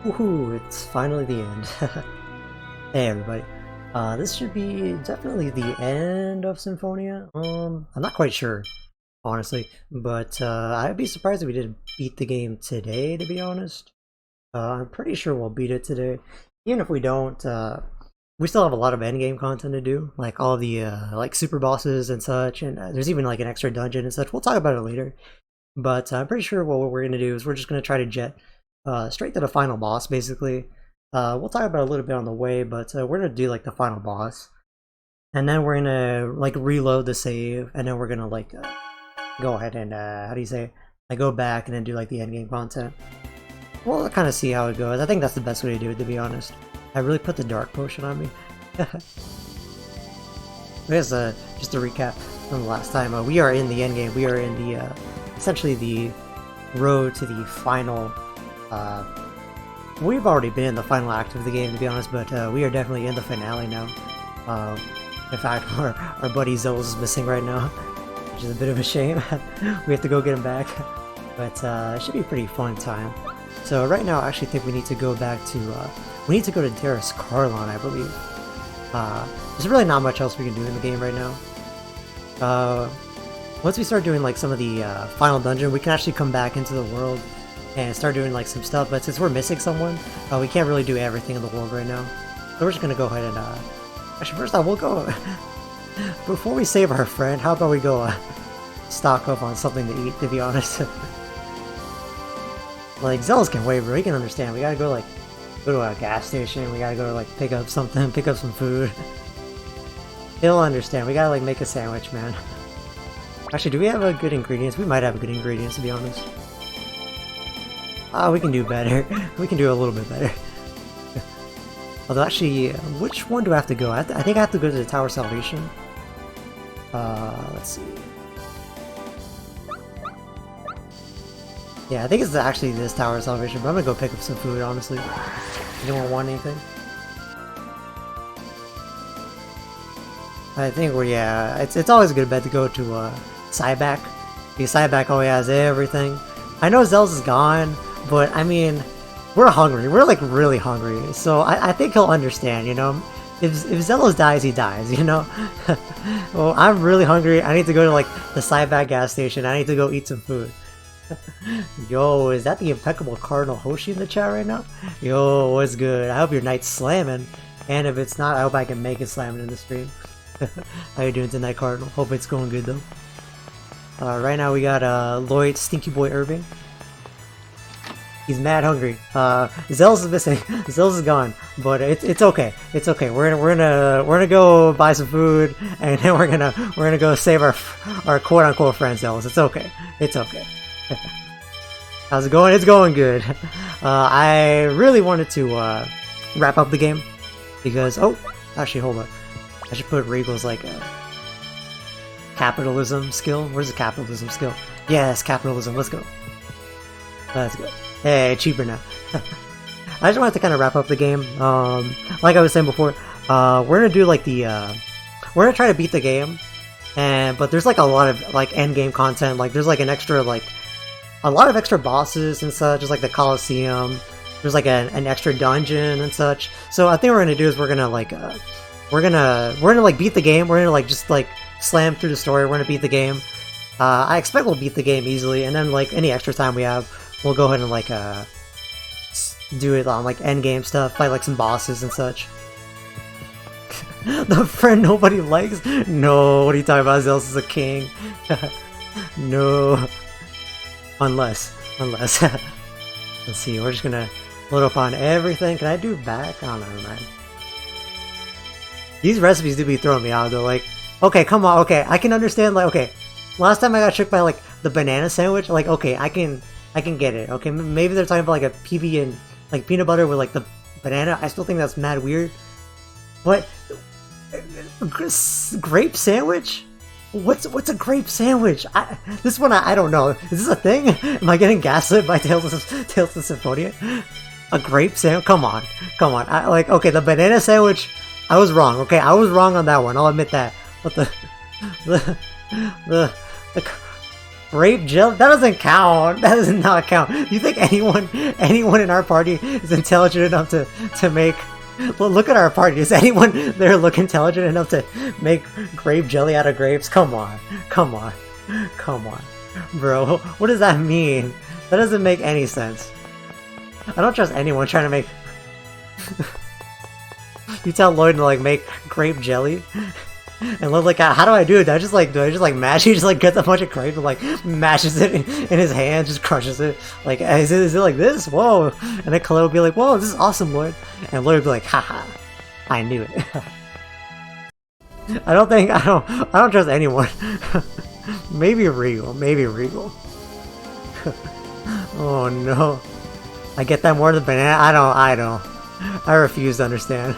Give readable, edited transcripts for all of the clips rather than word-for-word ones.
Woohoo, it's finally the end. Hey everybody. This should be definitely the end of Symphonia. I'm not quite sure, honestly, but I'd be surprised if we didn't beat the game today, to be honest. I'm pretty sure we'll beat it today. Even if we don't, we still have a lot of endgame content to do, like all the like super bosses and such, and there's even like an extra dungeon and such. We'll talk about it later. But I'm pretty sure what we're going to do is we're just going to try to jet straight to the final boss, basically. We'll talk about it a little bit on the way, but we're going to do like the final boss. And then we're going to like reload the save, and then we're going to like go ahead and, how do you say, like go back and then do like the endgame content. We'll kind of see how it goes. I think that's the best way to do it, to be honest. I really put the dark potion on me. I guess just to recap from the last time, we are in the endgame. We are in the essentially the road to the final. We've already been in the final act of the game, to be honest, but we are definitely in the finale now. In fact, our buddy Zelos is missing right now, which is a bit of a shame. We have to go get him back, but it should be a pretty fun time. So right now, I actually think we need to go back to we need to go to Terrace Carlon, I believe. There's really not much else we can do in the game right now. Once we start doing like some of the final dungeon, we can actually come back into the world and start doing like some stuff. But since we're missing someone, we can't really do everything in the world right now. So we're just gonna go ahead and actually first off, we'll go before we save our friend. How about we go stock up on something to eat? To be honest, like Zealous can wait, but we can understand. We gotta go to a gas station. We gotta go like pick up something, pick up some food. He'll understand. We gotta like make a sandwich, man. Actually, do we have a good ingredients? We might have good ingredients, to be honest. We can do better. We can do a little bit better. Although, actually, which one do I have to go? I think I have to go to the Tower of Salvation. Let's see. Yeah, I think it's actually this Tower of Salvation, but I'm gonna go pick up some food, honestly. Anyone want anything? I think yeah, it's always a good bet to go to Cyback, because Cyback always has everything. I know Zel's is gone, but I mean, we're hungry. We're like really hungry, so I think he'll understand, you know? If Zelos dies, he dies, you know? Well, I'm really hungry. I need to go to like the Cyback gas station. I need to go eat some food. Yo, is that the impeccable Cardinal Hoshi in the chat right now? Yo, what's good? I hope your night's slamming. And if it's not, I hope I can make it slamming in the stream. How you doing tonight, Cardinal? Hope it's going good though. Right now we got Lloyd, Stinky Boy Irving. He's mad hungry. Zell's is missing. Zell's is gone, but it's okay. It's okay. We're gonna go buy some food, and then we're gonna go save our quote unquote friend Zell's. It's okay. It's okay. How's it going? It's going good. I really wanted to wrap up the game because actually hold on. I should put Regal's like capitalism skill. Where's the capitalism skill? Yes, capitalism. Let's go. Let's go. Hey, cheaper now. I just wanted to kind of wrap up the game. Like I was saying before, we're gonna do like the we're gonna try to beat the game, but there's like a lot of like end game content. Like there's like an extra like a lot of extra bosses and such, just like the Coliseum. There's like an extra dungeon and such. So I think what we're gonna do is we're gonna like beat the game. We're gonna like just like slam through the story. We're gonna beat the game. I expect we'll beat the game easily, and then like any extra time we have, we'll go ahead and like do it on like end game stuff, fight like some bosses and such. The friend nobody likes? No, what are you talking about? Zeus is a king. No. Unless. Let's see, we're just gonna load up on everything. Can I do back? Oh, never mind. These recipes do be throwing me out though, like, okay, come on, okay, I can understand, like, okay, last time I got tricked by like the banana sandwich, like, okay, I can get it, okay, maybe they're talking about like a PB and like peanut butter with like the banana. I still think that's mad weird, but grape sandwich? What's a grape sandwich? This one I don't know. Is this a thing? Am I getting gaslit by Tales of Symphonia? A grape sandwich? Come on. Like, okay, the banana sandwich, I was wrong. Okay, I was wrong on that one. I'll admit that. But the grape jelly, that doesn't count. That does not count. Do you think anyone in our party is intelligent enough to make? Well, look at our party. Does anyone there look intelligent enough to make grape jelly out of grapes? Come on, bro. What does that mean? That doesn't make any sense. I don't trust anyone trying to make. You tell Lloyd to like make grape jelly. And Lloyd's like, how do I do it? Do I just like mash? He just like gets a bunch of grapes and like mashes it in his hand, just crushes it. Like, is it like this? Whoa! And then Khalil would be like, whoa, this is awesome, Lloyd. And Lloyd would be like, haha, I knew it. I don't trust anyone. Maybe Regal. Oh no. I get that more than banana? I don't. I refuse to understand.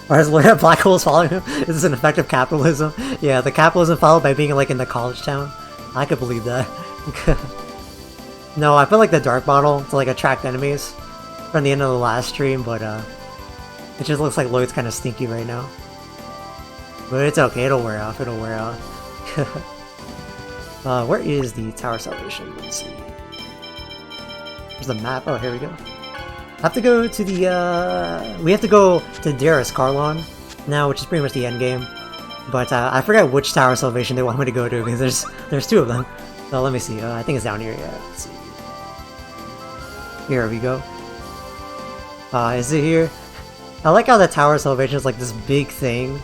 Or has Lloyd black holes following him? Is this an effect of capitalism? Yeah, the capitalism followed by being like in the college town. I could believe that. No, I feel like the dark bottle to like attract enemies from the end of the last stream, but it just looks like Lloyd's kind of stinky right now. But it's okay, it'll wear off. Where is the Tower Salvation? Let's see. There's the map. Oh, here we go. I have to go to the, we have to go to Darius Carlon now, which is pretty much the end game. But I forget which Tower Salvation they want me to go to, because there's two of them. So let me see, I think it's down here, yeah, let's see. Here we go. Is it here? I like how the Tower Salvation is like this big thing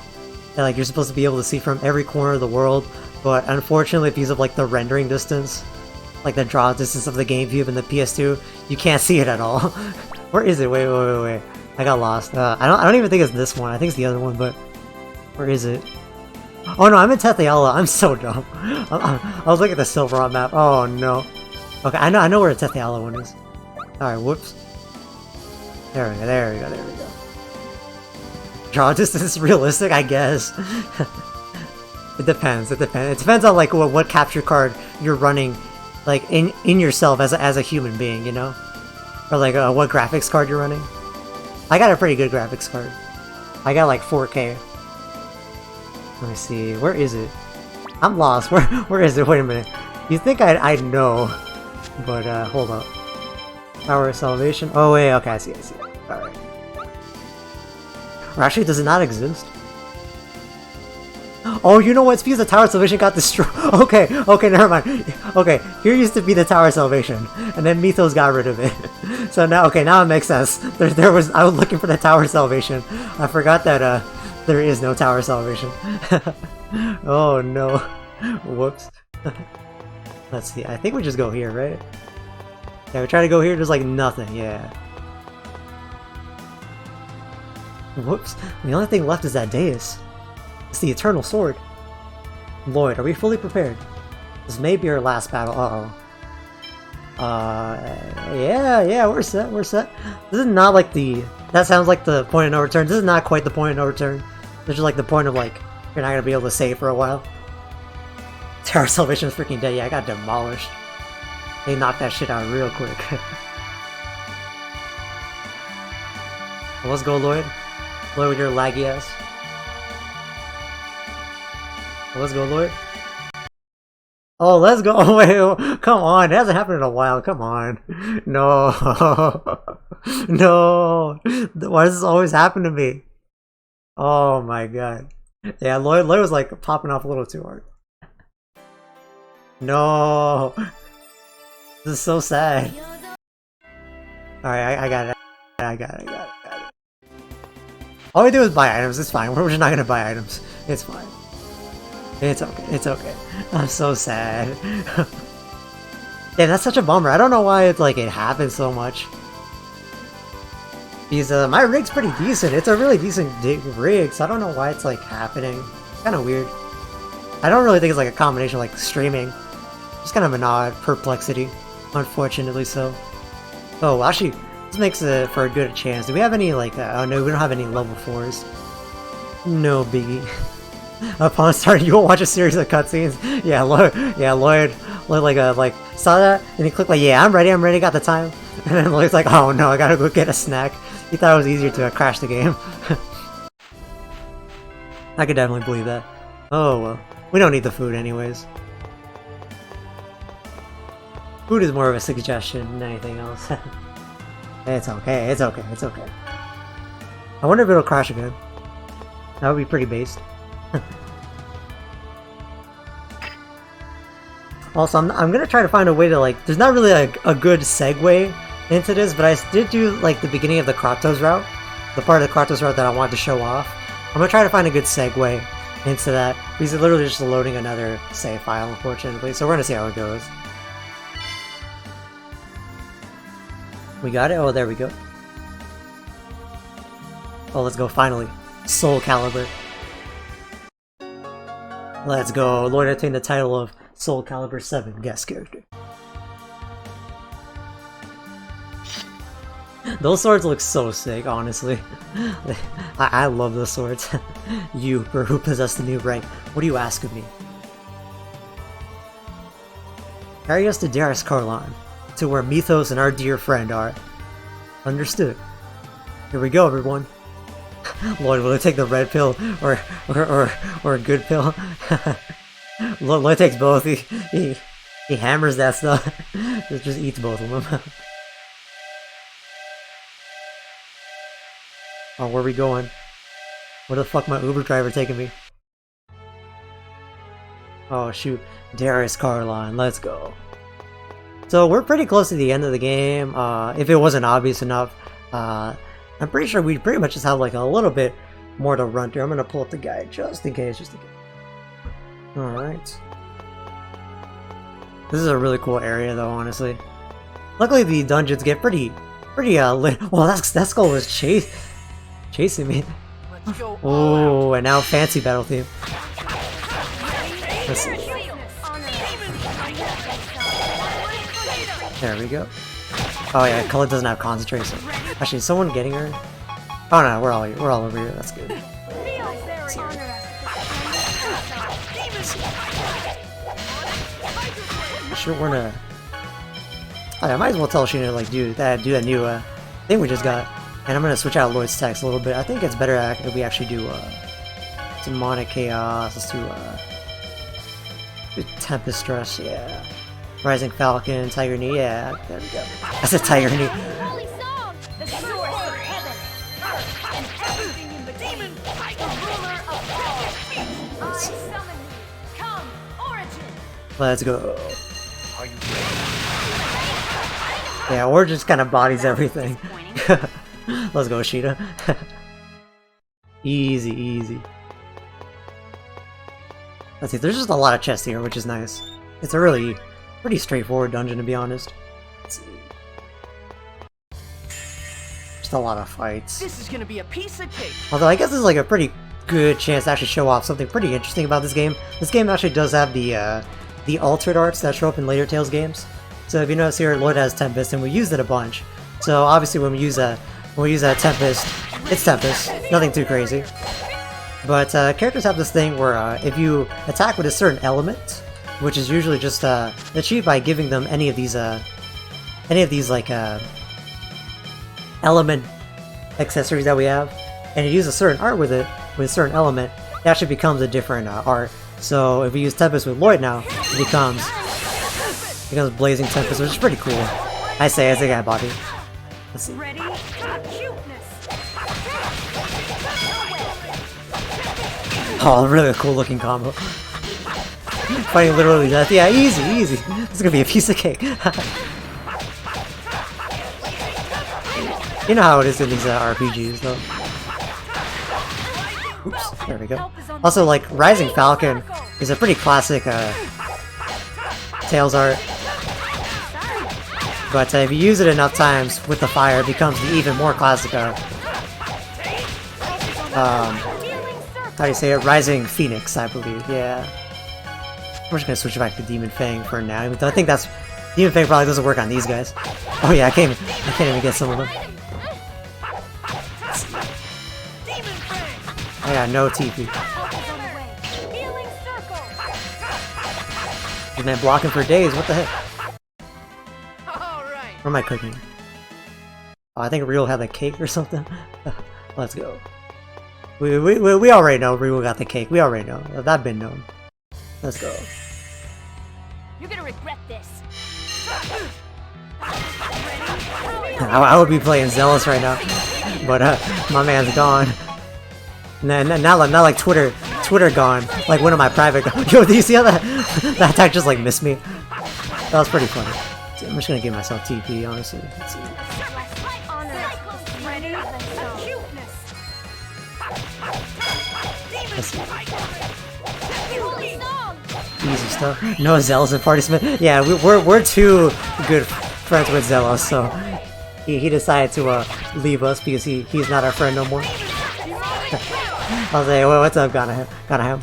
that like you're supposed to be able to see from every corner of the world, but unfortunately because of like the rendering distance, like the draw distance of the GameCube and the PS2, you can't see it at all. Where is it? Wait. I got lost. I don't even think it's this one. I think it's the other one, but where is it? Oh no, I'm in Tethayala. I'm so dumb. I was looking at the Silverot map. Oh no. Okay, I know where the Tethayala one is. Alright, whoops. There we go. Draw distance is realistic, I guess. It depends. It depends on like what capture card you're running, like in yourself as a human being, you know? Or like what graphics card you're running. I got a pretty good graphics card. I got like 4K. Let me see. Where is it? I'm lost. Where is it? Wait a minute. You think I'd know, but hold up. Tower of Salvation. Oh wait. Okay, I see it. All right. Or actually, does it not exist? Oh, you know what? It's because the Tower of Salvation got destroyed. Okay, okay, never mind. Okay, here used to be the Tower of Salvation, and then Mythos got rid of it. So now, okay, now it makes sense. There was, I was looking for the Tower of Salvation. I forgot that there is no Tower of Salvation. Oh no. Whoops. Let's see. I think we just go here, right? Yeah, we try to go here. There's like nothing. Yeah. Whoops. The only thing left is that dais. It's the Eternal Sword. Lloyd, are we fully prepared? This may be our last battle. Uh-oh. Yeah, we're set, we're set. This is not like the... That sounds like the point of no return. This is not quite the point of no return. This is like the point of like, you're not gonna be able to save for a while. Tower of Salvation is freaking dead. Yeah, I got demolished. They knocked that shit out real quick. Let's go, Lloyd. Lloyd with your laggy ass. Let's go, Lloyd. Oh, let's go. Oh, wait, come on. It hasn't happened in a while. Come on. No. No. Why does this always happen to me? Oh my god. Yeah, Lloyd was like popping off a little too hard. No. This is so sad. Alright, I got it. I got it. All we do is buy items. It's fine. We're just not gonna buy items. It's fine. It's okay. It's okay. I'm so sad. Yeah, that's such a bummer. I don't know why it's like it happens so much. Because my rig's pretty decent. It's a really decent rig, so I don't know why it's like happening. It's kind of weird. I don't really think it's like a combination of like streaming. Just kind of an odd perplexity, unfortunately so. Oh, well, actually, this makes it for a good chance. Do we have any like? Oh no, we don't have any level 4s. No biggie. Upon starting, you will watch a series of cutscenes. Yeah, Lloyd, like saw that and he clicked like, yeah, I'm ready, got the time. And then Lloyd's like, oh no, I gotta go get a snack. He thought it was easier to crash the game. I could definitely believe that. Oh well, we don't need the food anyways. Food is more of a suggestion than anything else. It's okay, it's okay, it's okay. I wonder if it'll crash again. That would be pretty based. Also, I'm gonna try to find a way to like... There's not really a good segue into this, but I did do like the beginning of the Kratos route. The part of the Kratos route that I wanted to show off. I'm gonna try to find a good segue into that. Because it's literally just loading another save file, unfortunately. So we're gonna see how it goes. We got it? Oh, there we go. Oh, let's go, finally. Soul Calibur. Let's go. Lloyd attained the title of Soul Calibur 7 guest character. Those swords look so sick, honestly. I love those swords. You, who possess the new rank, what do you ask of me? Carry us to Darius Karlan, to where Mythos and our dear friend are. Understood. Here we go, everyone. Lloyd, will it take the red pill or a good pill? Lloyd takes both. He hammers that stuff. just eats both of them. Oh, where are we going? Where the fuck my Uber driver taking me? Oh shoot, Darius Karlan, let's go. So we're pretty close to the end of the game. If it wasn't obvious enough, I'm pretty sure we pretty much just have like a little bit more to run through. I'm gonna pull up the guide just in case, Alright. This is a really cool area though, honestly. Luckily the dungeons get pretty lit. Well, that skull was chasing me. Oh, and now fancy battle theme. Let's see. There we go. Oh yeah, Color doesn't have concentration. Actually, is someone getting her? Oh no, we're all over here. That's good. Sure, we're gonna. Oh, yeah, I might as well tell Sheena like do that new thing we just got, and I'm gonna switch out Lloyd's text a little bit. I think it's better if we actually do Demonic Chaos. Let's do Tempest Stress. Yeah. Rising Falcon, Tiger Knee, yeah, there we go. That's a Tiger Knee. Let's go. Yeah, or just kind of bodies everything. Let's go, Sheeta. Easy, easy. Let's see, there's just a lot of chests here, which is nice. It's a really pretty straightforward dungeon, to be honest. Let's see. Just a lot of fights. This is gonna be a piece of cake. Although I guess this is like a pretty good chance to actually show off something pretty interesting about this game. This game actually does have the altered arts that show up in later Tales games. So if you notice here, Lloyd has Tempest, and we used it a bunch. So obviously when we use that Tempest, it's Tempest, nothing too crazy. But characters have this thing where if you attack with a certain element, which is usually just achieved by giving them any of these like element accessories that we have, and you use a certain art with it, with a certain element, it actually becomes a different art. So if we use Tempest with Lloyd now, it becomes Blazing Tempest, which is pretty cool. I got body. Let's see. Ready? Oh, really cool looking combo. Fighting literally death. Yeah, easy, easy. This is gonna be a piece of cake. You know how it is in these RPGs, though. Oops, there we go. Also, like, Rising Falcon is a pretty classic Tales art. But if you use it enough times with the fire, it becomes the even more classic how do you say it? Rising Phoenix, I believe. Yeah. I'm just gonna switch back to Demon Fang for now. Even though I think Demon Fang probably doesn't work on these guys. Oh yeah, I can't even get some of them. I got no TP. You've been blocking for days. What the heck? What am I cooking? Oh, I think Real had the cake or something. Let's go. We already know Ryu got the cake. We already know. That's been known. Let's go. You're gonna regret this. I would be playing Zealous right now, but my man's gone. Not like Twitter gone. Like one of my private. Yo, do you see how that attack just like missed me? That was pretty funny. I'm just gonna give myself TP, honestly. Let's see. Easy stuff. No Zealous and Party Smith. Yeah, we're too good friends with Zealous, so he decided to leave us because he's not our friend no more. I was like, well, what's up, got him.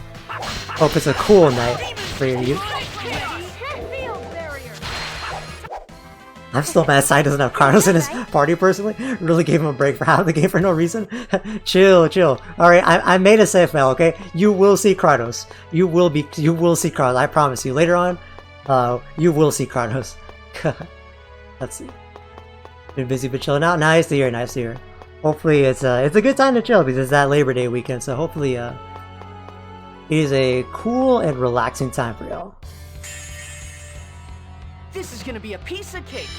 Hope it's a cool night for you. I'm still mad Sai doesn't have Carlos in his party personally. Really gave him a break for half the game for no reason. Chill. Alright, I made a safe mail, okay? You will see Kratos. You will see Kratos, I promise you. Later on, you will see Kratos. Let's see. Been busy but chilling out. Nice to hear. Hopefully it's a good time to chill because it's that Labor Day weekend, so hopefully it is a cool and relaxing time for y'all. This is gonna be a piece of cake.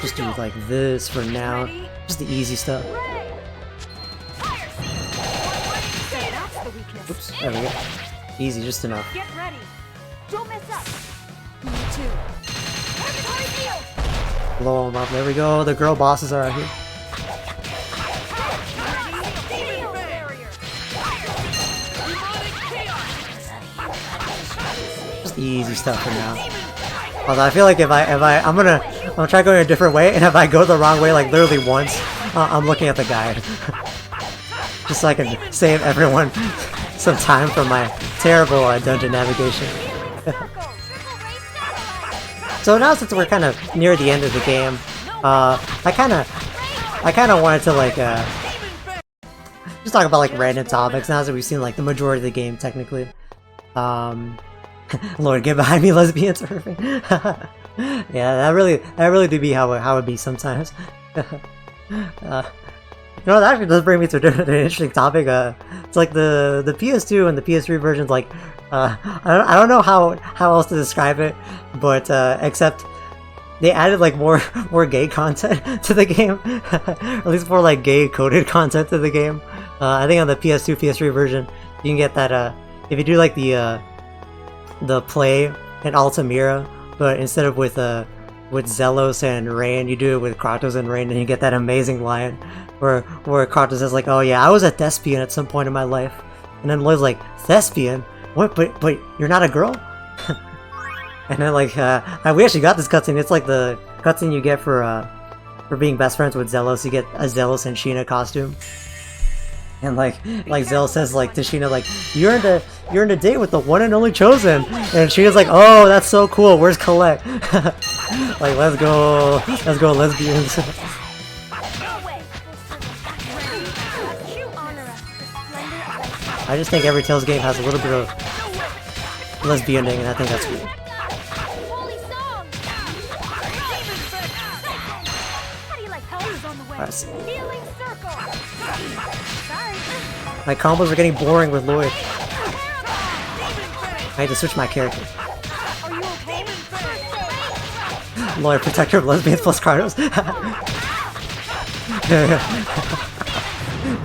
Just do like this for now. Just the easy stuff. Oops, there we go. Easy, just enough. Get ready. Don't mess up. Me too. Blow them up. There we go. The girl bosses are out here. Just easy stuff for now. Although I feel like if I'm gonna try going a different way, and if I go the wrong way like literally once, I'm looking at the guide. Just so I can save everyone some time from my terrible dungeon navigation. So now since we're kind of near the end of the game, I kind of wanted to like just talk about like random topics now that we've seen like the majority of the game technically. Lord, get behind me, lesbians! Perfect. Yeah, that really do be how it would be sometimes. You know, that actually does bring me to an interesting topic. It's like the PS2 and the PS3 versions. Like, I don't know how else to describe it, but except they added like more gay content to the game, at least more like gay coded content to the game. I think on the PS2, PS3 version, you can get that. If you do like the the play in Altamira, but instead of with Zelos and Rain, you do it with Kratos and Rain, and you get that amazing line where Kratos is like, "Oh yeah, I was a thespian at some point in my life," and then Lloyd's like, "Thespian? What? But you're not a girl?" And then like, we actually got this cutscene. It's like the cutscene you get for being best friends with Zelos. You get a Zelos and Sheena costume. And like Zelos says like to Sheena like, you're in a date with the one and only Chosen, and Sheena's like, oh, that's so cool. Where's Colette? Like, let's go lesbians. I just think every Tales game has a little bit of lesbianing, and I think that's cool. Alright. My combos are getting boring with Lloyd. I need to switch my character. Lloyd, protector of lesbians plus Kratos.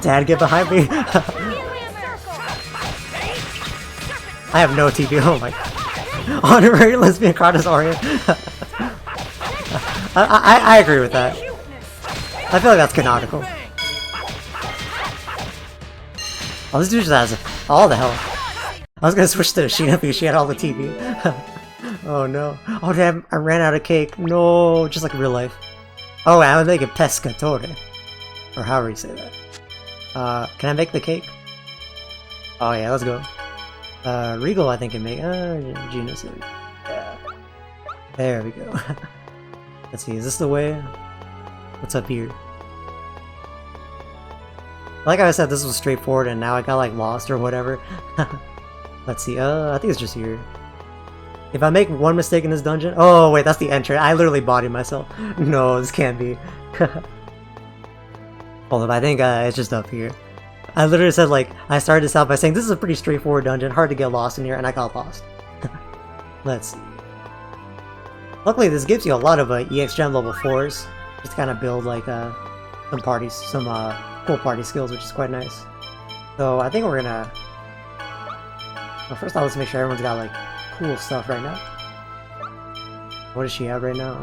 Dad, get behind me. I have no TV. Oh my. Honorary lesbian Kratos Arya. I agree with that. I feel like that's canonical. Oh, this dude just has all the hell. I was gonna switch to Sheena because she had all the TV. Oh no. Oh damn, I ran out of cake. No, just like real life. Oh, I'm gonna make it pescatore. Or however you say that. Can I make the cake? Oh yeah, let's go. Regal I think can make, Genus. Yeah. There we go. Let's see, is this the way? What's up here? Like I said, this was straightforward and now I got like lost or whatever. Let's see, I think it's just here. If I make one mistake in this dungeon... Oh wait, that's the entrance. I literally bodied myself. No, this can't be. Hold up, I think it's just up here. I literally said like, I started this out by saying this is a pretty straightforward dungeon, hard to get lost in here, and I got lost. Let's see. Luckily this gives you a lot of EX Gem level 4s. Just kind of build like some parties, some cool party skills, which is quite nice. So I think we're gonna... Well, first off, let's make sure everyone's got like cool stuff right now. What does she have right now?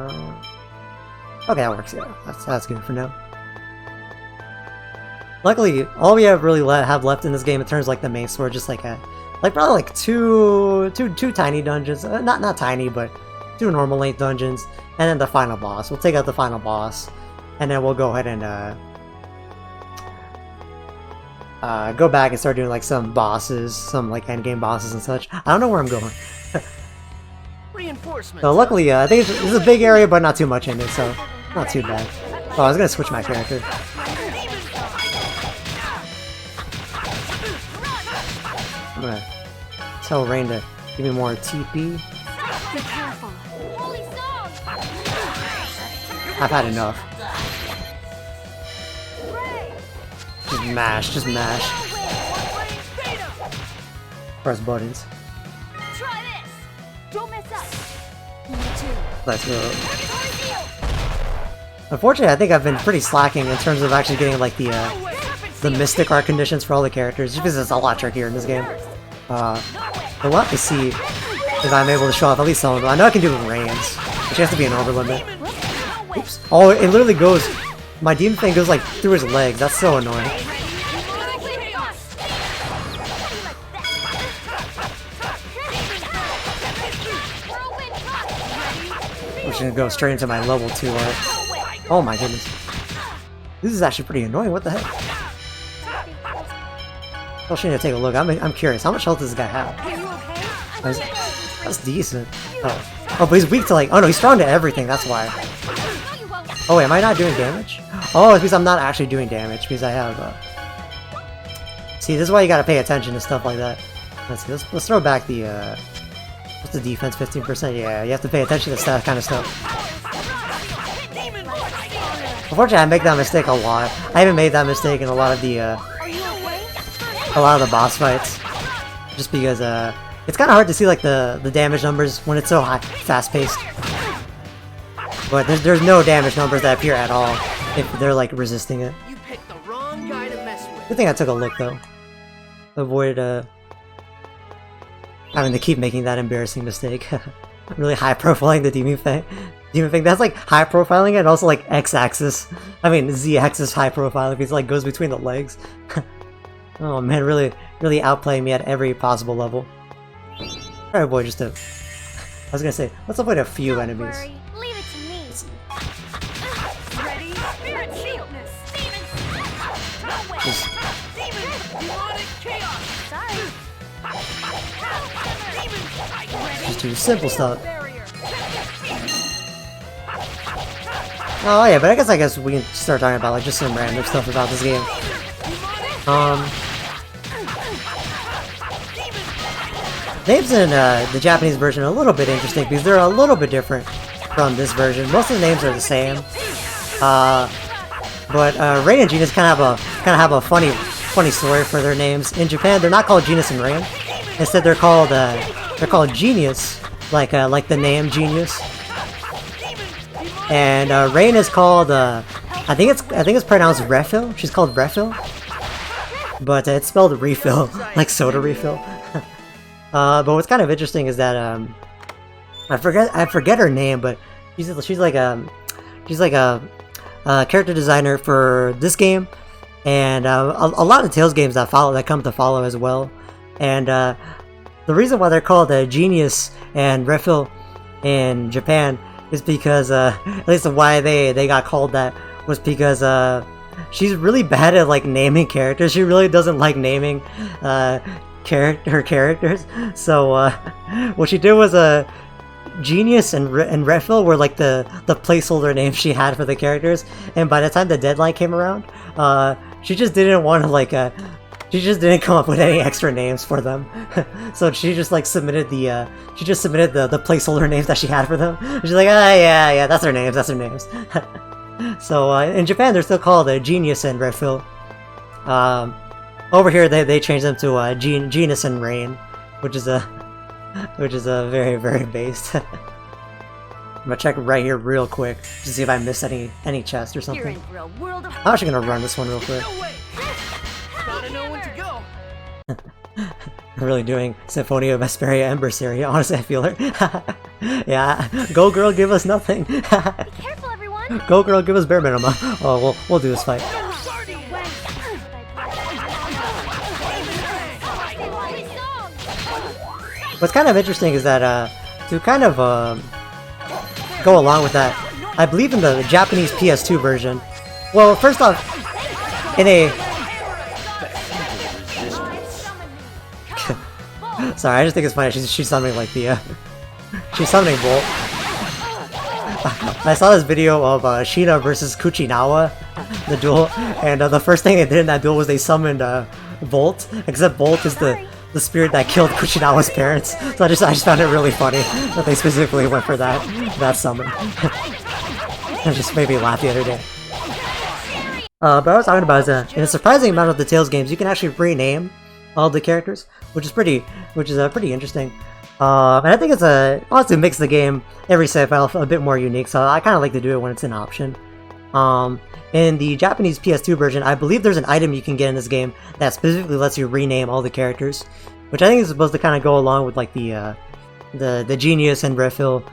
Okay, that works. Yeah, that's good for now. Luckily, all we have really have left in this game in terms of like the main story, just like probably like two tiny dungeons. Not tiny, but 2 normal length dungeons, and then the final boss. We'll take out the final boss, and then we'll go ahead and go back and start doing like some bosses, some like endgame bosses and such. I don't know where I'm going. Reinforcements. So luckily, I think it's a big area, but not too much in it, so not too bad. Oh, I was gonna switch my character. I'm gonna tell Rain to give me more TP. Be careful. I've had enough. Just mash, just mash. Press buttons. Try this. Don't mess up. Me too. Let's go. Unfortunately, I think I've been pretty slacking in terms of actually getting like the Mystic Art conditions for all the characters, just because it's a lot trickier in this game. But we'll have to see if I'm able to show off at least some of them. I know I can do it with Reigns, which has to be an over limit. Oops. Oh, it literally goes... My demon thing goes like through his legs. That's so annoying. Which gonna go straight into my level 2 art. Oh my goodness. This is actually pretty annoying. What the heck? I should take a look. I'm curious. How much health does this guy have? That's decent. Oh, but he's weak to like... Oh no, he's strong to everything. That's why. Oh wait, am I not doing damage? Oh, it's because I'm not actually doing damage because I have... See, this is why you gotta pay attention to stuff like that. Let's see. Let's throw back the... What's the defense? 15%? Yeah, you have to pay attention to that kind of stuff. Unfortunately, I make that mistake a lot. I haven't made that mistake in a lot of the boss fights, just because it's kind of hard to see like the damage numbers when it's so high, fast-paced. But there's no damage numbers that appear at all if they're like resisting it. You picked the wrong guy to mess with. Good thing I took a look though. Avoid I having to keep making that embarrassing mistake. Really high profiling the demon thing. Demon thing. That's like high profiling it and also like X-axis. I mean Z-axis high profile if it's like goes between the legs. Oh man, really outplaying me at every possible level. Alright boy, just a... I was gonna say, let's avoid a few Don't enemies. worry. Leave it to me. Ready? Spirit weakness. Just, Demon demonic chaos. Sorry. just do simple stuff. Barrier. Oh yeah, but I guess we can start talking about like just some random stuff about this game. Names in the Japanese version are a little bit interesting because they're a little bit different from this version. Most of the names are the same, but Rain and Genius kind of have a funny story for their names. In Japan, they're not called Genius and Rain. Instead, they're called Genius, like the name Genius. And Rain is called I think it's pronounced refill. She's called refill, but it's spelled refill, like soda refill. But what's kind of interesting is that I forget her name, but she's like a character designer for this game, and a lot of Tales games that come to follow as well. And the reason why they're called Genius and Refill in Japan is because at least why they got called that was because she's really bad at like naming characters. She really doesn't like naming her characters. So what she did was Genius and Refill were like the placeholder names she had for the characters, and by the time the deadline came around, she just didn't want to like she just didn't come up with any extra names for them. So she just like submitted the placeholder names that she had for them. She's like, yeah, that's their names. So in Japan they're still called Genius and Refill. Over here they changed them to Genius and Rain, which is very, very based. I'm gonna check right here real quick to see if I missed any chest or You're something. in for a world of I'm actually gonna run this one real quick. No way. Gotta know when to go. I'm really doing Symphonia of Vesperia Emberseria. Honestly, I feel her. Yeah, go girl, give us nothing. Be careful, everyone. Go girl, give us bare minimum. Oh, we'll do this fight. What's kind of interesting is that to kind of go along with that, I believe in the Japanese PS2 version. Well, first off, in a sorry, I just think it's funny. She's summoning like the she's summoning Volt. I saw this video of Shina versus Kuchinawa, the duel, and the first thing they did in that duel was they summoned Volt, except Volt is the spirit that killed Kuchinawa's parents. So I just found it really funny that they specifically went for that summon. It just made me laugh the other day. But what I was talking about is in a surprising amount of the Tales games, you can actually rename all the characters, which is pretty interesting. And I think it's honestly makes the game every save file a bit more unique. So I kind of like to do it when it's an option. In the Japanese PS2 version, I believe there's an item you can get in this game that specifically lets you rename all the characters, which I think is supposed to kind of go along with like the Genius and Refill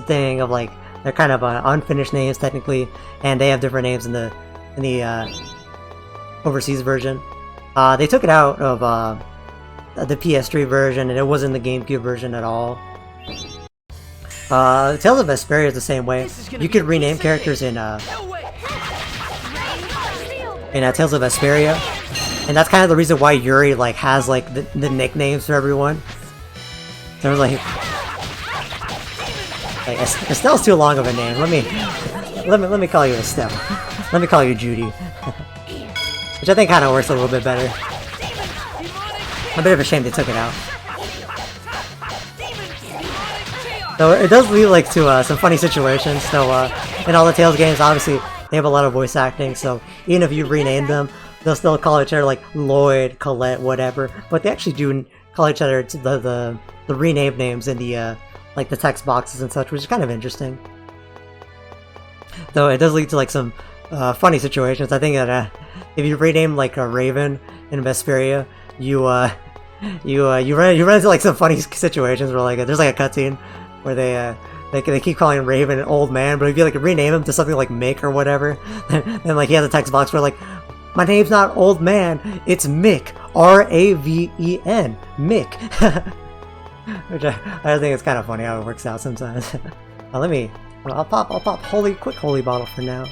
thing of like they're kind of unfinished names technically, and they have different names in the overseas version. They took it out of the PS3 version, and it wasn't the GameCube version at all. Tales of Vesperia is the same way. You could rename characters in Tales of Vesperia, and that's kind of the reason why Yuri like has like the nicknames for everyone. There's like Estelle's too long of a name. Let me call you Estelle. Let me call you Judy, which I think kind of works a little bit better. A bit of a shame they took it out. So it does lead like to some funny situations. So in all the Tales games, obviously they have a lot of voice acting. So even if you rename them, they'll still call each other like Lloyd, Colette, whatever. But they actually do call each other the renamed names in the like the text boxes and such, which is kind of interesting. Though it does lead to like some funny situations. I think that if you rename like a Raven in Vesperia, you you run into like some funny situations where like there's like a cutscene where they keep calling Raven an old man, but if you like rename him to something like Mick or whatever, then like he has a text box where like, my name's not old man, it's Mick, Raven, Mick. Which I think it's kind of funny how it works out sometimes. I'll pop quick holy bottle for now.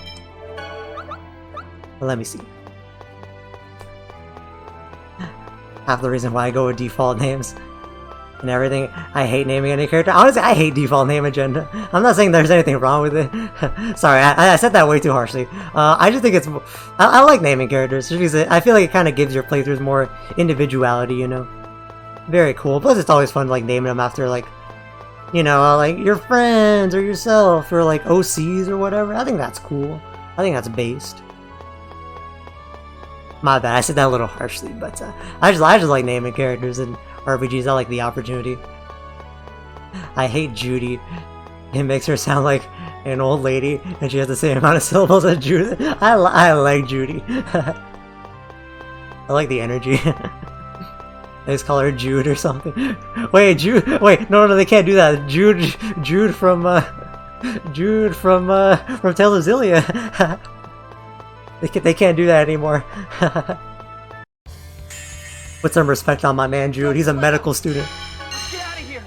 Let me see. Half the reason why I go with default names and everything. I hate naming any character. Honestly, I hate default name agenda. I'm not saying there's anything wrong with it. Sorry, I said that way too harshly. I just think it's... I like naming characters because I feel like it kind of gives your playthroughs more individuality, you know? Very cool. Plus, it's always fun like naming them after like, you know, like your friends or yourself or like OCs or whatever. I think that's cool. I think that's based. My bad, I said that a little harshly, but I just like naming characters in RPGs. I like the opportunity. I hate Judy. It makes her sound like an old lady, and she has the same amount of syllables as Judy. I like Judy. I like the energy. They just call her Jude or something. Wait, Jude. Wait, no, they can't do that. Jude from Tales of Symphonia. They can't do that anymore. Put some respect on my man Jude. He's a medical student. Let's get out of here.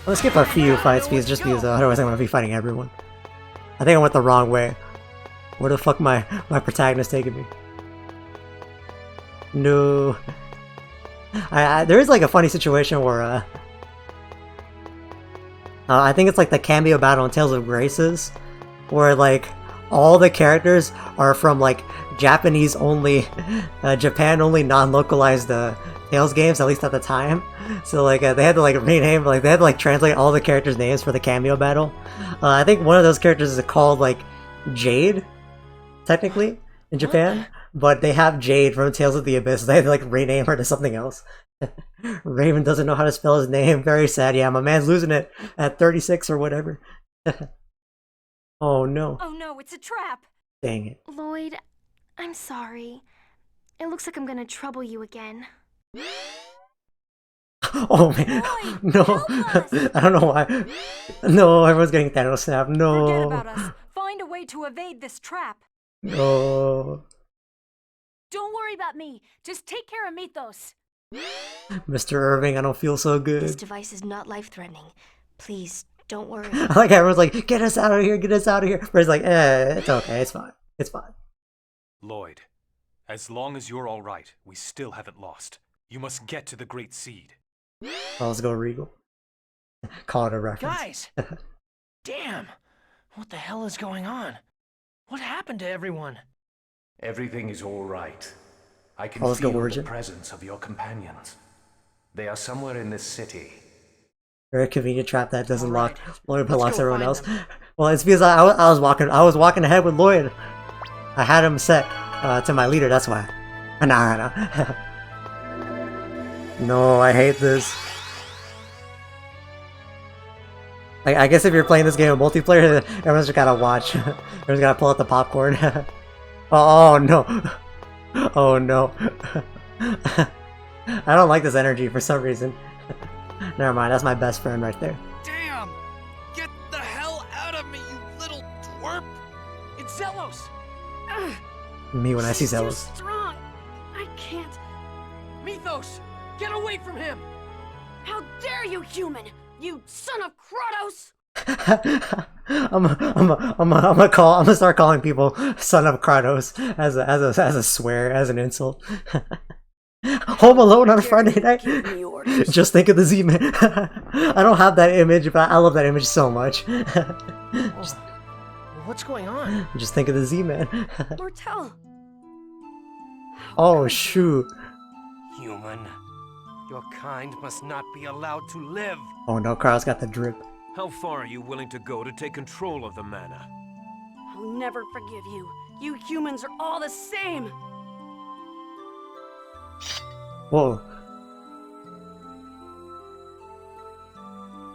Let's skip a few fights because otherwise I'm gonna be fighting everyone. I think I went the wrong way. Where the fuck my protagonist taking me? No. There is like a funny situation where I think it's like the cameo battle in Tales of Graces, where like all the characters are from like Japanese only, Japan only non-localized Tales games, at least at the time. So like they had to like rename, like they had to like translate all the characters' names for the cameo battle. I think one of those characters is called like Jade, technically, in Japan, but they have Jade from Tales of the Abyss. So they had to like rename her to something else. Raven doesn't know how to spell his name. Very sad. Yeah, my man's losing it at 36 or whatever. Oh no. Oh no, it's a trap. Dang it. Lloyd, I'm sorry. It looks like I'm gonna trouble you again. Oh man. Lloyd, No. help us! I don't know why. No, everyone's getting Thanos snap. No. Forget about us. Find a way to evade this trap. No. Don't worry about me. Just take care of Mythos. Mr. Irving, I don't feel so This good. device is not life-threatening. Please, don't worry. I like how everyone's like, get us out of here, get us out of here. But it's like, it's okay, it's fine. It's fine. Lloyd, as long as you're all right, we still haven't lost. You must get to the Great Seed. Well, let's go Regal. Call it a reference. Guys! Damn! What the hell is going on? What happened to everyone? Everything is all right. I can Let's go, feel the Origin. presence of your companions. They are somewhere in this city. Very convenient trap that doesn't lock Alright, Lloyd, but locks let's go everyone else. find Well, it's because I was walking ahead with Lloyd. I had him set to my leader. That's why. Nah. No, I hate this. I guess if you're playing this game in multiplayer, everyone's just gotta watch. Everyone's gotta pull out the popcorn. Oh no. Oh no. I don't like this energy for some reason. Never mind, that's my best friend right there. Damn! Get the hell out of me, you little twerp! It's Zelos! Me when I see He's too Zelos. strong. I can't. Mythos! Get away from him! How dare you, human! You son of Kratos! I'm gonna start calling people son of Kratos as a swear, as an insult. Home Alone on a Friday night. Give me orders. Just think of the Z-Man. I don't have that image, but I love that image so much. What's going on? Just think of the Z-Man. Mortel. Oh shoot. Human, your kind must not be allowed to live. Oh no, Carl's got the drip. How far are you willing to go to take control of the mana? I'll never forgive you. You humans are all the same. Whoa.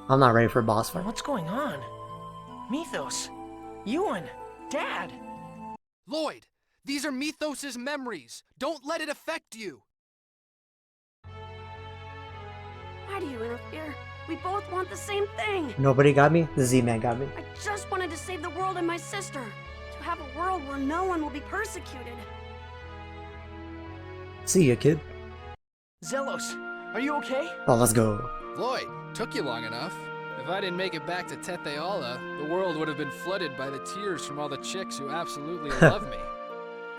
I'm not ready for a boss fight. What's going on? Mythos, Ewan, Dad. Lloyd, these are Mythos' memories. Don't let it affect you. Why do you interfere? We both want the same thing. Nobody got me? The Z-Man got me. I just wanted to save the world and my sister. To have a world where no one will be persecuted. See ya, kid. Zelos, are you okay? Oh, let's go. Lloyd, took you long enough. If I didn't make it back to Teteala, the world would have been flooded by the tears from all the chicks who absolutely love me.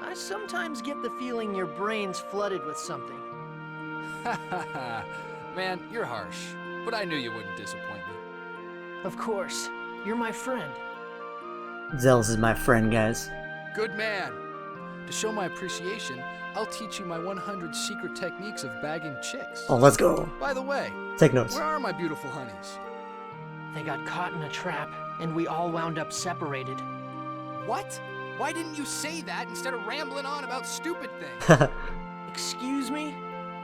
I sometimes get the feeling your brain's flooded with something. Ha ha ha. Man, you're harsh. But I knew you wouldn't disappoint me. Of course, you're my friend. Zelos is my friend, guys. Good man. To show my appreciation, I'll teach you my 100 secret techniques of bagging chicks. Oh, let's go. By the way, Take notes. where are my beautiful honeys? They got caught in a trap, and we all wound up separated. What? Why didn't you say that instead of rambling on about stupid things? Excuse me?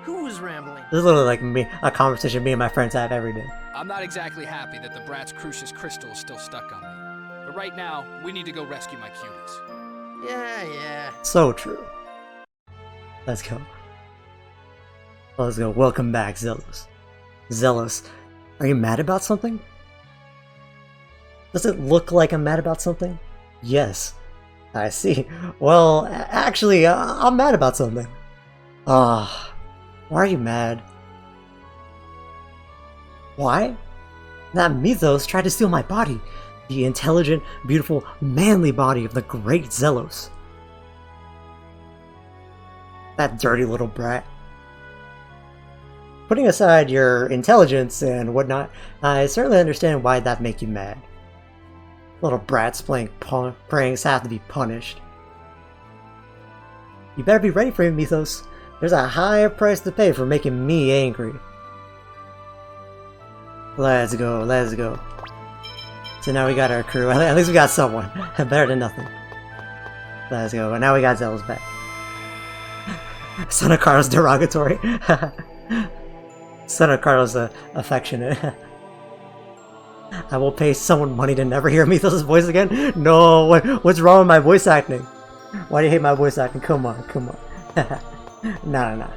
Who was rambling? This is literally like me, a conversation me and my friends have every day. I'm not exactly happy that the brat's Crucius crystal is still stuck on me. But right now, we need to go rescue my cuties. Yeah. So true. Let's go. Let's go. Welcome back, Zelos. Zelos, are you mad about something? Does it look like I'm mad about something? Yes. I see. Well, actually, I'm mad about something. Ah, why are you mad? Why? That Mythos tried to steal my body. The intelligent, beautiful, manly body of the great Zelos. That dirty little brat. Putting aside your intelligence and whatnot, I certainly understand why that'd make you mad. Little brats playing pranks have to be punished. You better be ready for it, Mythos. There's a higher price to pay for making me angry. Let's go, let's go. So now we got our crew. At least we got someone. Better than nothing. Let's go. And now we got Zelos back. Son of Carlos derogatory. Son of Carlos affectionate. I will pay someone money to never hear Mythos' voice again? No, what's wrong with my voice acting? Why do you hate my voice acting? Come on, come on. Nah.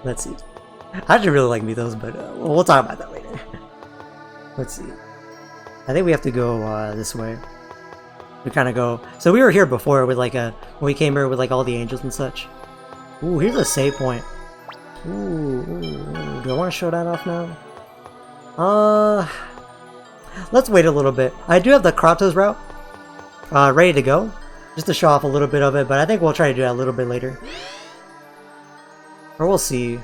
Let's see. I actually really like Mythos, but we'll talk about that later. Let's see. I think we have to go this way. We kind of go. So we were here before with like when we came here with like all the angels and such. Ooh, here's a save point. Ooh. Do I want to show that off now? Let's wait a little bit. I do have the Kratos route ready to go, just to show off a little bit of it, but I think we'll try to do that a little bit later. Or we'll see.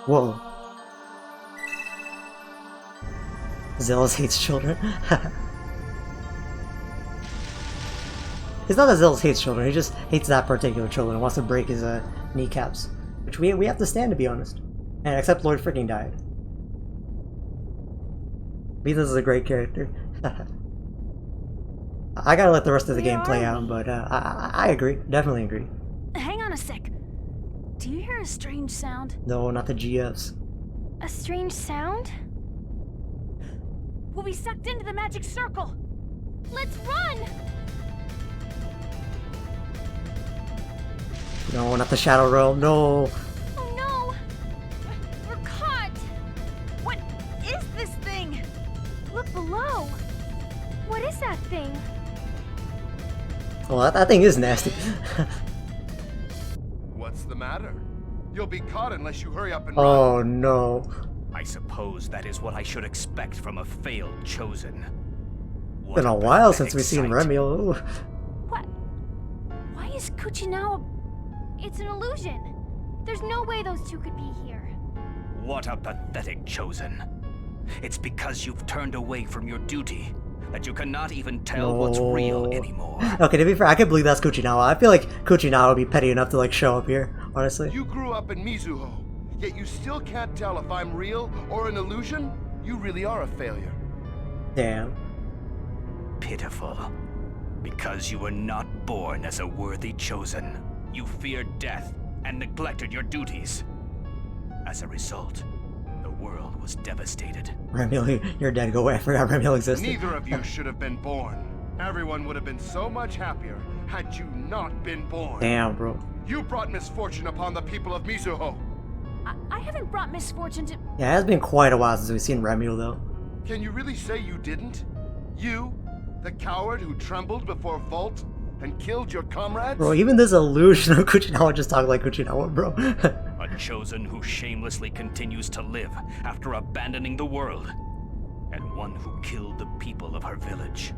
Whoa. Zelos hates children. It's not that Zelos hates children, he just hates that particular children and wants to break his kneecaps. Which we have to stand, to be honest. And except Lord freaking died. Mythos is a great character. I gotta let the rest of the game play out, but I agree. Definitely agree. Hang on a sec. Do you hear a strange sound? No, not the GFs. A strange sound? We'll be sucked into the magic circle. Let's run! No, not the Shadow Realm. No. Oh no! We're caught! What is this thing? Look below! What is that thing? Well, that thing is nasty. What's the matter? You'll be caught unless you hurry up and run. Oh no. I suppose that is what I should expect from a failed chosen. What Been a while pathetic since we've seen sight. Remiel. What? Why is Kuchinao? It's an illusion. There's no way those two could be here. What a pathetic chosen. It's because you've turned away from your duty that you cannot even tell what's real anymore. Okay, to be fair, I can believe that's Kuchinawa. I feel like Kuchinawa would be petty enough to like show up here, honestly. You grew up in Mizuho, yet you still can't tell if I'm real or an illusion? You really are a failure. Damn. Pitiful. Because you were not born as a worthy chosen. You feared death and neglected your duties. As a result, the world was devastated. Remiel, you're dead. Go away. I forgot Remiel existed. Neither of you should have been born. Everyone would have been so much happier had you not been born. Damn, bro. You brought misfortune upon the people of Mizuho. I haven't brought misfortune to... Yeah, it has been quite a while since we've seen Remu, though. Can you really say you didn't? You, the coward who trembled before Volt and killed your comrades? Bro, even this illusion of Kuchinawa just talking like Kuchinawa, bro. A chosen who shamelessly continues to live after abandoning the world. And one who killed the people of her village.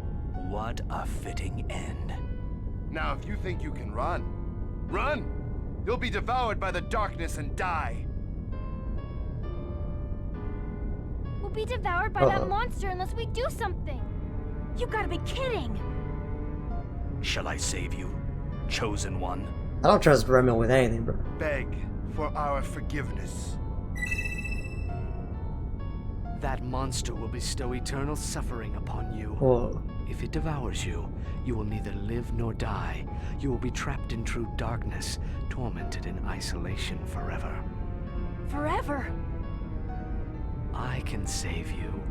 What a fitting end. Now, if you think you can run, run! You'll be devoured by the darkness and die. We'll be devoured by that monster unless we do something. You gotta be kidding! Shall I save you, chosen one? I don't trust Remu with anything, bro. Beg for our forgiveness. That monster will bestow eternal suffering upon you. Whoa. If it devours you, you will neither live nor die. You will be trapped in true darkness, tormented in isolation forever. Forever? I can save you.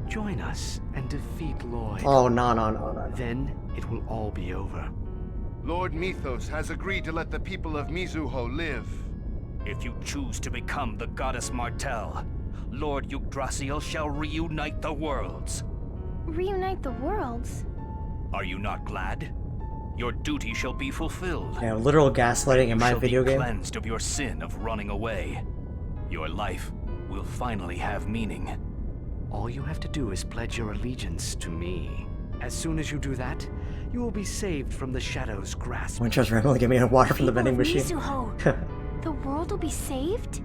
Join us and defeat Lloyd. Oh, no. Then it will all be over. Lord Mythos has agreed to let the people of Mizuho live. If you choose to become the goddess Martel, Lord Yggdrasil shall reunite the worlds. Reunite the worlds? Are you not glad? Your duty shall be fulfilled. Yeah, literal gaslighting in my video You shall game. be cleansed of your sin of running away. Your life will finally have meaning. All you have to do is pledge your allegiance to me. As soon as you do that, you will be saved from the Shadow's grasp. When trust Remu to give me water from the vending machine. The world will be saved?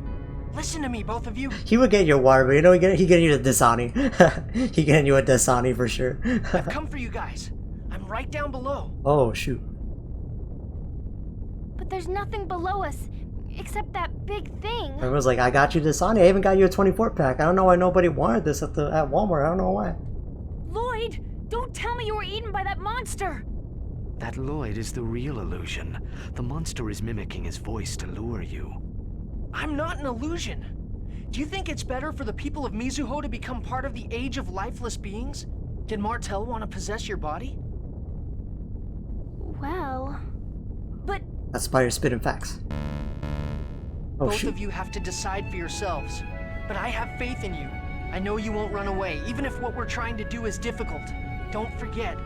Listen to me, both of you. He would get you water, but you know he getting you a Dasani. He getting you a Dasani for sure. I've come for you guys. I'm right down below. Oh shoot. But there's nothing below us, except that big thing. Everyone's like, I got you Dasani. I even got you a 24 pack. I don't know why nobody wanted this at Walmart. I don't know why. Lloyd, don't tell me you were eaten by that monster! That Lloyd is the real illusion. The monster is mimicking his voice to lure you. I'm not an illusion. Do you think it's better for the people of Mizuho to become part of the Age of Lifeless Beings? Did Martel want to possess your body? Well... But... That's Spider spitting facts. Oh Both shoot. of you have to decide for yourselves. But I have faith in you. I know you won't run away, even if what we're trying to do is difficult. Don't forget,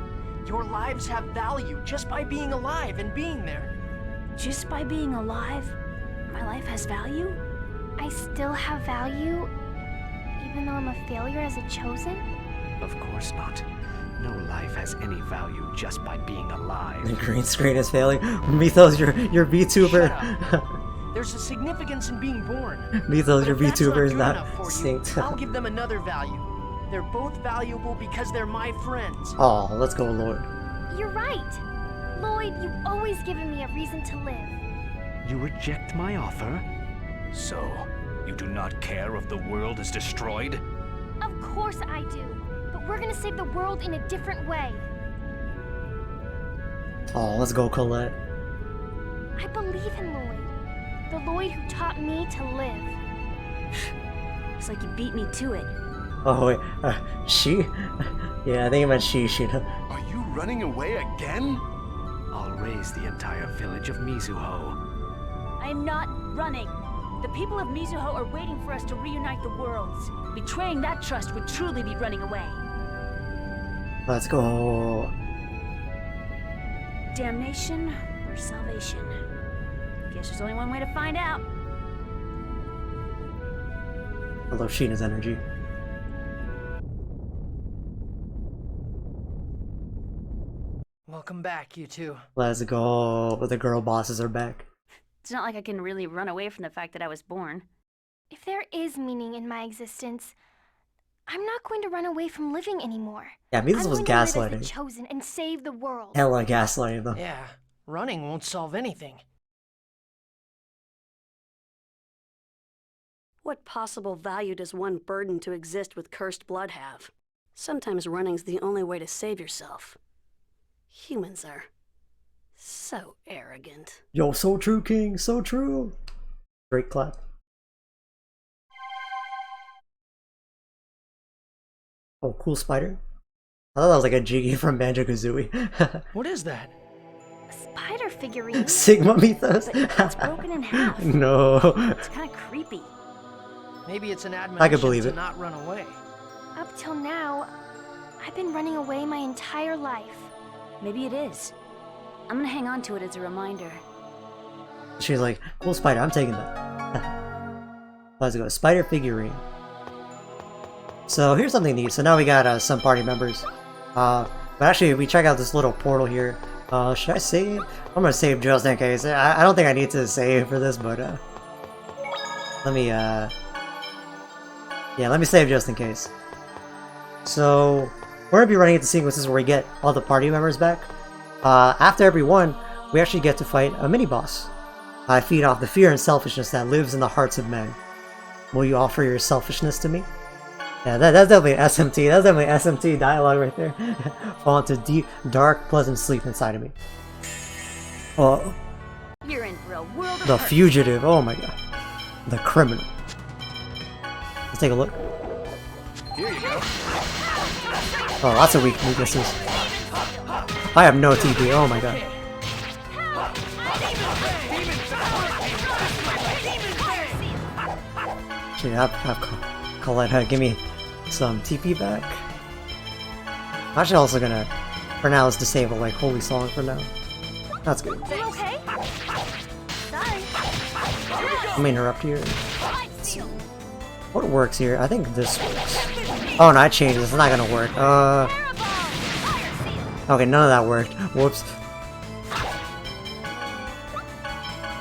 your lives have value just by being alive and being there. Just by being alive, my life has value? I still have value, even though I'm a failure as a chosen? Of course not. No life has any value just by being alive. The green screen is failing. Mythos, your VTuber. Shut up. There's a significance in being born. Mythos, your But if that's VTuber is good not enough for you, synced. I'll give them another value. They're both valuable because they're my friends. Oh, let's go, Lord. You're right! Lloyd, you've always given me a reason to live. You reject my offer? So, you do not care if the world is destroyed? Of course I do, but we're gonna save the world in a different way. Oh, let's go, Colette. I believe in Lloyd. The Lloyd who taught me to live. Looks like you beat me to it. Oh wait, she? Yeah, I think it meant she, Sheena. Are you running away again? I'll raise the entire village of Mizuho. I'm not running. The people of Mizuho are waiting for us to reunite the worlds. Betraying that trust would truly be running away. Let's go. Damnation or salvation? Guess there's only one way to find out. I love Sheena's energy. Welcome back, you two. Let's go. The girl bosses are back. It's not like I can really run away from the fact that I was born. If there is meaning in my existence, I'm not going to run away from living anymore. Yeah, Mythos was I'm going to live gaslighting. as the chosen and save the world. Hella gaslighting though. Yeah, running won't solve anything. What possible value does one burden to exist with cursed blood have? Sometimes running's the only way to save yourself. Humans are so arrogant. Yo, so true, King. So true. Great clap. Oh, cool spider. I thought that was like a Jiggy from Banjo-Kazooie. What is that? A spider figurine? Sigma mythos? But it's broken in half. No. It's kind of creepy. Maybe it's an admonition I could believe to it. not run away. Up till now, I've been running away my entire life. Maybe it is. I'm gonna hang on to it as a reminder. She's like, cool spider, I'm taking that. Let's go, spider figurine. So here's something neat. So now we got some party members. But actually, we check out this little portal here. Should I save? I'm gonna save just in case. I don't think I need to save for this, but let me yeah, let me save just in case. So we're gonna be running into sequences where we get all the party members back. After every one, we actually get to fight a mini boss. I feed off the fear and selfishness that lives in the hearts of men. Will you offer your selfishness to me? Yeah, that's definitely SMT. That's definitely SMT dialogue right there. Fall into deep, dark, pleasant sleep inside of me. Oh, You're in for a world of the hurt. fugitive. Oh my god. The criminal. Let's take a look. Here you go. Oh, lots of weaknesses. I have no TP. Oh my god. Gee, have Colette give me some TP back. I'm actually also gonna, for now, let's disable like Holy Song for now. That's good. You okay? Sorry. Let me interrupt here. Let's see. What works here? I think this works. Oh no, I changed this. It's not gonna work. Okay, none of that worked. Whoops.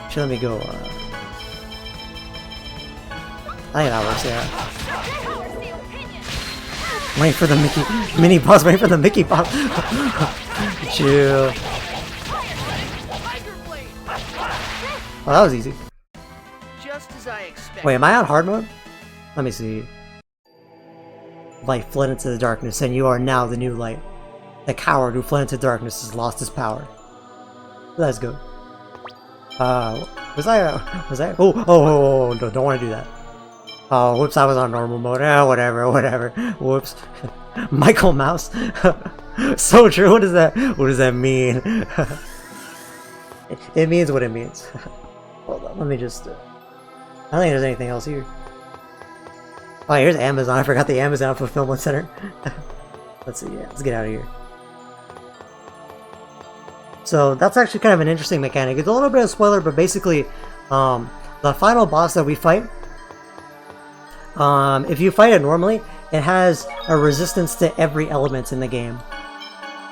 Actually, let me go. I think that works, yeah. Wait for the mini boss, wait for the Mickey pop. Chill. Oh, that was easy. Just as I expected. Wait, am I on hard mode? Let me see. Light fled into the darkness, and you are now the new light. The coward who fled into darkness has lost his power. Let's go. Was I? Oh, no, don't want to do that. Oh, whoops, I was on normal mode. Whatever. Whoops. Michael Mouse. So true. What does that mean? It means what it means. Hold on, let me just... I don't think there's anything else here. Oh, here's Amazon. I forgot the Amazon Fulfillment Center. Let's see. Yeah, let's get out of here. So that's actually kind of an interesting mechanic. It's a little bit of a spoiler, but basically, the final boss that we fight, if you fight it normally, it has a resistance to every element in the game.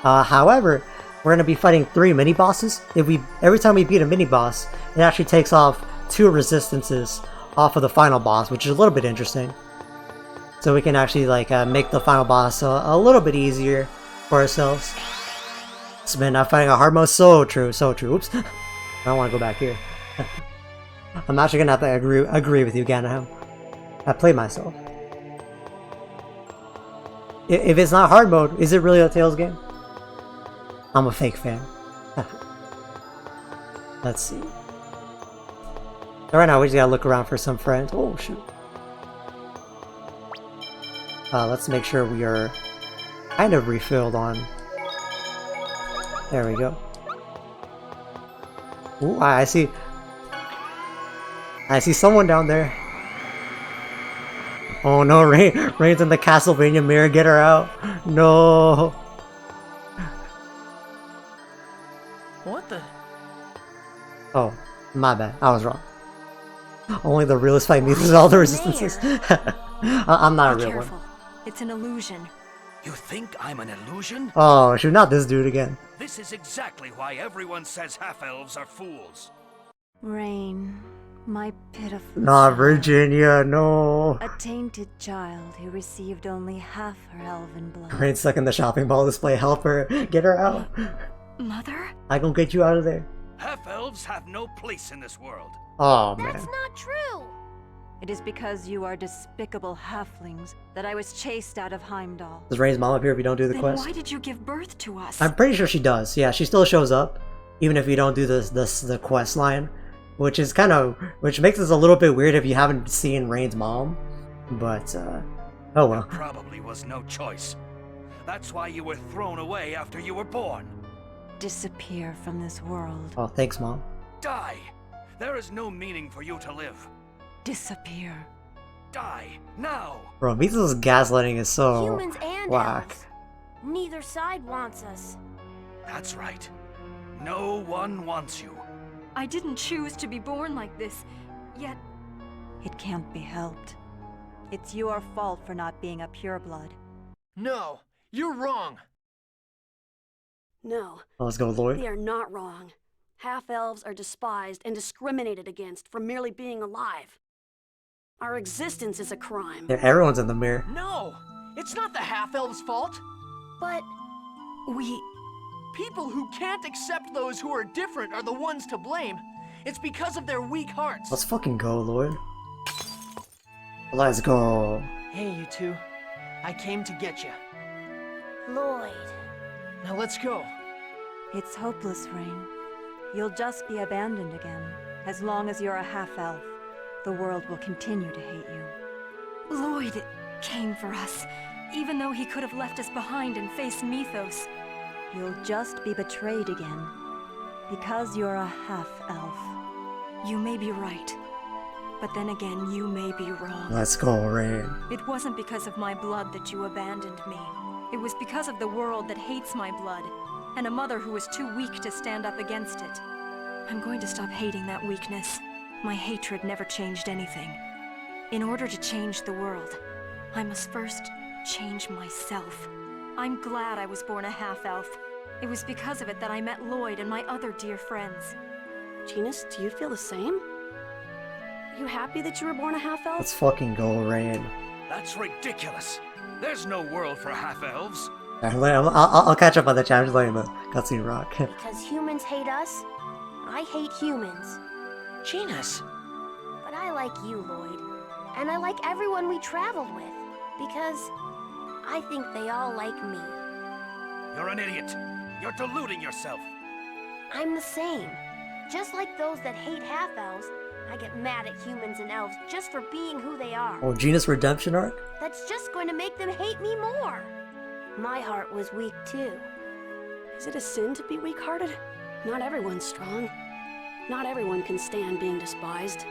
However, we're going to be fighting 3 mini-bosses. Every time we beat a mini-boss, it actually takes off 2 resistances off of the final boss, which is a little bit interesting. So we can actually like make the final boss a little bit easier for ourselves. It's been fighting a hard mode. So true. Oops. I don't want to go back here. I'm actually going to have to agree with you, Ganahem. I played myself. If it's not hard mode, is it really a Tales game? I'm a fake fan. Let's see. Right now, we just gotta look around for some friends. Oh, shoot. Let's make sure we are kind of refilled on... There we go. Ooh, I see... I see someone down there. Oh no, Rain's in the Castlevania mirror. Get her out. No. What the? Oh, my bad. I was wrong. Only the realist fight meets all the resistances. I'm not a real one. It's an illusion. You think I'm an illusion? Oh, shoot, not this dude again. This is exactly why everyone says half-elves are fools. Rain, my pitiful Not child. Virginia, no. A tainted child who received only half her elven blood. Rain's stuck in the shopping mall display. Help her. Get her out. Mother? I gonna get you out of there. Half-elves have no place in this world. Oh, man. That's not true! It is because you are despicable halflings that I was chased out of Heimdall. Does Rain's mom appear if you don't do the Then quest? why did you give birth to us? I'm pretty sure she does. Yeah, she still shows up, even if you don't do the quest line, which is which makes this a little bit weird if you haven't seen Rain's mom. But oh well. There probably was no choice. That's why you were thrown away after you were born. disappear from this world. Oh, thanks, Mom. Die! There is no meaning for you to live. Disappear. Die, now! Bro, Misa's gaslighting is so Humans and whack. elves. Neither side wants us. That's right. No one wants you. I didn't choose to be born like this, yet... It can't be helped. It's your fault for not being a pureblood. No, you're wrong. No, Let's go, Lloyd. they are not wrong. Half-elves are despised and discriminated against for merely being alive. Our existence is a crime. Yeah, everyone's in the mirror. No, it's not the half-elves' fault. But We... People who can't accept those who are different are the ones to blame. It's because of their weak hearts. Let's fucking go, Lloyd. Let's go. Hey, you two. I came to get you. Lloyd, Now let's go. It's hopeless, Rain. You'll just be abandoned again. As long as you're a half-elf, the world will continue to hate you. Lloyd came for us, even though he could have left us behind and faced Mythos. You'll just be betrayed again, because you're a half-elf. You may be right, but then again, you may be wrong. Let's go, Rain. It wasn't because of my blood that you abandoned me. It was because of the world that hates my blood, and a mother who was too weak to stand up against it. I'm going to stop hating that weakness. My hatred never changed anything. In order to change the world, I must first change myself. I'm glad I was born a half-elf. It was because of it that I met Lloyd and my other dear friends. Genus, do you feel the same? Are you happy that you were born a half-elf? Let's fucking go, Rain. That's ridiculous. There's no world for half-elves. I'll catch up on the chat. I'm just letting the cutscene rock. because humans hate us, I hate humans. Genus. But I like you, Lloyd. And I like everyone we traveled with. Because I think they all like me. You're an idiot. You're deluding yourself. I'm the same. Just like those that hate half-elves, I get mad at humans and elves just for being who they are. Oh, Genus Redemption arc? That's just going to make them hate me more. My heart was weak too. Is it a sin to be weak-hearted? Not everyone's strong. Not everyone can stand being despised.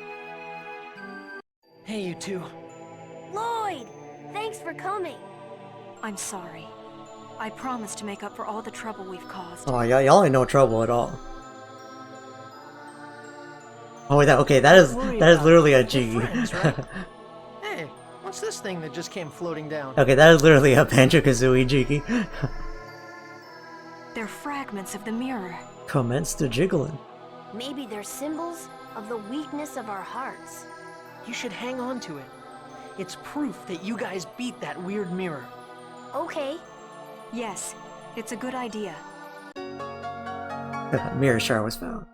Hey, you two. Lloyd! Thanks for coming. I'm sorry. I promise to make up for all the trouble we've caused. Oh, y'all ain't no trouble at all. Oh, that is literally a G. Friends, right? Hey, what's this thing that just came floating down? Okay, that is literally a Banjo-Kazooie Jiggy. They're fragments of the mirror. Commence to jiggling. Maybe they're symbols of the weakness of our hearts. You should hang on to it. It's proof that you guys beat that weird mirror. Okay. Yes, it's a good idea. Mirror shard was found.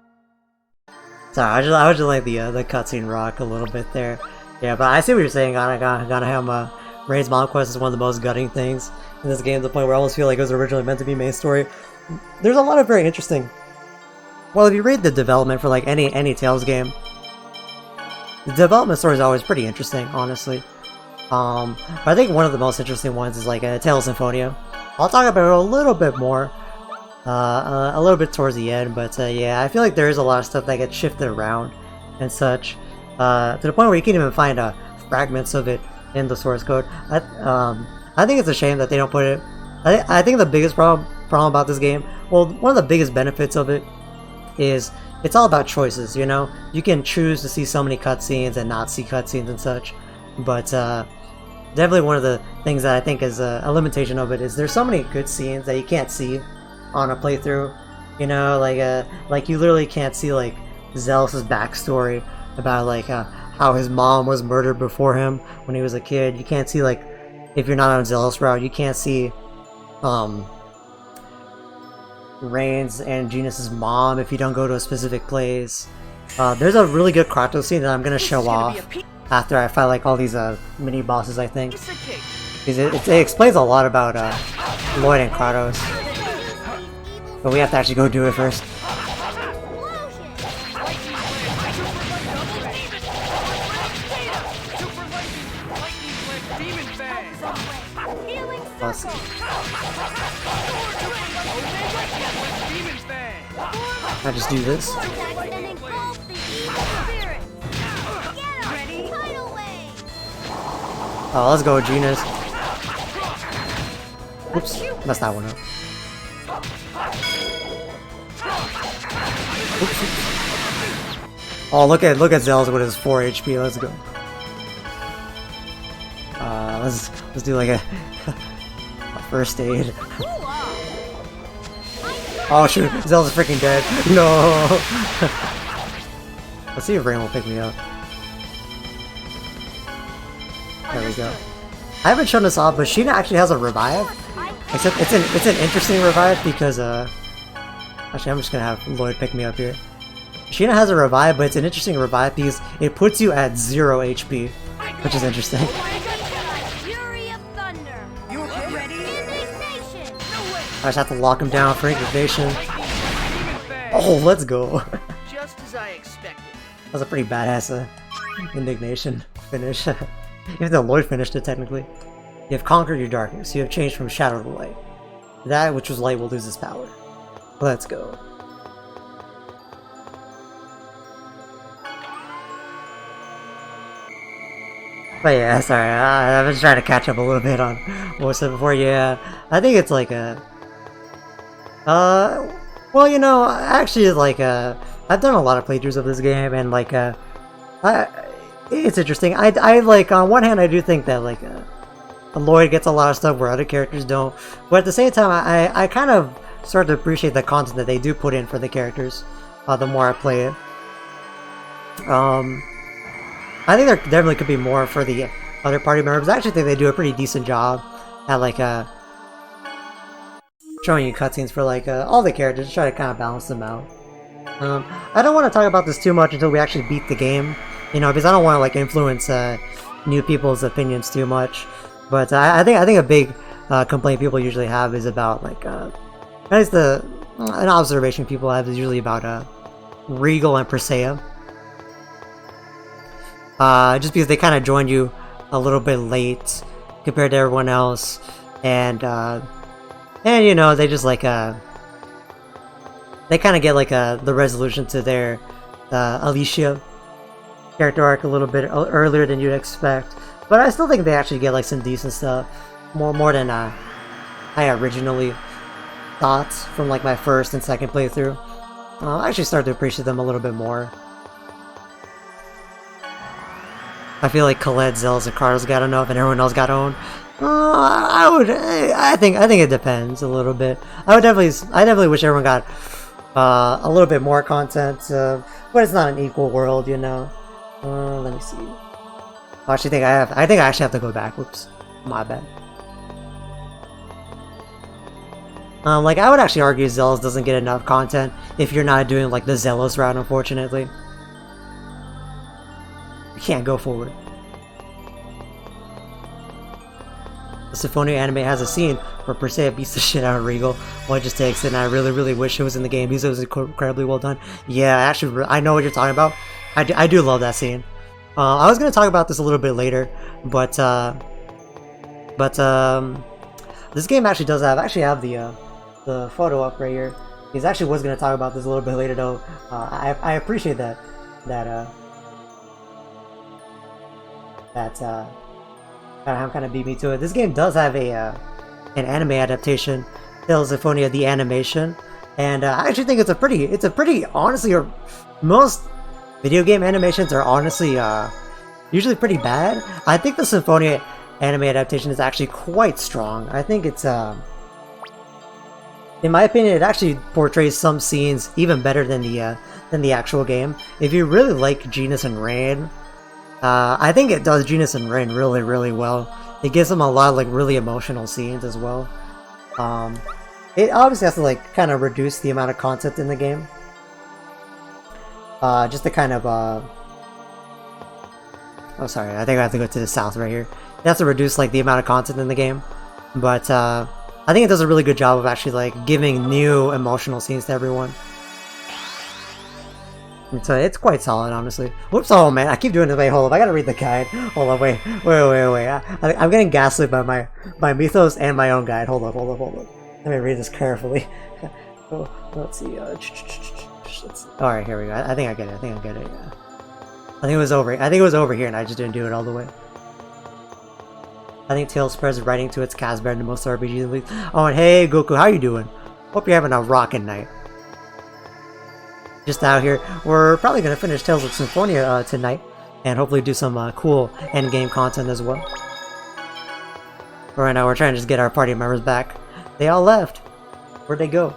Sorry, I was just like the cutscene rock a little bit there. Yeah, but I see what you're saying. Gotta have Ray's mom quest is one of the most gutting things in this game, to the point where I almost feel like it was originally meant to be main story. There's a lot of very interesting. Well, if you read the development for like any Tales game, the development story is always pretty interesting, honestly. But I think one of the most interesting ones is like Tales of Symphonia. I'll talk about it a little bit more, a little bit towards the end. But yeah, I feel like there is a lot of stuff that gets shifted around and such, to the point where you can't even find fragments of it in the source code. I think it's a shame that they don't put it. I think the biggest problem about this game, well, one of the biggest benefits of it is it's all about choices. You know, you can choose to see so many cutscenes and not see cutscenes and such. But definitely one of the things that I think is a limitation of it is there's so many good scenes that you can't see on a playthrough. You know, like you literally can't see like Zealous' backstory about like how his mom was murdered before him when he was a kid. You can't see, like, if you're not on Zealous route, you can't see Rain's and Genus's mom if you don't go to a specific place. There's a really good Kratos scene that I'm gonna show off after I fight like all these mini bosses, I think. Because it explains a lot about Lloyd and Kratos. But we have to actually go do it first. I just do this. Oh, let's go, Genus. Oops, messed that one up. Oops. Oh, look at Zells with his 4 HP. Let's go. Let's do like a first aid. Oh shoot, Zel's freaking dead. No. Let's see if Rain will pick me up. There we go. I haven't shown this off, but Sheena actually has a revive. Except it's an interesting revive because actually I'm just gonna have Lloyd pick me up here. Sheena has a revive, but it's an interesting revive because it puts you at 0 HP, which is interesting. I just have to lock him down for indignation. Oh, let's go. Just as I expected. That was a pretty badass indignation finish. Even though Lloyd finished it technically. You have conquered your darkness. You have changed from shadow to light. That which was light will lose its power. Let's go. But yeah, sorry, I've been trying to catch up a little bit on what was said before. Yeah, I think it's like a... well, you know, actually, like, I've done a lot of playthroughs of this game, and like, it's interesting. I like, on one hand, I do think that, like, Lloyd gets a lot of stuff where other characters don't, but at the same time, I kind of start to appreciate the content that they do put in for the characters, the more I play it. I think there definitely could be more for the other party members. I actually think they do a pretty decent job at, like, showing you cutscenes for, like, all the characters, to try to kind of balance them out. I don't want to talk about this too much until we actually beat the game, you know, because I don't want to, like, influence new people's opinions too much. But I think a big complaint people usually have is about, like, at least an observation people have is usually about Regal and Persea. Just because they kind of joined you a little bit late compared to everyone else, and you know, they just like they kind of get like the resolution to their Alicia character arc a little bit earlier than you'd expect. But I still think they actually get like some decent stuff, more than I originally thought from like my first and second playthrough. I actually started to appreciate them a little bit more. I feel like Colette, Zel's, and Carl's got enough, and everyone else got owned. I think it depends a little bit. I definitely wish everyone got a little bit more content, but it's not an equal world, you know. Let me see. I think I actually have to go back. Whoops, my bad. Like I would actually argue Zealous doesn't get enough content if you're not doing like the Zealous route, unfortunately. You can't go forward. The Symphonia anime has a scene where Persea beats the shit out of Regal. Well, it just takes it, and I really wish it was in the game because it was incredibly well done. Yeah, actually, I know what you're talking about. I do love that scene. I was gonna talk about this a little bit later, but this game actually does have the photo up right here. Because I actually was gonna talk about this a little bit later though. I appreciate that kind of beat me to it. This game does have an anime adaptation, Tales of Symphonia, the animation, and I actually think it's a pretty honestly, or most video game animations are honestly usually pretty bad. I think the Symphonia anime adaptation is actually quite strong. I think it's in my opinion, it actually portrays some scenes even better than the actual game. If you really like Genus and Rain, I think it does Genus and Rain really well. It gives them a lot of like really emotional scenes as well. It obviously has to like kind of reduce the amount of content in the game. Just to kind of oh sorry, I think I have to go to the south right here. It has to reduce like the amount of content in the game. But I think it does a really good job of actually like giving new emotional scenes to everyone. It's quite solid, honestly. Whoops! Oh man, I keep doing this. Wait, hold up! I gotta read the guide. Hold up! Wait! I'm getting gaslit by my mythos and my own guide. Hold up! Let me read this carefully. Oh, let's see. shit. Alright, here we go. I think I get it. I think I get it, yeah. I think it was over. I think it was over here and I just didn't do it all the way. I think Tales spreads writing to its cast better than most RPGs. Oh, and hey, Goku, how you doing? Hope you're having a rockin' night. Just out here. We're probably gonna finish Tales of Symphonia tonight. And hopefully do some cool endgame content as well. But right now we're trying to just get our party members back. They all left. Where'd they go?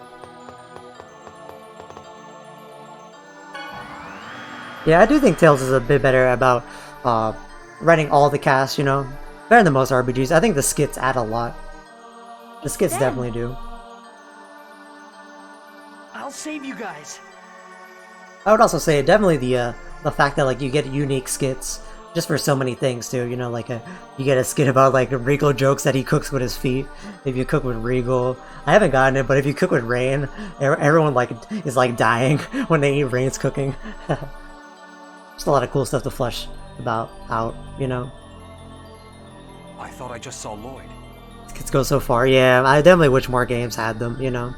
Yeah, I do think Tales is a bit better about writing all the cast, you know? Better than most RPGs. I think the skits add a lot. The skits definitely do. I'll save you guys. I would also say definitely the fact that like you get unique skits just for so many things too, you know, like you get a skit about like Regal jokes that he cooks with his feet. If you cook with Regal, I haven't gotten it, but if you cook with Rain, everyone like is like dying when they eat Rain's cooking. Just a lot of cool stuff to flesh out, you know. I thought I just saw Lloyd. Skits go so far, yeah. I definitely wish more games had them, you know.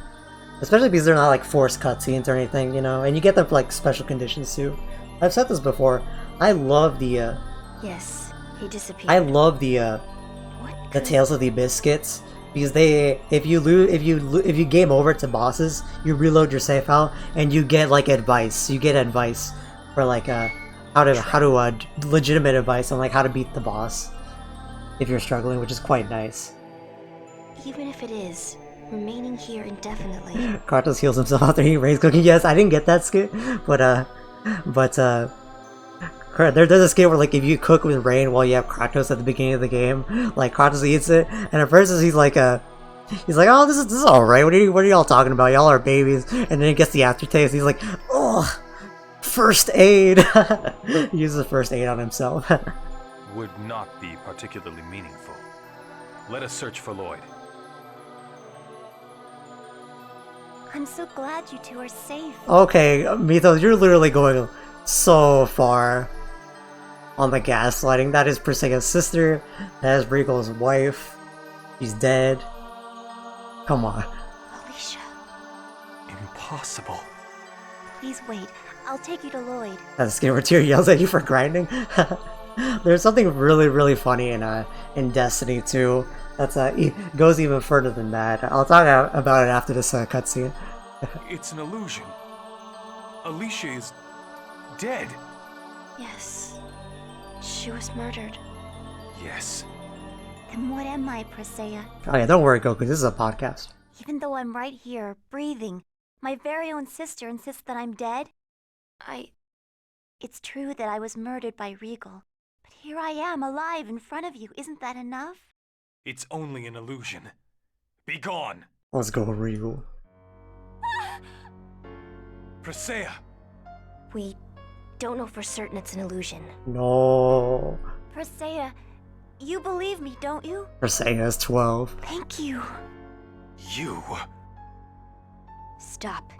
Especially because they're not like forced cutscenes or anything, you know, and you get them for like special conditions too. I've said this before. I love the Yes, he disappeared. I love the Tales of the Abyss skits because they if you game over to bosses, you reload your save file and you get like advice. You get advice for like how to legitimate advice on like how to beat the boss if you're struggling, which is quite nice. Even if it is remaining here indefinitely. Kratos heals himself after eating Rain's cooking. Yes, I didn't get that skit, but there's a skit where like if you cook with Rain while you have Kratos at the beginning of the game, like Kratos eats it, and at first he's like, oh, this is all right. What are y'all talking about? Y'all are babies. And then he gets the aftertaste. He's like, oh, first aid. He uses first aid on himself. Would not be particularly meaningful. Let us search for Lloyd. I'm so glad you two are safe. Okay, Mythos, you're literally going so far on the gaslighting. That is Perseia's sister. That is Regal's wife. She's dead. Come on. Alicia, Impossible. please wait. I'll take you to Lloyd. That's a skit where Tyr yells at you for grinding. There's something really, really funny in Destiny 2 that's goes even further than that. I'll talk about it after this cutscene. It's an illusion. Alicia is dead. Yes. She was murdered. Yes. Then what am I, Perseia? Oh yeah, don't worry, Goku. This is a podcast. Even though I'm right here, breathing, my very own sister insists that I'm dead? It's true that I was murdered by Regal. But here I am, alive in front of you. Isn't that enough? It's only an illusion. Be gone. Let's go, Regal. Presea. We don't know for certain it's an illusion. No. Perseia, you believe me, don't you? Perseia's 12. Thank you. You. Stop.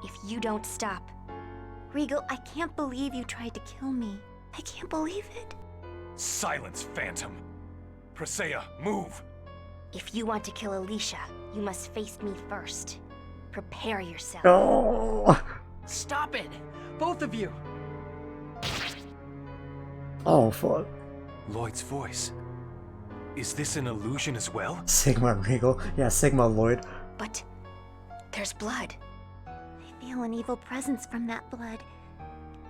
If you don't stop. Regal, I can't believe you tried to kill me. I can't believe it. Silence, Phantom. Presea, move. If you want to kill Alicia, you must face me first. Prepare yourself. No. Stop it! Both of you! Oh, fuck. Lloyd's voice. Is this an illusion as well? Sigma Regal. Yeah, Sigma Lloyd. But there's blood. I feel an evil presence from that blood.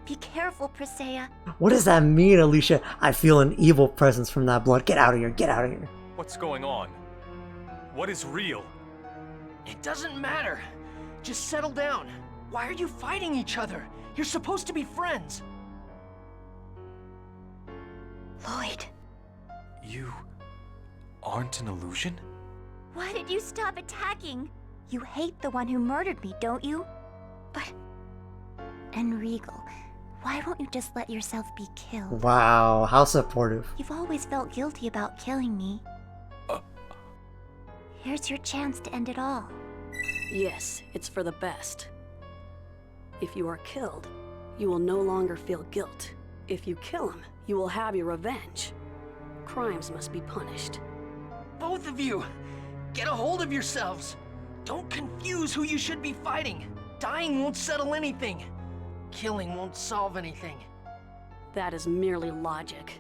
Be careful, Presea. What does that mean, Alicia? I feel an evil presence from that blood. Get out of here. Get out of here. What's going on? What is real? It doesn't matter. Just settle down. Why are you fighting each other? You're supposed to be friends. Lloyd. You aren't an illusion? Why did you stop attacking? You hate the one who murdered me, don't you? But... And Regal, why won't you just let yourself be killed? Wow, how supportive. You've always felt guilty about killing me. Here's your chance to end it all. Yes, it's for the best. If you are killed, you will no longer feel guilt. If you kill him, you will have your revenge. Crimes must be punished. Both of you! Get a hold of yourselves! Don't confuse who you should be fighting! Dying won't settle anything. Killing won't solve anything. That is merely logic.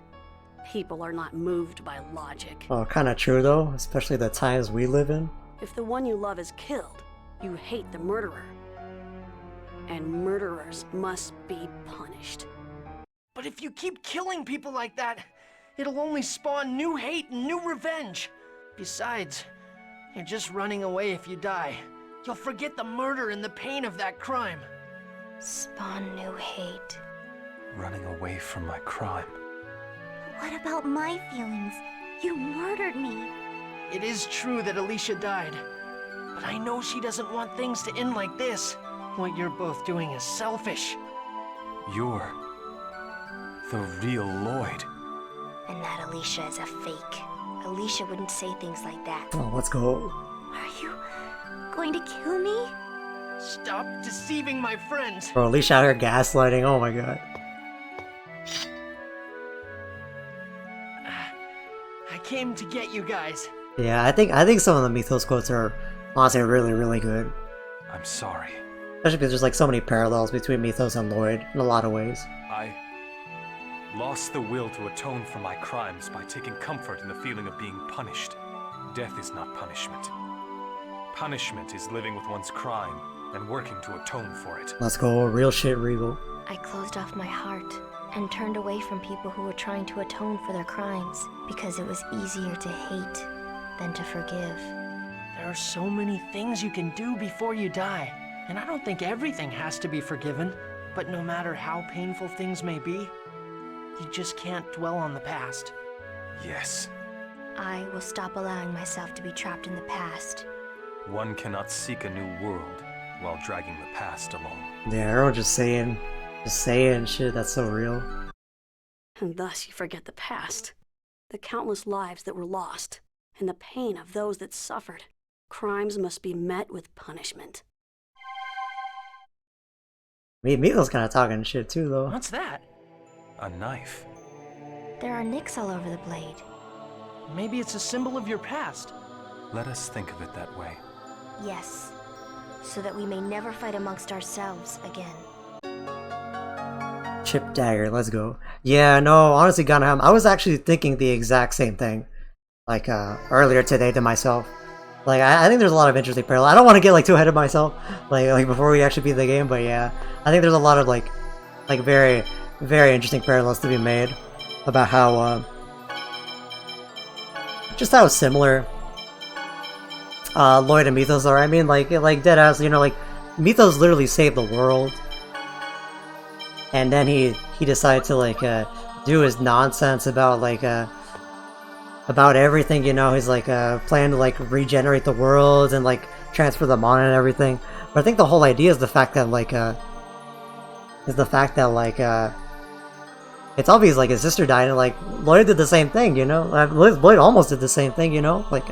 People are not moved by logic. Oh, kind of true though, especially the times we live in. If the one you love is killed, you hate the murderer. And murderers must be punished. But if you keep killing people like that, it'll only spawn new hate and new revenge. Besides, you're just running away if you die. You'll forget the murder and the pain of that crime. Spawn new hate. Running away from my crime. What about my feelings? You murdered me. It is true that Alicia died, but I know she doesn't want things to end like this. What you're both doing is selfish. You're the real Lloyd. And that Alicia is a fake. Alicia wouldn't say things like that. Oh, let's go. Are you going to kill me? Stop deceiving my friends. Bro, Alicia out here gaslighting, oh my god. I came to get you guys. Yeah, I think some of the Mythos quotes are honestly really, really good. I'm sorry. Especially because there's like so many parallels between Mythos and Lloyd in a lot of ways. I lost the will to atone for my crimes by taking comfort in the feeling of being punished. Death is not punishment. Punishment is living with one's crime and working to atone for it. Let's go, real shit, Regal. I closed off my heart and turned away from people who were trying to atone for their crimes because it was easier to hate than to forgive. There are so many things you can do before you die, and I don't think everything has to be forgiven. But no matter how painful things may be, you just can't dwell on the past. Yes. I will stop allowing myself to be trapped in the past. One cannot seek a new world while dragging the past along. Yeah, Arrow just saying shit that's so real. And thus you forget the past, the countless lives that were lost, and the pain of those that suffered. Crimes must be met with punishment. Miko's kind of talking shit too, though. What's that? A knife. There are nicks all over the blade. Maybe it's a symbol of your past. Let us think of it that way. Yes, so that we may never fight amongst ourselves again. Chip dagger, let's go. Yeah, no, honestly, Gunham, I was actually thinking the exact same thing, like earlier today to myself. Like, I think there's a lot of interesting parallels. I don't want to get like too ahead of myself, like before we actually beat the game, but yeah, I think there's a lot of like very, very interesting parallels to be made about how just how similar Lloyd and Mythos are. I mean, like deadass, you know, like Mythos literally saved the world, and then he decided to like do his nonsense about like about everything, you know. He's like planning to like regenerate the world and like transfer them on and everything. But I think the whole idea is the fact that like it's obvious like his sister died, and like Lloyd did the same thing, you know. Lloyd almost did the same thing, you know. Like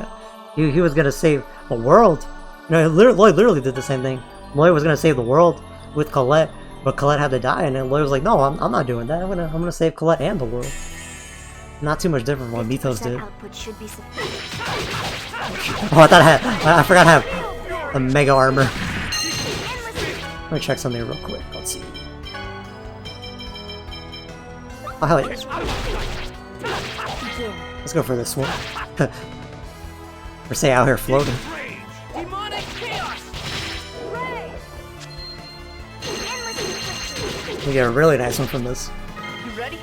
he was gonna save the world. You know, Lloyd literally did the same thing. Lloyd was gonna save the world with Colette, but Colette had to die, and then Lloyd was like, "No, I'm not doing that. I'm gonna save Colette and the world." Not too much different from what Mythos did. Oh, I forgot to have a mega armor. Let me check something real quick. Let's see. Oh, hell yeah. Let's go for this one. Or say out here floating. We get a really nice one from this. You ready?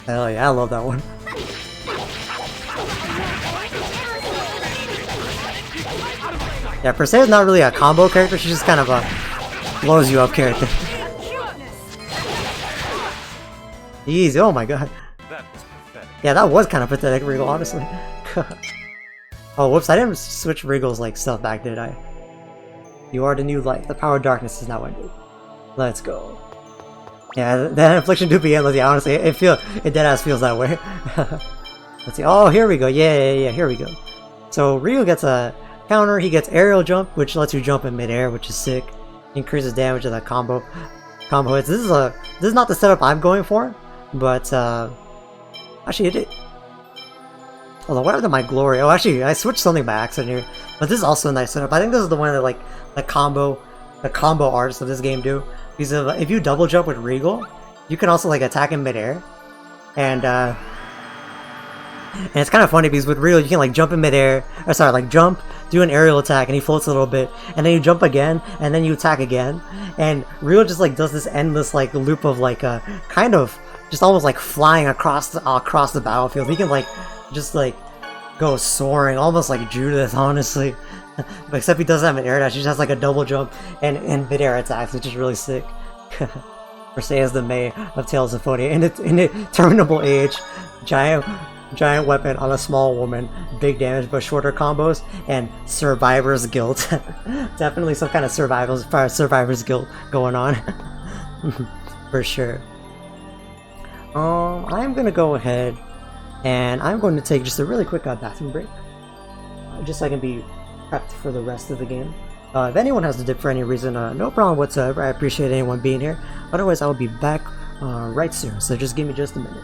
Hell yeah, I love that one. Yeah, Perseus is not really a combo character, she's just kind of a blows you up character. Easy, oh my god. That was pathetic. Yeah, that was kind of pathetic, Regal, honestly. Oh, whoops, I didn't switch Regal's like stuff back, did I? You are the new light. The power of darkness is now ended. Let's go. Yeah, that infliction do be endless. Yeah, honestly, it deadass feels that way. Let's see. Oh, here we go. Yeah, here we go. So Regal gets a counter. He gets aerial jump, which lets you jump in midair, which is sick. Increases damage of that combo hits. This is not the setup I'm going for, but actually Hold on, what are my glory? Oh, actually, I switched something by accident here. But this is also a nice setup. I think this is the one that, like, the combo arts of this game do. Because if you double jump with Regal, you can also, like, attack in midair. And it's kind of funny because with Regal, you can, like, jump in midair. Or, sorry, like, jump, do an aerial attack, and he floats a little bit. And then you jump again, and then you attack again. And Regal just, like, does this endless, like, loop of, like, kind of just almost, like, flying across the battlefield. He can, like, just, like, go soaring, almost like Judith, honestly. But except he doesn't have an air dash, he just has, like, a double jump and mid-air attacks, which is really sick. Mercedes the May of Tales of Symphonia. In a terminable age, giant weapon on a small woman, big damage but shorter combos, and survivor's guilt. Definitely some kind of survivor's guilt going on. For sure. I'm gonna go ahead and I'm going to take just a really quick bathroom break. Just so I can be prepped for the rest of the game. If anyone has to dip for any reason, no problem whatsoever. I appreciate anyone being here. Otherwise, I will be back right soon. So just give me just a minute.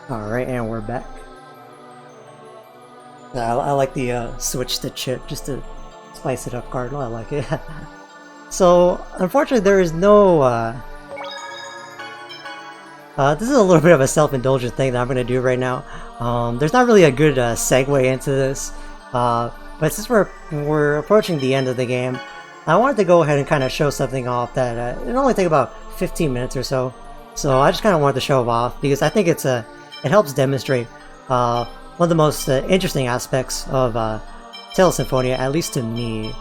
Alright, and we're back. I like the switch to chip just to spice it up, Cardinal. I like it. So, unfortunately, there is no. This is a little bit of a self-indulgent thing that I'm going to do right now. There's not really a good segue into this, but since we're approaching the end of the game, I wanted to go ahead and kind of show something off that it'll only take about 15 minutes or so. So I just kind of wanted to show it off because I think it helps demonstrate one of the most interesting aspects of Tales of Symphonia, at least to me.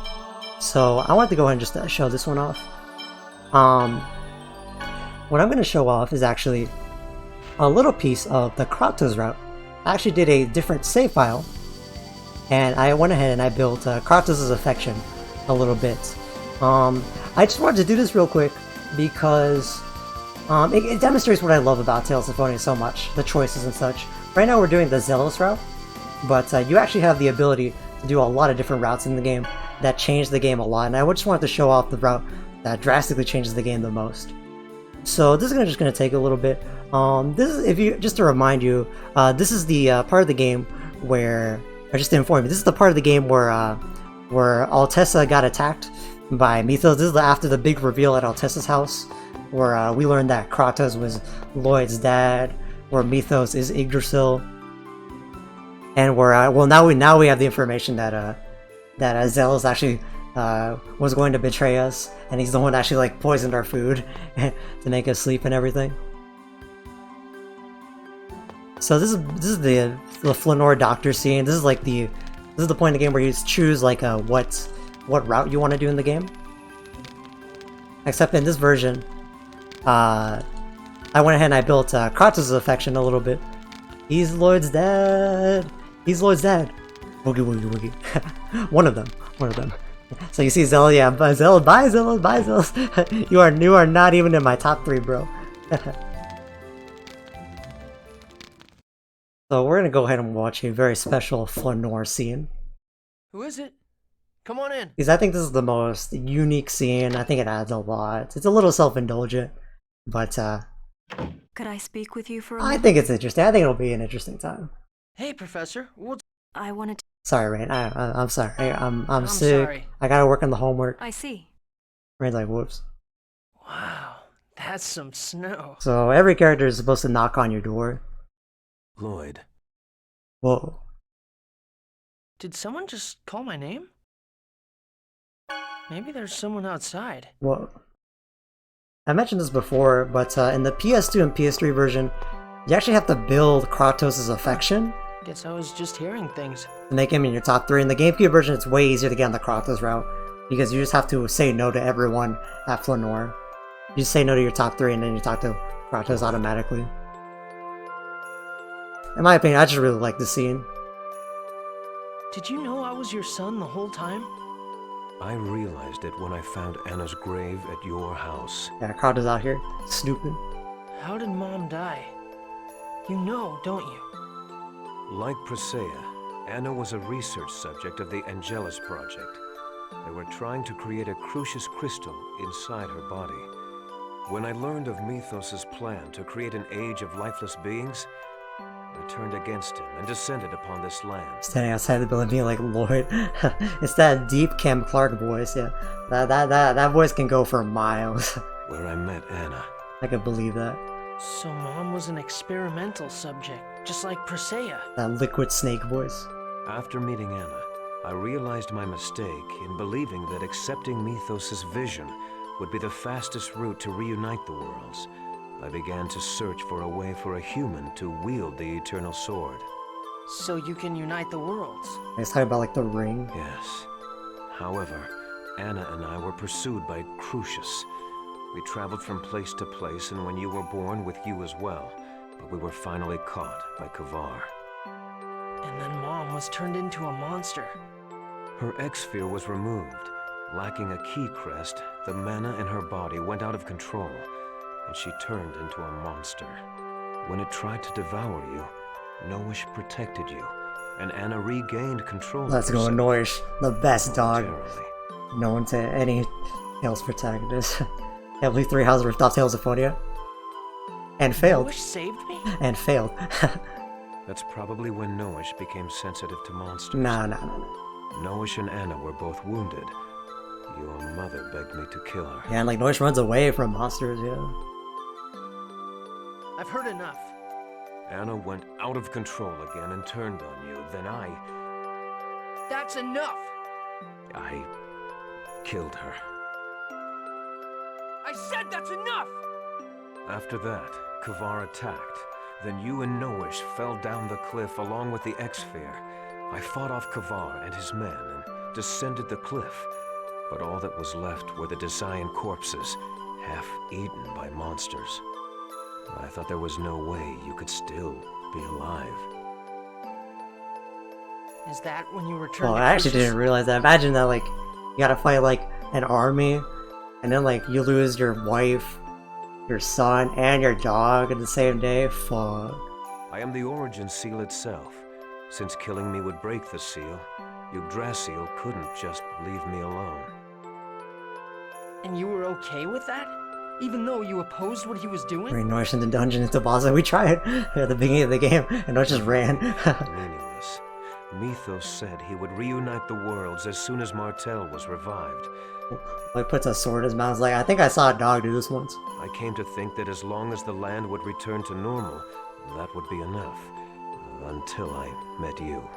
So I wanted to go ahead and just show this one off. What I'm going to show off is actually a little piece of the Kratos route. I actually did a different save file, and I went ahead and I built Kratos' affection a little bit. I just wanted to do this real quick because it demonstrates what I love about Tales of Symphonia so much, the choices and such. Right now we're doing the Zealous route, but you actually have the ability to do a lot of different routes in the game that change the game a lot, and I just wanted to show off the route that drastically changes the game the most. So this is just going to take a little bit. This is, just to remind you, this is the part of the game where, or just to inform you, this is the part of the game where Altessa got attacked by Mythos. This is after the big reveal at Altessa's house, where we learned that Kratos was Lloyd's dad, where Mythos is Yggdrasil, and where well now we have the information that Zelos actually was going to betray us, and he's the one that actually like poisoned our food to make us sleep and everything. So this is the Flanor Doctor scene. This is the point in the game where you choose like what route you want to do in the game. Except in this version, I went ahead and I built Kratos' affection a little bit. He's Lloyd's dad. He's Lloyd's dad. Woogie woogie woogie. One of them. So you see Zelos, yeah, bye Zelos. You are not even in my top 3, bro. So we're gonna go ahead and watch a very special Flanor scene. Who is it? Come on in. Because I think this is the most unique scene. I think it adds a lot. It's a little self-indulgent, but Could I speak with you for a I moment? think it's interesting. I think it'll be an interesting time. Hey, Professor. I wanted to... Sorry, Rain. I'm sorry. I'm sick. Sorry. I gotta work on the homework. I see. Rain's like, whoops. Wow, that's some snow. So every character is supposed to knock on your door. Lloyd. Whoa. Did someone just call my name? Maybe there's someone outside. Whoa. I mentioned this before, but in the PS2 and PS3 version, you actually have to build Kratos' affection Guess I was just hearing things. to make him in your top 3. In the GameCube version, it's way easier to get on the Kratos route, because you just have to say no to everyone at Flanor. You just say no to your top 3 and then you talk to Kratos automatically. In my opinion, I just really like this scene. Did you know I was your son the whole time? I realized it when I found Anna's grave at your house. Yeah, Kratos out here, snooping. How did Mom die? You know, don't you? Like Presea, Anna was a research subject of the Angelus Project. They were trying to create a crucius crystal inside her body. When I learned of Mythos' plan to create an age of lifeless beings, I turned against him and descended upon this land. Standing outside the building being like, Lloyd. It's that deep Cam Clark voice, yeah. That voice can go for miles. Where I met Anna. I can believe that. So Mom was an experimental subject, just like Presea. That liquid snake voice. After meeting Anna, I realized my mistake in believing that accepting Mythos' vision would be the fastest route to reunite the worlds. I began to search for a way for a human to wield the eternal sword. So you can unite the worlds. He's talking about like the ring. Yes. However, Anna and I were pursued by Crucius. We traveled from place to place, and when you were born, with you as well. But we were finally caught by Kavar. And then Mom was turned into a monster. Her X-sphere was removed. Lacking a key crest, the mana in her body went out of control, and she turned into a monster. When it tried to devour you, Noish protected you, and Anna regained control. Let's go, Noish, the best dog known to any Tales protagonist. Can't believe 3 houses ripped off Tales of Symphonia. And failed. Noish saved me? And failed. That's probably when Noish became sensitive to monsters. No. Noish and Anna were both wounded. Your mother begged me to kill her. Yeah, and like Noish runs away from monsters, yeah. I've heard enough. Anna went out of control again and turned on you. Then That's enough! I killed her. I said that's enough! After that, Kavar attacked. Then you and Noish fell down the cliff along with the X-sphere. I fought off Kavar and his men and descended the cliff. But all that was left were the Desian corpses, half eaten by monsters. I thought there was no way you could still be alive. Is that when you returned Well, to I actually Crucius? didn't realize that. Imagine that, like, you gotta fight, like, an army, and then, like, you lose your wife, your son, and your dog in the same day? Fuck. I am the origin seal itself. Since killing me would break the seal, Yggdrasil couldn't just leave me alone. And you were okay with that? Even though you opposed what he was doing? Bring Noish in the dungeon into boss. We tried at the beginning of the game, and Noish just ran. Meaningless. Mythos said he would reunite the worlds as soon as Martel was revived. Like puts a sword in his mouth. Like, I think I saw a dog do this once. I came to think that as long as the land would return to normal, that would be enough. Until I met you.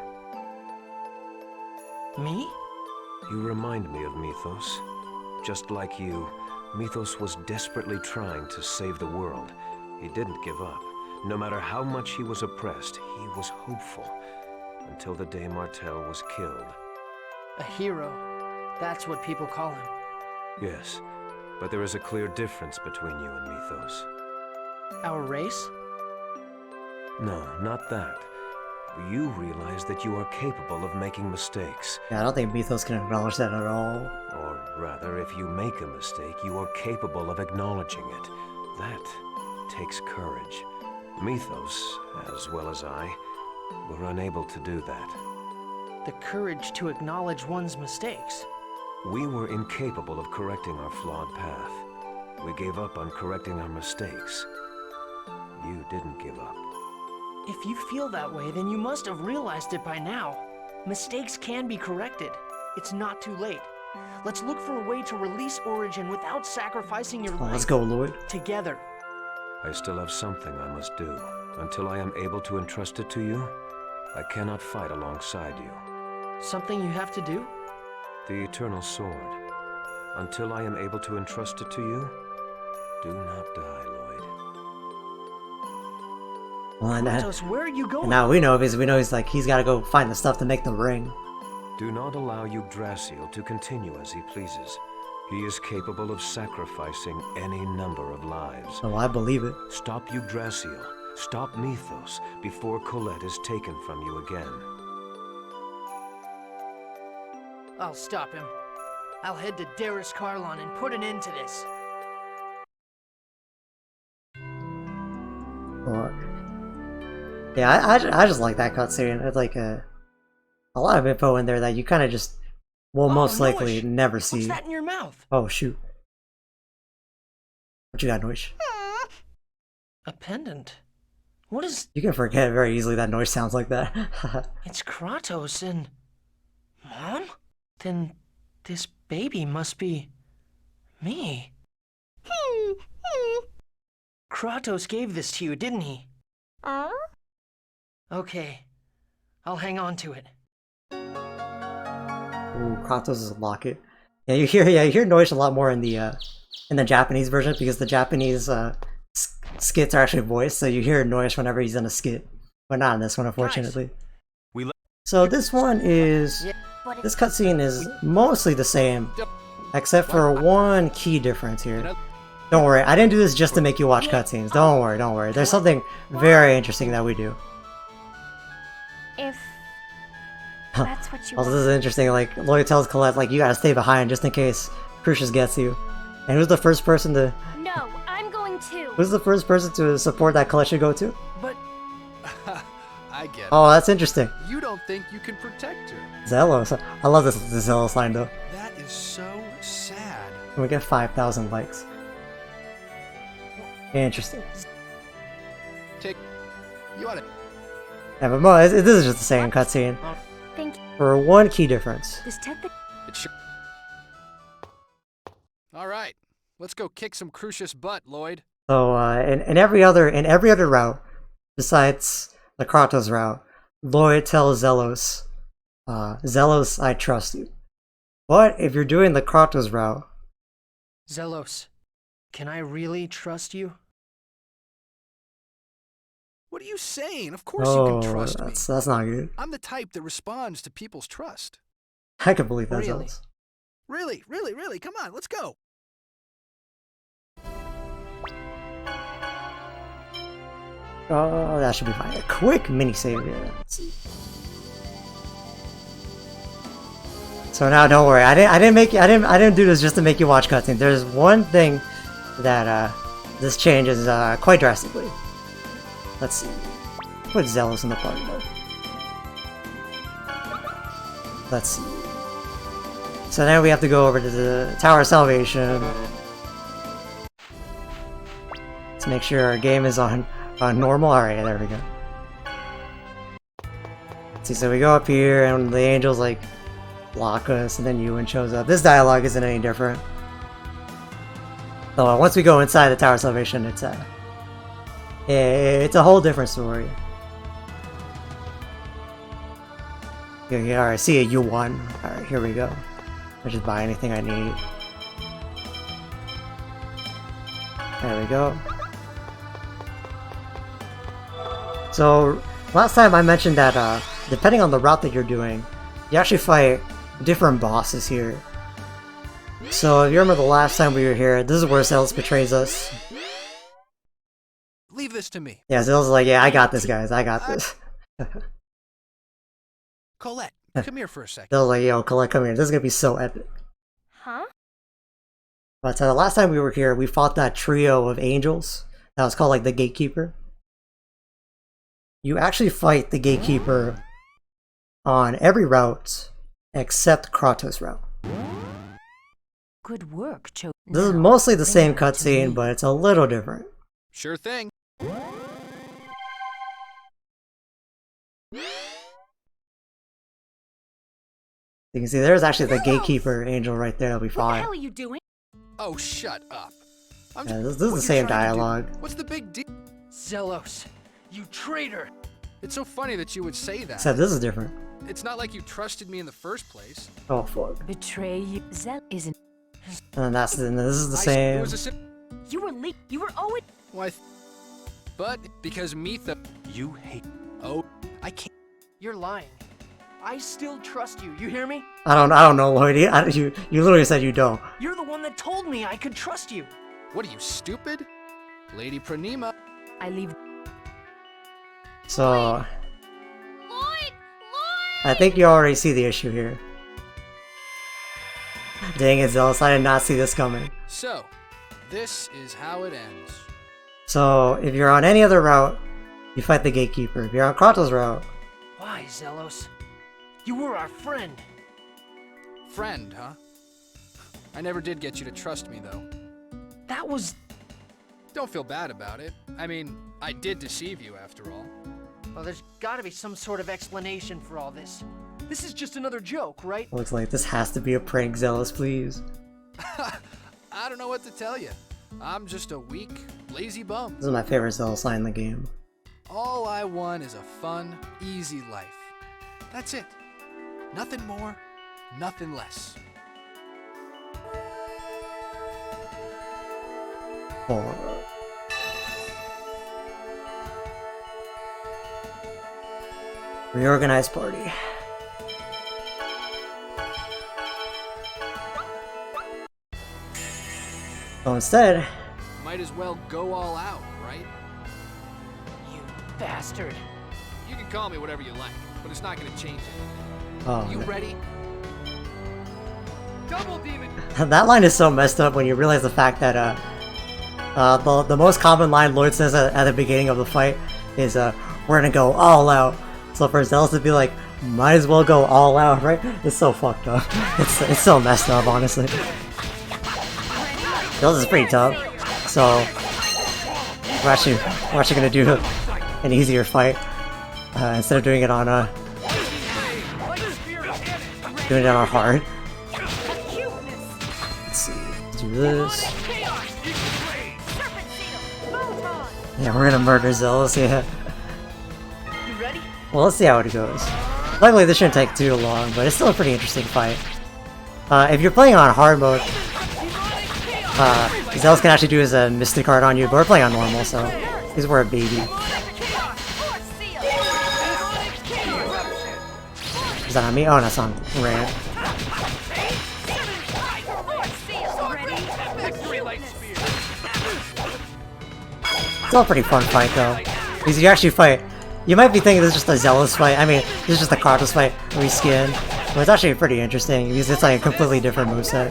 Me? You remind me of Mythos. Just like you, Mythos was desperately trying to save the world. He didn't give up. No matter how much he was oppressed, he was hopeful. Until the day Martel was killed. A hero. That's what people call him. Yes, but there is a clear difference between you and Mythos. Our race? No, not that. You realize that you are capable of making mistakes. Yeah, I don't think Mythos can acknowledge that at all. Or rather, if you make a mistake, you are capable of acknowledging it. That takes courage. Mythos, as well as I, were unable to do that. The courage to acknowledge one's mistakes. We were incapable of correcting our flawed path. We gave up on correcting our mistakes. You didn't give up. If you feel that way, then you must have realized it by now. Mistakes can be corrected. It's not too late. Let's look for a way to release Origin without sacrificing your life. Let's go, Lloyd. Together. I still have something I must do. Until I am able to entrust it to you, I cannot fight alongside you. Something you have to do? The Eternal Sword. Until I am able to entrust it to you, do not die, Lloyd. Well, and Kratos, where are you going? now we know because we know he's got to go find the stuff to make the ring. Do not allow Yggdrasil to continue as he pleases. He is capable of sacrificing any number of lives. Oh, I believe it. Stop Yggdrasil. Stop Mythos before Colette is taken from you again. I'll stop him. I'll head to Darius Karlon and put an end to this. Or, yeah, I just like that cutscene. It's like a lot of info in there that you kind of just will most likely never see. What's that in your mouth? Oh shoot! What you got, Noish? A pendant. What is... You can forget very easily that Noish sounds like that. It's Kratos and... Mom? Then this baby must be... me. Kratos gave this to you, didn't he? Okay. I'll hang on to it. Ooh, Kratos' locket. Yeah, you hear Noish a lot more in the Japanese version because the Japanese skits are actually voiced, so you hear Noish whenever he's in a skit, but not in this one, unfortunately. So this one is this cutscene is mostly the same, except for one key difference here. Don't worry, I didn't do this just to make you watch cutscenes. Don't worry. There's something very interesting that we do. If that's what you Also, want. this is interesting. Like Lloyd tells Colette, like you gotta stay behind just in case Crucius gets you. And who's the first person to? No, I'm going to. Who's the first person to support that Colette should go to? But I get it. Oh, that's interesting. You don't think you can protect her. Zelos. I love this Zelos line though. That is so sad. And we get 5,000 likes. Interesting. You ought to... Yeah, but this is just the same cutscene. Thank you. For one key difference. Is Ted the... All right, let's go kick some Crucius butt, Lloyd. So in every other route, besides the Kratos route, Lloyd tells Zelos, Zelos, I trust you. But if you're doing the Kratos route... Zelos, can I really trust you? What are you saying? Of course you can trust me. That's not good. I'm the type that responds to people's trust. I can believe that, Really? Zelos. Really, come on, let's go. Oh, that should be fine. A quick mini save. Yeah. Let's see. So now, don't worry. I didn't do this just to make you watch cutscenes. There's one thing that this changes quite drastically. Let's see. Put Zelos in the party though. Let's see. So now we have to go over to the Tower of Salvation. Let's make sure our game is on normal. Alright, there we go. See, so we go up here, and the angels like block us, and then Ewan shows up. This dialogue isn't any different. So once we go inside the Tower of Salvation, it's a whole different story. Yeah, alright, see ya, you won. Alright, here we go. I just buy anything I need. There we go. So, last time I mentioned that depending on the route that you're doing, you actually fight different bosses here. So, if you remember the last time we were here, this is where Zealous betrays us. Leave this to me. Yeah, Zealous is like, yeah, I got this, guys, I got this. Colette, come here for a second. Zealous is like, yo, Colette, come here, this is gonna be so epic. Huh? But the last time we were here, we fought that trio of angels. That was called like the Gatekeeper. You actually fight the Gatekeeper on every route except Kratos' route. Good work, Cho. This is mostly the same cutscene, but it's a little different. Sure thing. You can see there's actually the Gatekeeper angel right there that we What the fought. hell are you doing? Oh, shut up. Yeah, this is the same dialogue. What's the big deal? Zelos, you traitor! It's so funny that you would say that. Except this is different. It's not like you trusted me in the first place. Oh fuck. Betray you. Zel isn't. And this is the same. You were You were Owen. Why? But because Mitha, You hate. oh, I can't. You're lying. I still trust you, you hear me? I don't know, Lloyd. You literally said you don't. You're the one that told me I could trust you. What are you, stupid? Lady Pranima. I leave. So Lloyd! I think you already see the issue here. Dang it, Zealous, I did not see this coming. So, this is how it ends. So if you're on any other route, you fight the Gatekeeper. If you're on Kratos' route, Why, Zelos? You were our friend. Friend, huh? I never did get you to trust me, though. That was... Don't feel bad about it. I mean, I did deceive you, after all. Well, there's gotta be some sort of explanation for all this. This is just another joke, right? looks like this has to be a prank, Zealous, please. I don't know what to tell you. I'm just a weak, lazy bum. This is my favorite Zealous line in the game. All I want is a fun, easy life. That's it. Nothing more, nothing less. Oh. Reorganized party. So instead, Might as well go all out, right? You bastard. You can call me whatever you like, but it's not gonna change it. oh, You ready? Double demon! that line is so messed up when you realize the fact that the most common line Lloyd says at the beginning of the fight is we're gonna go all out. So for Zealous to be like, might as well go all out, right? It's so fucked up. It's so messed up, honestly. Zealous is pretty tough, so we're actually gonna do an easier fight instead of doing it on hard. Let's see, let's do this. Yeah, we're gonna murder Zealous, yeah. You ready? Well, let's see how it goes. Luckily, this shouldn't take too long, but it's still a pretty interesting fight. If you're playing on hard mode, Zealous can actually do his Mystic Heart on you, but we're playing on normal, so he's a baby. Is that on me? Oh, that's on Rand. Still a pretty fun fight, though. Because you actually fight. You might be thinking this is just a Zealous fight. I mean, this is just a Kratos fight reskinned. But it's actually pretty interesting because it's like a completely different moveset.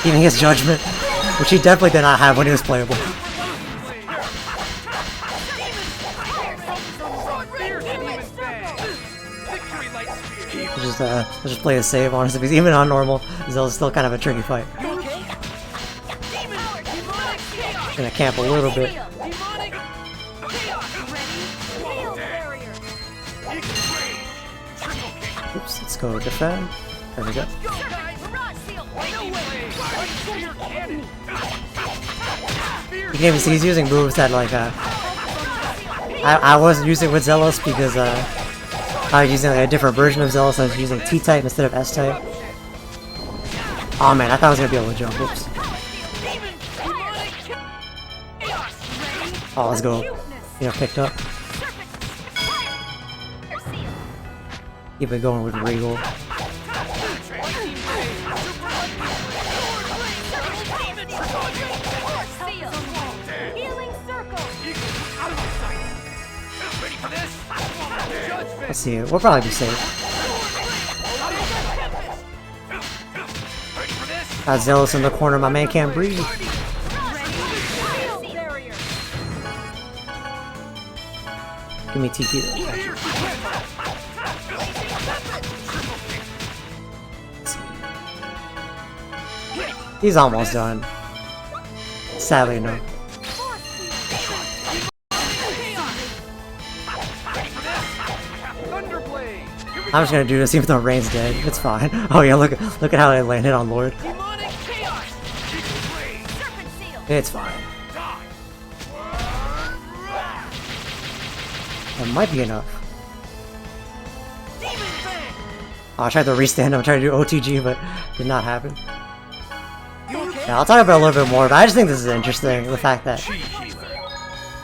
Even his Judgment, which he definitely did not have when he was playable. Let's just play a save, honestly, because even on normal, Zealous is still kind of a tricky fight. Gonna camp a little bit. Oops, let's go defend. There we go. You can even see he's using moves that like I wasn't using with Zealous because I was using like a different version of Zealous. I was using T-type instead of S-type. Oh man, I thought I was gonna be able to jump. Oops. Oh, let's go. You know, picked up. Keep it going with Regal. Let's see, we'll probably be safe. Got Zealous in the corner, my man can't breathe. Give me TP though. He's almost done. Sadly, no. I'm just gonna do this even though Rain's dead. It's fine. Oh yeah, look at how I landed on Lord. It's fine. That might be enough. Oh, I tried to restand him, I tried to do OTG, but did not happen. Yeah, I'll talk about it a little bit more, but I just think this is interesting, the fact that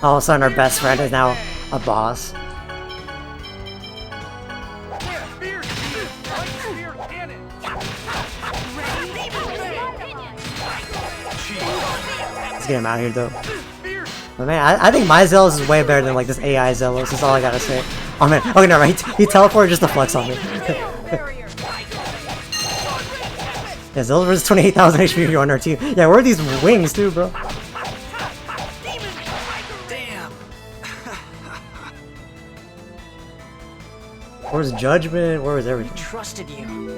all of a sudden our best friend is now a boss. Let's get him out of here though. But man, I think my Zealous is way better than like this AI Zealous, that's all I gotta say. Oh man, okay, no, right, he teleported just to flex on me. Yeah, Zealous versus 28,000 HP on our team. Yeah, where are these wings too, bro? Damn. Where's Judgment? Where was everything? Trusted you.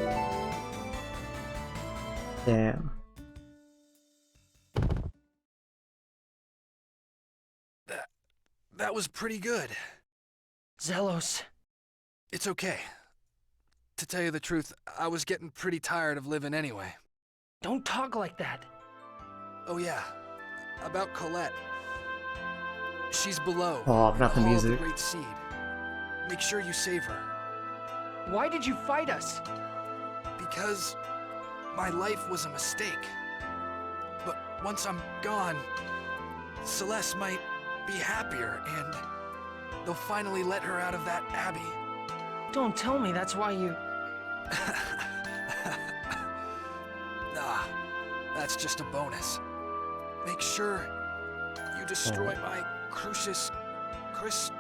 Damn. That was pretty good. Zelos. It's okay. To tell you the truth, I was getting pretty tired of living anyway. Don't talk like that. Oh yeah, about Colette. She's below. Oh, not the Hall of music. Great Seed. Make sure you save her. Why did you fight us? Because my life was a mistake. But once I'm gone, Celeste might be happier, and they'll finally let her out of that abbey. Don't tell me that's why you... Nah, that's just a bonus. Make sure you destroy my Crucius Crystal.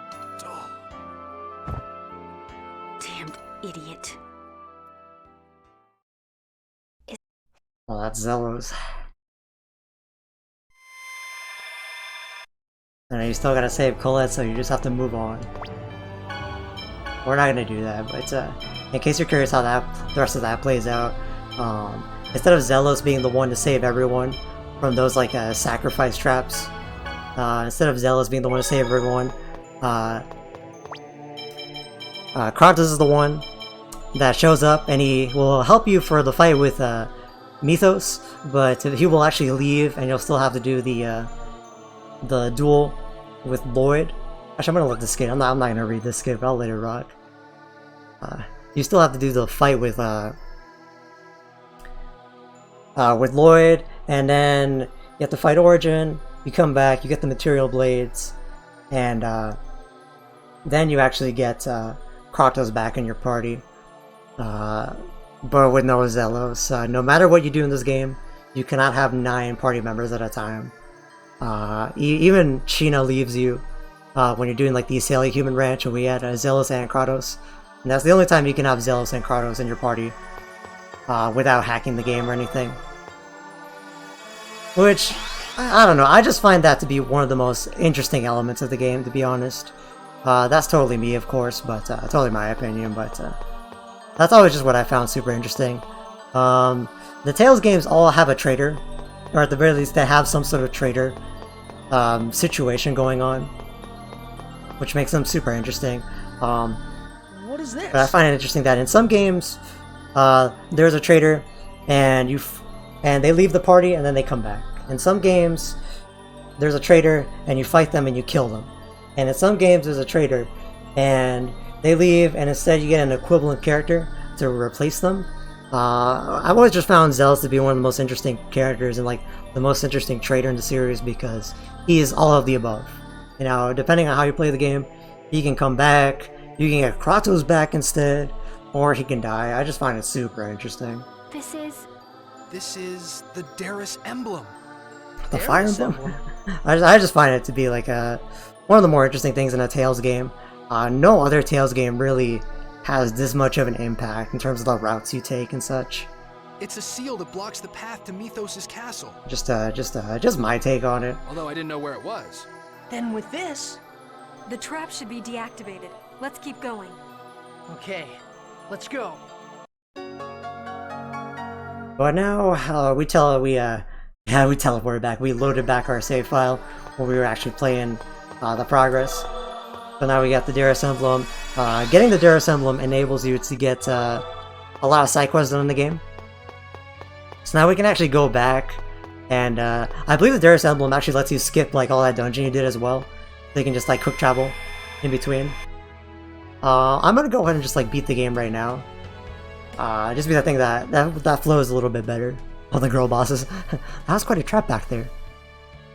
Damned idiot. Well, that's Zelos. And you still gotta save Colette, so you just have to move on. We're not gonna do that, but in case you're curious how the rest of that plays out, instead of Zelos being the one to save everyone from those like sacrifice traps, instead of Zelos being the one to save everyone, Kratos is the one that shows up and he will help you for the fight with Mythos, but he will actually leave and you'll still have to do the duel with Lloyd. Actually, I'm gonna let this skip. I'm not gonna read this skip, but I'll let it rock. You still have to do the fight with Lloyd, and then you have to fight Origin. You come back, you get the material blades, and then you actually get Kratos back in your party. But with no Zelos. No matter what you do in this game, you cannot have 9 party members at a time. Even Sheena leaves you when you're doing like the Asalia Human Ranch, and we had Zelos and Kratos. And that's the only time you can have Zelos and Kratos in your party without hacking the game or anything. Which, I don't know, I just find that to be one of the most interesting elements of the game, to be honest. That's totally me, of course, but totally my opinion, but that's always just what I found super interesting. The Tales games all have a traitor, or at the very least they have some sort of traitor situation going on, which makes them super interesting. what is this? But I find it interesting that in some games, there's a traitor, and and they leave the party and then they come back. In some games, there's a traitor and you fight them and you kill them. And in some games, there's a traitor and they leave, and instead you get an equivalent character to replace them. I've always just found Zealous to be one of the most interesting characters and like the most interesting traitor in the series because he is all of the above. You know, depending on how you play the game, he can come back, you can get Kratos back instead, or he can die. I just find it super interesting. This is... This is the Darius emblem. The Fire Emblem? I just find it to be like one of the more interesting things in a Tales game. No other Tales game really has this much of an impact in terms of the routes you take and such. It's a seal that blocks the path to Mythos' castle. Just my take on it. Although I didn't know where it was. Then with this... The trap should be deactivated. Let's keep going. Okay, let's go. But now we teleported back. We loaded back our save file where we were actually playing the progress. So now we got the Darius emblem. Getting the Darius emblem enables you to get a lot of side quests done in the game. So now we can actually go back, and I believe the Darius emblem actually lets you skip like all that dungeon you did as well. So you can just like quick travel in between. I'm gonna go ahead and just like beat the game right now. Just because I think that flows a little bit better. All the girl bosses. That was quite a trap back there.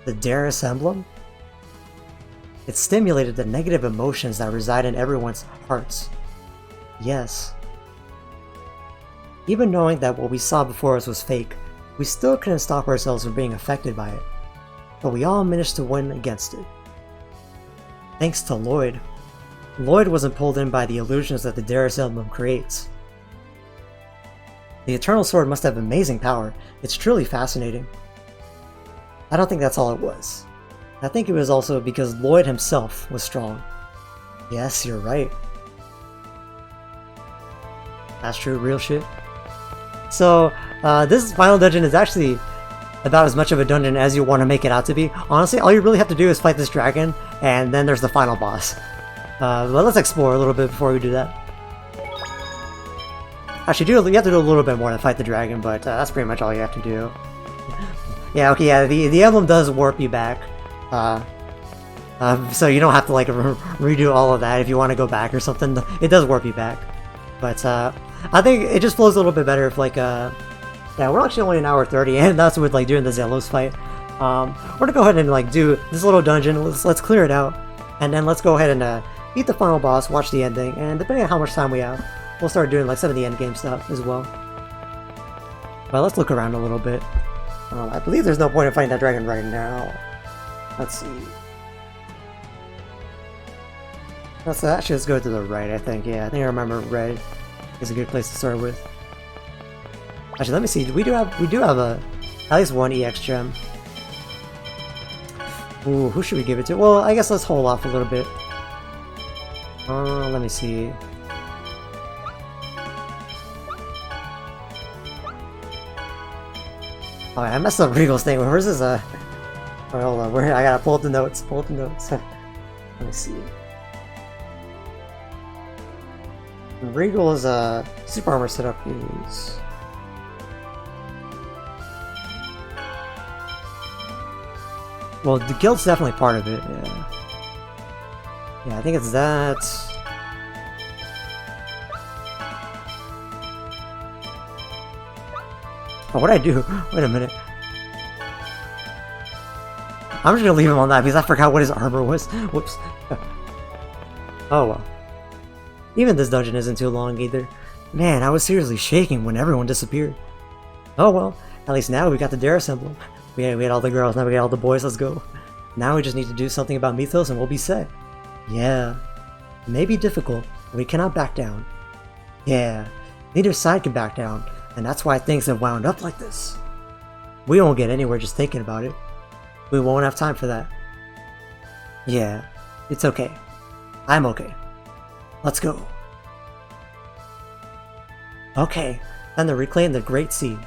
The Darius emblem? It stimulated the negative emotions that reside in everyone's hearts. Yes. Even knowing that what we saw before us was fake, we still couldn't stop ourselves from being affected by it. But we all managed to win against it. Thanks to Lloyd. Lloyd wasn't pulled in by the illusions that the Darius emblem creates. The Eternal Sword must have amazing power. It's truly fascinating. I don't think that's all it was. I think it was also because Lloyd himself was strong. Yes, you're right. That's true, real shit. So, this final dungeon is actually about as much of a dungeon as you want to make it out to be. Honestly, all you really have to do is fight this dragon, and then there's the final boss. But let's explore a little bit before we do that. Actually, you have to do a little bit more to fight the dragon, but that's pretty much all you have to do. Yeah, okay, yeah, the emblem does warp you back. So you don't have to like redo all of that if you want to go back or something. It does warp you back. But I think it just flows a little bit better if like yeah, we're actually only an hour 30, and that's with like doing the Zelos fight. We're gonna go ahead and like do this little dungeon. Let's clear it out, and then let's go ahead and beat the final boss, watch the ending, and depending on how much time we have, we'll start doing like some of the endgame stuff as well. But let's look around a little bit. I believe there's no point in fighting that dragon right now. Let's see. Actually, let's go to the right, I think. Yeah, I think I remember red is a good place to start with. Actually, let me see. We do have at least one EX gem. Ooh, who should we give it to? Well, I guess let's hold off a little bit. Let me see. Oh, I messed up Regal's name. Where's his oh, hold on. I gotta pull up the notes. Let me see. Regal's super armor setup is. Well, the guild's definitely part of it. Yeah. Yeah, I think it's that. Oh, what'd I do? Wait a minute. I'm just gonna leave him on that because I forgot what his armor was. Whoops. Oh well. Even this dungeon isn't too long either. Man, I was seriously shaking when everyone disappeared. Oh well, at least now we got the Darius emblem. We had all the girls, now we got all the boys, let's go. Now we just need to do something about Mythos and we'll be set. Yeah. It may be difficult, but we cannot back down. Yeah. Neither side can back down, and that's why things have wound up like this. We won't get anywhere just thinking about it. We won't have time for that. Yeah. It's okay. I'm okay. Let's go. Okay, time to reclaim the Great Sea.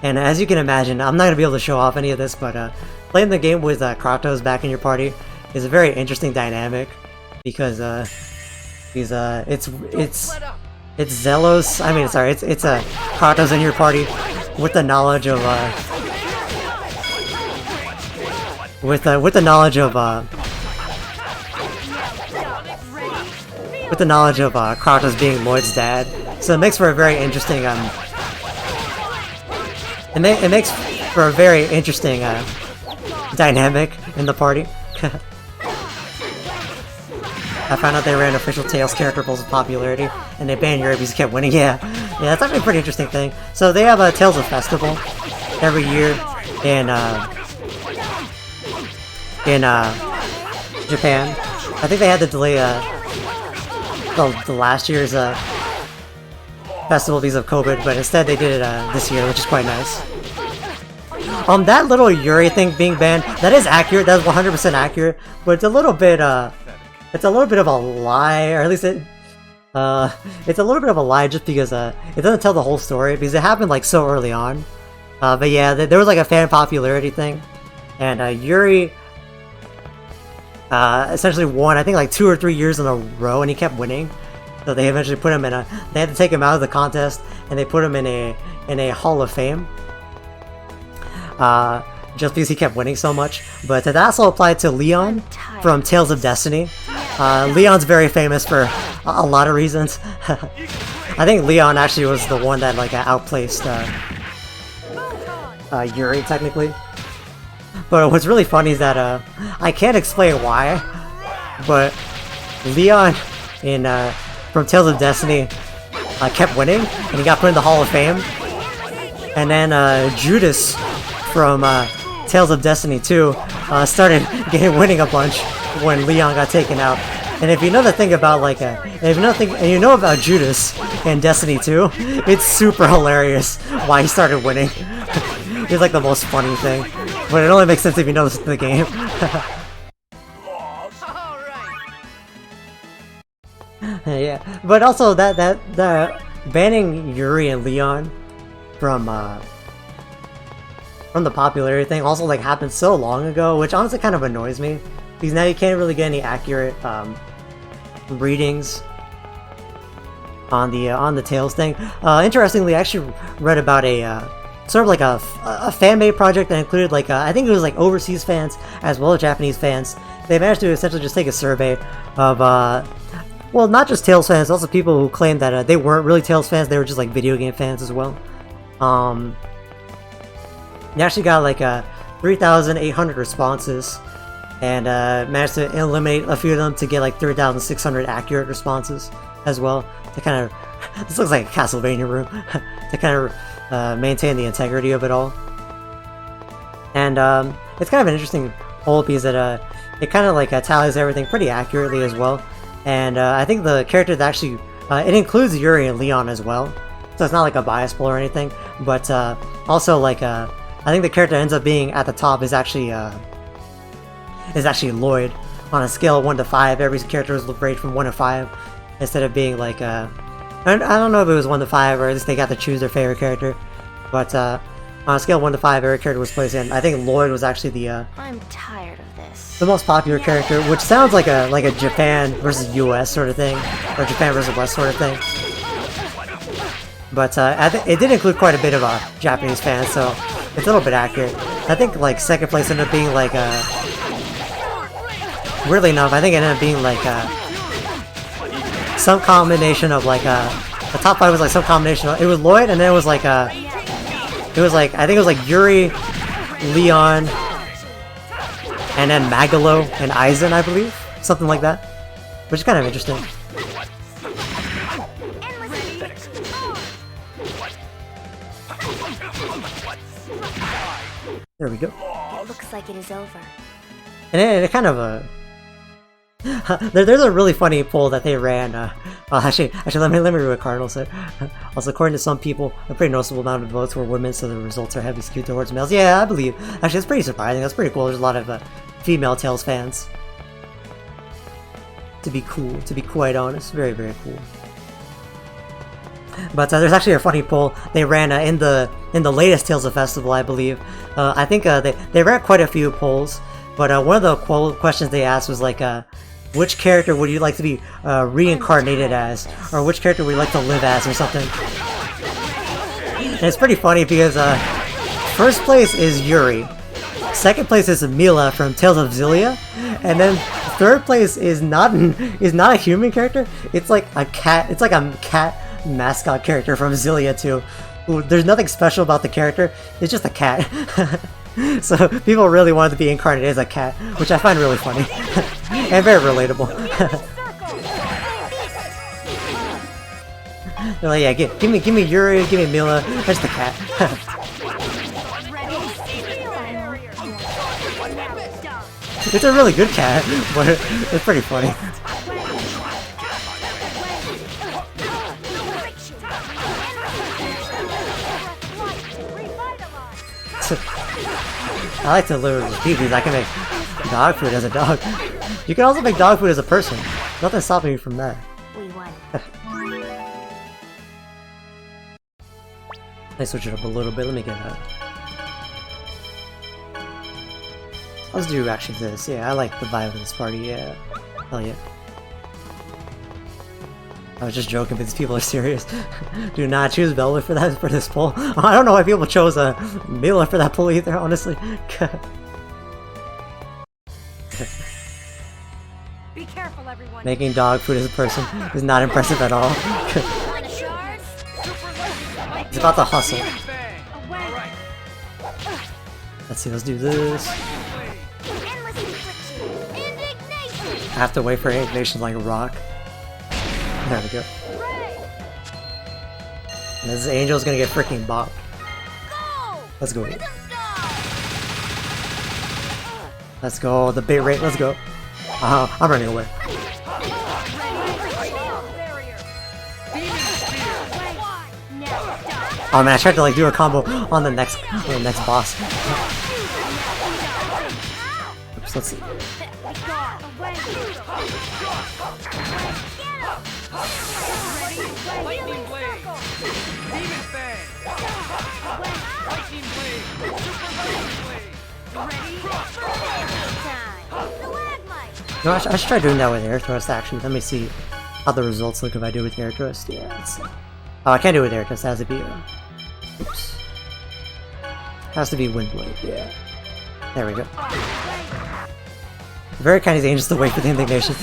And as you can imagine, I'm not going to be able to show off any of this, but playing the game with Kratos back in your party is a very interesting dynamic because He's it's Zelos. I mean, sorry, it's Kratos in your party with the knowledge of with the knowledge of Kratos being Lloyd's dad. So it makes for a very interesting it makes for a very interesting dynamic in the party. I found out they ran official Tales character polls of popularity, and they banned Yuri because he kept winning. Yeah, that's actually a pretty interesting thing. So they have a Tales of Festival every year in Japan. I think they had to delay the last year's festival because of COVID, but instead they did it this year, which is quite nice. That little Yuri thing being banned, that is accurate. That's 100% accurate, but it's a little bit of a lie, or at least it's a little bit of a lie just because it doesn't tell the whole story because it happened like so early on. But yeah, there was like a fan popularity thing, and Yuri essentially won, I think, like 2 or 3 years in a row, and he kept winning. So they eventually put him they had to take him out of the contest, and they put him in a Hall of Fame. Just because he kept winning so much. But that also applied to Leon from Tales of Destiny. Leon's very famous for a lot of reasons. I think Leon actually was the one that like outplaced Yuri technically. But what's really funny is that I can't explain why, but Leon in from Tales of Destiny kept winning, and he got put in the Hall of Fame. And then Judas from Tales of Destiny 2 started winning a bunch when Leon got taken out. And if you know the thing about like and you know about Judas in Destiny 2, it's super hilarious why he started winning. It's like the most funny thing, but it only makes sense if you know the game. Yeah, but also that banning Yuri and Leon from the popularity thing also like happened so long ago, which honestly kind of annoys me because now you can't really get any accurate readings on the Tales thing. Interestingly, I actually read about a sort of like a fan-made project that included like I think it was like overseas fans as well as Japanese fans. They managed to essentially just take a survey of well, not just Tales fans, also people who claimed that they weren't really Tales fans, they were just like video game fans as well. They actually got like 3,800 responses, and managed to eliminate a few of them to get like 3,600 accurate responses as well. To kind of, this looks like a Castlevania room, to kind of maintain the integrity of it all. And it's kind of an interesting poll because it kind of like tallies everything pretty accurately as well. And I think the character that actually it includes Yuri and Leon as well, so it's not like a bias poll or anything. But also like I think the character that ends up being at the top is actually Lloyd. On a scale of 1 to 5, every character was rated from 1 to 5 instead of being like I don't know if it was 1 to 5 or at least they got to choose their favorite character. But on a scale of 1 to 5, every character was placed in. I think Lloyd was actually the I'm tired of this. the most popular character, which sounds like a Japan versus US sort of thing, or Japan versus West sort of thing. But it did include quite a bit of Japanese fans, so it's a little bit accurate. I think like second place ended up being like weirdly enough, I think it ended up being like some combination of like the top 5 was like some combination of, it was Lloyd, and then it was like I think it was like Yuri, Leon, and then Magalo and Aizen, I believe, something like that, which is kind of interesting. There we go. It looks like it is over. And it kind of there's a really funny poll that they ran. Actually, let me read what Cardinal said. Also, according to some people, a pretty noticeable amount of votes were women, so the results are heavily skewed towards males. Yeah, I believe. Actually, it's pretty surprising. That's pretty cool. There's a lot of female Tales fans. To be quite honest, very very cool. But there's actually a funny poll they ran in the latest Tales of Festival, I believe. I think they ran quite a few polls, but one of the questions they asked was like, which character would you like to be reincarnated as, or which character would you like to live as, or something. And it's pretty funny because first place is Yuri, second place is Mila from Tales of Symphonia, and then third place is not a human character. It's like a cat. It's like a cat mascot character from Symphonia 2. There's nothing special about the character. It's just a cat. So people really wanted to be incarnated as a cat, which I find really funny and very relatable. They're like, yeah, give me Yuri, give me Mila, that's the cat. It's a really good cat, but it's pretty funny. I like to live with species. I can make dog food as a dog. You can also make dog food as a person. Nothing's stopping you from that. We won. Let's switch it up a little bit. Let me get that. Let's do actually this. Yeah, I like the vibe of this party. Yeah. Hell yeah. I was just joking, but these people are serious. Do not choose Velvet for this poll. I don't know why people chose Mila for that poll either, honestly. Be careful, everyone. Making dog food as a person is not impressive at all. It's about the hustle. Let's see, let's do this. I have to wait for animations like rock. There we go. And this Angel's gonna get freaking bopped. Let's go. Let's go. The bait rate. Let's go. I'm running away. Oh man, I tried to like do a combo on the next boss. Oops, let's see. Lightning Blade! Demon Fang! Lightning Blade! Super Lightning Blade! Ready? No, I should try doing that with Air Thrust actually. Let me see how the results look if I do it with Air Thrust. Yeah, let's see. Oh, I can't do it with Air Thrust. It has to be. Oops. It has to be Wind Blade. Yeah. There we go. Very kind of dangerous to wait for the indignation.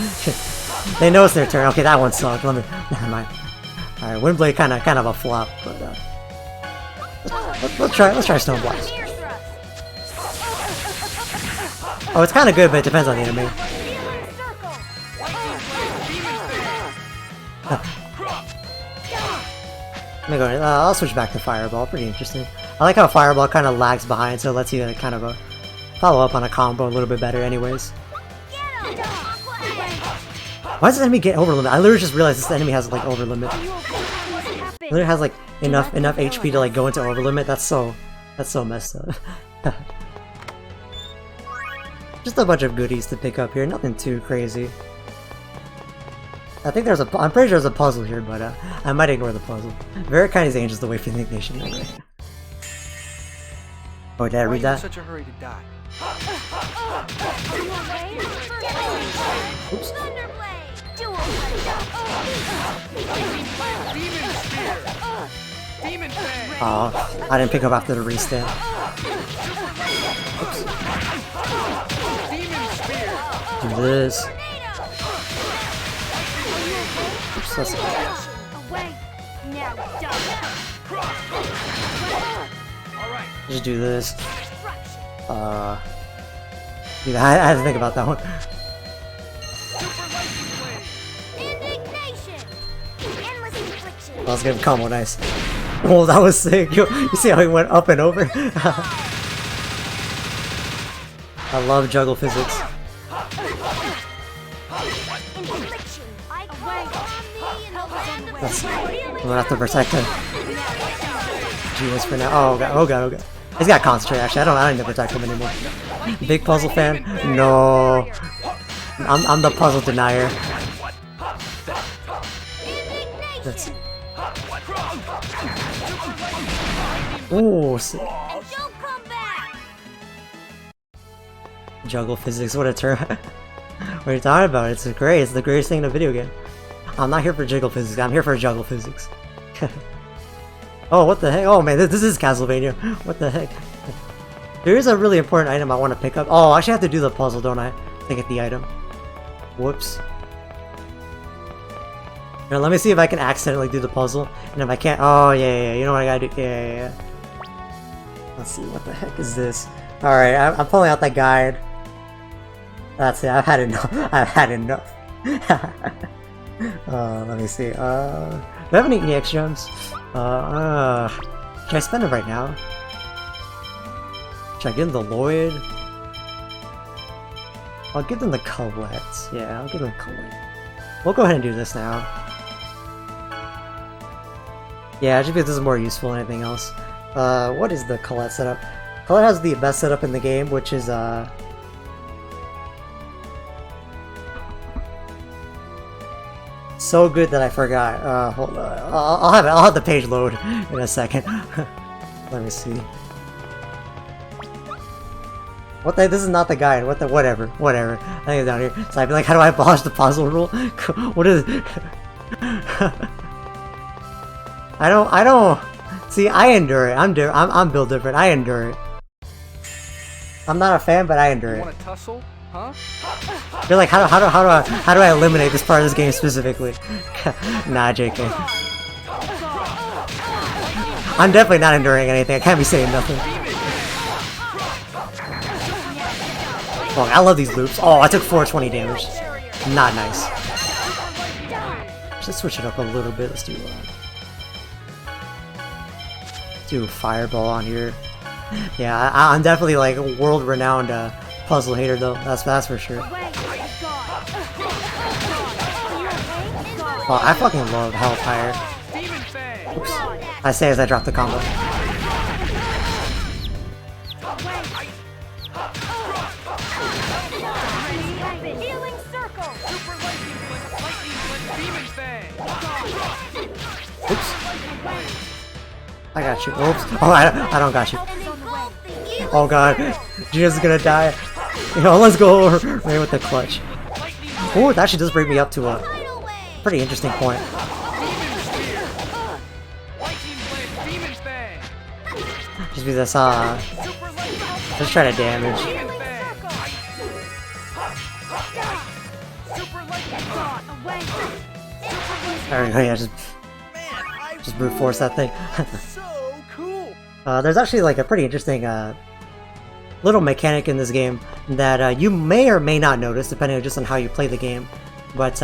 They know it's their turn. Okay, that one sucked. Let me. Never mind. All right, Windblade kind of a flop, but let's try Stone Blast. Oh, it's kind of good, but it depends on the enemy. Let me go. I'll switch back to Fireball. Pretty interesting. I like how Fireball kind of lags behind, so it lets you kind of follow up on a combo a little bit better, anyways. Why does this enemy get over limit? I literally just realized this enemy has like over limit. It literally has like enough HP to like go into over limit. That's so messed up. Just a bunch of goodies to pick up here. Nothing too crazy. I think I'm pretty sure there's a puzzle here, but I might ignore the puzzle. Very kind of dangerous to wait for the ignition. Right? Oh, did I read that? Such a hurry to die. Oops. Oh, I didn't pick up after the restand. Oops. Do this. Oops, let's just do this. Dude, I had to think about that one. That was a good combo, nice. Oh, that was sick. Yo, you see how he went up and over? I love juggle physics. I'm gonna have to protect him. GS for now. Oh god, oh god, oh god. He's got concentrate actually. I don't need to protect him anymore. Big puzzle fan? No. I'm the puzzle denier. Let's see. Ooh, sick. Juggle physics, what a turn. What are you talking about? It's great. It's the greatest thing in a video game. I'm not here for jiggle physics. I'm here for juggle physics. Oh, what the heck? Oh man, this is Castlevania. What the heck? There is a really important item I want to pick up. Oh, I actually have to do the puzzle, don't I? To get the item. Whoops. Now, let me see if I can accidentally do the puzzle. And if I can't... Oh, yeah. You know what I gotta do? Yeah. Let's see, what the heck is this? Alright, I'm pulling out that guide. That's it, I've had enough. I've had enough. Let me see. Do I have any EX gems? Can I spend it right now? Should I give them the Lloyd? I'll give them the Colette. Yeah, I'll give them Colette. We'll go ahead and do this now. Yeah, just because this is more useful than anything else. What is the Colette setup? Colette has the best setup in the game, which is, so good that I forgot. Hold on. I'll have the page load in a second. Let me see. What the? This is not the guide. What the? Whatever. I think it's down here. So I'd be like, how do I abolish the puzzle rule? What is it? I don't. See, I endure it. I'm built different. I endure it. I'm not a fan, but I endure it. You want to tussle? Huh? You're like, how do I eliminate this part of this game specifically? Nah, JK. I'm definitely not enduring anything. I can't be saying nothing. Oh, I love these loops. Oh, I took 420 damage. Not nice. Let's switch it up a little bit. Let's do Fireball on here. Yeah, I'm definitely like a world-renowned puzzle hater though. That's for sure. Oh, I fucking love Hellfire. Oops. I say as I drop the combo. Oops. I got you. Oops. Oh, I don't got you. Oh god. Gina's gonna die. Yo, let's go over right with the clutch. Oh, it actually does bring me up to a pretty interesting point. Just because I saw... Let's try to damage. Alright, yeah, just brute force that thing. There's actually like a pretty interesting little mechanic in this game that you may or may not notice, depending just on how you play the game. But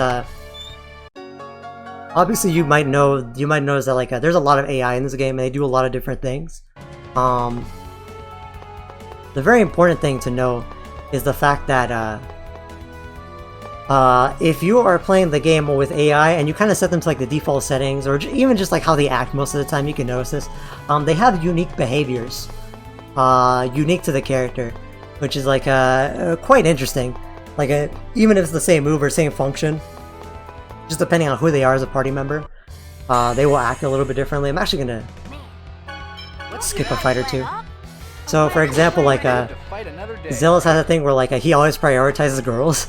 obviously, you might notice that like there's a lot of AI in this game, and they do a lot of different things. The very important thing to know is the fact that if you are playing the game with AI and you kind of set them to like the default settings, or even just like how they act most of the time, you can notice this. They have unique behaviors, unique to the character, which is like quite interesting. Like even if it's the same move or same function, just depending on who they are as a party member, they will act a little bit differently. I'm actually gonna skip a fight or two. So, for example, like, Zealous has a thing where, like, he always prioritizes girls.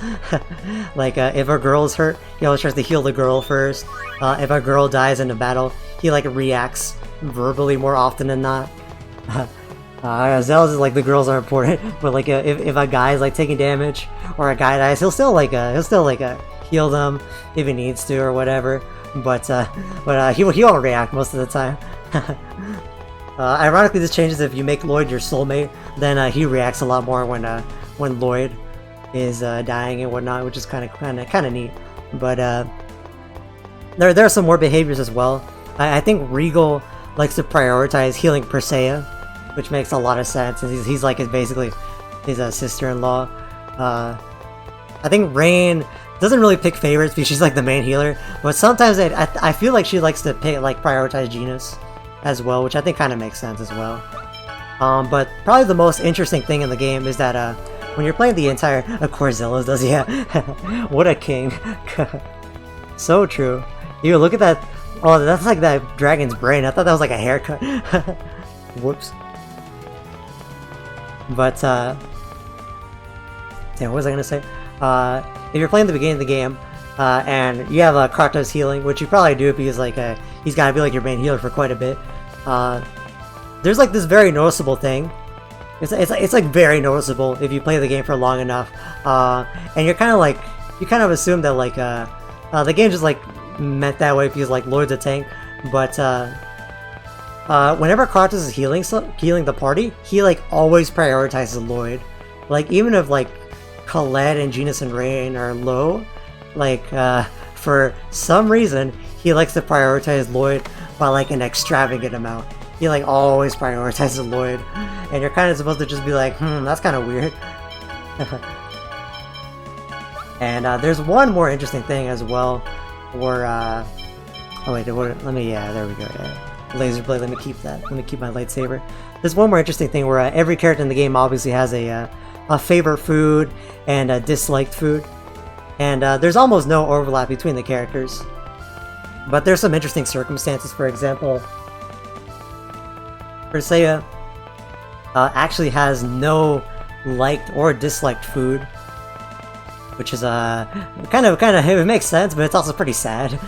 Like, if a girl is hurt, he always tries to heal the girl first. If a girl dies in a battle, he, like, reacts verbally more often than not. Zealous is like, the girls are important, but, like, if a guy is, like, taking damage, or a guy dies, he'll still heal them if he needs to, or whatever. But he won't react most of the time. Ironically, this changes if you make Lloyd your soulmate, then he reacts a lot more when Lloyd is dying and whatnot, which is kind of neat. But there are some more behaviors as well. I think Regal likes to prioritize healing Persea, which makes a lot of sense. He's like basically his sister-in-law. I think Rain doesn't really pick favorites because she's like the main healer, but sometimes I feel like she likes to prioritize Genus as well, which I think kind of makes sense as well. But probably the most interesting thing in the game is that when you're playing the entire... Of course Zealous does, yeah. What a king. So true. Ew, look at that. Oh, that's like that dragon's brain. I thought that was like a haircut. Whoops. But, damn, what was I gonna say? if you're playing the beginning of the game, and you have Kratos healing, which you probably do because like he's gotta be like your main healer for quite a bit. There's like this very noticeable thing. It's like very noticeable if you play the game for long enough, and you're kind of like you kind of assume that like the game just like meant that way because like Lloyd's a tank, but whenever Kratos is healing the party, he like always prioritizes Lloyd. Like even if like Colette and Genus and Rain are low, like for some reason he likes to prioritize Lloyd by like an extravagant amount. He like always prioritizes Lloyd, and you're kind of supposed to just be like, that's kind of weird. And there's one more interesting thing as well, where oh wait, let me, yeah, there we go, yeah. Laser blade, let me keep that. Let me keep my lightsaber. There's one more interesting thing where every character in the game obviously has a favorite food and a disliked food, and there's almost no overlap between the characters. But there's some interesting circumstances. For example, Persea actually has no liked or disliked food, which is kind of it makes sense, but it's also pretty sad.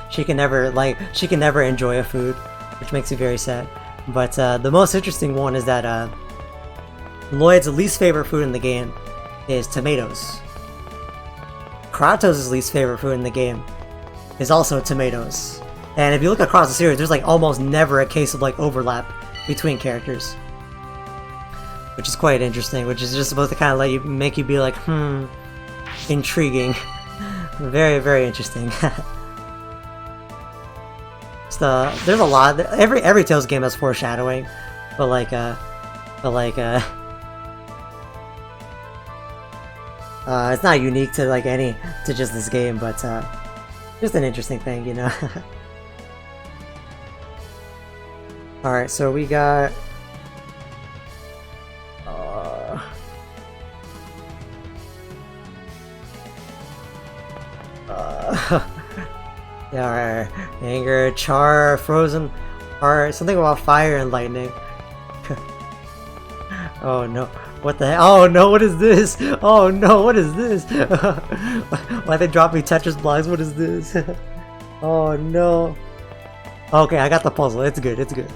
she can never enjoy a food, which makes me very sad. But the most interesting one is that Lloyd's least favorite food in the game is tomatoes. Kratos' least favorite food in the game is also tomatoes. And if you look across the series, there's like almost never a case of like overlap between characters, which is quite interesting, which is just supposed to kind of make you be like, intriguing. Very, very interesting. So there's a lot. Every Tales game has foreshadowing, but it's not unique to like to just this game, but just an interesting thing, you know. All right, so we got. Yeah, alright. Anger, char, frozen heart, something about fire and lightning. Oh no, what the heck? Oh no, what is this? Oh no, what is this? Why they drop me Tetris blocks? What is this? Oh no. Okay, I got the puzzle. It's good, it's good.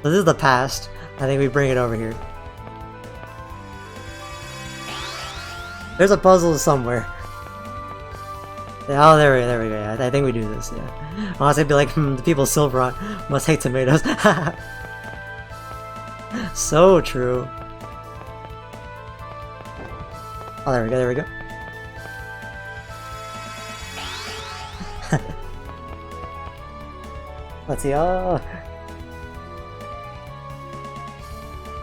So this is the past. I think we bring it over here. There's a puzzle somewhere. Oh, there we go. Yeah, I think we do this, yeah. Honestly, I'd be like, the people of Silveron must hate tomatoes. So true. Oh, there we go. Let's see, oh.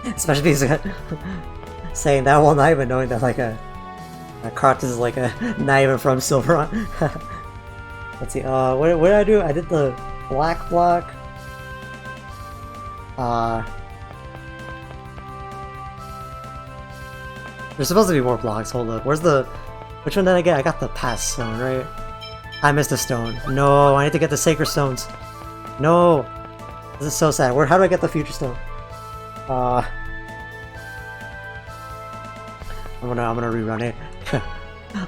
Especially because saying that while not even knowing that, like, Kratos is like not even from Silveron. Let's see. What did I do? I did the black block. There's supposed to be more blocks. Hold up. Which one did I get? I got the past stone, right? I missed a stone. No, I need to get the sacred stones. No, this is so sad. How do I get the future stone? I'm gonna rerun it.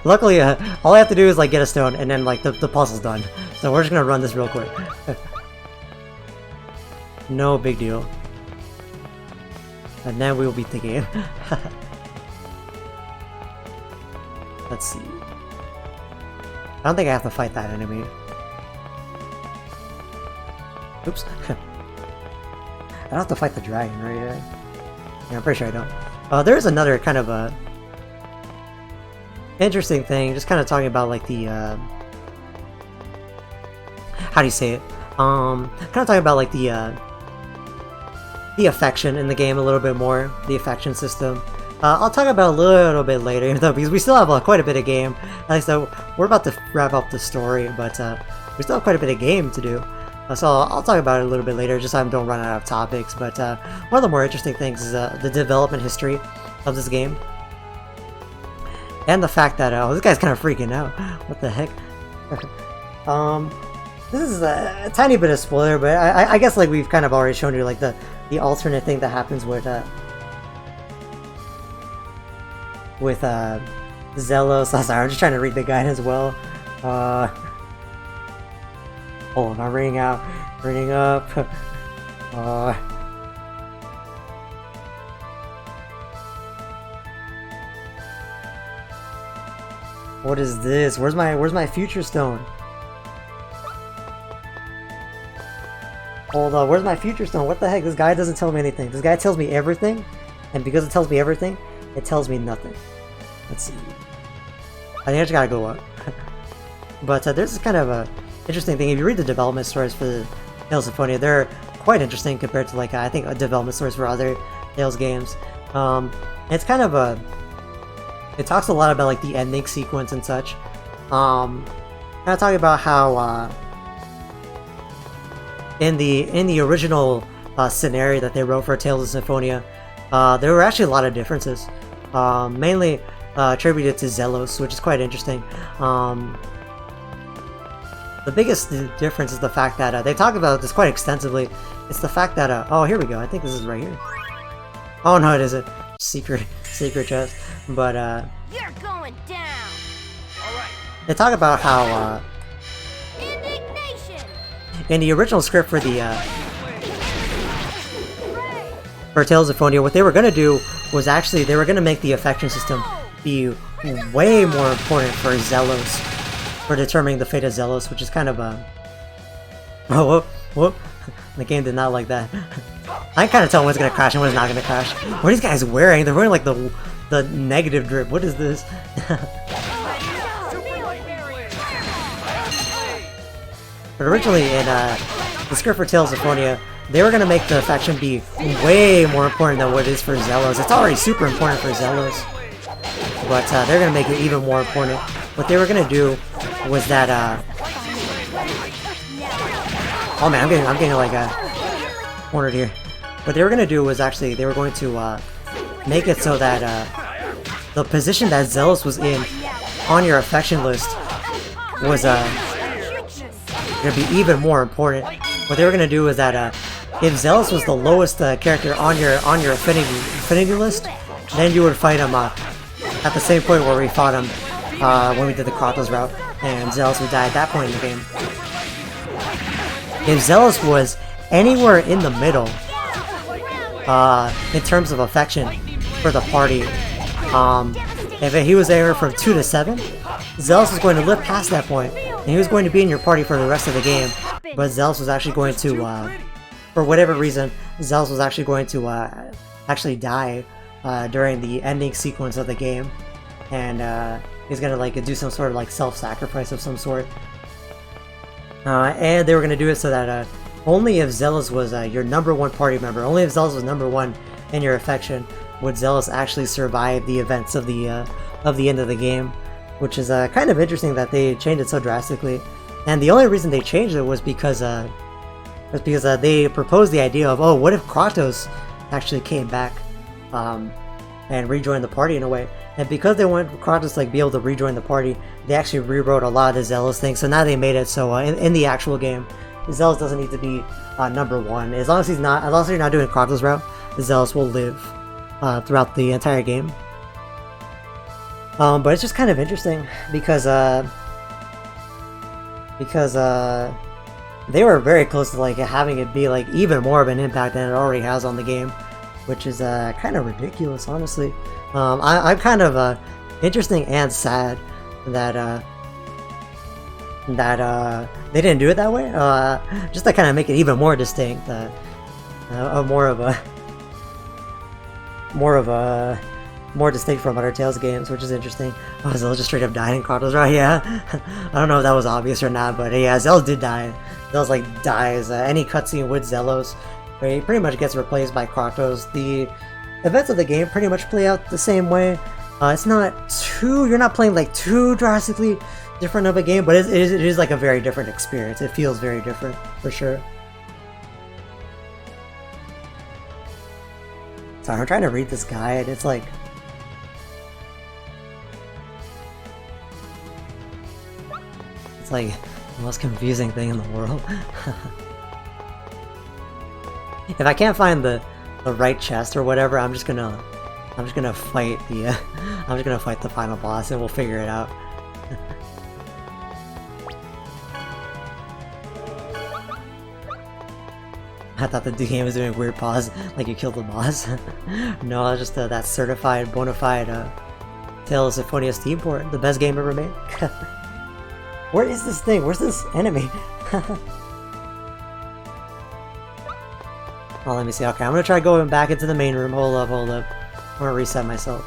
Luckily, all I have to do is like get a stone, and then like the puzzle's done. So we're just gonna run this real quick. No big deal. And then we will beat the game. Let's see. I don't think I have to fight that enemy. Oops. I don't have to fight the dragon, right? Yeah, I'm pretty sure I don't. There's another kind of a interesting thing, just kind of talking about like the how do you say it? Kind of talking about like the affection in the game a little bit more, the affection system. I'll talk about a little bit later, though, because we still have quite a bit of game. At least we're about to wrap up the story, but we still have quite a bit of game to do. So I'll talk about it a little bit later, just so I don't run out of topics. But one of the more interesting things is the development history of this game. And the fact that, oh, this guy's kind of freaking out. What the heck? This is a tiny bit of spoiler, but I guess like we've kind of already shown you like the alternate thing that happens with Zealous. I'm sorry, I'm just trying to read the guide as well. Hold on, I'm reading out. Reading up. What is this? Where's my future stone? Hold on, where's my future stone? What the heck? This guy doesn't tell me anything. This guy tells me everything, and because it tells me everything, it tells me nothing. Let's see. I think I just gotta go up. But there's this kind of a interesting thing. If you read the development stories for the Tales of Symphonia, they're quite interesting compared to like I think development stories for other Tales games. It's kind of a it talks a lot about like the ending sequence and such. Kind of talking about how in the original scenario that they wrote for Tales of Symphonia, there were actually a lot of differences, mainly attributed to Zelos, which is quite interesting. The biggest difference is the fact that they talk about this quite extensively. It's the fact that oh, here we go. I think this is right here. Oh no, it isn't. Secret chest. But You're going down. All right. they talk about how Indignation. in the original script for the for Tales of Symphonia, what they were gonna do was actually they were gonna make the affection system be way more important for Zelos, for determining the fate of Zelos, which is kind of a oh whoop. The game did not like that. I can kind of tell when it's gonna crash and when it's not gonna crash. What are these guys wearing? They're wearing like the negative drip. What is this? But originally in the script for Tales of Symphonia, they were gonna make the affection be way more important than what it is for Zelos. It's already super important for Zelos, but they're gonna make it even more important. What they were gonna do was that oh man, I'm getting like cornered here. What they were gonna do was actually they were going to make it so that the position that Zelos was in on your affection list was gonna be even more important. What they were gonna do is that if Zelos was the lowest character on your affinity list, then you would fight him at the same point where we fought him when we did the Kratos route, and Zelos would die at that point in the game. If Zelos was anywhere in the middle in terms of affection for the party, if he was anywhere from 2 to 7, Zelos was going to live past that point, and he was going to be in your party for the rest of the game. But Zelos was actually going to, for whatever reason, Zelos was actually going to actually die during the ending sequence of the game, and he's gonna like do some sort of like self-sacrifice of some sort. And they were gonna do it so that only if Zelos was your #1 party member, only if Zelos was #1 in your affection, would Zelos actually survive the events of the end of the game, which is kind of interesting that they changed it so drastically. And the only reason they changed it was because they proposed the idea of, oh, what if Kratos actually came back and rejoined the party in a way. And because they want Kratos to like be able to rejoin the party, they actually rewrote a lot of the Zelos things. So now they made it so in the actual game, Zelos doesn't need to be #1. As long as you're not doing Kratos route, Zelos will live throughout the entire game. But it's just kind of interesting because they were very close to like having it be like even more of an impact than it already has on the game, which is kind of ridiculous, honestly. I'm kind of interesting and sad that they didn't do it that way. Just to kind of make it even more distinct, more distinct from other Tales games, which is interesting. Oh, Zelos just straight up died in Kratos, right? Yeah. I don't know if that was obvious or not, but yeah, Zelos did die. Zelos like dies. Any cutscene with Zelos, he pretty much gets replaced by Kratos. The events of the game pretty much play out the same way. It's not too, you're not playing like too drastically different of a game, but it is like a very different experience. It feels very different, for sure. Sorry, I'm trying to read this guide. It's like... it's like the most confusing thing in the world. If I can't find the right chest or whatever, I'm just gonna I'm just gonna fight the I'm just gonna fight the final boss and we'll figure it out. I thought the game was doing a weird pause, like you killed the boss. No, it's just that certified, bona fide Tales of Symphonia Steam port, the best game ever made. Where is this thing? Where's this enemy? Oh, let me see. Okay, I'm gonna try going back into the main room. Hold up, hold up. I'm gonna reset myself.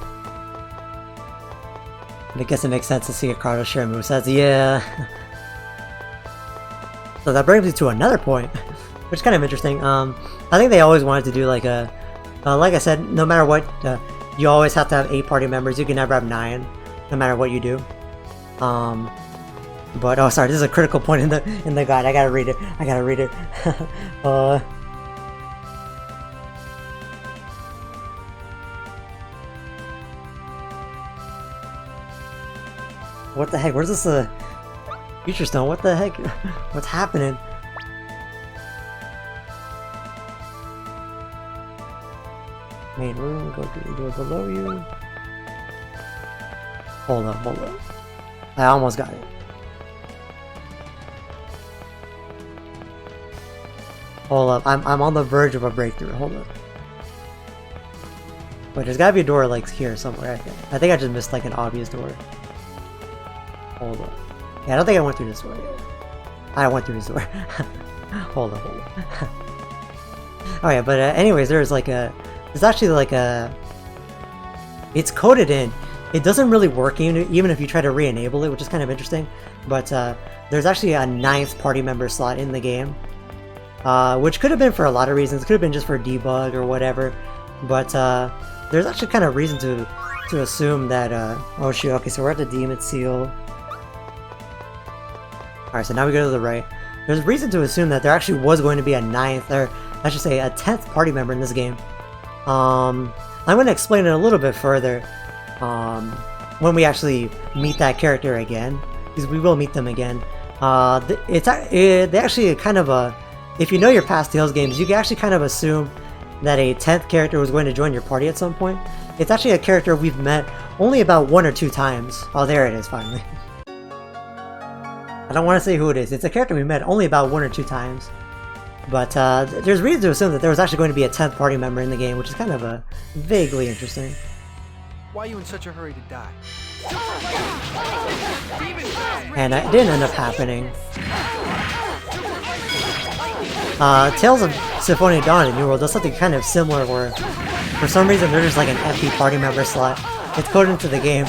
And I guess it makes sense to see a Cardo share movesets. Yeah. So that brings me to another point, which is kind of interesting. I think they always wanted to do like a, like I said, no matter what, you always have to have 8 party members. You can never have 9, no matter what you do. But oh, sorry, this is a critical point in the guide. I gotta read it. I gotta read it. What the heck? Where's this future stone? What the heck? What's happening? Main room, go to the door below you. Hold up, hold up. I almost got it. Hold up, I'm on the verge of a breakthrough. Hold up. Wait, there's gotta be a door like here somewhere, I think. I think I just missed like an obvious door. Hold up. Yeah, I don't think I went through this door yet. I went through this door. Hold up, hold up. Oh yeah, but anyways, there's like a... There's actually like a... It's coded in. It doesn't really work even if you try to re-enable it, which is kind of interesting. But there's actually a 9th party member slot in the game. Which could have been for a lot of reasons. Could have been just for debug or whatever. But there's actually kind of reason to assume that... oh shoot, okay, so we're at the Demon Seal. Alright, so now we go to the right. There's reason to assume that there actually was going to be a 9th, or I should say a 10th party member in this game. I'm going to explain it a little bit further when we actually meet that character again, because we will meet them again. They actually kind of if you know your past Tales games, you can actually kind of assume that a 10th character was going to join your party at some point. It's actually a character we've met only about 1 or 2 times. Oh, there it is, finally. I don't want to say who it is. It's a character we met only about 1 or 2 times. But there's reason to assume that there was actually going to be a 10th party member in the game, which is kind of vaguely interesting. Why are you in such a hurry to die? And it didn't end up happening. Tales of Symphonia Dawn and New World does something kind of similar where for some reason there's just like an empty party member slot. It's coded into the game.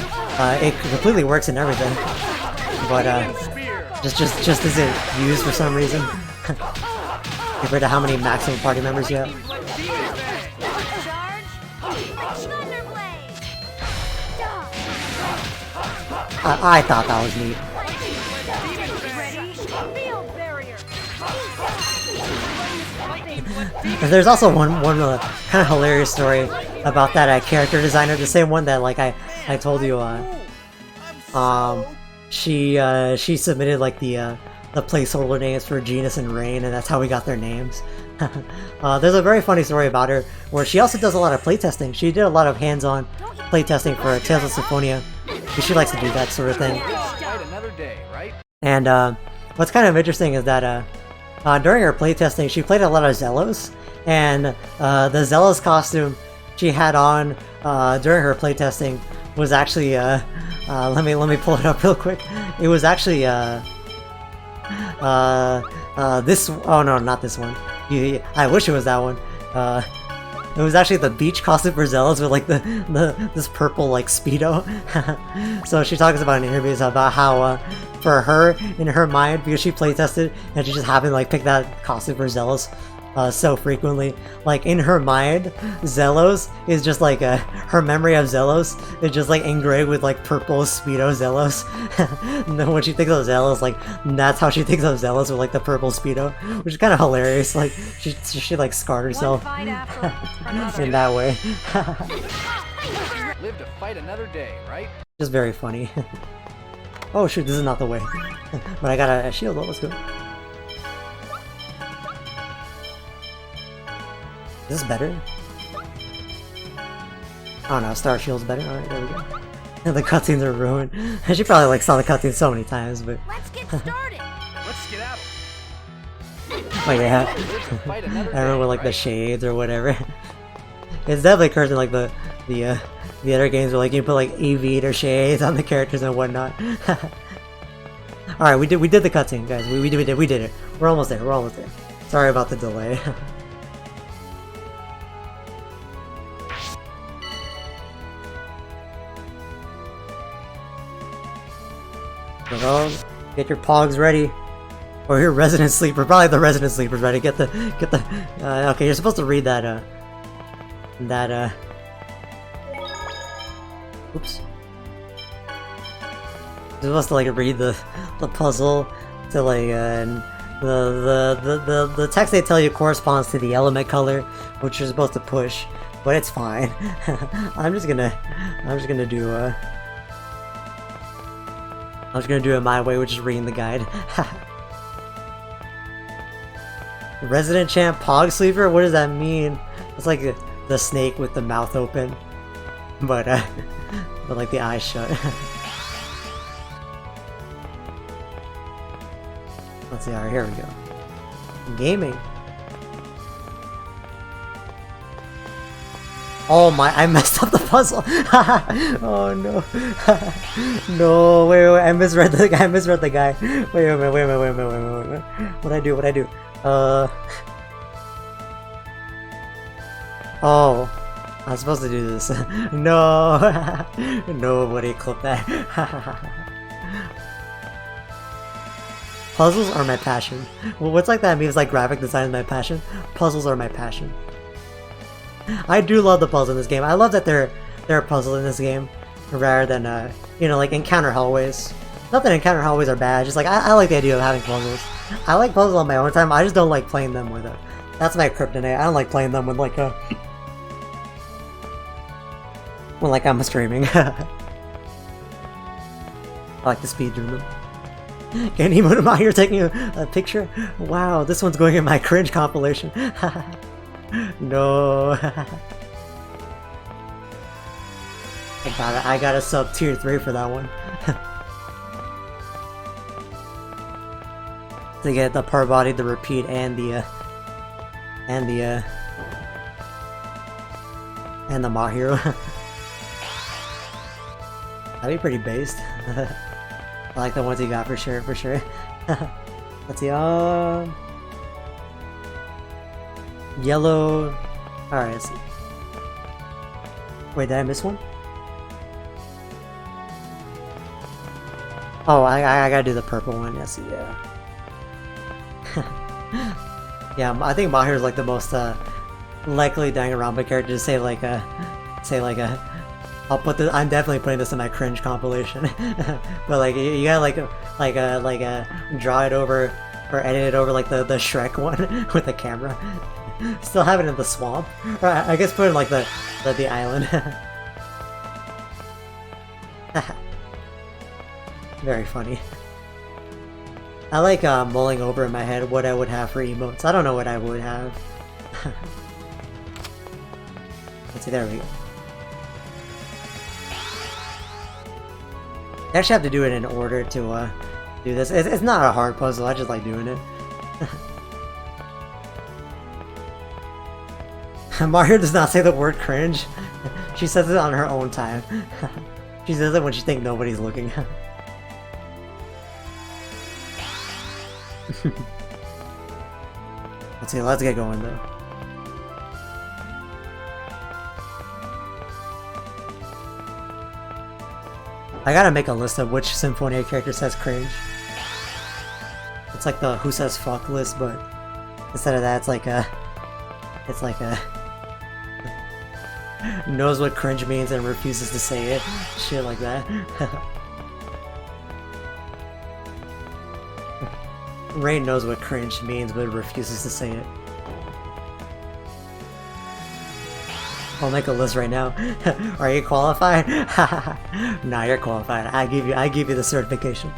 It completely works and everything. But just isn't used for some reason. Compared to how many maximum party members you have. I thought that was neat. There's also one kind of hilarious story about that character designer, the same one that like I told you she submitted like the placeholder names for Genus and Rain, and that's how we got their names. There's a very funny story about her where she also does a lot of playtesting. She did a lot of hands-on playtesting for Tales of Symphonia. She likes to do that sort of thing. And what's kind of interesting is that during her playtesting, she played a lot of Zelos, and the Zelos costume she had on during her playtesting was actually let me pull it up real quick. It was actually this. Oh no, not this one. I wish it was that one. It was actually the beach costume for Zelos with like this purple like speedo. So she talks about in interviews about how for her in her mind, because she playtested and she just happened to like pick that costume for Zelos so frequently, like in her mind, Zelos is just like her memory of Zelos is just like engraved with like purple speedo Zelos. And then when she thinks of Zelos, like that's how she thinks of Zelos with like the purple speedo, which is kind of hilarious. Like she like scarred herself in that way. Live to fight another day, right? Just very funny. Oh shoot, this is not the way. But I got a shield. Oh, let's go. Is this better? I don't know, Star Shield's better. Alright, there we go. The cutscenes are ruined. She probably like saw the cutscenes so many times, but Let's get started. Let's skedaddle. oh yeah. Fight another I remember day, with like the right? shades shades or whatever. It's definitely cursed in like the other games where like you put like AV or shades on the characters and whatnot. Alright, we did the cutscene, guys. We did it. We're almost there. We're almost there. Sorry about the delay. Well, get your pogs ready. Or your resident sleeper. Probably the resident sleeper's ready. Get the okay, you're supposed to read that oops. You're supposed to like read the puzzle to like the text they tell you corresponds to the element color, which you're supposed to push, but it's fine. I'm just gonna do it my way, which is reading the guide. Resident Champ Pog Sleeper? What does that mean? It's like the snake with the mouth open, but like the eyes shut. Let's see. Alright, here we go. Gaming. Oh my! I messed up the puzzle. Oh no! No! Wait! I misread the guy. Wait a minute! What'd I do? Oh, I was supposed to do this. No! Nobody clip that. Puzzles are my passion. Well, what's like that means like graphic design is my passion. Puzzles are my passion. I do love the puzzles in this game. I love that there are puzzles in this game, rather than you know, like encounter hallways. Not that encounter hallways are bad. Just like I like the idea of having puzzles. I like puzzles on my own time. I just don't like playing them with that's my kryptonite. I don't like playing them with like when like I'm streaming. I like to speedrun them. Can you put him out here taking a picture? Wow, this one's going in my cringe compilation. No. I got a sub tier 3 for that one. To get the per body, the repeat, and the Mahiro. That'd be pretty based. I like the ones you got for sure. Let's see, yellow. Alright, let's see. Wait, did I miss one? Oh, I gotta do the purple one. Yes, yeah. Yeah, I think Mahiro's like the most likely Danganronpa character to say like I'll put this. I'm definitely putting this in my cringe compilation. But like you gotta draw it over or edit it over like the Shrek one with the camera. Still have it in the swamp. Or I guess put it in like the island. Very funny. I like mulling over in my head what I would have for emotes. I don't know what I would have. Let's see, there we go. I actually have to do it in order to do this. It's not a hard puzzle, I just like doing it. Mario does not say the word cringe. She says it on her own time. She says it when she thinks nobody's looking. Let's see, let's get going though. I gotta make a list of which Symphonia character says cringe. It's like the who says fuck list, but instead of that, it's like a knows what cringe means and refuses to say it. Shit like that. Rain knows what cringe means, but refuses to say it. I'll make a list right now. Are you qualified? Nah, you're qualified. I give you the certification.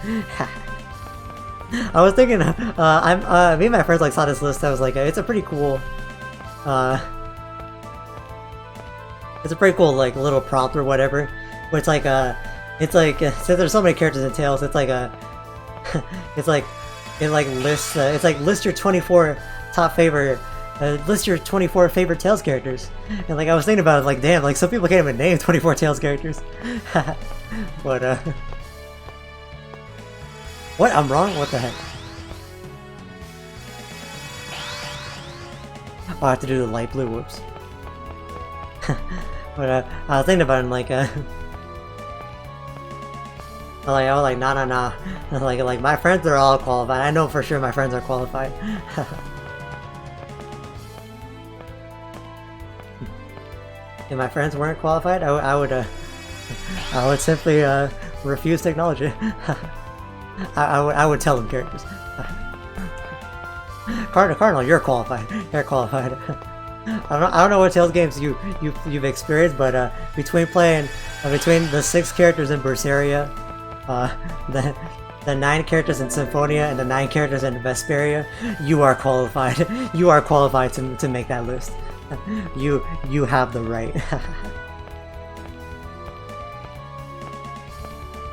I was thinking, me and my friends like saw this list. I was like, it's a pretty cool. it's a pretty cool like little prompt or whatever. But it's like since there's so many characters in Tales, it's like a it's like it like lists it's like list your 24 top favorite. List your 24 favorite Tales characters. And like I was thinking about it, like damn, like some people can't even name 24 Tales characters. But what? I'm wrong? What the heck? Oh, I have to do the light blue, whoops. But I was thinking about it and like I was like nah. like my friends are all qualified. I know for sure my friends are qualified. If my friends weren't qualified, I would simply refuse to acknowledge it. I would tell them characters. Cardinal, you're qualified. You're qualified. I don't know what Tales games you've experienced, but between the 6 characters in Berseria, the 9 characters in Symphonia, and the 9 characters in Vesperia, you are qualified. You are qualified to make that list. You have the right.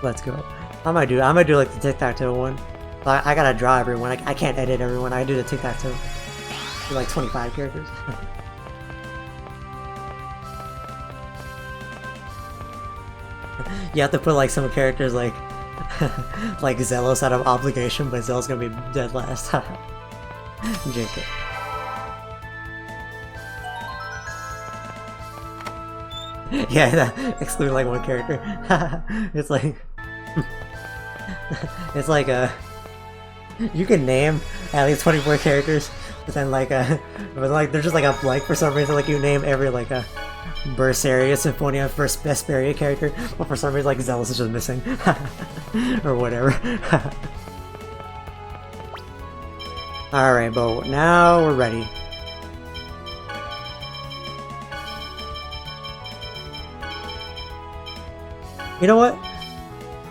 Let's go. I might do like the tic-tac-toe one. I gotta draw everyone. I can't edit everyone. I do the tic-tac-toe. Do like 25 characters. You have to put like some characters like like Zelos out of obligation, but Zelos gonna be dead last. JK. Yeah, exclude like one character. It's like it's like you can name at least 24 characters, but then like but like there's just like a blank for some reason. Like you name every like a Berseria, Symphonia, first Vesperia character, but for some reason like Zealous is just missing or whatever. All right, but now we're ready. You know what?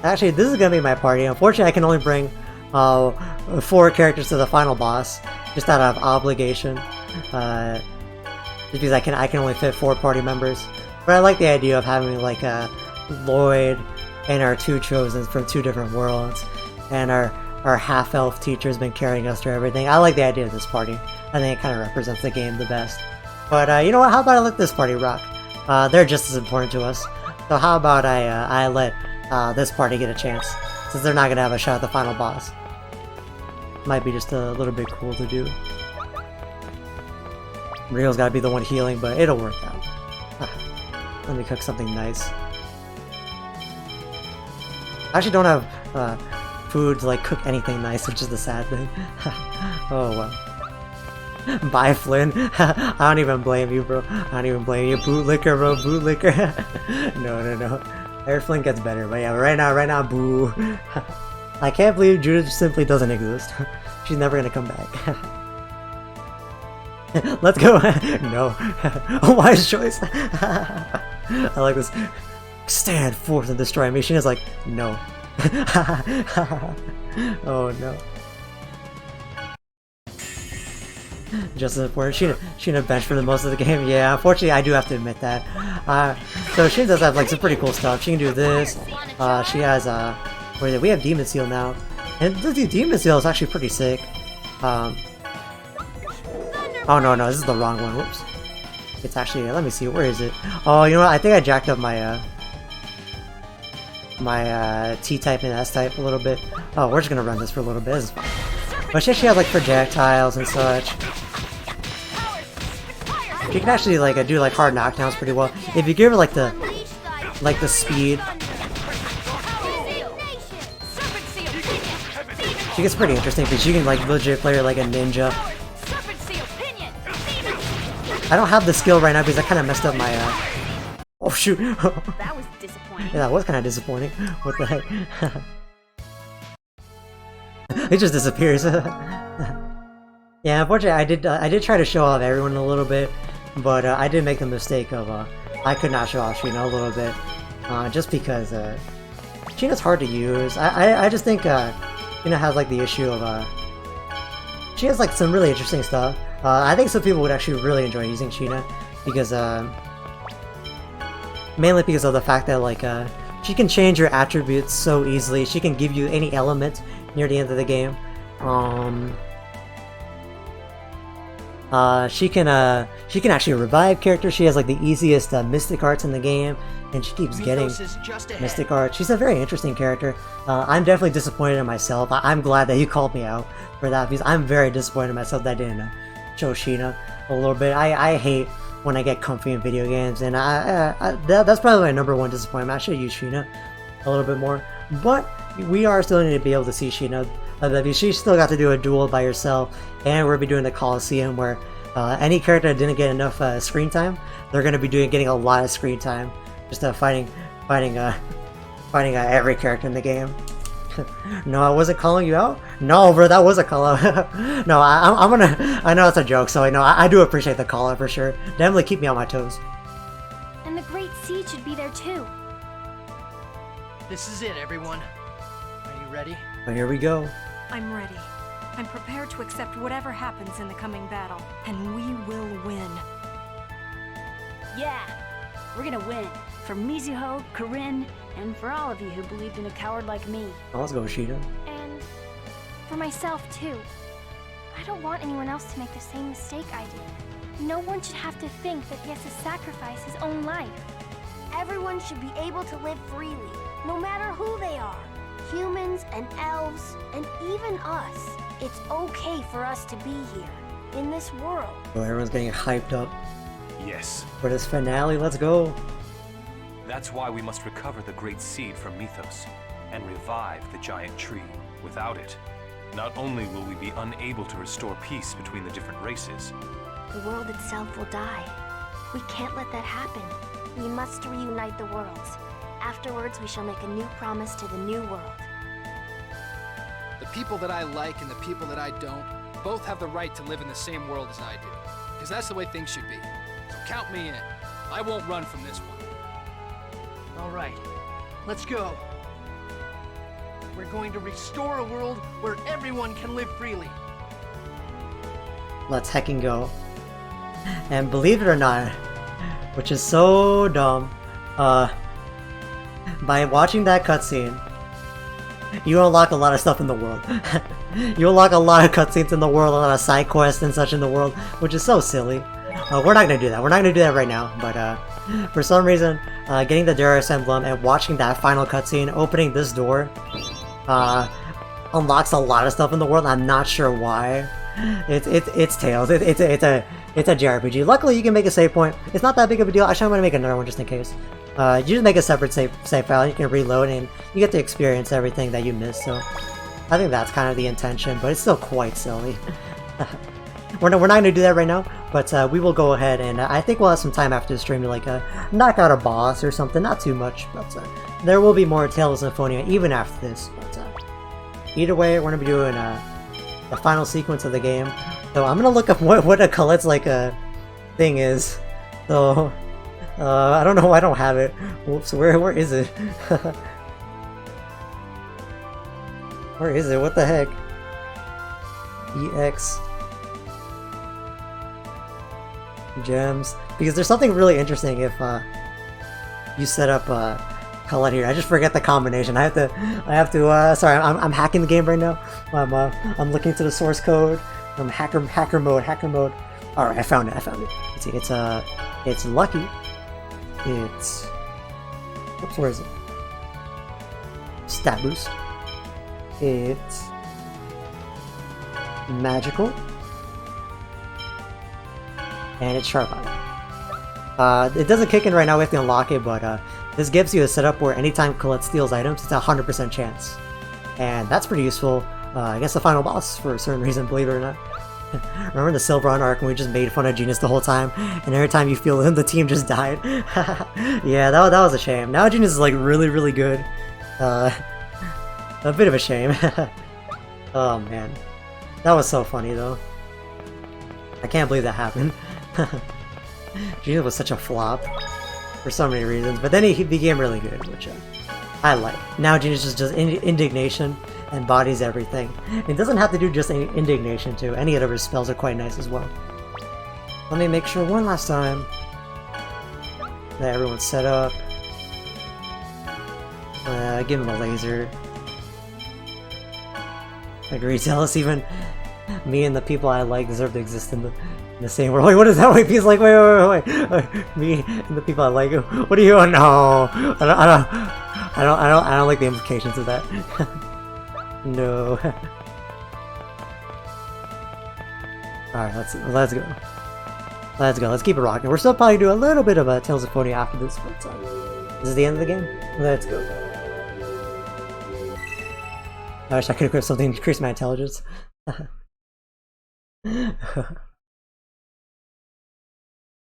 Actually, this is gonna be my party. Unfortunately, I can only bring 4 characters to the final boss, just out of obligation. Just because I can only fit 4 party members. But I like the idea of having like Lloyd and our 2 Chosens from 2 different worlds, and our half-elf teacher's been carrying us through everything. I like the idea of this party. I think it kind of represents the game the best. But you know what? How about I let this party rock? They're just as important to us. So how about I let this party get a chance, since they're not gonna have a shot at the final boss. Might be just a little bit cool to do. Rio's gotta be the one healing, but it'll work out. Let me cook something nice. I actually don't have food to like cook anything nice, which is the sad thing. Oh well. Bye, Flynn. I don't even blame you, bro. I don't even blame you. Bootlicker, bro. Bootlicker. No. Air Flynn gets better, but yeah, right now, boo. I can't believe Judith simply doesn't exist. She's never gonna come back. Let's go. No. A wise choice. I like this. Stand forth and destroy me. She is like, no. Oh no. Just as important. She in a bench for the most of the game. Yeah, unfortunately, I do have to admit that. So she does have like some pretty cool stuff. She can do this. She has what is it? We have Demon Seal now, and the Demon Seal is actually pretty sick. Oh no, this is the wrong one. Whoops. It's actually. Let me see. Where is it? Oh, you know what? I think I jacked up my my T-type and S-type a little bit. Oh, we're just gonna run this for a little bit. This is fine. But she actually has like projectiles and such. You can actually like do like hard knockdowns pretty well if you give her like the speed. She gets pretty interesting because you can like legit play her like a ninja. I don't have the skill right now because I kind of messed up my. Oh shoot! That was disappointing. Yeah, that was kind of disappointing. What the heck? It just disappears. Yeah, unfortunately, I did try to show off everyone a little bit, but I did make the mistake of I could not show off Sheena a little bit, just because Sheena's hard to use. I just think Sheena has like the issue of she has like some really interesting stuff. I think some people would actually really enjoy using Sheena because mainly because of the fact that like she can change your attributes so easily. She can give you any element near the end of the game. She can actually revive characters. She has like the easiest mystic arts in the game, and she keeps getting mystic arts. She's a very interesting character. I'm definitely disappointed in myself. I'm glad that you called me out for that, because I'm very disappointed in myself that I didn't show Sheena a little bit. I hate when I get comfy in video games, and that's probably my number one disappointment. I should use Sheena a little bit more, but we are still going to be able to see Sheena. She still got to do a duel by herself, and we'll be doing the Coliseum, where any character that didn't get enough screen time, they're going to be getting a lot of screen time, just fighting every character in the game. No, I wasn't calling you out. No, bro, that was a call out. No, I'm gonna. I know it's a joke, so I do appreciate the call out for sure. Definitely keep me on my toes. And the Great Seed should be there too. This is it, everyone. Are you ready? But here we go. I'm ready. I'm prepared to accept whatever happens in the coming battle, and we will win. Yeah, we're gonna win. For Mizuho, Corinne, and for all of you who believed in a coward like me. Oh, let's go, Sheena. And for myself too. I don't want anyone else to make the same mistake I did. No one should have to think that he has to sacrifice his own life. Everyone should be able to live freely, no matter who they are. Humans and elves, and even us. It's okay for us to be here, in this world. Oh, everyone's getting hyped up Yes. for this finale. Let's go. That's why we must recover the Great Seed from Mythos and revive the giant tree. Without it, not only will we be unable to restore peace between the different races, The world itself will die. We can't let that happen. We must reunite the worlds. Afterwards, we shall make a new promise to the new world. The people that I like and the people that I don't both have the right to live in the same world as I do. Because that's the way things should be. So count me in. I won't run from this one. All right, let's go. We're going to restore a world where everyone can live freely. Let's heckin' go. And believe it or not, which is so dumb, by watching that cutscene, you unlock a lot of stuff in the world. You unlock a lot of cutscenes in the world, a lot of side quests and such in the world, which is so silly. We're not gonna do that. We're not gonna do that right now, but for some reason, getting the Darius emblem and watching that final cutscene, opening this door, unlocks a lot of stuff in the world. I'm not sure why. It's Tales. It's a JRPG. Luckily, you can make a save point. It's not that big of a deal. Actually, I'm gonna make another one just in case. You just make a separate save file. You can reload and you get to experience everything that you missed. So I think that's kind of the intention, but it's still quite silly. We're not gonna do that right now, but we will go ahead and I think we'll have some time after the stream to like knock out a boss or something. Not too much, but there will be more Tales of Symphonia even after this. But either way, we're gonna be doing the final sequence of the game. So I'm gonna look up what a Colette's like thing is. So I don't know. I don't have it. Whoops. Where is it? Where is it? What the heck? EX gems. Because there's something really interesting if you set up Colette here. I just forget the combination. I have to. Sorry, I'm hacking the game right now. I'm looking to the source code. I'm hacker mode. All right, I found it. Let's see. It's lucky. It's. Oops, where is it? Stat boost. It's magical. And it's sharp iron. It doesn't kick in right now, we have to unlock it, but this gives you a setup where anytime Colette steals items, it's a 100% chance. And that's pretty useful against the final boss for a certain reason, believe it or not. Remember the Silveron arc when we just made fun of Genius the whole time, and every time you feel him, the team just died? Yeah, that was a shame. Now Genius is like really, really good. A bit of a shame. Oh man. That was so funny though. I can't believe that happened. Genius was such a flop for so many reasons, but then he became really good, which I like. Now Genius is just indignation embodies everything. It doesn't have to do just indignation too. Any of his spells are quite nice as well. Let me make sure one last time. Everyone's set up. Give him a laser. Agree, Zealous. Even me and the people I like deserve to exist in the same world. Wait, what is that? Wait, he's like, wait. Me and the people I like. What are you? Oh, no, I don't like the implications of that. No. All right, let's go. Let's go. Let's keep it rocking. We're still probably doing a little bit of a Tales of Symphonia after this, but this is the end of the game. Let's go. I wish I could have equipped something to increase my intelligence.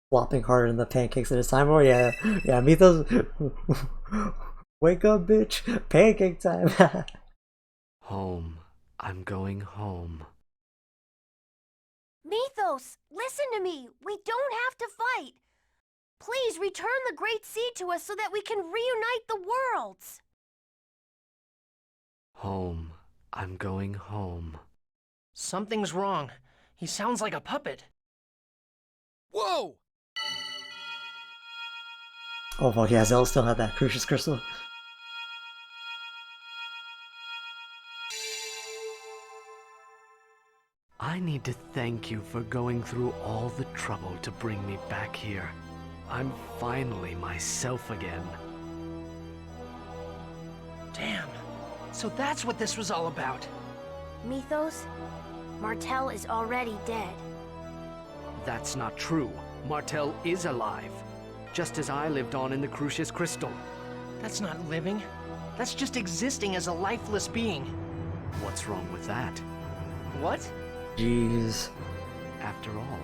Flopping harder than the pancakes at this time. Oh yeah, Mythos. Wake up, bitch! Pancake time. Home. I'm going home. Mythos, listen to me. We don't have to fight. Please return the Great Sea to us so that we can reunite the worlds. Home. I'm going home. Something's wrong. He sounds like a puppet. Whoa! Oh fuck yeah, Zell still had that Crucius Crystal. I need to thank you for going through all the trouble to bring me back here. I'm finally myself again. Damn. So that's what this was all about. Mythos, Martel is already dead. That's not true. Martel is alive. Just as I lived on in the Crucius Crystal. That's not living. That's just existing as a lifeless being. What's wrong with that? What? Jeez. After all,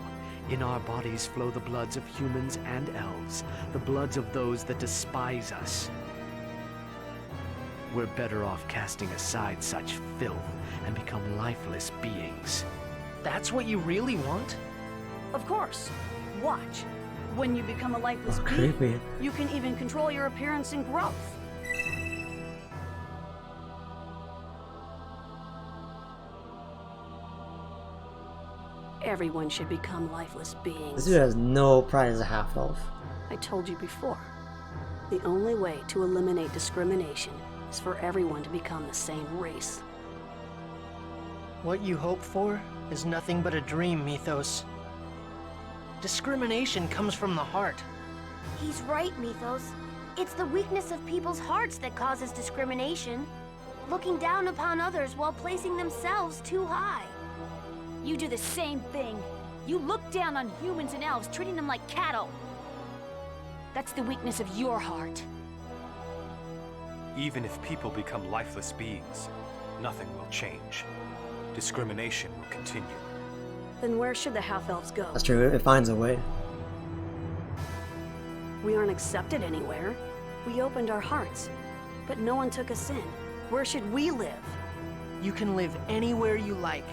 in our bodies flow the bloods of humans and elves, the bloods of those that despise us. We're better off casting aside such filth and become lifeless beings. That's what you really want? Of course. Watch. When you become a lifeless being, Creepy. you can even control your appearance and growth. Everyone should become lifeless beings. This dude has no pride as a half-elf. I told you before. The only way to eliminate discrimination is for everyone to become the same race. What you hope for is nothing but a dream, Mythos. Discrimination comes from the heart. He's right, Mythos. It's the weakness of people's hearts that causes discrimination. Looking down upon others while placing themselves too high. You do the same thing. You look down on humans and elves, treating them like cattle. That's the weakness of your heart. Even if people become lifeless beings, nothing will change. Discrimination will continue. Then where should the half-elves go? That's true, it finds a way. We aren't accepted anywhere. We opened our hearts, but no one took us in. Where should we live? You can live anywhere you like.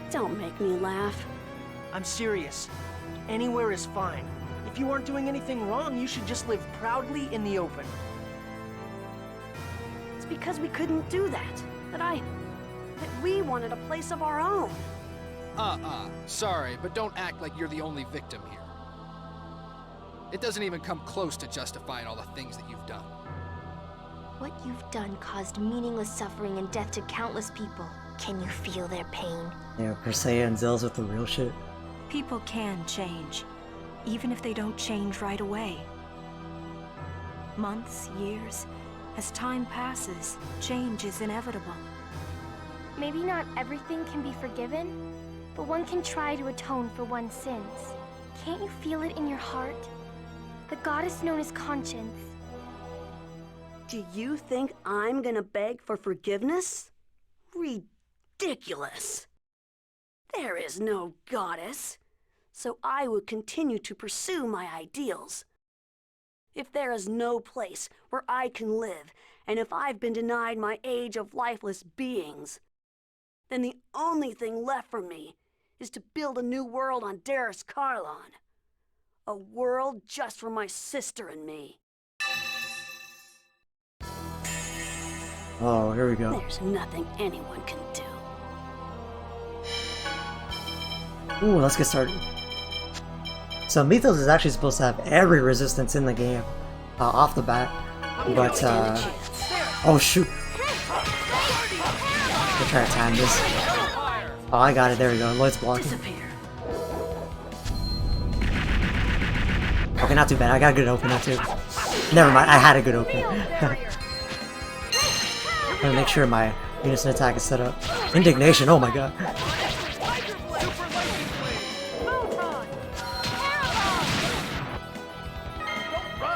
Don't make me laugh. I'm serious. Anywhere is fine. If you aren't doing anything wrong, you should just live proudly in the open. It's because we couldn't do that. That we wanted a place of our own. Sorry, but don't act like you're the only victim here. It doesn't even come close to justifying all the things that you've done. What you've done caused meaningless suffering and death to countless people. Can you feel their pain? Yeah, Persea and Zell's with the real shit. People can change, even if they don't change right away. Months, years, as time passes, change is inevitable. Maybe not everything can be forgiven, but one can try to atone for one's sins. Can't you feel it in your heart? The goddess known as Conscience. Do you think I'm gonna beg for forgiveness? Ridiculous. There is no goddess, so I would continue to pursue my ideals. If there is no place where I can live, and if I've been denied my age of lifeless beings, then the only thing left for me is to build a new world on Darris Carlon. A world just for my sister and me. Oh, here we go. There's nothing anyone can do. Ooh, let's get started. So Mythos is actually supposed to have every resistance in the game off the bat, but oh shoot! I'm trying to time this. Oh, I got it. There we go. Lloyd's blocking. Okay, not too bad. I got a good opener too. Never mind. I had a good opener. I'm gonna make sure my unison attack is set up. Indignation. Oh my god.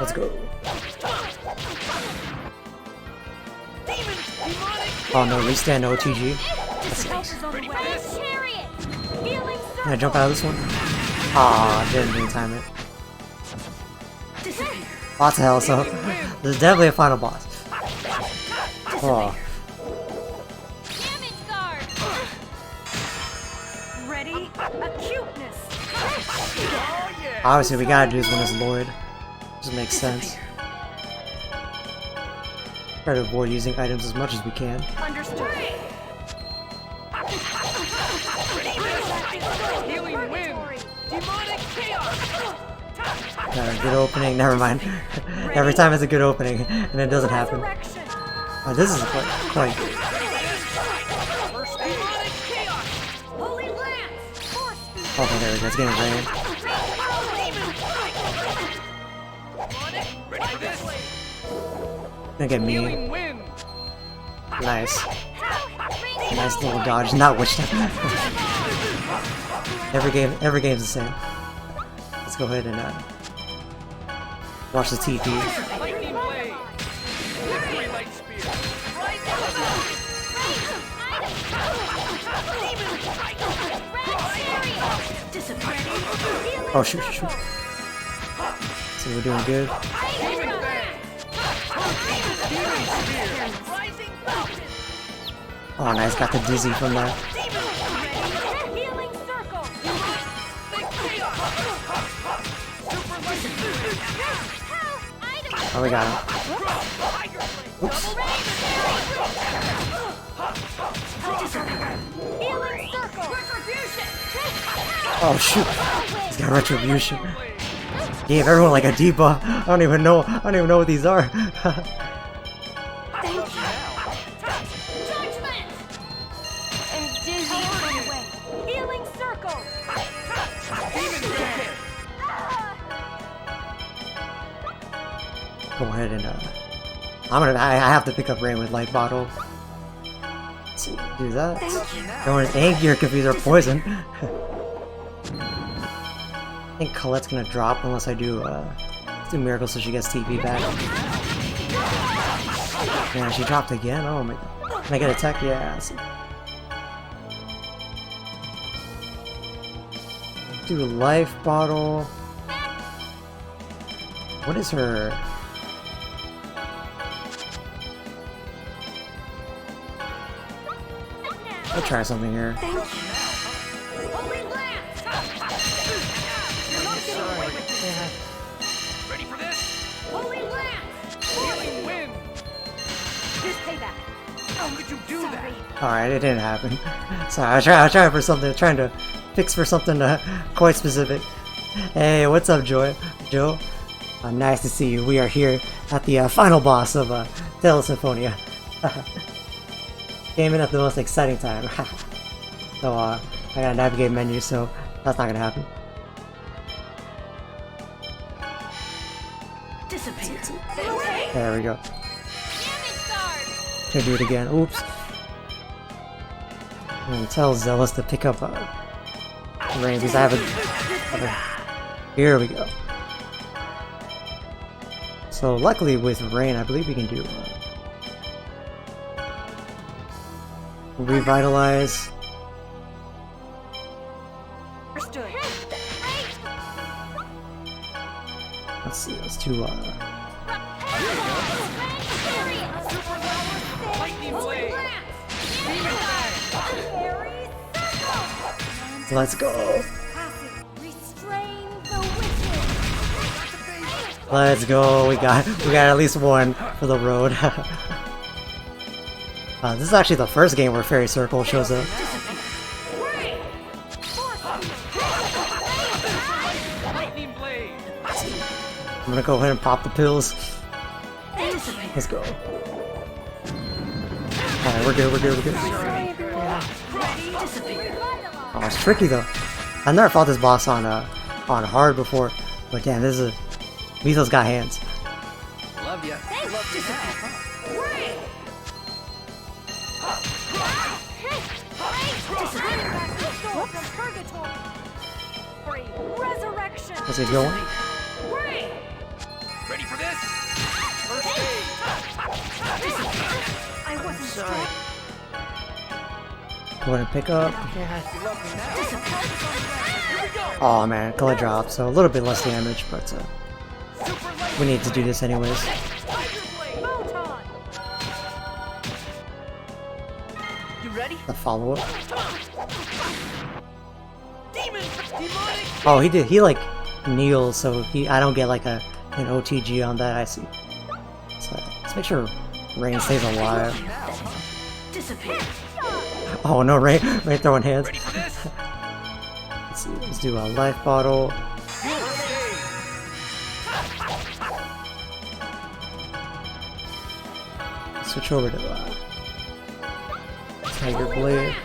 Let's go. Oh no, restand OTG. Can I jump out of this one? Aw, didn't even time it. Lots of hell, so there's definitely a final boss. Oh. Ready? Acuteness. Obviously, we gotta do this one as Lloyd. Just makes sense. Try to avoid using items as much as we can. Understood. Healing wind. Demonic chaos. Got a good opening. Never mind. Every time it's a good opening, and it doesn't happen. Oh, this is quite good. Okay, there we go. It's getting rain. Gonna get me. Nice. Nice little dodge. Not witch time. Every game's the same. Let's go ahead and watch the TP. Oh shoot, shoot, shoot. So we're doing good. Oh nice, got the dizzy from that. Oh, we got him. Oops. Oh shoot! He's got retribution. Gave everyone like a debuff. I don't even know what these are. Go ahead and I have to pick up Rain with Light Bottle. Let's see, do that. Everyone's angry or confused or poison. I think Colette's gonna drop unless I do Miracle so she gets TP back. Yeah, she dropped again. Oh my god. Can I get a tech? Yeah. Do Life Bottle. What is her? I'll try something here. Ready for this? Holy Lance! Healing wind! Here's payback. How could you do that? Alright, it didn't happen. Sorry, I was trying for something, trying to fix for something quite specific. Hey, what's up, Joe? Nice to see you. We are here at the final boss of Tales of Symphonia. Came in at the most exciting time. So I gotta navigate menu, so that's not gonna happen. There we go. Gonna do it again. Oops. And tell Zealous to pick up Rain because I have a. Here we go. So luckily with Rain, I believe we can do Revitalize. Let's see, let's do let's go. Let's go. We got at least one for the road. This is actually the first game where Fairy Circle shows up. Lightning blade. I'm gonna go ahead and pop the pills. Let's go. Alright, we're good, we're good, we're good. Oh, it's tricky though. I've never fought this boss on hard before, but damn, this is Mythos got hands. Love ya. Love Resurrection. How's it going? Ready for this? First aid. I wasn't sorry. Go ahead and pick up. Oh man, color drop, so a little bit less damage, but we need to do this anyways. You ready? The follow-up. Oh, he did. He like kneels, so I don't get like an OTG on that. I see. So let's make sure Rain stays alive. Oh no, Rain throwing hands. Let's see. Let's do a life bottle. Switch over to Tiger Blade.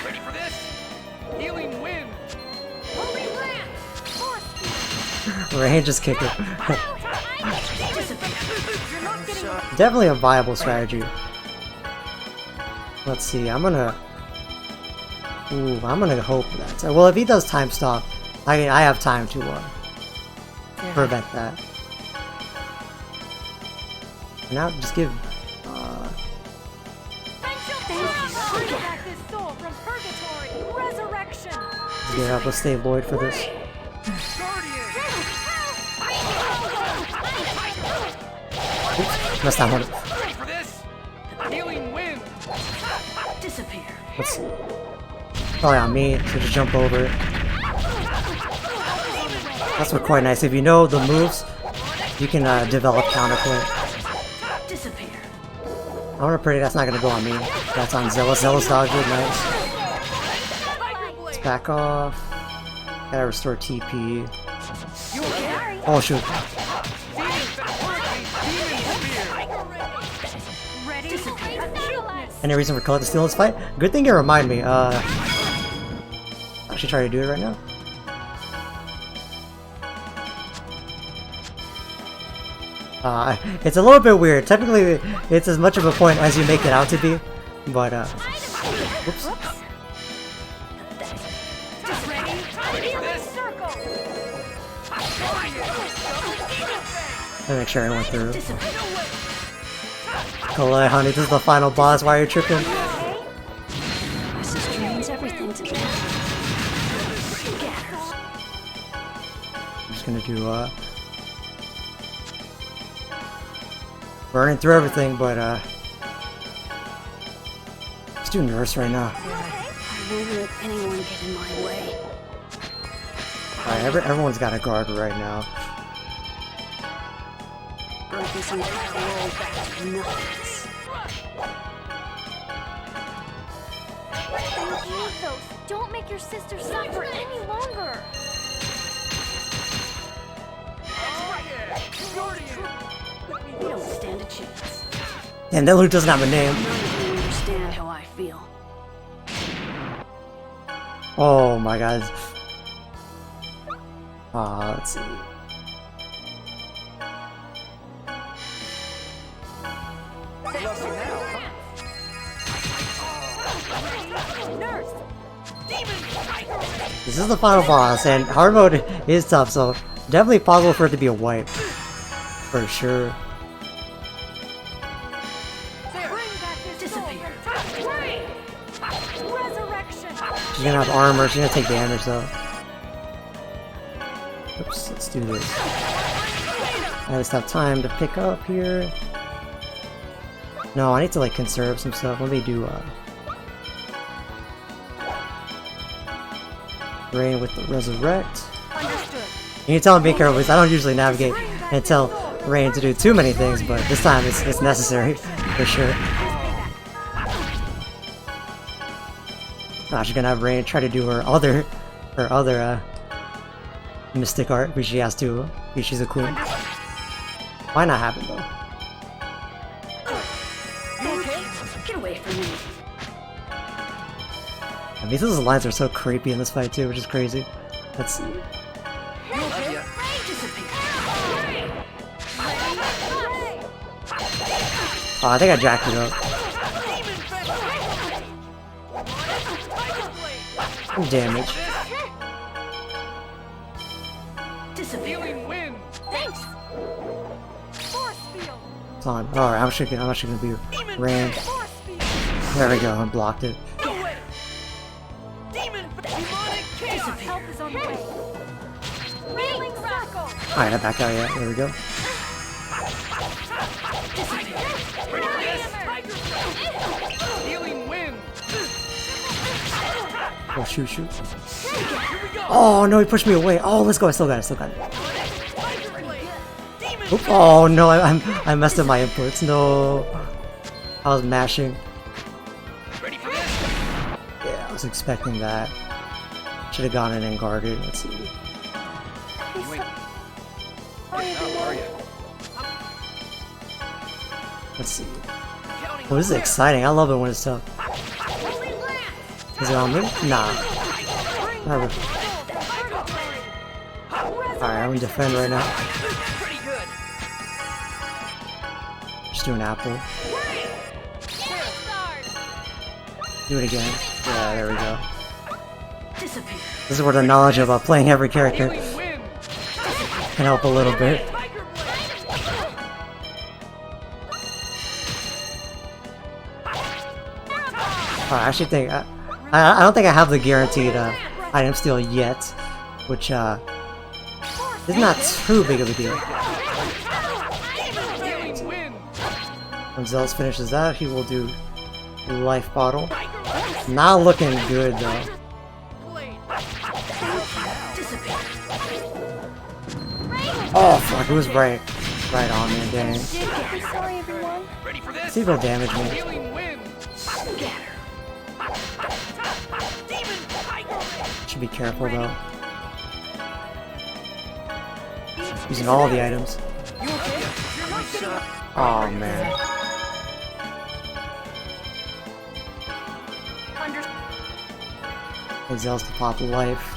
Ready for this? Healing wind. Rain just kicked it. Definitely a viable strategy. Let's see. I'm gonna hope that. Well, if he does time stop, I have time to prevent that. Now just give. Yeah, let's stay void for this. Oops, messed that one up. Let's see. Probably on me, so just jump over it. That's what's quite nice. If you know the moves, you can develop counterplay. I want to pray that's not going to go on me. That's on Zealous. Zealous dodged it, nice. Let's back off. Gotta restore TP. Oh shoot. Any reason for Colette to steal this fight? Good thing you remind me. I should try to do it right now. It's a little bit weird. Technically, it's as much of a point as you make it out to be, but whoops. Let me make sure I went through. Colette, honey, this is the final boss. Why are you tripping? My sister means everything to me. I'm just gonna do burning through everything, but let's do nurse right now. I won't let anyone get in my way. Alright, everyone's got a guard right now. Burn this entire world back to nothingness. Mythos, don't make your sister suffer any longer. You don't stand a chance. And that Luke doesn't have a name. You understand how I feel. Oh my god. Let's see. This is the final boss, and hard mode is tough, so definitely possible for it to be a wipe. For sure. She's gonna have armor, she's gonna take damage though. Oops, let's do this. I just have time to pick up here. No, I need to like conserve some stuff. Let me do Rain with the Resurrect. You need to tell him be careful because I don't usually navigate and tell Rain to do too many things, but this time it's necessary for sure. Now she's gonna have Rain try to do her other mystic art, but she has to, because she's a queen. Why not have it though? Get away from me. I mean, these lines are so creepy in this fight too, which is crazy. Let's see. Oh, I think I jacked it up. Some damage. Thanks. It's on. Alright, I'm actually gonna be Rain. There we go, I blocked it. Help is on the way. Railing circle. Alright, I back out yet. There we go. Oh, shoot, shoot. Oh, no, he pushed me away. Oh, let's go. I still got it. Oops. Oh, no, I messed up my inputs. No. I was mashing. Yeah, I was expecting that. Should have gone in and guarded. Let's see. Let's see. Oh, this is exciting. I love it when it's tough. Is it on me? Nah. Alright, I'm gonna defend right now. Just do an apple. Do it again. Yeah, there we go. This is where the knowledge of playing every character can help a little bit. I actually think I don't think I have the guaranteed item steal yet, which is not too big of a deal. When Zealous finishes that, he will do life bottle. Not looking good though. Oh fuck, it was right on me, dang. Sorry, everyone. See if he'll damage me. Should be careful though. Using all the items. Oh man. Zealous to pop life.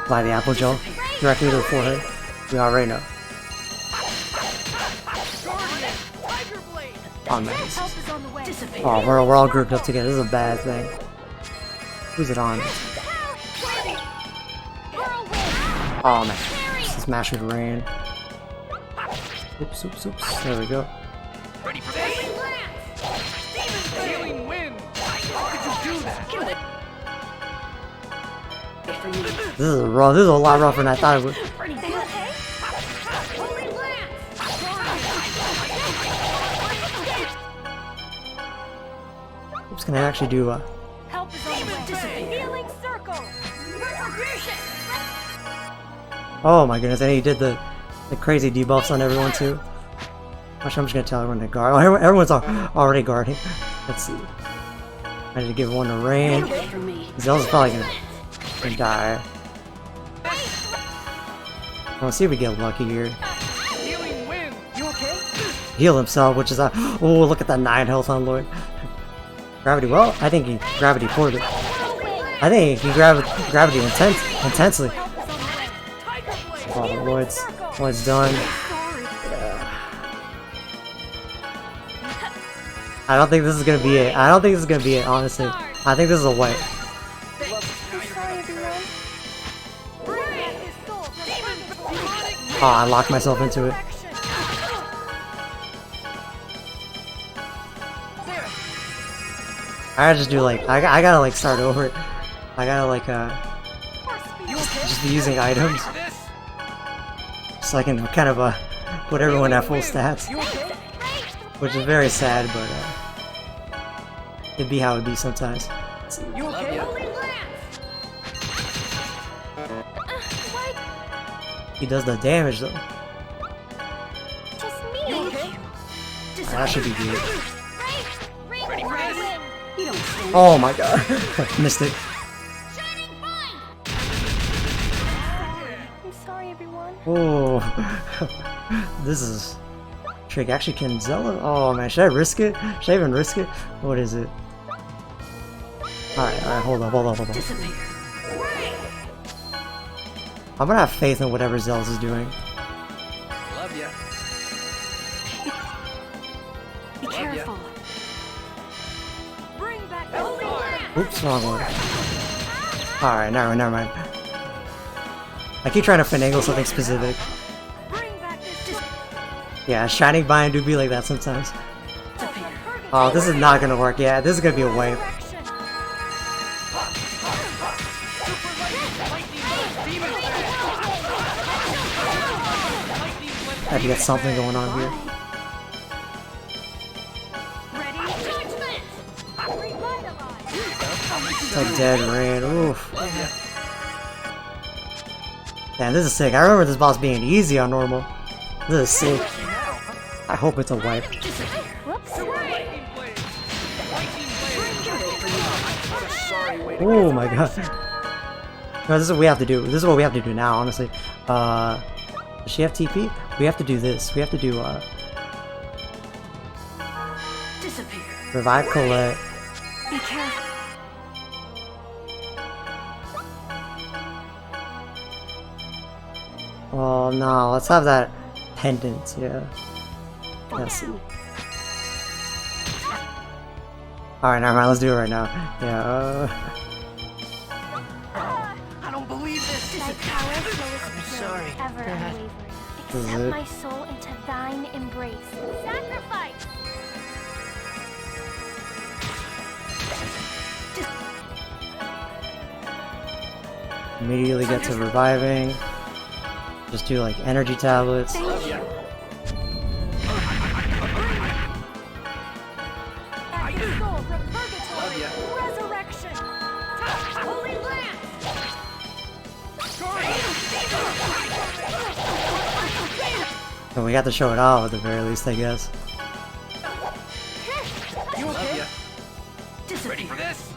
Apply the apple gel directly to the forehead. We already know. Oh man. Oh, we're all grouped up together. This is a bad thing. Who's it on? Oh man. Just smash with Rain. Oops, oops, oops. There we go. This is rough. This is a lot rougher than I thought it would. I'm just gonna actually do oh my goodness, and he did the crazy debuffs on everyone too. Actually, I'm just gonna tell everyone to guard. Oh, everyone's already guarding. Let's see. I need to give one to Rain. Zeal's probably gonna die. Let's see if we get lucky here. Heal himself, which is oh, look at that 9 health on Lloyd. Gravity, well, I think he gravity poured it. I think he gravity intensely. Oh, Lloyd's done. Yeah. I don't think this is gonna be it. Honestly. I think this is a wipe. Oh, I locked myself into it. I just do like I gotta like start over. I gotta like just be using items, so I can kind of put everyone at full stats, which is very sad, but it'd be how it'd be sometimes. He does the damage though. That should be good. Ready for this? You don't stand. Oh my god. Missed it. I'm sorry, everyone. Oh. This is trick. Actually, can Zella? Oh man, should I risk it? Should I even risk it? What is it? Alright, hold on. Disappear. I'm gonna have faith in whatever Zealous is doing. Love ya. Be careful. Bring back the holy lamp. Oops, wrong one. Alright, never mind. I keep trying to finagle something specific. Bring back this. Yeah, Shining Bind do be like that sometimes. Oh, this is not gonna work. Yeah, this is gonna be a wipe. I have to get something going on here. It's like dead rain. Oof. Damn, this is sick. I remember this boss being easy on normal. This is sick. I hope it's a wipe. Oh my god. No, this is what we have to do. This is what we have to do now, honestly. Does she have TP? We have to do this. We have to do, revive Colette. Be careful. Oh no, let's have that pendant, yeah. Yes. Alright, never mind, let's do it right now. Yeah, I don't believe this. Thy power floweth I'm pure, sorry. ever Dad. unwavering. This is Accept it. my soul into thine embrace. Sacrifice! immediately get to reviving. Just do like energy tablets. Love ya. Back your soul from purgatory. Love ya. Resurrection. Holy lamp. And we got to show it off at the very least, I guess. You okay? Love ya. Ready for this?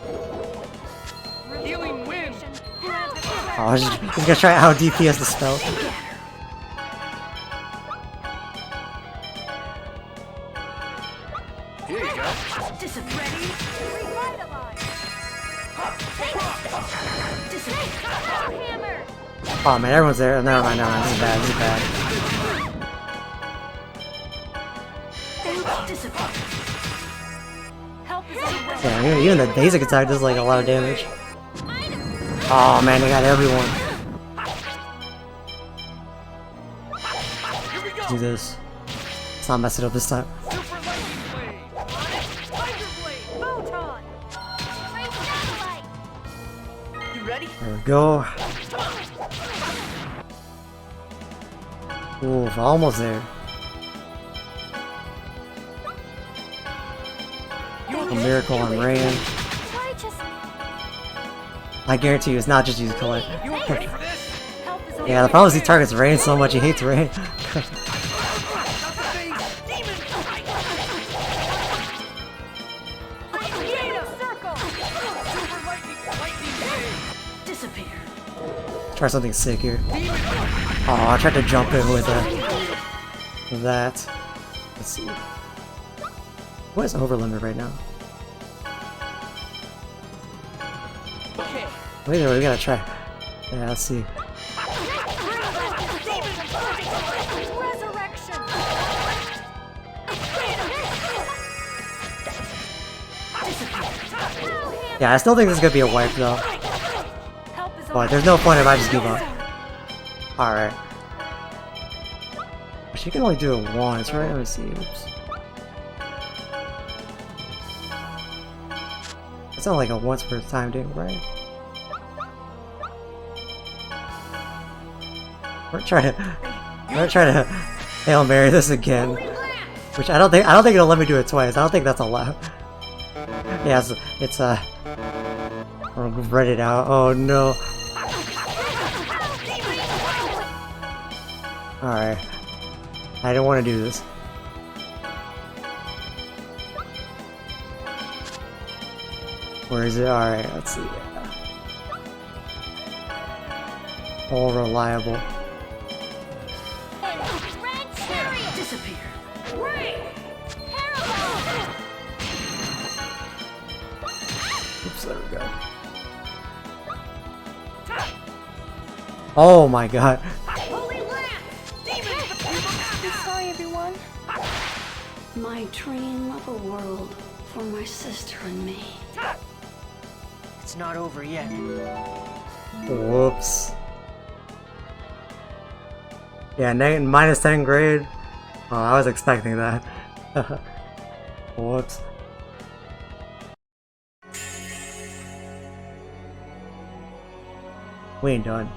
Healing wind. Oh, he's gonna try out DPS the spell. Here you go. Ready? Revitalize. Hammer. Oh man, everyone's there. Never mind. This is bad. This is bad. Help is on the way. Yeah, even the basic attack does like a lot of damage. Oh man, they got everyone. Let's do this. Let's not mess it up this time. Super lightning blade. Tiger blade. Photon. You ready? There we go. Ooh, almost there. A miracle on Rain. I guarantee you, it's not just use Colette. You ready for this? Yeah, the problem is he targets Rain so much, he hates Rain. Try something sick here. Oh, I tried to jump in with that. Let's see. What is over limit right now? Wait a minute, we gotta try. Yeah, let's see. Yeah, I still think this is gonna be a wipe though. But there's no point if I just give up. Alright. She can only do it once, right? Let me see. Oops. It's not like a once per time thing, right? We're trying to Hail Mary this again. Which I don't think it'll let me do it twice. I don't think that's allowed. Yeah, it's I'll read it out. Oh no. Alright. I don't want to do this. Where is it? Alright, let's see. All reliable. Disappear. Oops, there we go. Oh my god. I'm sorry, everyone. My dream of a world for my sister and me. It's not over yet. Whoops. Yeah, minus 10 grade. Oh, I was expecting that. Whoops. We ain't done.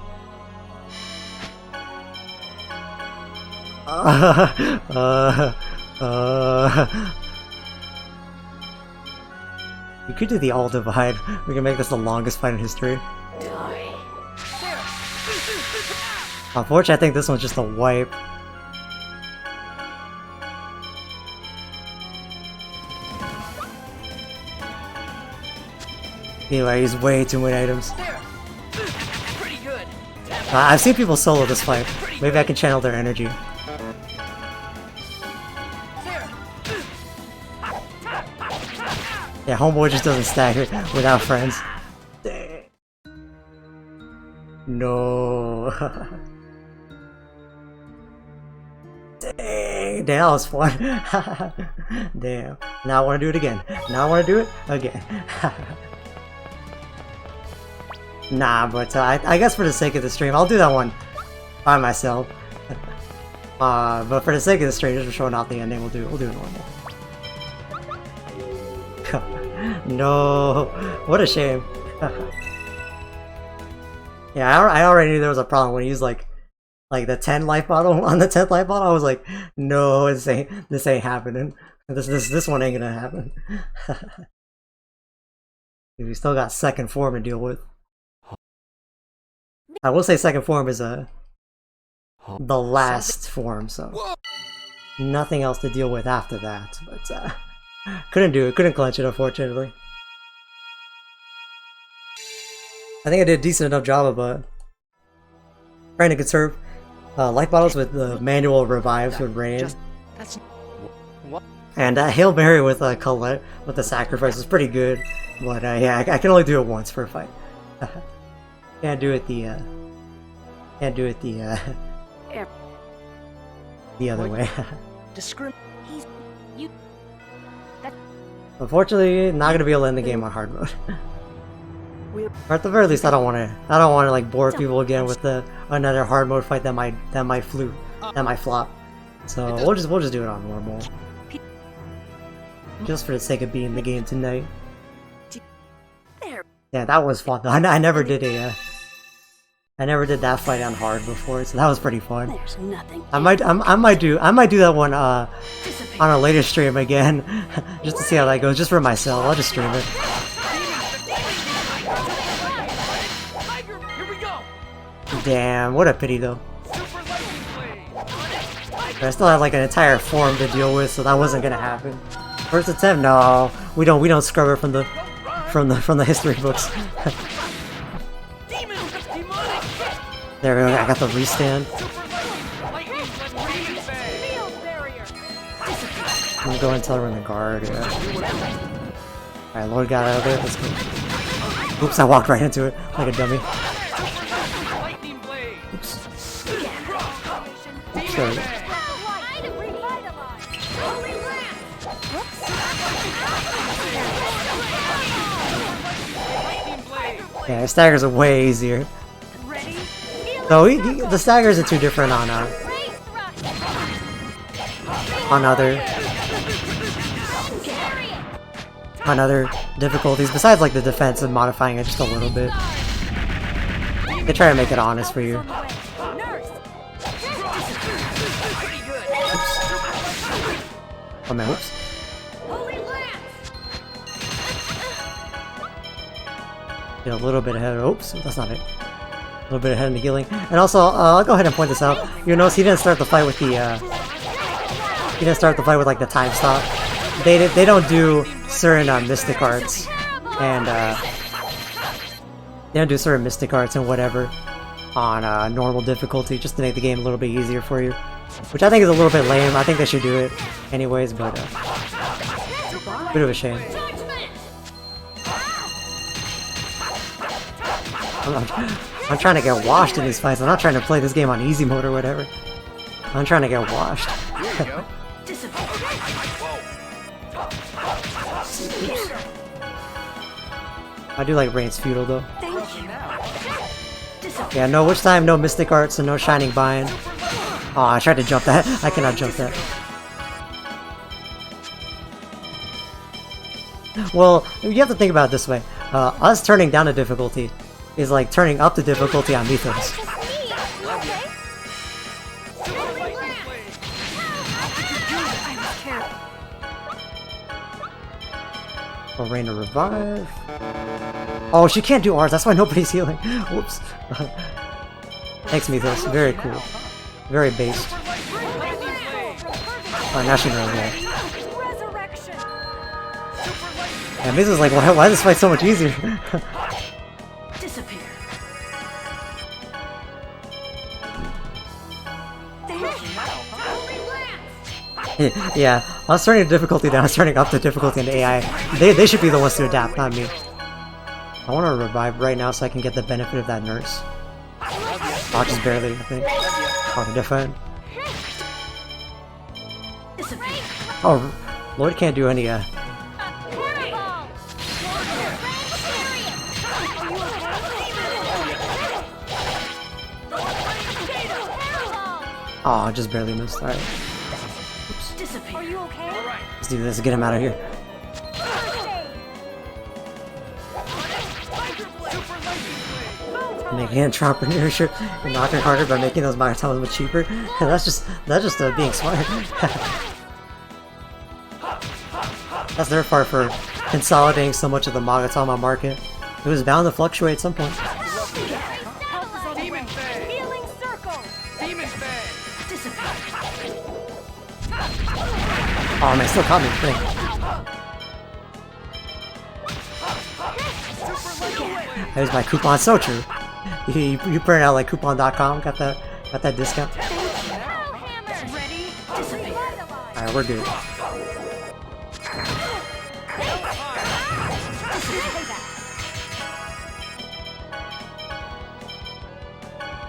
We could do the all divide. We can make this the longest fight in history. Unfortunately, I think this one's just a wipe. Anyway, I used way too many items. I've seen people solo this fight. Maybe I can channel their energy. Yeah, homeboy just doesn't stagger without friends. Dang. No. Dang, that was fun. Damn. Now I want to do it again. Now I want to do it again. Nah, but I guess for the sake of the stream, I'll do that one by myself. But for the sake of the stream, just for showing off the ending, we'll do it normal. No, what a shame. Yeah, I already knew there was a problem when he used like the 10 life bottle on the 10th life bottle. I was like, no, this ain't happening. This one ain't gonna happen. We still got second form to deal with. I will say second form is the last form, so nothing else to deal with after that. But couldn't do it, couldn't clutch it, unfortunately. I think I did a decent enough job of trying to conserve life bottles with the manual revives with rain. And Hail Mary with Colette with the sacrifice was pretty good, but yeah, I can only do it once per fight. Can't do it the other way. Unfortunately, not gonna be able to end the game on hard mode. Or at the very least, I don't want to like bore people again with another hard mode fight that might flop. So we'll just do it on normal, just for the sake of beating the game tonight. Yeah, that was fun though. I never did that fight on hard before, so that was pretty fun. There's nothing. I might do that one on a later stream again, just to see how that goes, just for myself. I'll just stream it. Damn, what a pity though. I still had like an entire form to deal with, so that wasn't gonna happen. First attempt, no, we don't scrub it from the history books. There we go, I got the restand. I'm gonna go and tell her in the guard, yeah. Alright, Lord got out of there, let's go. Oops, I walked right into it, like a dummy. Oops. Sorry. Yeah, staggers are way easier. No, the staggers are too different on other difficulties. Besides, like the defense and modifying it just a little bit. They try to make it honest for you. Oops. Oh man, whoops. Get a little bit ahead. Oops, that's not it. A little bit ahead in the healing. And also, I'll go ahead and point this out. You notice he didn't start the fight with the like the time stop. They don't do certain mystic arts and do sort of mystic arts and whatever on normal difficulty, just to make the game a little bit easier for you. Which I think is a little bit lame. I think they should do it anyways, but bit of a shame. I'm trying to get washed in these fights. I'm not trying to play this game on easy mode or whatever. I'm trying to get washed. I do like Rain's Feudal though. Yeah, no witch time, no mystic arts, and no shining bind. Oh, I tried to jump that. I cannot jump that. Well, you have to think about it this way. Us turning down the difficulty is like turning up the difficulty on Mythos. Oh, Rain to revive. Oh, she can't do ours. That's why nobody's healing. Whoops. Thanks, Mythos. Very cool. Very based. Oh, now she knows that. Yeah, Mythos is like, why is this fight so much easier? Disappear. Yeah, I was turning the difficulty down, I was turning up the difficulty in the AI. They should be the ones to adapt, not me. I want to revive right now so I can get the benefit of that nurse. Oh, just barely, I think. Oh, defend. Oh, Lloyd can't do any, Oh, I just barely missed. Alright. Are you okay? Let's do this, get him out of here. Making entrepreneurship and knocking harder by making those Magatama much cheaper. that's just being smart. That's their part for consolidating so much of the Magatama market. It was bound to fluctuate at some point. Oh man, still caught me. I used my coupon, so true. You print out like coupon.com, got that discount. Alright, we're good.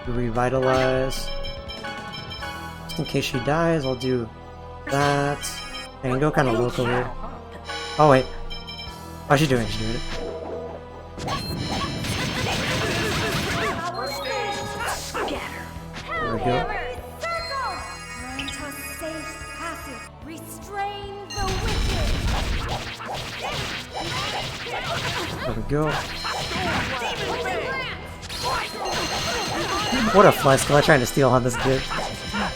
Revitalize. Just in case she dies, I'll do that. I can go kind of local here. Oh wait. Oh, she's doing it. She's doing it. There we go. There we go. What a flex! I'm trying to steal on this dude.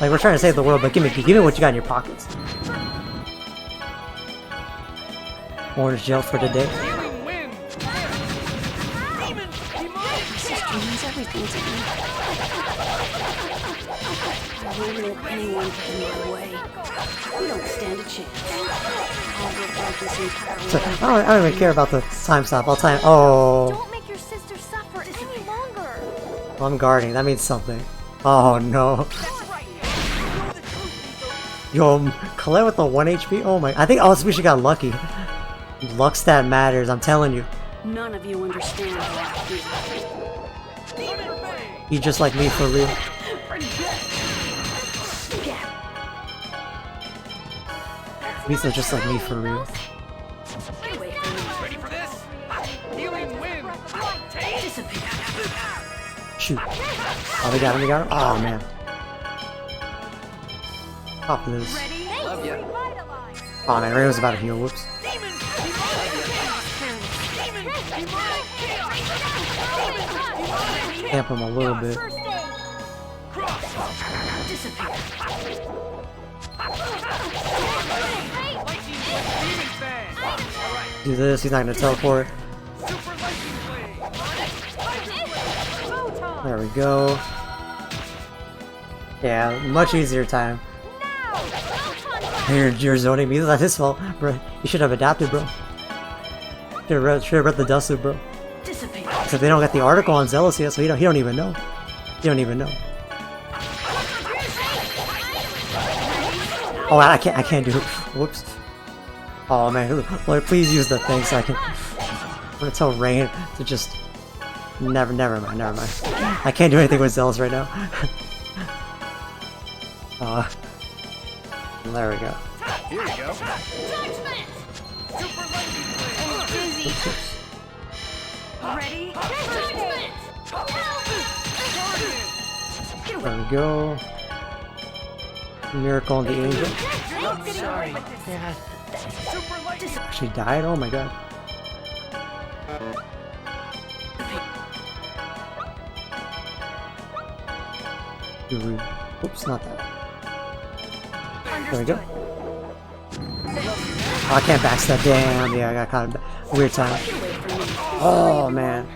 Like, we're trying to save the world, but give me what you got in your pockets. Orange gel for today. Sister means everything to me. I won't let anyone get in my way. We don't stand a chance. I'll work like this entire So, I don't even care about the time stop. I'll time. Oh. Don't make your sister suffer any longer. Well, I'm guarding. That means something. Oh no. Yo, Colette with the 1 HP? Oh my. I think we should got lucky. Luck stat matters, I'm telling you. None of you understand what I feel. You just like me for real. Misa just like me for real. Ready for this? Healing wind. Shoot. Oh, we got him, Oh man. Pop this. Love ya. Oh man, Ray was about to heal. Whoops. Camp him a little bit. Do this, he's not gonna teleport. There we go. Yeah, much easier time. You're zoning me, that's his fault, bro. You should have adapted, bro. Should've read the Dustsuit, bro. Disappear. Except they don't get the article on Zealous yet, so he don't even know. He don't even know. Oh, I can't do it. Whoops. Oh man, Lord, please use the thing so I can. I'm gonna tell Rain to just. Never mind. I can't do anything with Zealous right now. There we go. Here you go. Ready? There we go. Miracle on the Angel. I'm sorry, Dad. She died? Oh my god. Oops, not that. There we go. Oh, I can't backstab. Damn, yeah, I got caught in a weird time. Oh man.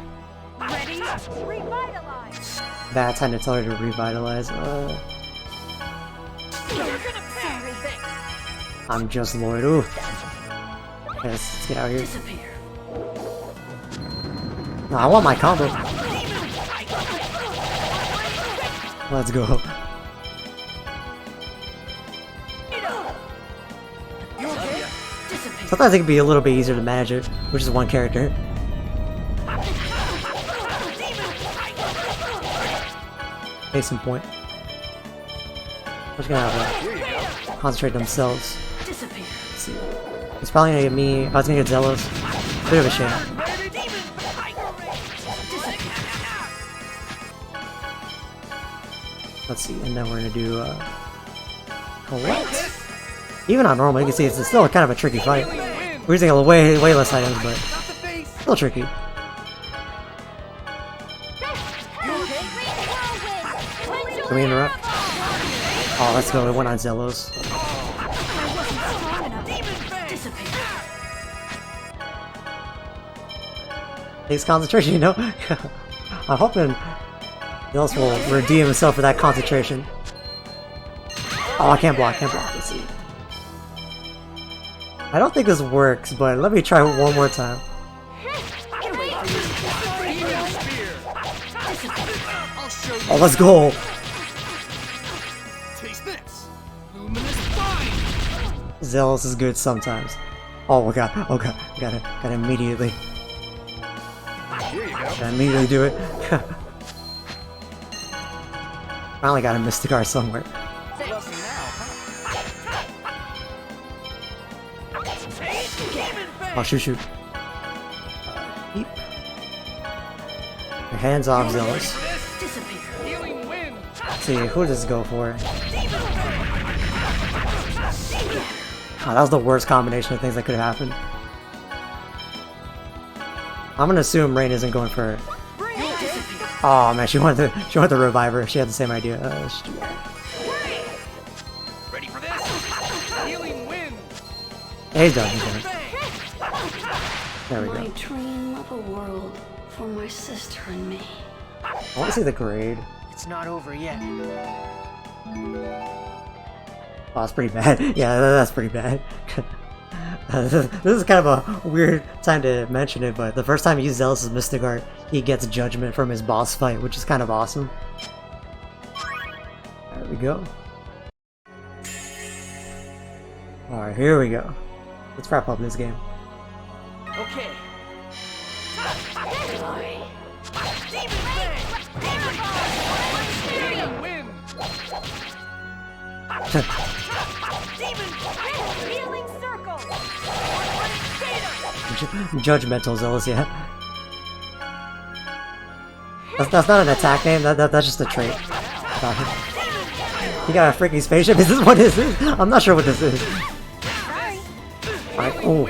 Ready? Revitalize. Bad time to tell her to revitalize. I'm just Lloyd. Ooh. Okay, let's get out of here. No, I want my combo. Let's go. Sometimes it can be a little bit easier to manage it, which is one character. Case in point. I'm just gonna have to concentrate themselves. Let's see. It's probably gonna get me. I was gonna get Zealous. Bit of a shame. Let's see, and then we're gonna do collect. Even on normal, you can see it's still kind of a tricky fight. We're using way less items, but still tricky. Can we interrupt? Oh, let's go. It went on Zealous. Takes concentration, you know? I'm hoping Zealous will redeem himself for that concentration. Oh, I can't block. Let's see. I don't think this works, but let me try it one more time. Oh, let's go! Zealous is good sometimes. Oh my god, gotta immediately. Gotta immediately do it. Finally got a Mystic Art somewhere. Oh, shoot. Beep. Your hands off, Zealous. Let's see, who does this go for? Oh, that was the worst combination of things that could have happened. I'm gonna assume Rain isn't going for it. Oh man, she wanted the reviver. She had the same idea. Ready for this? Healing wind. Yeah, he's done. There we go. My dream of a world for my sister and me. I want to see the grade. It's not over yet. Oh, that's pretty bad. Yeah, that's pretty bad. This is kind of a weird time to mention it, but the first time you use Zealous' Mystic Art, he gets Judgment from his boss fight, which is kind of awesome. There we go. Alright, here we go. Let's wrap up this game. Okay. Judgmental Zealous, yeah. That's not an attack name, that's just a trait. You got a freaking spaceship? Is this what this is? I'm not sure what this is. Alright, oh.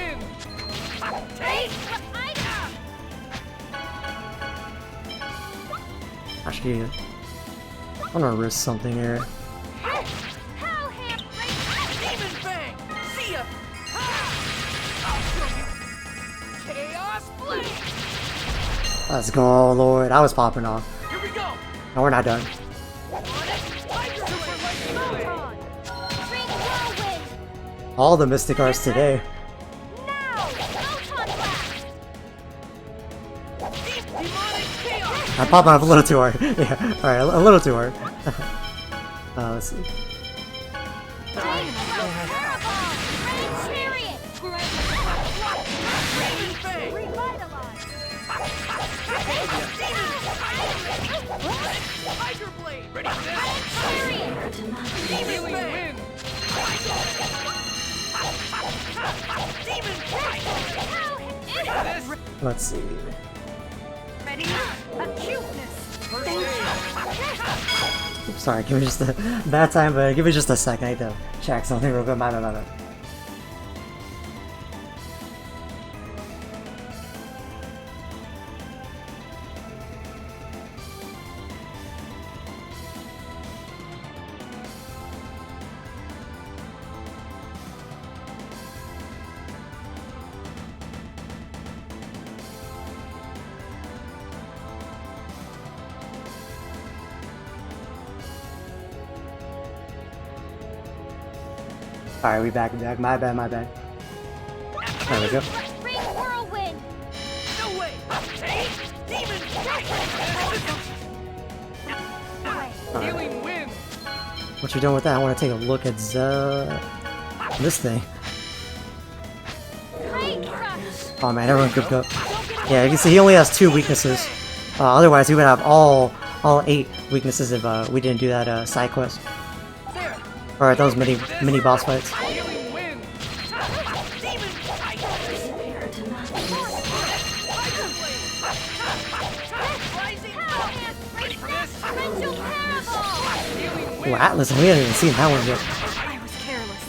Actually, I'm gonna risk something here. Let's go, Lord. I was popping off. Here we go. No, we're not done. All the Mystic Arts today. I popped mine up a little too hard. Yeah, alright, a little too hard. Let's see. Let's see. Ready? Acuteness. Oops, sorry, give me just a bad time, but give me just a second. I need to check something real quick. My bad. Alright, we back. My bad. There we go. Bring whirlwind! No way! Demon! Healing wind! What you doing with that? I want to take a look at this thing. Oh man, everyone could go. Yeah, you can see he only has 2 weaknesses. Otherwise, he would have all 8 weaknesses if we didn't do that side quest. Or those mini boss fights. Ooh, Atlas, we haven't even seen that one yet. I was careless.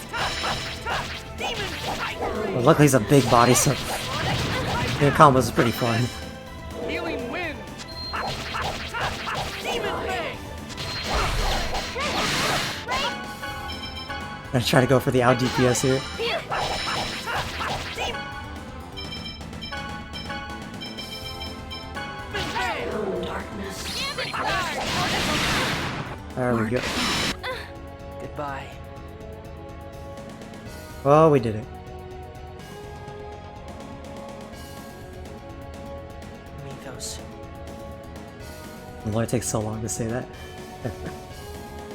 Well, luckily he's a big body, so the combos is pretty fun. Healing wind! Demon Bay! Gonna try to go for the out DPS here. There we go. Goodbye. Well, we did it. Mythos. Why it takes so long to say that?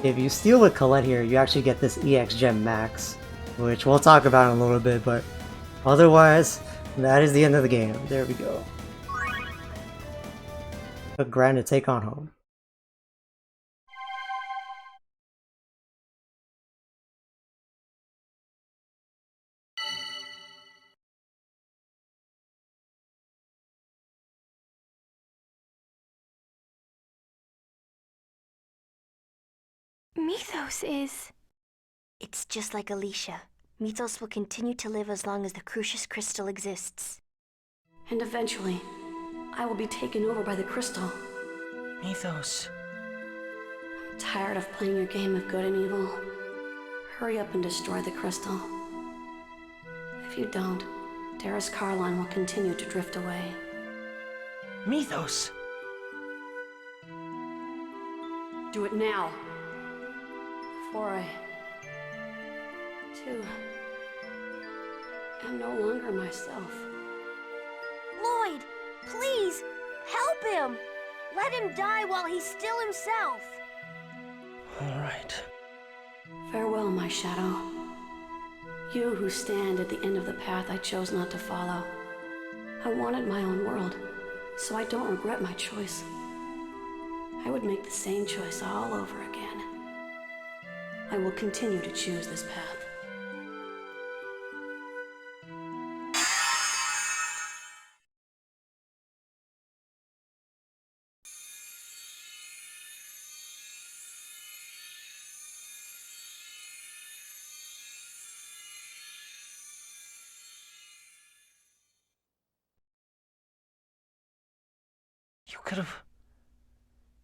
If you steal with Colette here, you actually get this EX Gem Max, which we'll talk about in a little bit, but otherwise, that is the end of the game. There we go. A grand to take on home. Mythos is... It's just like Alicia. Mythos will continue to live as long as the Crucius Crystal exists. And eventually, I will be taken over by the crystal. Mythos. I'm tired of playing your game of good and evil. Hurry up and destroy the crystal. If you don't, Darius Carlon will continue to drift away. Mythos! Do it now! Before I, too, am no longer myself. Lloyd, please, help him! Let him die while he's still himself! Alright. Farewell, my shadow. You who stand at the end of the path I chose not to follow. I wanted my own world, so I don't regret my choice. I would make the same choice all over again. I will continue to choose this path.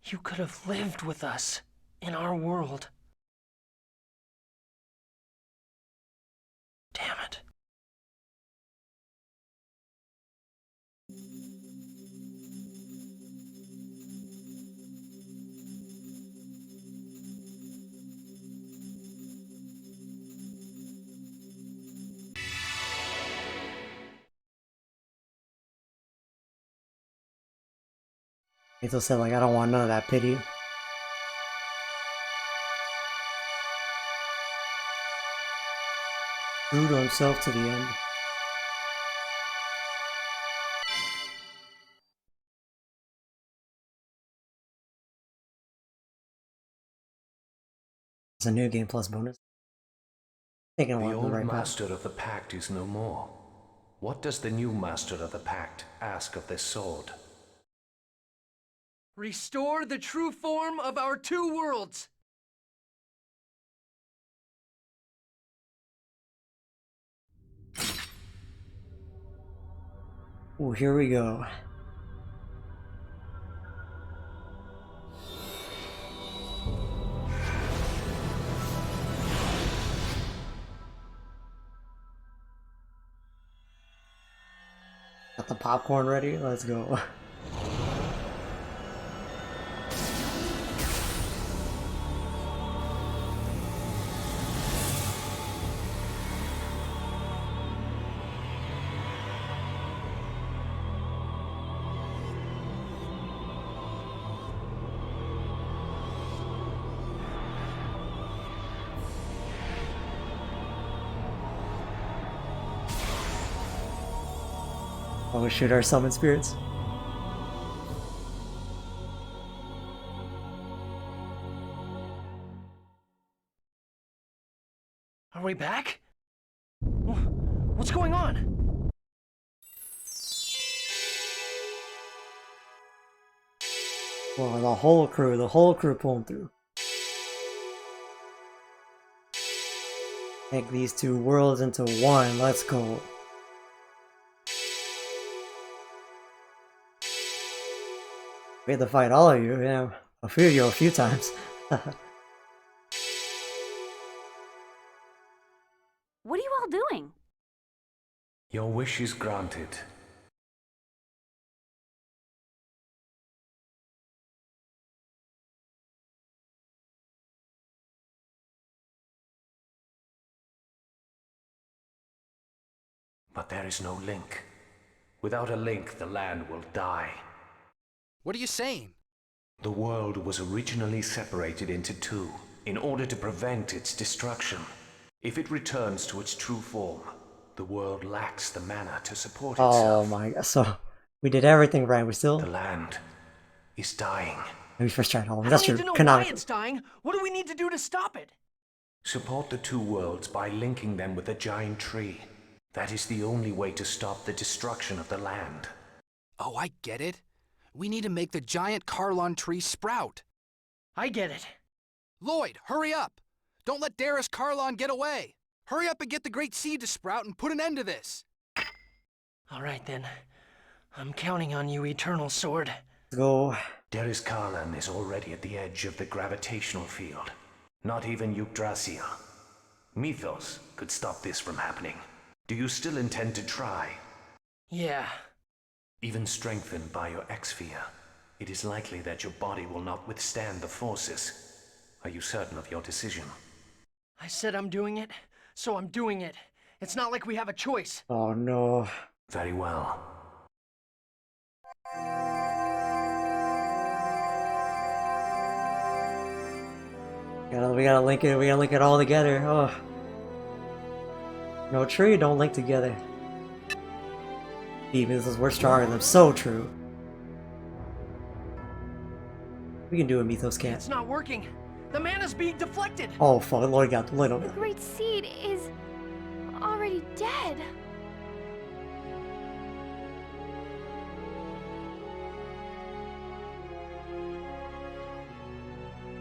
You could have lived with us in our world. Damn it. Mythos said, like, I don't want none of that pity. True to himself to the end. It's a new game plus bonus. Taking a The lot of the old right path. master of the pact is no more. What does the new master of the pact ask of this sword? Restore the true form of our two worlds! Oh, here we go. Got the popcorn ready? Let's go. Oh, we shoot our summon spirits. Are we back? What's going on? Well, the whole crew pulling through. Make these two worlds into one, let's go. We had to fight all of you, yeah. A few of you a few times. What are you all doing? Your wish is granted. But there is no link. Without a link, the land will die. What are you saying? The world was originally separated into two, in order to prevent its destruction. If it returns to its true form, the world lacks the mana to support itself. Oh my god, so we did everything right, we still... The land is dying. Maybe first tried all of I it, that's don't true, need to know why canonical. it's dying. What do we need to do to stop it? Support the two worlds by linking them with a giant tree. That is the only way to stop the destruction of the land. Oh, I get it. We need to make the giant Carlon tree sprout. I get it. Lloyd, hurry up! Don't let Darius Carlon get away! Hurry up and get the great seed to sprout and put an end to this! All right then. I'm counting on you, Eternal Sword. Let's go. Darius Carlon is already at the edge of the gravitational field. Not even Yggdrasil. Mythos could stop this from happening. Do you still intend to try? Yeah. Even strengthened by your X-Sphere, it is likely that your body will not withstand the forces. Are you certain of your decision? I said I'm doing it, so I'm doing it. It's not like we have a choice. Oh no. Very well. We gotta link it all together. Oh. No tree, don't link together. Demons, we're stronger than them, so true. We can do a Mythos can't. It's not working. The mana's being deflected. Oh fuck, Lord got lit The on. great seed is already dead.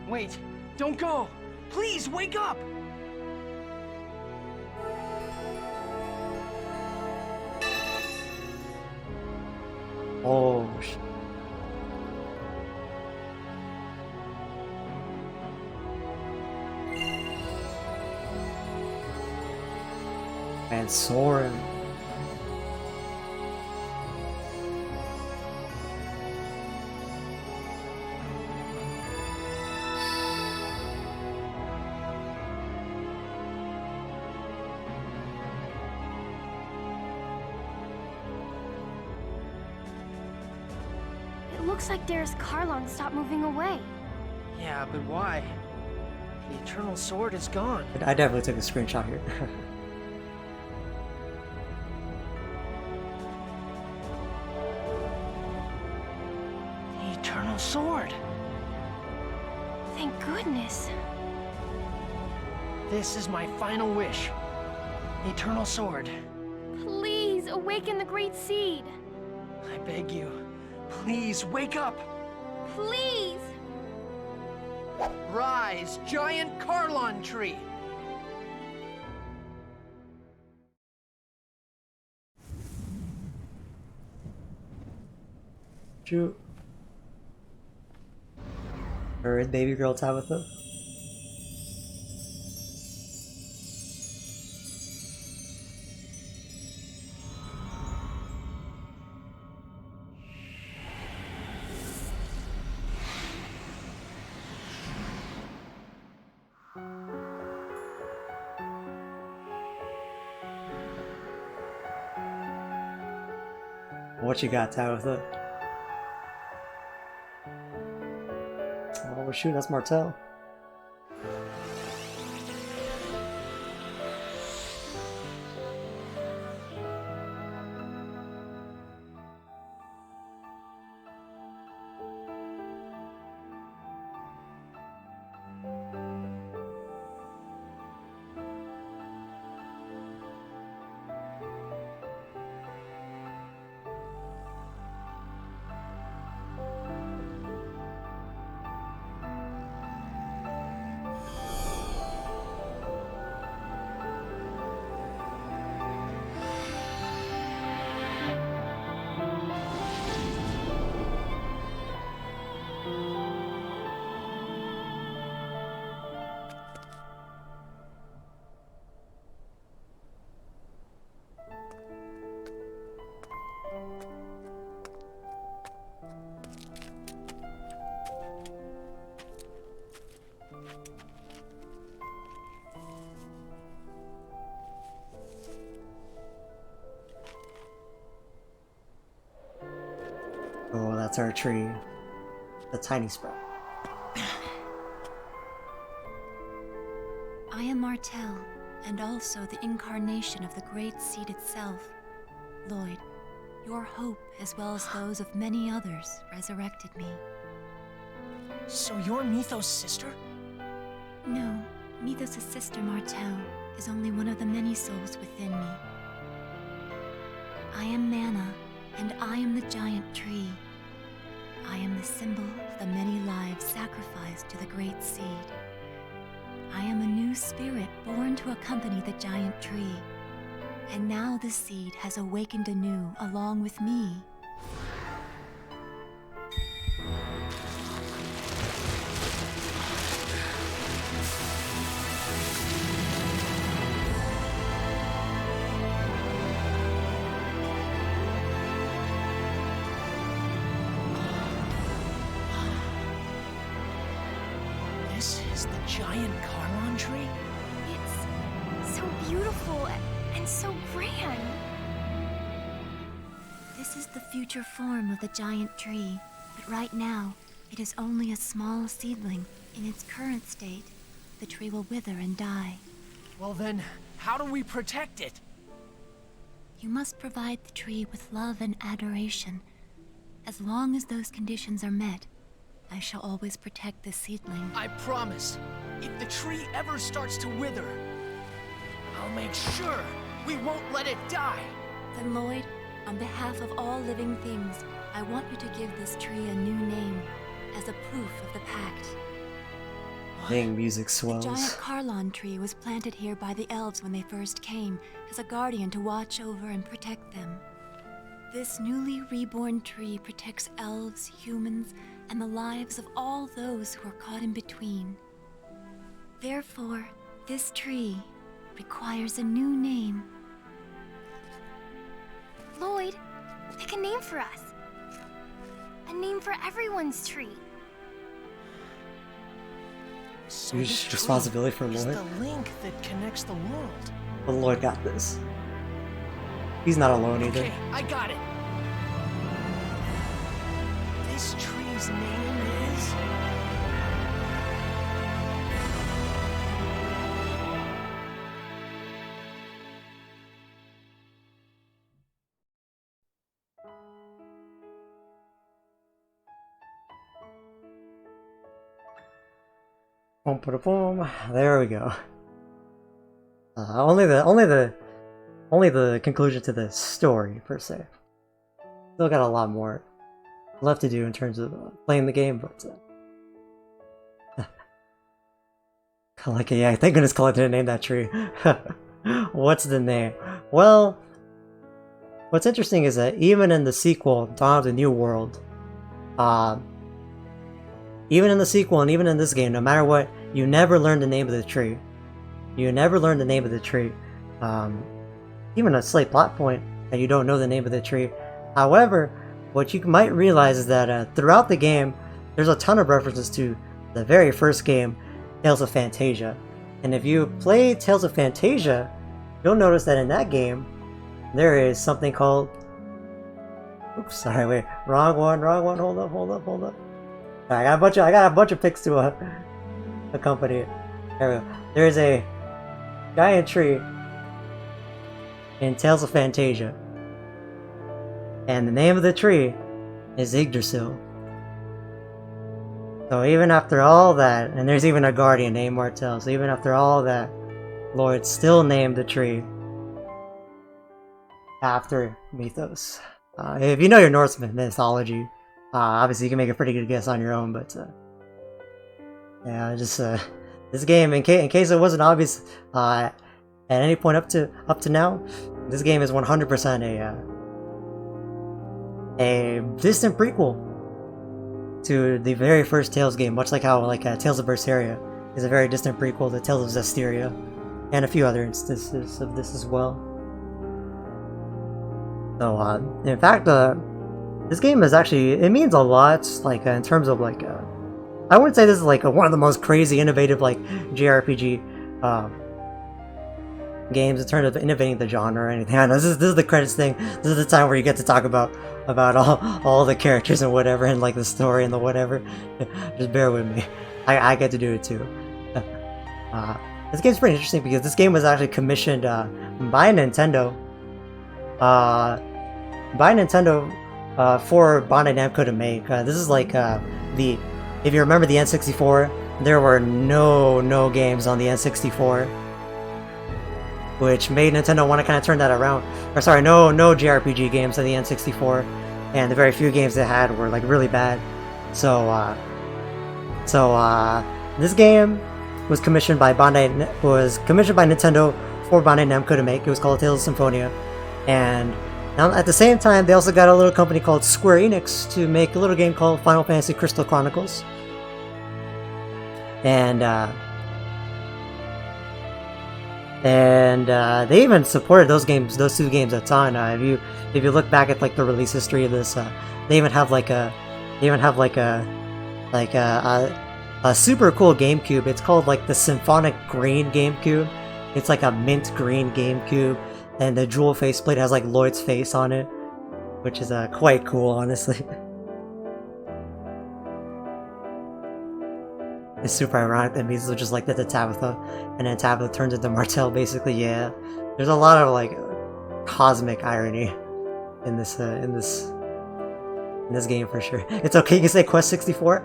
Wait, don't go. Please wake up. Oh shit. And Soren. It looks like Darius Karlon stopped moving away. Yeah, but why? The Eternal Sword is gone. I definitely took a screenshot here. The Eternal Sword! Thank goodness. This is my final wish. The Eternal Sword. Please, awaken the Great Seed. I beg you, please wake up! Please! Rise, giant Karlon tree! Shoot. Or baby girl Tabitha. What you got, Tabitha? Oh shoot, that's Martel. Oh, that's our tree. The tiny sprout. I am Martel, and also the incarnation of the Great Seed itself. Lloyd, your hope, as well as those of many others, resurrected me. So you're Mythos' sister? No, Mythos' sister Martel is only one of the many souls within me. I am Mana, and I am the giant tree. I am the symbol of the many lives sacrificed to the Great Seed. I am a new spirit born to accompany the giant tree. And now the seed has awakened anew along with me. This is the giant Karlon tree? It's so beautiful and so grand. This is the future form of the giant tree, but right now, it is only a small seedling. In its current state, the tree will wither and die. Well then, how do we protect it? You must provide the tree with love and adoration. As long as those conditions are met, I shall always protect the seedling. I promise, if the tree ever starts to wither, I'll make sure we won't let it die. Then Lloyd, on behalf of all living things, I want you to give this tree a new name, as a proof of the pact. Dang, music swells. The giant Karlon tree was planted here by the elves when they first came, as a guardian to watch over and protect them. This newly reborn tree protects elves, humans, and the lives of all those who are caught in between. Therefore, this tree requires a new name. Lloyd, pick a name for us. A name for everyone's tree. So Huge this tree responsibility for is Lloyd. the link that connects the world. But Lloyd got this. He's not alone either. Okay, I got it. this tree's name is? Boom, boom, boom. There we go. Only the conclusion to the story per se. Still got a lot more left to do in terms of playing the game, but like, yeah, thank goodness Colette didn't name that tree. What's the name? Well, what's interesting is that even in the sequel, Dawn of the New World, even in the sequel and even in this game, no matter what, you never learn the name of the tree. You never learn the name of the tree. Even a slight plot point that you don't know the name of the tree. However, what you might realize is that throughout the game, there's a ton of references to the very first game, Tales of Fantasia. And if you play Tales of Fantasia, you'll notice that in that game, there is something called... Oops, sorry, wait, wrong one, hold up. I got a bunch of picks to accompany it. There we go. There's a giant tree in Tales of Fantasia. And the name of the tree is Yggdrasil. So even after all that, and there's even a guardian named Martel, so even after all that, Lord still named the tree after Mythos. If you know your Norse mythology, obviously you can make a pretty good guess on your own, but yeah, just this game, in case it wasn't obvious at any point up to now, this game is 100% a distant prequel to the very first Tales game, much like how Tales of Berseria is a very distant prequel to Tales of Zestiria, and a few other instances of this as well. So in fact, this game is actually, it means a lot, in terms of I wouldn't say this is one of the most crazy, innovative JRPG games in terms of innovating the genre or anything. I know this is the credits thing. This is the time where you get to talk about all the characters and whatever, and the story and the whatever. Just bear with me. I get to do it too. This game's pretty interesting because this game was actually commissioned by Nintendo. For Bandai Namco to make. This is if you remember the N64, there were no games on the N64, which made Nintendo want to kind of turn that around. Or sorry, no JRPG games on the N64, and the very few games they had were really bad. So this game was commissioned by Nintendo for Bandai Namco to make. It was called Tales of Symphonia, and now, at the same time, they also got a little company called Square Enix to make a little game called Final Fantasy Crystal Chronicles. And they even supported those two games a ton. If you look back at the release history of this, they even have a super cool GameCube. It's called the Symphonic Green GameCube. It's a mint green GameCube. And the jewel faceplate has Lloyd's face on it, which is quite cool, honestly. It's super ironic that Mizu just that to Tabitha, and then Tabitha turns into Martel, basically. Yeah, there's a lot of cosmic irony in this game for sure. It's okay, you can say Quest 64.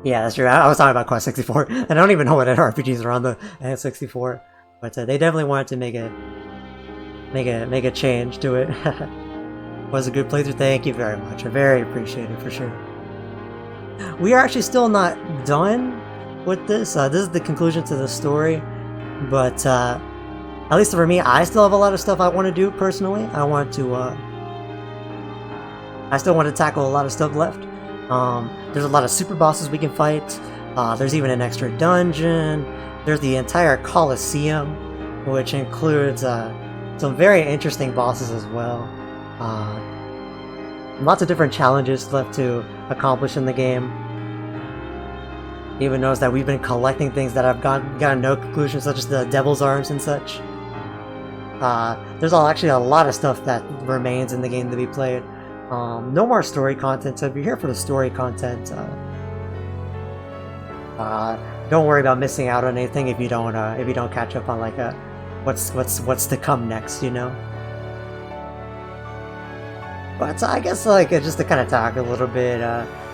Yeah, that's true. I was talking about Quest 64, and I don't even know what RPGs are on the N64. But they definitely wanted to make a change to it. Was a good playthrough. Thank you very much. I very appreciate it for sure. We are actually still not done with this. This is the conclusion to the story, but at least for me, I still have a lot of stuff I want to do personally. I still want to tackle a lot of stuff left. There's a lot of super bosses we can fight. There's even an extra dungeon. There's the entire Colosseum, which includes some very interesting bosses as well. Lots of different challenges left to accomplish in the game. Even notice that we've been collecting things that have gotten no conclusion, such as the Devil's Arms and such. There's actually a lot of stuff that remains in the game to be played. No more story content. So if you're here for the story content, don't worry about missing out on anything if you don't catch up on like what's to come next, you know. But I guess like just to kind of talk a little bit,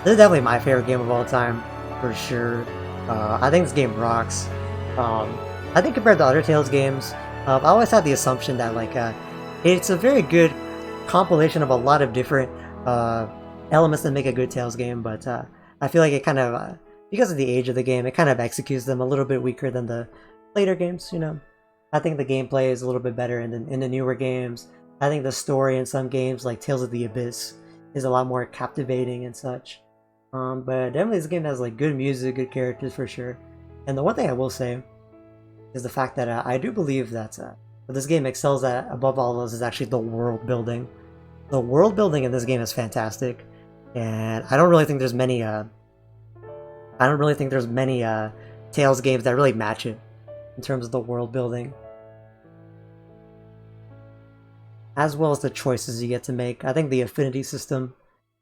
this is definitely my favorite game of all time for sure. I think this game rocks. I think compared to other Tales games, I always had the assumption that like it's a very good compilation of a lot of different elements that make a good Tales game, but I feel like it kind of because of the age of the game, it kind of executes them a little bit weaker than the later games, you know. I think the gameplay is a little bit better in the newer games. I think the story in some games, like Tales of the Abyss, is a lot more captivating and such. But definitely this game has like good music, good characters for sure. And the one thing I will say is the fact that I do believe that what this game excels at above all those is actually the world building. The world building in this game is fantastic, and I don't really think there's many Tales games that really match it in terms of the world building, as well as the choices you get to make. I think the affinity system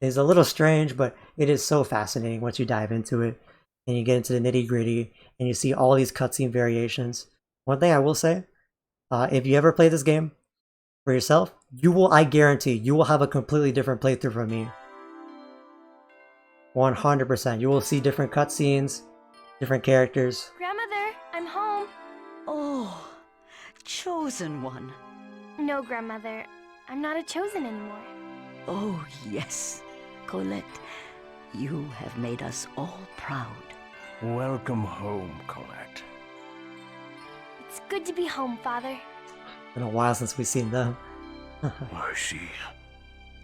is a little strange, but it is so fascinating once you dive into it and you get into the nitty-gritty and you see all these cutscene variations. One thing I will say, if you ever play this game for yourself, I guarantee you will have a completely different playthrough from me. 100%. You will see different cutscenes, different characters. Grandmother, I'm home. Oh, chosen one. No, Grandmother, I'm not a chosen anymore. Oh, yes. Colette, you have made us all proud. Welcome home, Colette. It's good to be home, Father. Been a while since we've seen them. I see.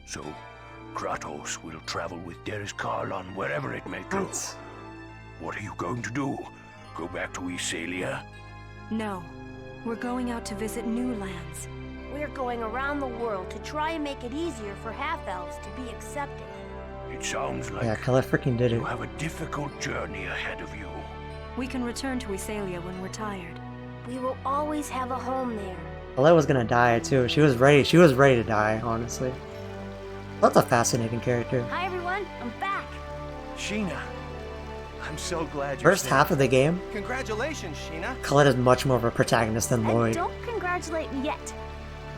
So, Kratos will travel with Darius Karlon wherever it may go. What are you going to do? Go back to Iselia? No. We're going out to visit new lands. We're going around the world to try and make it easier for half-elves to be accepted. It sounds like Yeah, Colette freaking did it. you have a difficult journey ahead of you. We can return to Iselia when we're tired. We will always have a home there. Colette was gonna die too. She was ready to die, honestly. That's a fascinating character. Hi everyone, I'm back. Sheena, I'm so glad you're First half of the game, Congratulations, Sheena. Colette is much more of a protagonist than And Lloyd. don't congratulate me yet.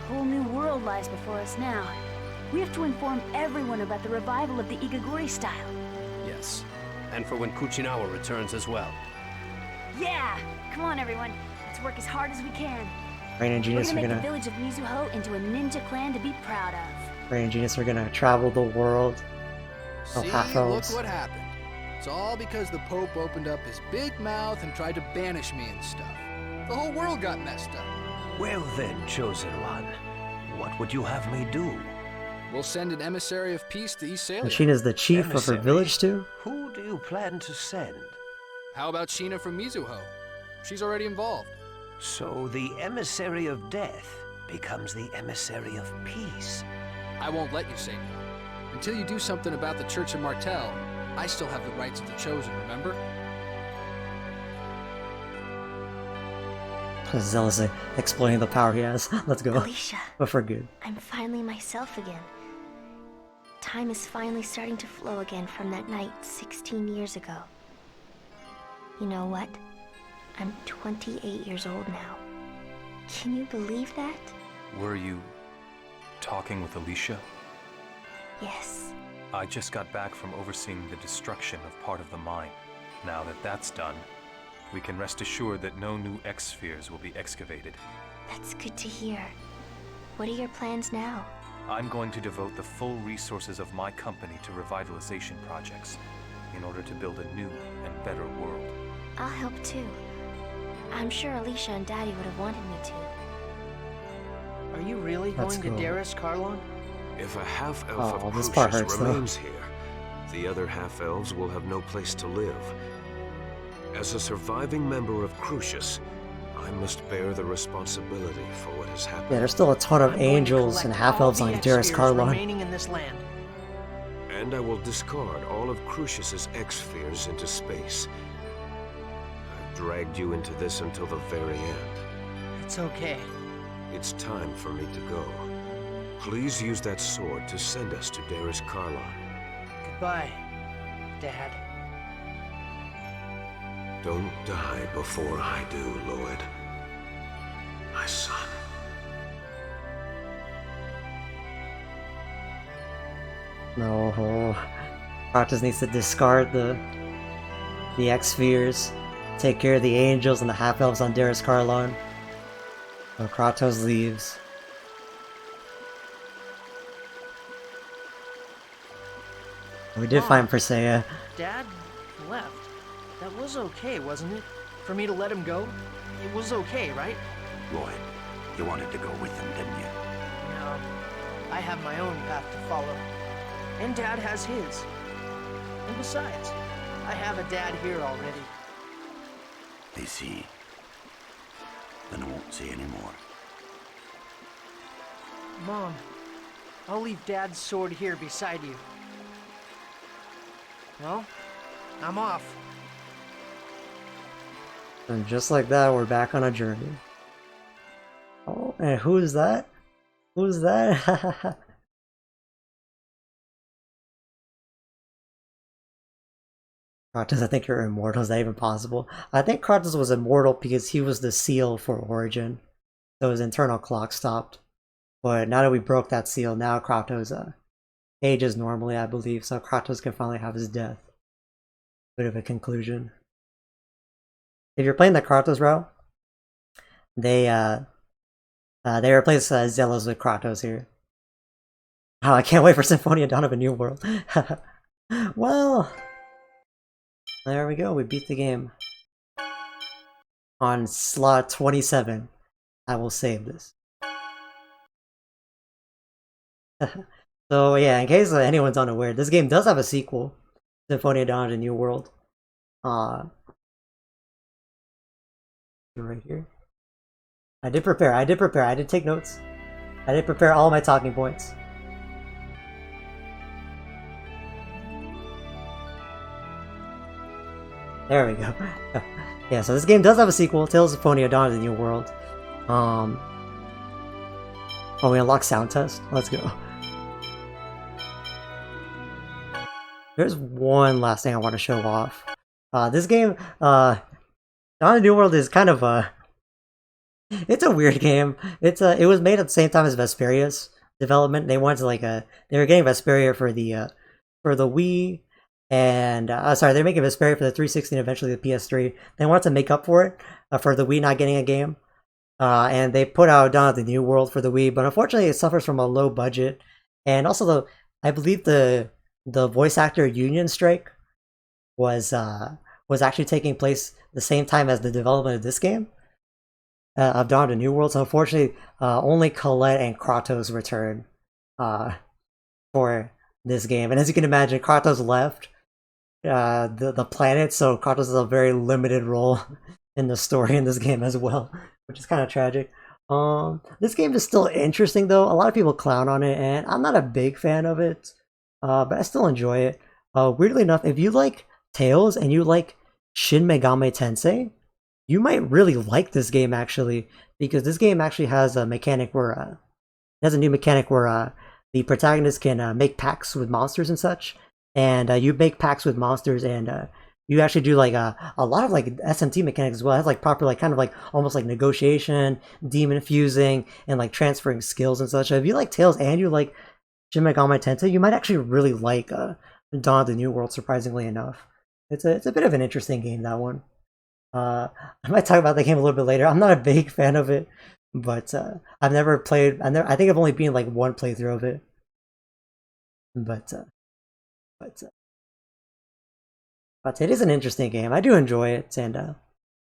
A whole new world lies before us now. We have to inform everyone about the revival of the Igaguri style. Yes, and for when Kuchinawa returns as well. Yeah! Come on, everyone. Let's work as hard as we can. Rain and Genius We're are gonna gonna make the village of Mizuho into a ninja clan to be proud of. Rain and Genius are gonna travel the world. See, look what happened. It's all because the Pope opened up his big mouth and tried to banish me and stuff. The whole world got messed up. Well then, Chosen One, what would you have me do? We'll send an emissary of peace to Iselia. And Sheena's the chief of her village too? Who do you plan to send? How about Sheena from Mizuho? She's already involved. So the emissary of death becomes the emissary of peace. I won't let you say no. Until you do something about the Church of Martel, I still have the rights of the Chosen, remember? Zealously exploiting the power he has. Let's go. Alicia. But for good. I'm finally myself again. Time is finally starting to flow again from that night 16 years ago. You know what? I'm 28 years old now. Can you believe that? Were you talking with Alicia? Yes. I just got back from overseeing the destruction of part of the mine. Now that that's done, we can rest assured that no new X-spheres will be excavated. That's good to hear. What are your plans now? I'm going to devote the full resources of my company to revitalization projects in order to build a new and better world. I'll help too. I'm sure Alicia and Daddy would have wanted me to. Are you really That's going cool. to Darius Karlon? If a half-elf Oh, of this part Crucius hurts, though. remains here, the other half-elves will have no place to live. As a surviving member of Crucius, I must bear the responsibility for what has happened. Yeah, there's still a ton of angels and half-elves on Darius Karlon. Remaining in this land. And I will discard all of Crucius's X-spheres into space. I've dragged you into this until the very end. It's okay. It's time for me to go. Please use that sword to send us to Darius Karlon. Goodbye, Dad. Don't die before I do, Lloyd. My son. No, Kratos needs to discard the X-Spheres, take care of the angels and the half-elves on Darius Karlon. So Kratos leaves. We did find Persea. Dad left. That was okay, wasn't it? For me to let him go? It was okay, right? Lloyd, you wanted to go with them, didn't you? No. I have my own path to follow. And Dad has his. And besides, I have a dad here already. They see. Then I won't see anymore. Mom, I'll leave Dad's sword here beside you. Well, I'm off. And just like that, we're back on a journey. Oh, and who's that? Who's that? Kratos, I think you're immortal. Is that even possible? I think Kratos was immortal because he was the seal for Origin. So his internal clock stopped. But now that we broke that seal, now Kratos ages normally, I believe. So Kratos can finally have his death. Bit of a conclusion. If you're playing the Kratos route, they replace Zelos with Kratos here. Oh, I can't wait for Symphonia Dawn of a New World. Well, there we go. We beat the game. On slot 27, I will save this. So yeah, in case anyone's unaware, this game does have a sequel, Symphonia Dawn of a New World. Right here. I did prepare, I did take notes. I did prepare all my talking points. There we go. Yeah, so this game does have a sequel, Tales of Symphonia Dawn of the New World. Oh, we unlocked sound test? Let's go. There's one last thing I want to show off. This game, Dawn of the New World is kind of it's a weird game. It was made at the same time as Vesperia's development. They wanted to they were getting Vesperia for the Wii, and sorry, they're making Vesperia for the 360 and eventually the PS3. They wanted to make up for it for the Wii not getting a game, and they put out Dawn of the New World for the Wii. But unfortunately, it suffers from a low budget, and also I believe the voice actor union strike was actually taking place the same time as the development of this game, of Dawn of the New World. So unfortunately, only Colette and Kratos return for this game. And as you can imagine, Kratos left the planet, so Kratos has a very limited role in the story in this game as well, which is kind of tragic. This game is still interesting though. A lot of people clown on it, and I'm not a big fan of it, but I still enjoy it. Weirdly enough, if you like Tales and you like Shin Megami Tensei, you might really like this game actually, because this game actually has a mechanic where it has a new mechanic where the protagonist can make pacts with monsters and such, and you make pacts with monsters, and you actually do like a lot of like SMT mechanics as well. It has like proper kind of like almost like negotiation, demon fusing, and like transferring skills and such. So if you like Tales and you like Shin Megami Tensei, you might actually really like Dawn of the New World, surprisingly enough. It's a bit of an interesting game, that one. I might talk about the game a little bit later. I'm not a big fan of it, but I've never played. I think I've only been like one playthrough of it. But it is an interesting game. I do enjoy it, and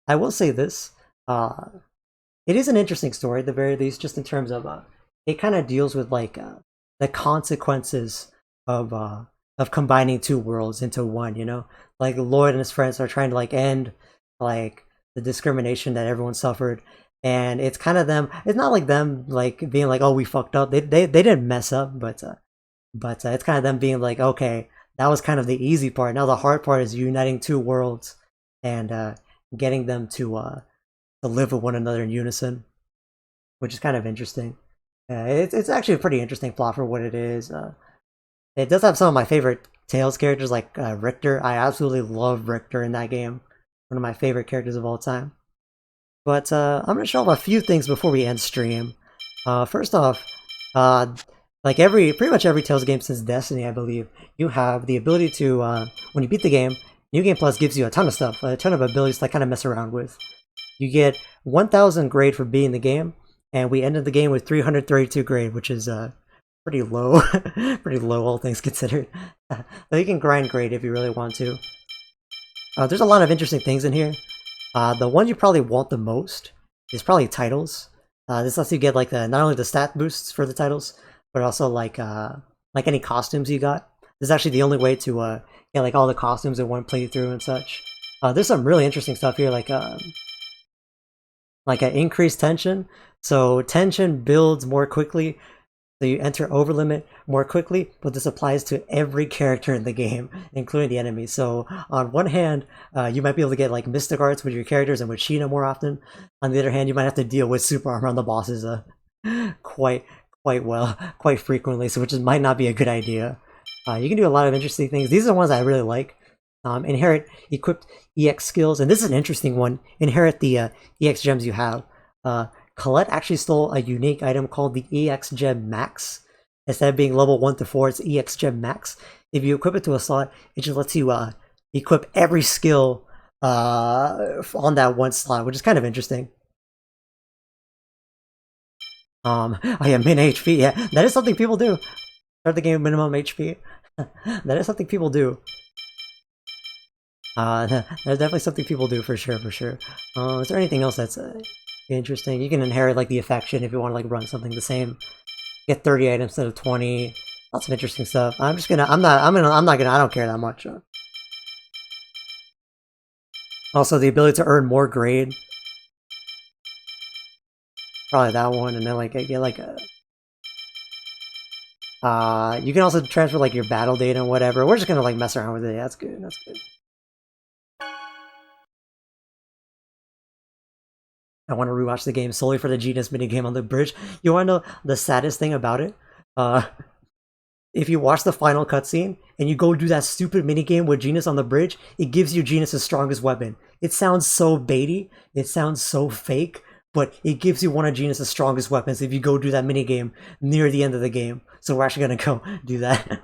I will say this: it is an interesting story at the very least, just in terms of it kind of deals with like the consequences of combining two worlds into one. You know, like Lloyd and his friends are trying to like end like the discrimination that everyone suffered, and it's kind of them. It's not like them like being like, oh, we fucked up. They didn't mess up, but it's kind of them being like, okay, that was kind of the easy part. Now the hard part is uniting two worlds and getting them to live with one another in unison, which is kind of interesting. Yeah, it's actually a pretty interesting plot for what it is. It does have some of my favorite Tales characters, like Richter. I absolutely love Richter in that game. One of my favorite characters of all time. But I'm gonna show off a few things before we end stream. First off, like pretty much every Tales game since Destiny, I believe, you have the ability to, when you beat the game, New Game Plus gives you a ton of stuff, a ton of abilities to kind of mess around with. You get 1,000 grade for beating the game, and we ended the game with 332 grade, which is pretty low, pretty low all things considered. But you can grind grade if you really want to. There's a lot of interesting things in here. The one you probably want the most is probably titles. This lets you get like not only the stat boosts for the titles, but also like any costumes you got. This is actually the only way to get like all the costumes in one playthrough and such. There's some really interesting stuff here, like an increased tension. So tension builds more quickly, so you enter over limit more quickly, but this applies to every character in the game, including the enemies. So on one hand, you might be able to get like Mystic Arts with your characters and with Sheena more often. On the other hand, you might have to deal with super armor on the bosses quite frequently, so which might not be a good idea. You can do a lot of interesting things. These are the ones I really like. Inherit equipped EX skills, and this is an interesting one. Inherit the EX gems you have. Colette actually stole a unique item called the EX Gem Max. Instead of being level 1 to 4, it's EX Gem Max. If you equip it to a slot, it just lets you equip every skill on that one slot, which is kind of interesting. Oh yeah, min HP, yeah. That is something people do. Start the game with minimum HP. That is something people do. That's definitely something people do for sure, for sure. Is there anything else that's interesting? You can inherit like the affection if you want to like run something the same. Get 30 items instead of 20. Lots of interesting stuff. I don't care that much. Also, the ability to earn more grade. Probably that one, and then like get like a. You can also transfer like your battle data and whatever. We're just gonna like mess around with it. That's good. That's good. I want to rewatch the game solely for the Genius minigame on the bridge. You want to know the saddest thing about it? If you watch the final cutscene and you go do that stupid minigame with Genius on the bridge, it gives you Genius' strongest weapon. It sounds so baity, it sounds so fake, but it gives you one of Genius' strongest weapons if you go do that minigame near the end of the game. So we're actually going to go do that,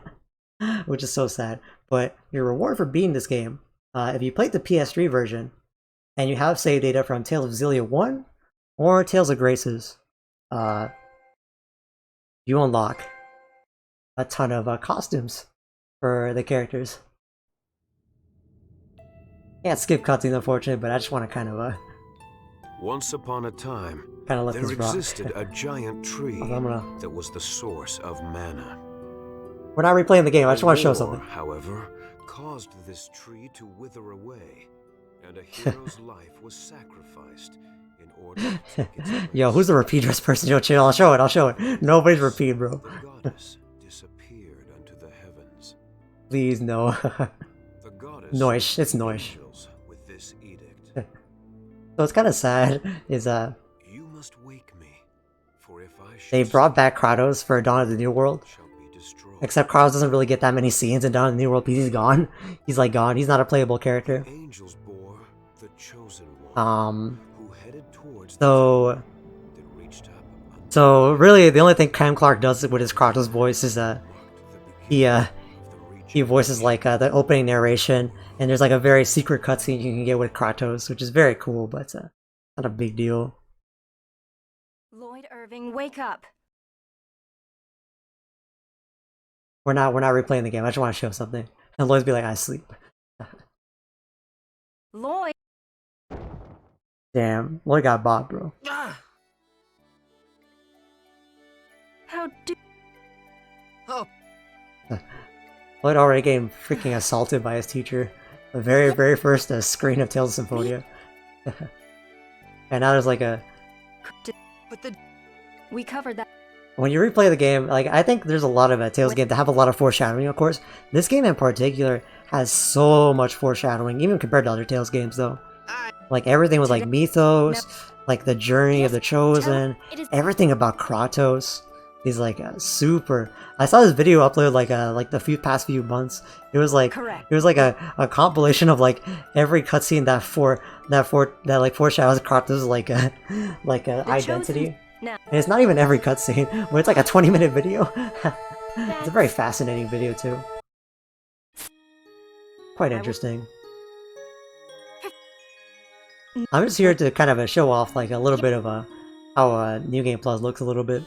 which is so sad. But your reward for beating this game, if you played the PS3 version, and you have save data from Tales of Xillia 1 or Tales of Graces, you unlock a ton of costumes for the characters. Can't skip cutscenes, unfortunately, but I just want to kind of Once upon a time, let there this rock. existed a giant tree that was the source of mana. We're not replaying the game, I just want to show something. However, caused this tree to wither away, and a hero's life was sacrificed in order to take its place. Yo, who's the repeat dress person? Yo, chill, I'll show it. Nobody's repeat, bro. The goddess disappeared unto the heavens. Please, no. The goddess Noish, it's Noish. With this edict. So it's kind of sad, is You must wake me, for if I they brought back Kratos for Dawn of the New World. Except Kratos doesn't really get that many scenes in Dawn of the New World because he's gone. He's like gone. He's not a playable character. Angels bore the chosen one, who headed towards so really the only thing Cam Clark does with his Kratos voice is he voices like the opening narration, and there's like a very secret cutscene you can get with Kratos, which is very cool, but not a big deal. Lloyd Irving, wake up! We're not replaying the game. I just want to show something. And Lloyd's be like, I sleep. Lloyd. Damn, Lloyd got bought, bro. How do? Oh. Lloyd already getting freaking assaulted by his teacher. The very first screen of Tales of Symphonia. And now there's like a. But we covered that. When you replay the game, like I think there's a lot of Tales games that have a lot of foreshadowing, of course. This game in particular has so much foreshadowing, even compared to other Tales games, though. Like everything was like mythos, like the journey of the Chosen, everything about Kratos. He's like super. I saw this video uploaded like the past few months. It was like Correct. it was like a compilation of like every cutscene that foreshadows Kratos like a identity. Now. And it's not even every cutscene, but it's like a 20-minute video. It's a very fascinating video too. Quite interesting. I'm just here to kind of show off like a little bit of how New Game Plus looks a little bit.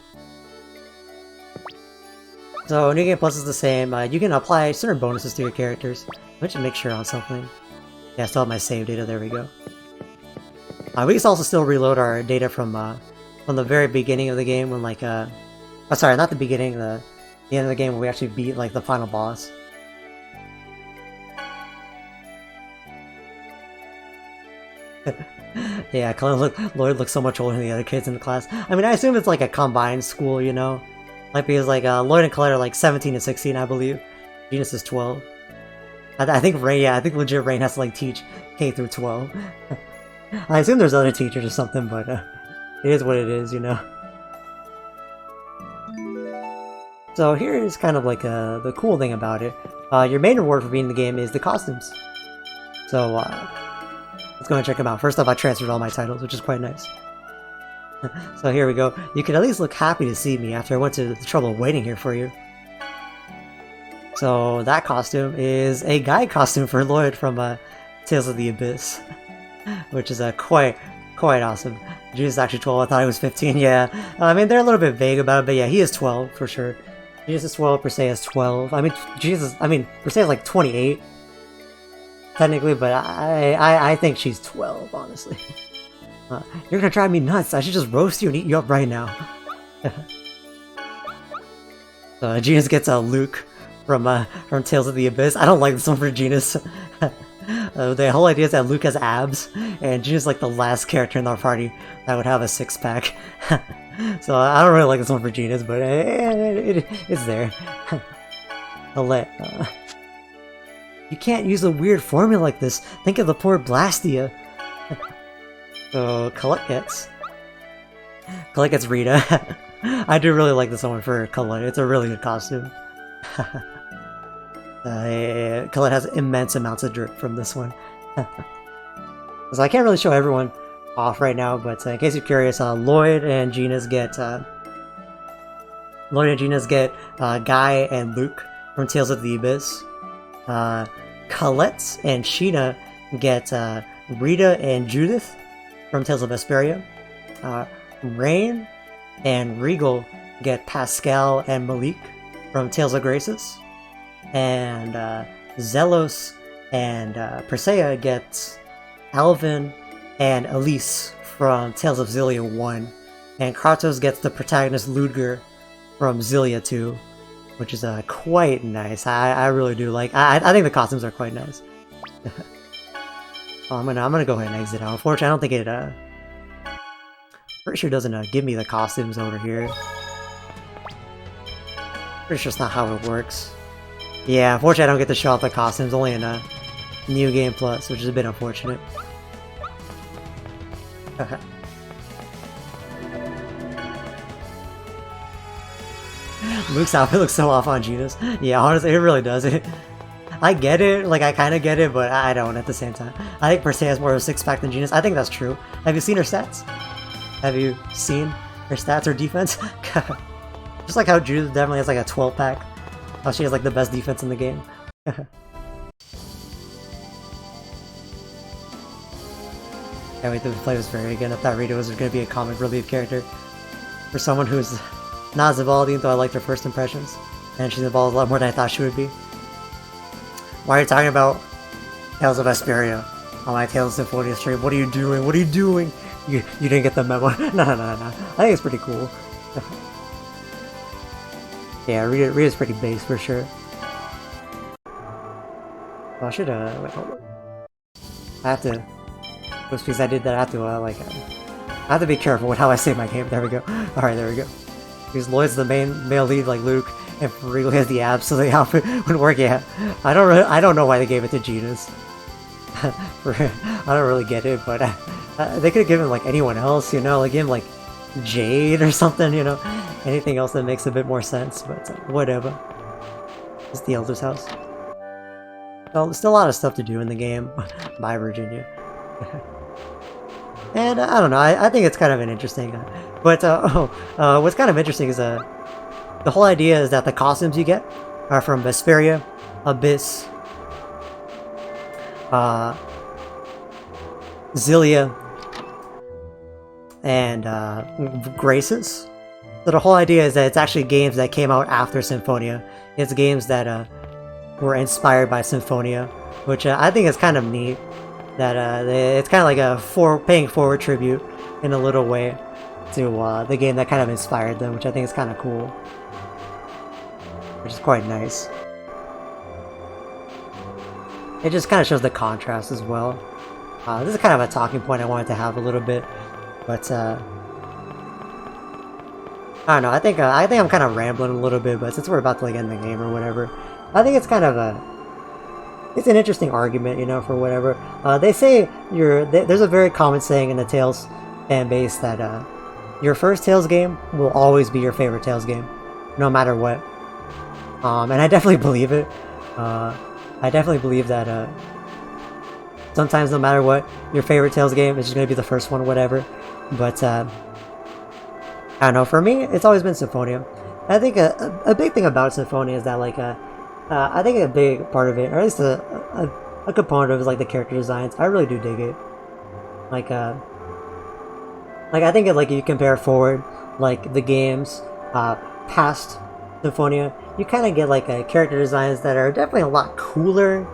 So New Game Plus is the same. You can apply certain bonuses to your characters. Let me just make sure on something. Yeah, I still have my save data. There we go. We can also still reload our data from the very beginning of the game when like oh, sorry, not the beginning, the end of the game when we actually beat like the final boss. Yeah, Lloyd looks so much older than the other kids in the class. I mean, I assume it's like a combined school, you know? Like, because like Lloyd and Colette are like 17 and 16, I believe. Genus is 12. I think Rain, yeah, I think legit Rain has to like teach K through 12. I assume there's other teachers or something, but it is what it is, you know? So here is kind of like the cool thing about it. Your main reward for beating the game is the costumes. So, let's go and check them out. First off, I transferred all my titles, which is quite nice. So here we go. You can at least look happy to see me after I went to the trouble of waiting here for you. So that costume is a guy costume for Lloyd from Tales of the Abyss, which is quite awesome. Gina's actually 12. I thought he was 15. Yeah, I mean they're a little bit vague about it, but yeah, he is 12 for sure. Gina's is 12. Persea is 12. I mean, Persea is like 28 technically, but I think she's 12 honestly. You're gonna drive me nuts. I should just roast you and eat you up right now. So Genus gets Luke from Tales of the Abyss. I don't like this one for Genus. The whole idea is that Luke has abs, and Genus is like the last character in our party that would have a six-pack. So I don't really like this one for Genus, but it's there. Colette, you can't use a weird formula like this. Think of the poor Blastia. So Colette gets Rita. I do really like this one for Colette. It's a really good costume. Colette has immense amounts of drip from this one. So I can't really show everyone off right now, but in case you're curious, Lloyd and Genus get Guy and Luke from Tales of the Abyss. Colette and Sheena get Rita and Judith from Tales of Vesperia. Rain and Regal get Pascal and Malik from Tales of Graces. And Zelos and Persea get Alvin and Elise from Tales of Xillia 1. And Kratos gets the protagonist Ludger from Xillia 2, which is quite nice. I really do like. I think the costumes are quite nice. I'm gonna go ahead and exit out. Unfortunately, I don't think it pretty sure it doesn't give me the costumes over here. Pretty sure it's not how it works. Yeah, unfortunately I don't get to show off the costumes, only in New Game Plus, which is a bit unfortunate. Luke's outfit looks so off on Genus. Yeah, honestly, it really does. I get it, like I kind of get it, but I don't at the same time. I think Persea has more of a six-pack than Genus. I think that's true. Have you seen her stats? Have you seen her stats or defense? Just like how Judith definitely has like a 12-pack. How she has like the best defense in the game. Can't wait to play Vesperia again. I thought Rita was going to be a comic relief character. For someone who's not as evolved, even though I liked her first impressions. And she's evolved a lot more than I thought she would be. Why are you talking about Tales of Vesperia on my Tales of Symphonia stream? What are you doing? What are you doing? You didn't get the memo. No. I think it's pretty cool. Yeah, Rita's pretty base for sure. Well, I should wait, hold on. I have to, just because I did that, I have to I have to be careful with how I save my game. There we go. All right, there we go. Because Lloyd's the male lead, like Luke, and Regal has the abs, so the outfit would work. Yeah, I don't know why they gave it to Genus. I don't really get it, but they could have given like anyone else, you know, like him like Jade or something, you know. anything else that makes a bit more sense, but whatever. It's the Elder's house. Well, there's still a lot of stuff to do in the game. Bye, Virginia. And I don't know, I think it's kind of an interesting... what's kind of interesting is the whole idea is that the costumes you get are from Vesperia, Abyss, Zillia, and Graces. So the whole idea is that it's actually games that came out after Symphonia. It's games that were inspired by Symphonia, which I think is kind of neat. That it's kind of like a paying forward tribute in a little way to the game that kind of inspired them, which I think is kind of cool. Which is quite nice. It just kind of shows the contrast as well. This is kind of a talking point I wanted to have a little bit, but I don't know. I think I'm kind of rambling a little bit, but since we're about to like end the game or whatever, I think it's kind of it's an interesting argument, you know, for whatever. They say there's a very common saying in the Tales fan base that your first Tales game will always be your favorite Tales game, no matter what. And I definitely believe it. I definitely believe that sometimes, no matter what, your favorite Tales game is just going to be the first one, whatever. But I don't know. For me, it's always been Symphonia. I think a big thing about Symphonia is that like I think a big part of it, or at least a component of it, is like the character designs. I really do dig it. Like I think like you compare forward like the games past Symphonia, you kind of get like character designs that are definitely a lot cooler,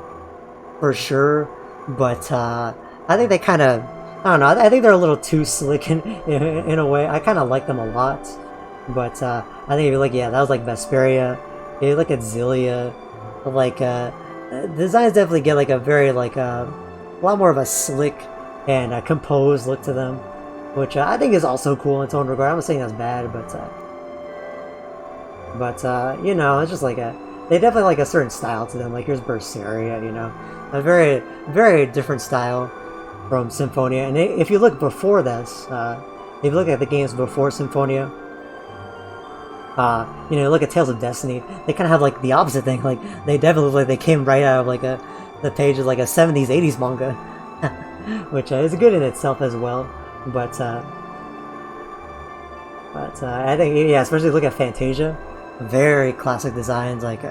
for sure. But I think they kind of, I don't know. I think they're a little too slick in a way. I kind of like them a lot, but I think if you look, yeah, that was like Vesperia. If you look at Zillia, like designs definitely get like a very like a lot more of a slick and composed look to them, which I think is also cool in its own regard. I'm not saying that's bad, but you know, it's just like they definitely like a certain style to them. Like here's Berseria, you know, a very, very different style from Symphonia. And if you look before this, if you look at the games before Symphonia, you know, look at Tales of Destiny, they kind of have like the opposite thing. Like they definitely like they came right out of like the page of like a 70s, 80s manga, which is good in itself as well. But I think, yeah, especially look at Fantasia, very classic designs, like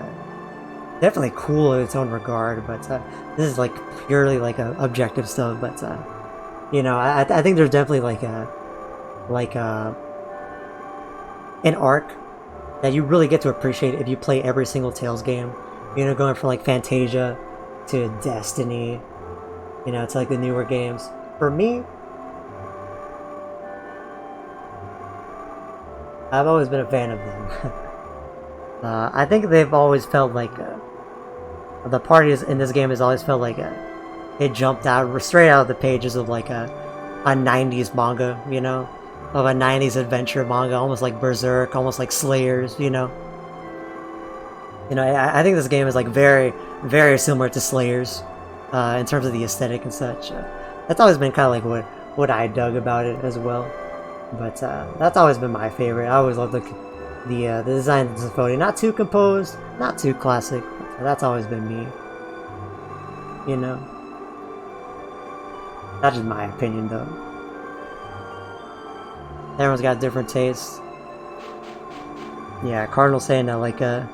definitely cool in its own regard. But this is like purely like objective stuff. But you know, I think there's definitely like an arc that you really get to appreciate if you play every single Tales game. You know, going from like Fantasia to Destiny, you know, to like the newer games. For me, I've always been a fan of them. I think they've always felt like the parties in this game has always felt like it jumped out straight out of the pages of like a 90s manga, you know, of a 90s adventure manga, almost like Berserk, almost like Slayers, you know. You know, I think this game is like very, very similar to Slayers in terms of the aesthetic and such. That's always been kind of like what I dug about it as well. But that's always been my favorite. I always loved the design of the Symphonia. Not too composed, not too classic. But that's always been me. You know? That's just my opinion, though. Everyone's got different tastes. Yeah, Cardinal saying that, like, there's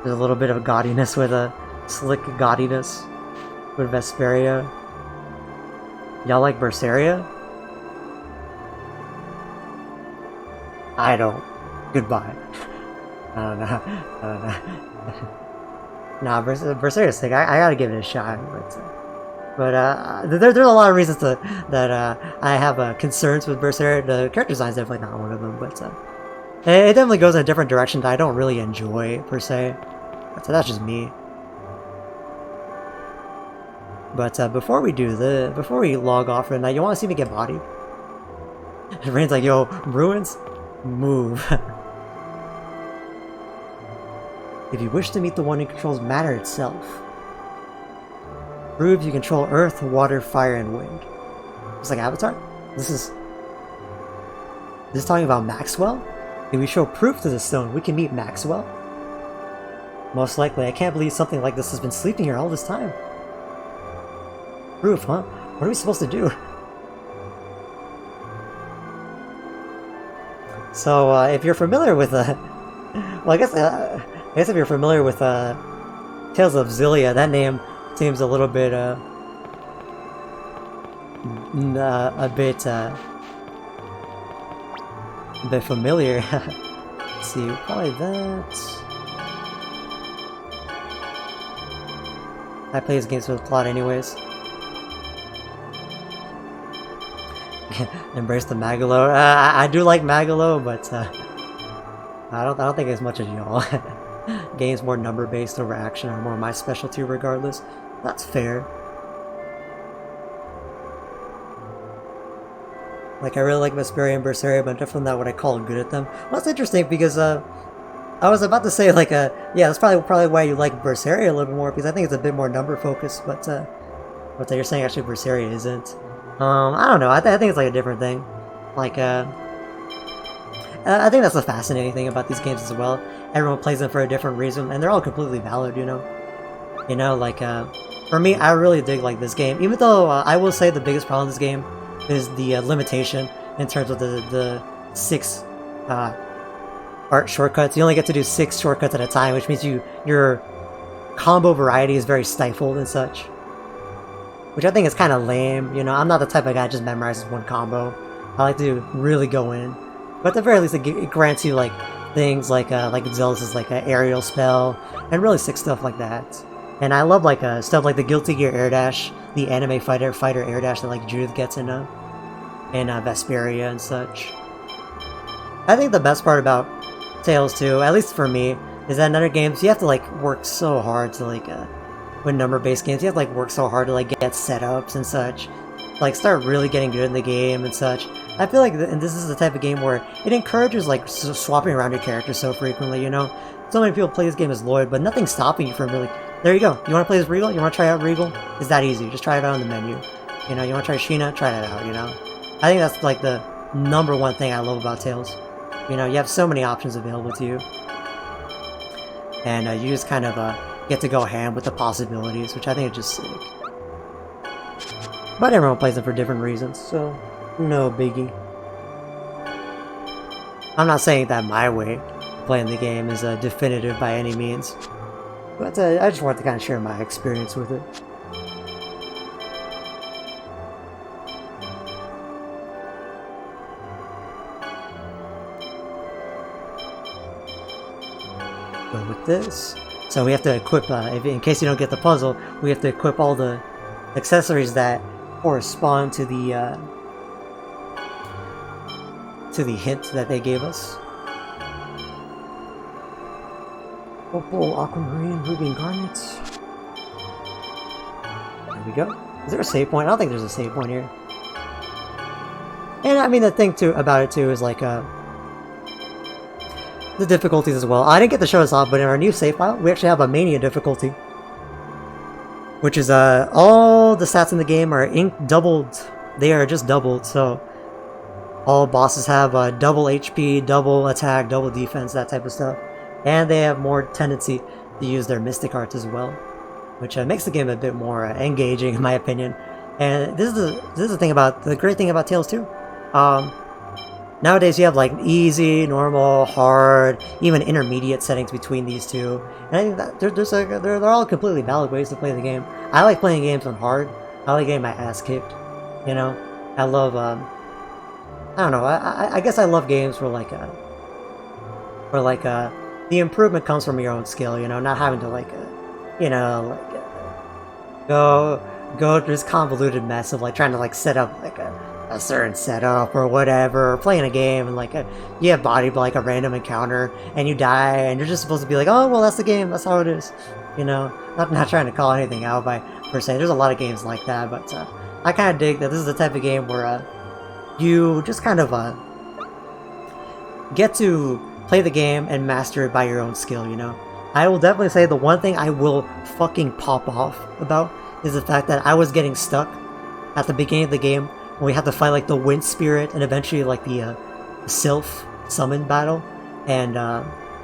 a little bit of gaudiness with a slick gaudiness with Vesperia. Y'all like Berseria? I don't. Goodbye. I don't know. Nah, Berseria's sick. I gotta give it a shot. But there's a lot of reasons that I have concerns with Berseria. The character design is definitely not one of them, but it definitely goes in a different direction that I don't really enjoy, per se. So that's just me. But before we log off for the night, you want to see me get bodied? Rain's like, yo, ruins? Move. If you wish to meet the one who controls matter itself, prove you control earth, water, fire, and wind. It's like Avatar? This is... Is this talking about Maxwell? If we show proof to the stone, we can meet Maxwell? Most likely. I can't believe something like this has been sleeping here all this time. Proof, huh? What are we supposed to do? So, if you're familiar with, well, I guess if you're familiar with, Tales of Xillia, that name seems a little bit, a bit familiar. Let's see, probably that. I play these games with plot anyways. Embrace the Magalo. I do like Magalo, but I don't think as much as y'all. Games more number based over action are more my specialty regardless. That's fair. Like I really like Vesperia and Berseria, but definitely not what I call good at them. Well, that's interesting because I was about to say like yeah, that's probably why you like Berseria a little bit more, because I think it's a bit more number focused, but you're saying actually Berseria isn't. I don't know. I think it's like a different thing. Like I think that's the fascinating thing about these games as well. Everyone plays them for a different reason, and they're all completely valid, you know? You know, like, for me, I really dig, like, this game. Even though, I will say the biggest problem in this game is the limitation in terms of the 6 art shortcuts. You only get to do 6 shortcuts at a time, which means your combo variety is very stifled and such. Which I think is kind of lame, you know? I'm not the type of guy that just memorizes one combo. I like to really go in. But at the very least, it grants you, like, things like Zealous' like an aerial spell, and really sick stuff like that. And I love like stuff like the Guilty Gear air dash, the anime fighter air dash that like Judith gets in Vesperia and such. I think the best part about Tales 2, at least for me, is that in other games you have to like work so hard to like with number-based games you have to like work so hard to like get setups and such, like start really getting good in the game and such. I feel like and this is the type of game where it encourages like swapping around your characters so frequently, you know? So many people play this game as Lloyd, but nothing's stopping you from really... There you go. You want to play as Regal? You want to try out Regal? It's that easy. Just try it out on the menu. You know, you want to try Sheena? Try that out, you know? I think that's like the #1 thing I love about Tales. You know, you have so many options available to you. And you just kind of get to go ham with the possibilities, which I think is just sick. But everyone plays them for different reasons, so no biggie. I'm not saying that my way of playing the game is definitive by any means, but I just wanted to kind of share my experience with it. But with this, so we have to equip, in case you don't get the puzzle, we have to equip all the accessories that correspond to the hint that they gave us. Opal, aquamarine, ruby, and garnets. There we go. Is there a save point? I don't think there's a save point here. And I mean, the thing about it too is like the difficulties as well. I didn't get to show this off, but in our new save file, we actually have a mania difficulty, which is all the stats in the game are doubled. They are just doubled. So all bosses have double HP, double attack, double defense, that type of stuff. And they have more tendency to use their Mystic Arts as well, which makes the game a bit more engaging, in my opinion. And this is the great thing about Tales 2. Nowadays you have like easy, normal, hard, even intermediate settings between these two. And I think that they're all completely valid ways to play the game. I like playing games on hard. I like getting my ass kicked. You know, I love I don't know. I guess I love games where the improvement comes from your own skill. You know, not having to go through this convoluted mess of like trying to like set up like a certain setup or whatever, or playing a game and like you have body like a random encounter and you die and you're just supposed to be like, oh well, that's the game, that's how it is. You know, not trying to call anything out by per se. There's a lot of games like that, but I kind of dig that this is the type of game where you just kind of get to play the game and master it by your own skill, you know? I will definitely say the one thing I will fucking pop off about is the fact that I was getting stuck at the beginning of the game when we had to fight like the wind spirit and eventually like the Sylph summon battle, and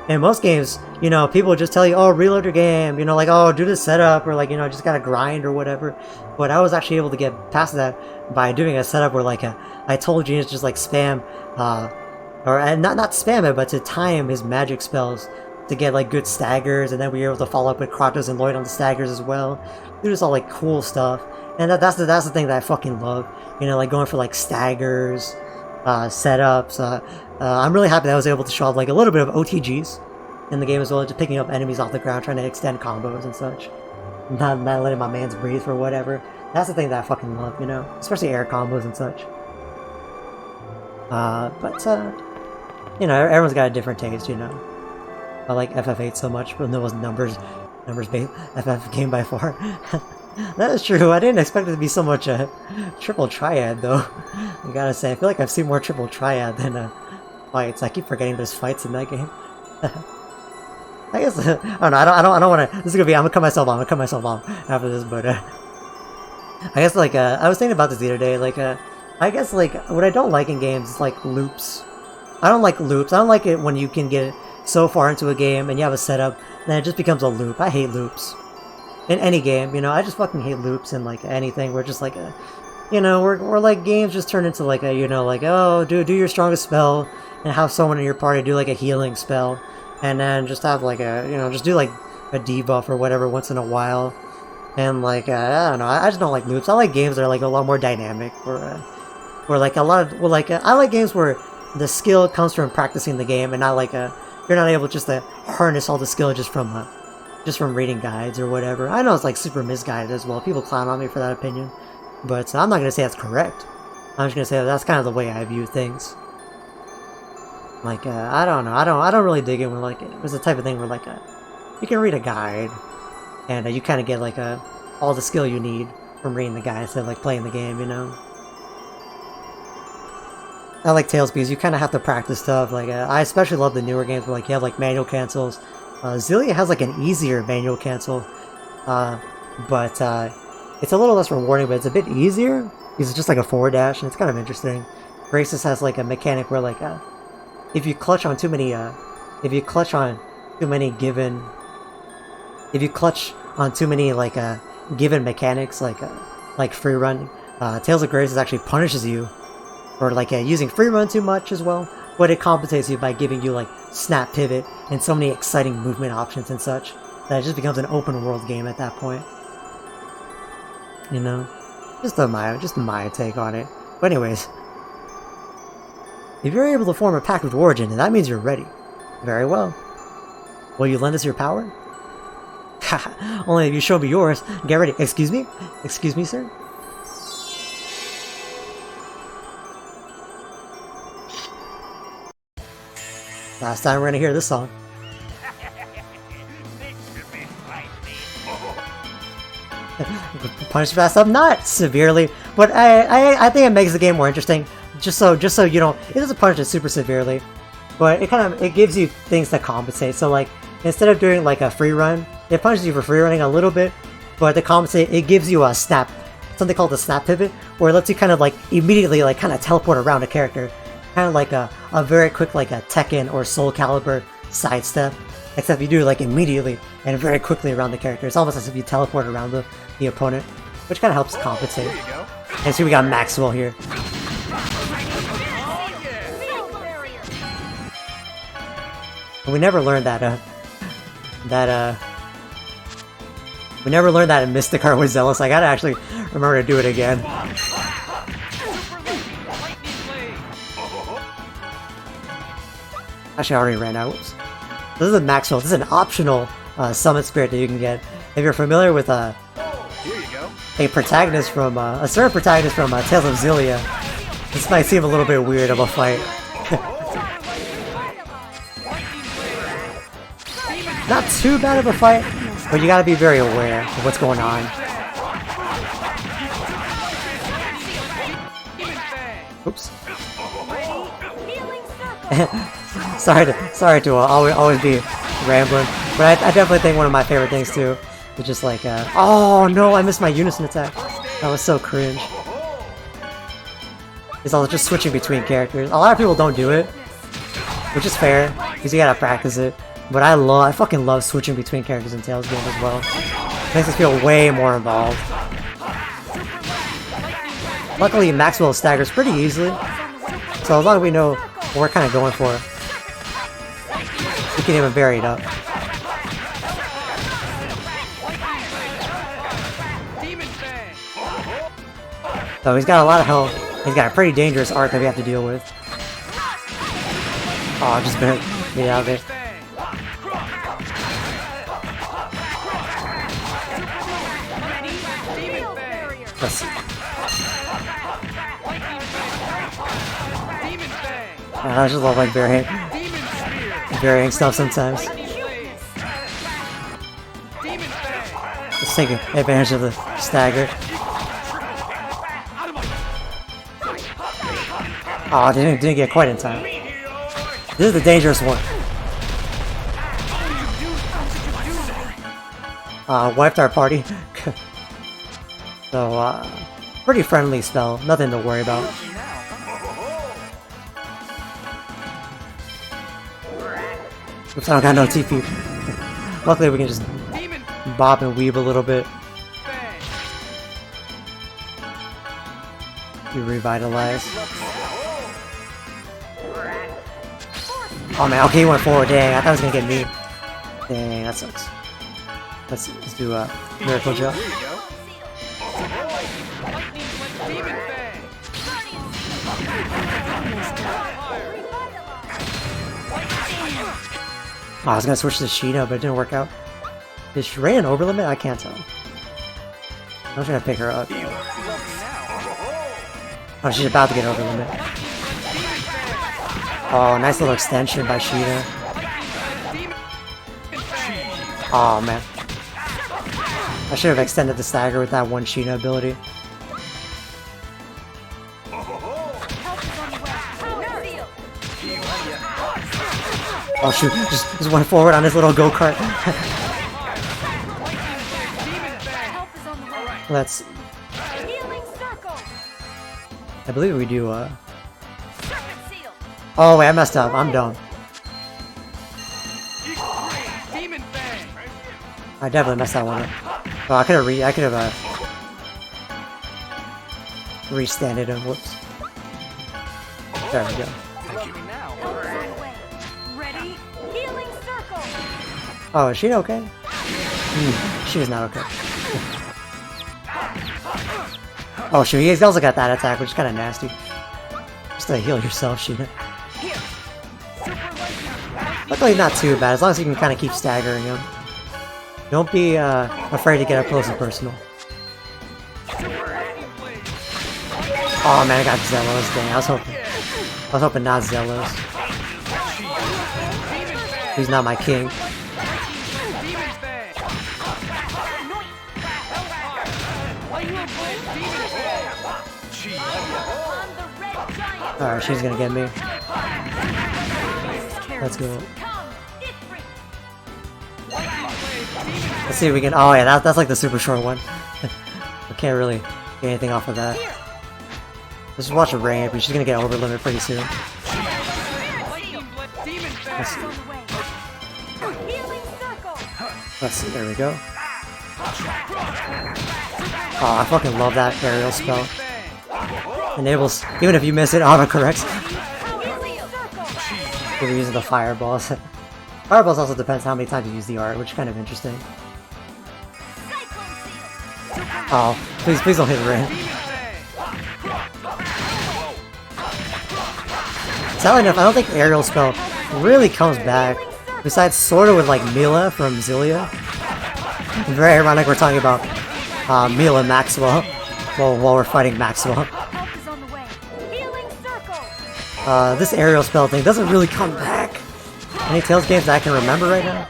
in most games, you know, people just tell you, oh, reload your game, you know, like, oh, do this setup, or like, you know, just gotta grind or whatever. But I was actually able to get past that by doing a setup where like I told Genius just like spam, or not spam it, but to time his magic spells to get like good staggers, and then we were able to follow up with Kratos and Lloyd on the staggers as well. Do this all like cool stuff, and that's the thing that I fucking love. You know, like going for like staggers, setups. I'm really happy that I was able to show off like a little bit of OTGs in the game as well, just picking up enemies off the ground, trying to extend combos and such. Not letting my mans breathe for whatever. That's the thing that I fucking love, you know, especially air combos and such. You know, everyone's got a different taste, you know. I like FF8 so much, but those numbers based FF game by far. That is true. I didn't expect it to be so much triple triad though. I gotta say, I feel like I've seen more triple triad than fights. I keep forgetting there's fights in that game. I guess I don't know. I don't want to. This is gonna be. I'm gonna cut myself off. I'm gonna cut myself off after this, but I guess like I was thinking about this the other day. Like I guess like what I don't like in games is like loops. I don't like loops. I don't like it when you can get so far into a game and you have a setup, then it just becomes a loop. I hate loops. In any game, you know, I just fucking hate loops in like anything. We're just like a, you know, we're like games just turn into like a, you know, like, oh, do your strongest spell and have someone in your party do like a healing spell, and then just have like a, you know, just do like a debuff or whatever once in a while. And like I don't know, I just don't like loops. I like games that are like a lot more dynamic, or like a lot of, well, like I like games where the skill comes from practicing the game, and not like you're not able just to harness all the skill just from reading guides or whatever. I know it's like super misguided as well. People clown on me for that opinion, but I'm not gonna say that's correct. I'm just gonna say that's kind of the way I view things. Like I don't know. I don't really dig it when like it's the type of thing where like you can read a guide and you kind of get like all the skill you need from reading the guide instead of like playing the game. You know. I like Tales because you kind of have to practice stuff. Like I especially love the newer games where like you have like manual cancels. Xillia has like an easier manual cancel, but it's a little less rewarding, but it's a bit easier because it's just like a forward dash, and it's kind of interesting. Graces has like a mechanic where like if you clutch on too many like given mechanics like free run, Tales of Graces actually punishes you for like using free run too much as well. But it compensates you by giving you like snap pivot and so many exciting movement options and such that it just becomes an open world game at that point. You know, just my take on it. But anyways, if you're able to form a pact with Origin, then that means you're ready. Very well. Will you lend us your power? Haha, only if you show me yours. Get ready. Excuse me? Excuse me, sir? Last time we're gonna hear this song. Punish fast up, not severely, but I think it makes the game more interesting. Just so you don't, it doesn't punish it super severely, but it gives you things to compensate. So like instead of doing like a free run, it punishes you for free running a little bit, but to compensate, it gives you a snap, something called the snap pivot, where it lets you kind of like immediately like kind of teleport around a character. Kind of like a very quick like a Tekken or Soul Calibur sidestep, except you do it like immediately and very quickly around the character. It's almost as if you teleport around the opponent, which kind of helps compensate. And see, we got Maxwell here. And we never learned that in Mystic with Zealous. I gotta actually remember to do it again. Actually, I already ran out. Whoops. This is a Maxwell. This is an optional summon spirit that you can get if you're familiar with a protagonist from a certain protagonist from Tales of Xillia. This might seem a little bit weird of a fight. Not too bad of a fight, but you gotta be very aware of what's going on. Oops. sorry to always be rambling, but I definitely think one of my favorite things too is just like, oh no, I missed my unison attack. That was so cringe. is also just switching between characters. A lot of people don't do it, which is fair, because you gotta practice it. But I fucking love switching between characters in Tales games as well. It makes us feel way more involved. Luckily, Maxwell staggers pretty easily, so as long as we know what we're kind of going for, we can even vary it up. So he's got a lot of health. He's got a pretty dangerous art that we have to deal with. Oh, just barely get out of there. Let's see. I just love like varying stuff sometimes. Let's take advantage of the stagger. Oh, didn't get quite in time. This is the dangerous one. Wiped our party. So, pretty friendly spell. Nothing to worry about. Oops, I don't got no TP. Luckily, we can just bob and weave a little bit. We revitalize. Oh man, okay, he went forward. Dang, I thought he was gonna get me. Dang, that sucks. Let's do a miracle jump. Oh, I was gonna switch to Sheena, but it didn't work out. Did she ran an over limit? I can't tell. I'm trying to pick her up. Oh, she's about to get over limit. Oh, nice little extension by Sheena. Oh man. I should have extended the stagger with that one Sheena ability. Oh shoot, just went forward on his little go-kart. Let's see. I believe we do, Oh wait, I messed up. I'm dumb. I definitely messed that one up. Oh, I could have restanded him. Whoops. There we go. Oh, is she okay? She is not okay. Oh shoot, he also got that attack, which is kind of nasty. Just to heal yourself, Sheena. Luckily not too bad, as long as you can kind of keep staggering him. Don't be afraid to get up close and personal. Oh man, I got Zelos. Dang, I was hoping not Zelos. He's not my king. Alright, she's gonna get me. Let's go. Let's see if we can. Oh yeah, that's like the super short one. I can't really get anything off of that. Let's just watch a ramp. She's gonna get over limit pretty soon. Let's see. There we go. Oh, I fucking love that aerial spell. Enables, even if you miss it, autocorrects. If you're using the fireballs. Fireballs also depends how many times you use the art, which is kind of interesting. Oh, please don't hit Rin. Sadly enough, I don't think aerial spell really comes back. Besides sort of with like Mila from Zillia. Very ironic we're talking about Mila Maxwell while we're fighting Maxwell. This aerial spell thing doesn't really come back. Any Tales games that I can remember right now?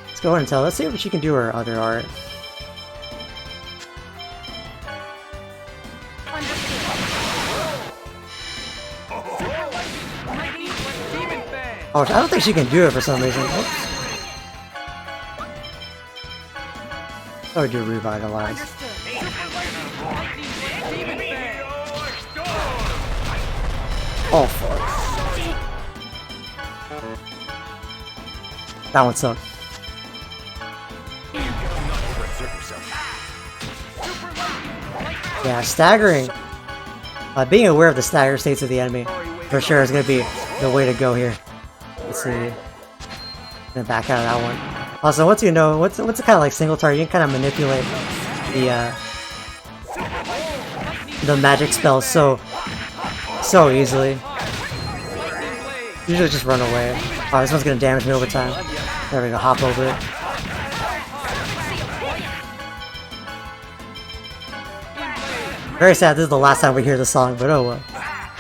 Let's go ahead and tell. Let's see if she can do her other art. Oh, I don't think she can do it for some reason. Oops. Oh, do revitalize. Oh, fuck. That one sucked. Yeah, staggering. Being aware of the stagger states of the enemy, for sure, is going to be the way to go here. Let's see. Gonna back out of that one. Also, once you know, what's a kind of like single target, you can kind of manipulate the magic spells so easily. Usually just run away. Oh, this one's gonna damage me over time. There we go, hop over it. Very sad, this is the last time we hear the song, but oh well.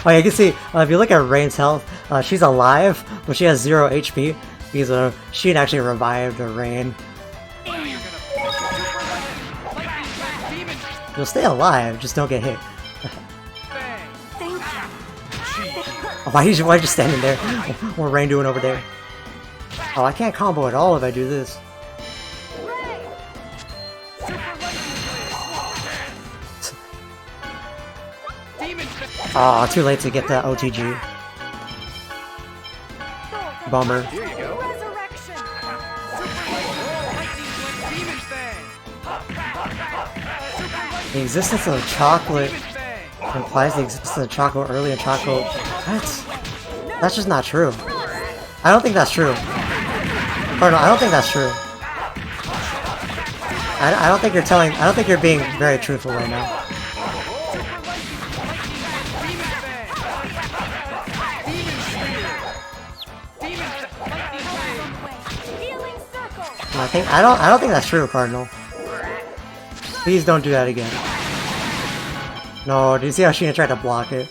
Oh yeah, you can see, if you look at Rain's health, she's alive, but she has 0 HP, because she actually revived Rain. You'll stay alive, just don't get hit. Oh, why are you just standing there? What's Rain doing over there? Oh, I can't combo at all if I do this. Oh, too late to get the OTG. Bummer. The existence of chocolate implies the existence of chocolate early in chocolate. What? That's just not true. I don't think that's true. Pardon, I don't think that's true. I don't think you're telling. I don't think you're being very truthful right now. I don't think that's true, Cardinal. Please don't do that again. No, do you see how Sheena tried to block it?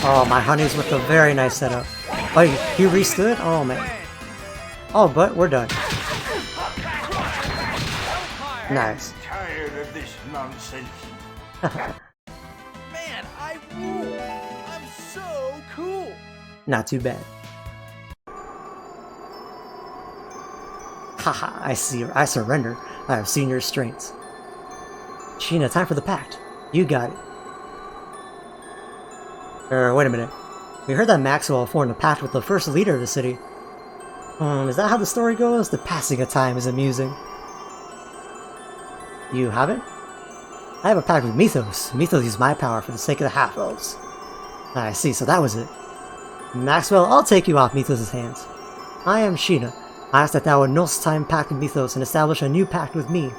Oh, my honey's with a very nice setup. Oh, he restood? Oh, man. Oh, but we're done. Nice. Tired of this nonsense. Man, I rule! I'm so cool! Not too bad. Haha, I see. I surrender. I have seen your strengths. Sheena, time for the pact. You got it. Wait a minute. We heard that Maxwell formed a pact with the first leader of the city. Is that how the story goes? The passing of time is amusing. You haven't? I have a pact with Mythos. Mythos used my power for the sake of the half-elves. I see, so that was it. Maxwell, I'll take you off Mythos' hands. I am Sheena. I ask that thou annulst time pact with Mythos and establish a new pact with me.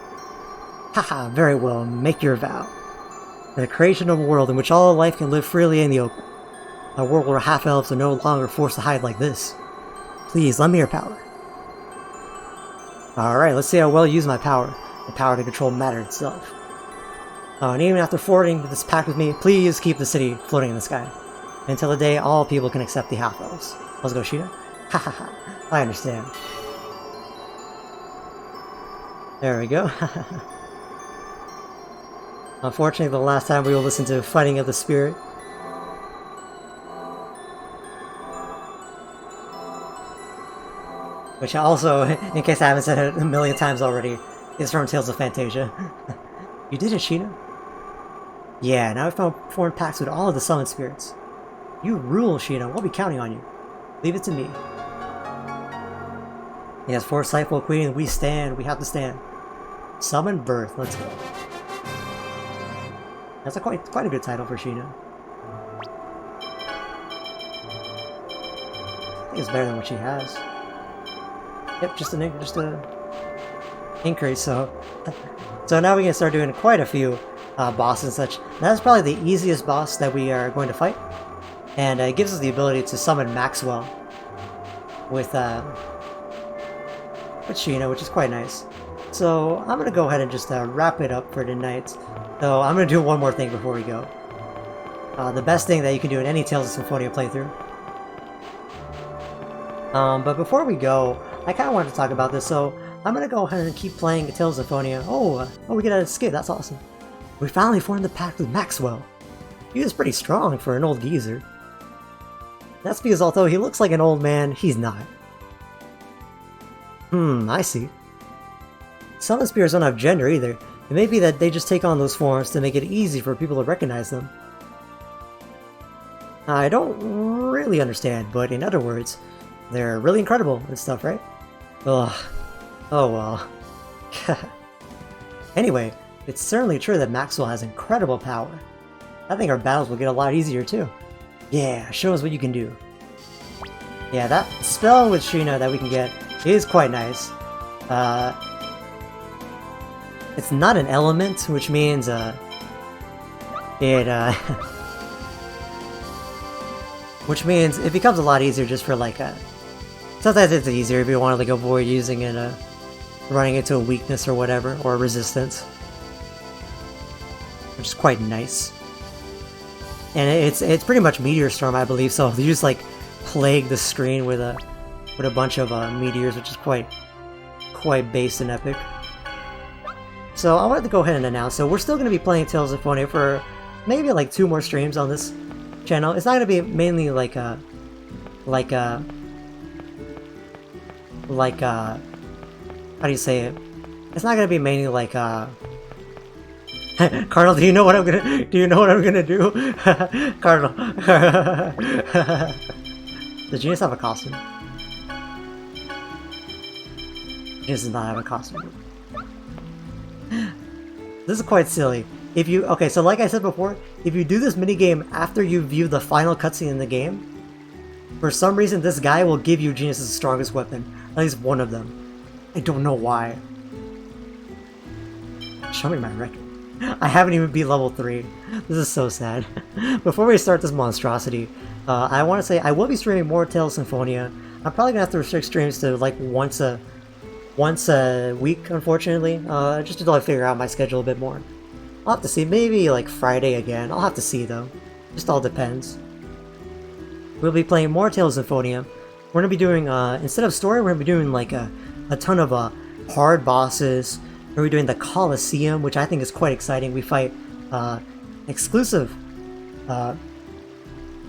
Haha, very well, make your vow. The creation of a world in which all life can live freely in the open. A world where half-elves are no longer forced to hide like this. Please, lend me your power. Alright, let's see how well you use my power. The power to control matter itself. And even after forwarding this pact with me, please keep the city floating in the sky. Until the day all people can accept the half-elves. Let's go, Sheena. Hahaha, I understand. There we go. Unfortunately, the last time we will listen to Fighting of the Spirit. Which also, in case I haven't said it a million times already, is from Tales of Fantasia. You did it, Sheena. Yeah, now I've formed pacts with all of the summoned spirits. You rule, Sheena. We'll be counting on you. Leave it to me. Yes, forceful queen, we stand. We have to stand. Summon Birth. Let's go. That's a quite a good title for Sheena. I think it's better than what she has. Yep, just a increase. So now we can start doing quite a few bosses and such. That's probably the easiest boss that we are going to fight, and it gives us the ability to summon Maxwell with Sheena, which is quite nice. So I'm gonna go ahead and just wrap it up for tonight. Though I'm gonna do one more thing before we go. The best thing that you can do in any Tales of Symphonia playthrough. But before we go, I kind of wanted to talk about this, so I'm gonna go ahead and keep playing Tales of Symphonia. Oh, we get a skit, that's awesome. We finally formed the pact with Maxwell. He was pretty strong for an old geezer. That's because although he looks like an old man, he's not. I see. Summon spirits don't have gender either. It may be that they just take on those forms to make it easy for people to recognize them. I don't really understand, but in other words, they're really incredible and stuff, right? Ugh. Oh well. Anyway, it's certainly true that Maxwell has incredible power. I think our battles will get a lot easier too. Yeah, show us what you can do. Yeah, that spell with Sheena that we can get is quite nice. It's not an element, which means which means it becomes a lot easier just for like sometimes it's easier if you want to like avoid using it, running into a weakness or whatever, or a resistance, which is quite nice. And it's pretty much Meteor Storm, I believe. So you just like plague the screen with a bunch of meteors, which is quite based and epic. So I wanted to go ahead and announce. So we're still going to be playing Tales of Symphonia for maybe like 2 more streams on this channel. It's not going to be mainly like how do you say it? It's not going to be mainly like Cardinal, do you know what I'm gonna do? Cardinal. Does Genius have a costume? Genius does not have a costume. This is quite silly. Okay, so like I said before, if you do this minigame after you view the final cutscene in the game, for some reason this guy will give you Genius's strongest weapon. At least one of them. I don't know why. Show me my record. I haven't even beat level 3. This is so sad. Before we start this monstrosity, I want to say I will be streaming more Tales of Symphonia. I'm probably gonna have to restrict streams to like once a week, unfortunately, just until I figure out my schedule a bit more. I'll have to see. Maybe like Friday again. I'll have to see though. Just all depends. We'll be playing more Tales of Symphonia. We're gonna be doing instead of story, we're gonna be doing like a ton of hard bosses. We're doing the Colosseum, which I think is quite exciting. We fight exclusive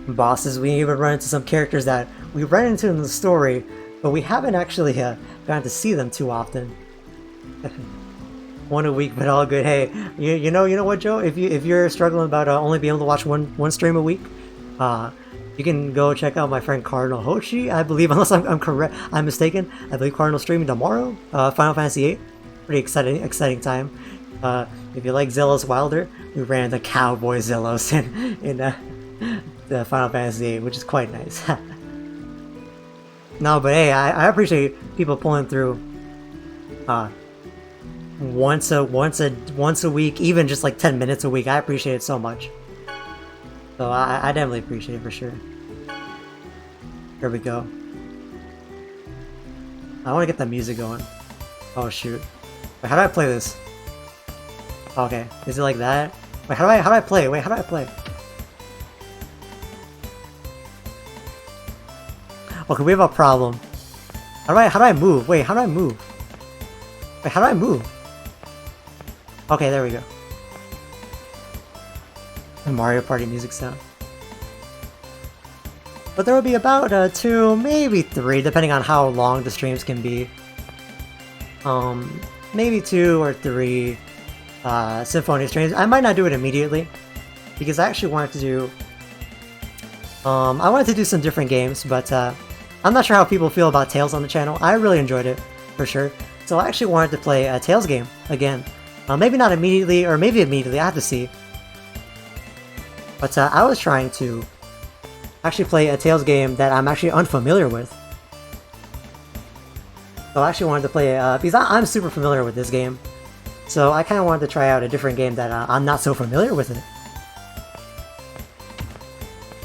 bosses. We even run into some characters that we run into in the story, but we haven't actually gotten to see them too often. 1 a week, but all good. Hey, you know what, Joe? If you're struggling about only being able to watch one stream a week, you can go check out my friend Cardinal Hochi. I believe, unless I'm mistaken, I believe Cardinal's streaming tomorrow. Final Fantasy VIII. Pretty exciting time. If you like Zillos Wilder, we ran the Cowboy Zillos in the Final Fantasy VIII, which is quite nice. No, but hey, I appreciate people pulling through once a week, even just like 10 minutes a week. I appreciate it so much. So I definitely appreciate it for sure. Here we go. I want to get the music going. Oh shoot. Wait, how do I play this? Okay, is it like that? Wait, how do I play? Wait, how do I play? Okay, we have a problem. How do I move? Wait, how do I move? Wait, how do I move? Okay, there we go. The Mario Party music sound. But there will be about 2, maybe 3, depending on how long the streams can be. Maybe 2 or 3 Symphonia streams. I might not do it immediately because I actually wanted to do I wanted to do some different games, but I'm not sure how people feel about Tales on the channel. I really enjoyed it for sure, so I actually wanted to play a Tales game again. Maybe not immediately, or maybe immediately. I have to see. But I was trying to actually play a Tales game that I'm actually unfamiliar with. So I actually wanted to play because I'm super familiar with this game, so I kind of wanted to try out a different game that I'm not so familiar with it.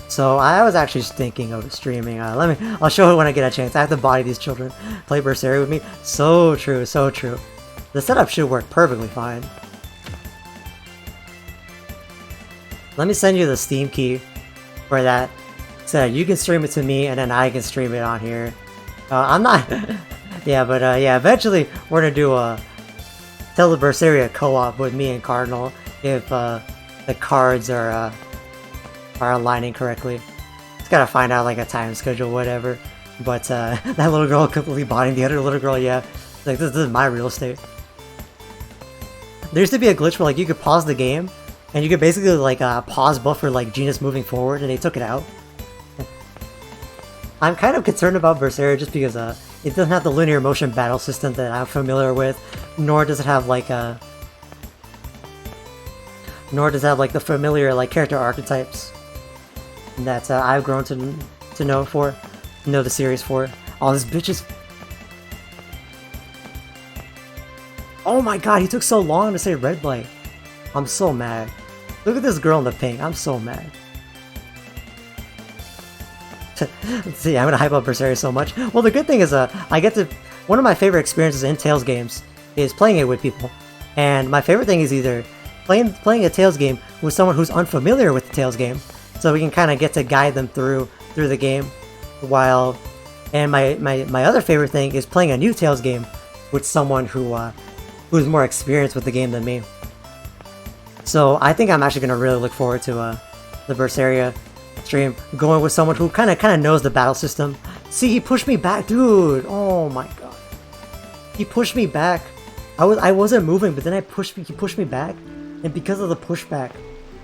So I was actually thinking of streaming. I'll show it when I get a chance. I have to body these children. Play Berseria with me. So true, so true. The setup should work perfectly fine. Let me send you the Steam key for that, so that you can stream it to me, and then I can stream it on here. I'm not. Yeah, but yeah, eventually we're gonna do a Tales of Berseria co-op with me and Cardinal if the cards are aligning correctly. Just gotta find out like a time schedule, whatever. But that little girl completely buying the other little girl, yeah. Like this is my real estate. there used to be a glitch where like you could pause the game, and you could basically like pause buffer like Genus moving forward, and they took it out. I'm kind of concerned about Berseria just because it doesn't have the linear motion battle system that I'm familiar with, nor does it have like the familiar like character archetypes that I've grown to know the series for. Oh, this bitch is. Oh my god, he took so long to say red light. I'm so mad. Look at this girl in the pink. I'm so mad. See, I'm gonna hype up Berseria so much. Well, the good thing is, I get to. One of my favorite experiences in Tales games is playing it with people, and my favorite thing is either playing a Tales game with someone who's unfamiliar with the Tales game, so we can kind of get to guide them through the game. And my other favorite thing is playing a new Tales game with someone who's more experienced with the game than me. So I think I'm actually gonna really look forward to the Berseria stream, going with someone who kind of knows the battle system. See, he pushed me back, dude. Oh my god, he pushed me back. I wasn't moving, but then he pushed me back, and because of the pushback,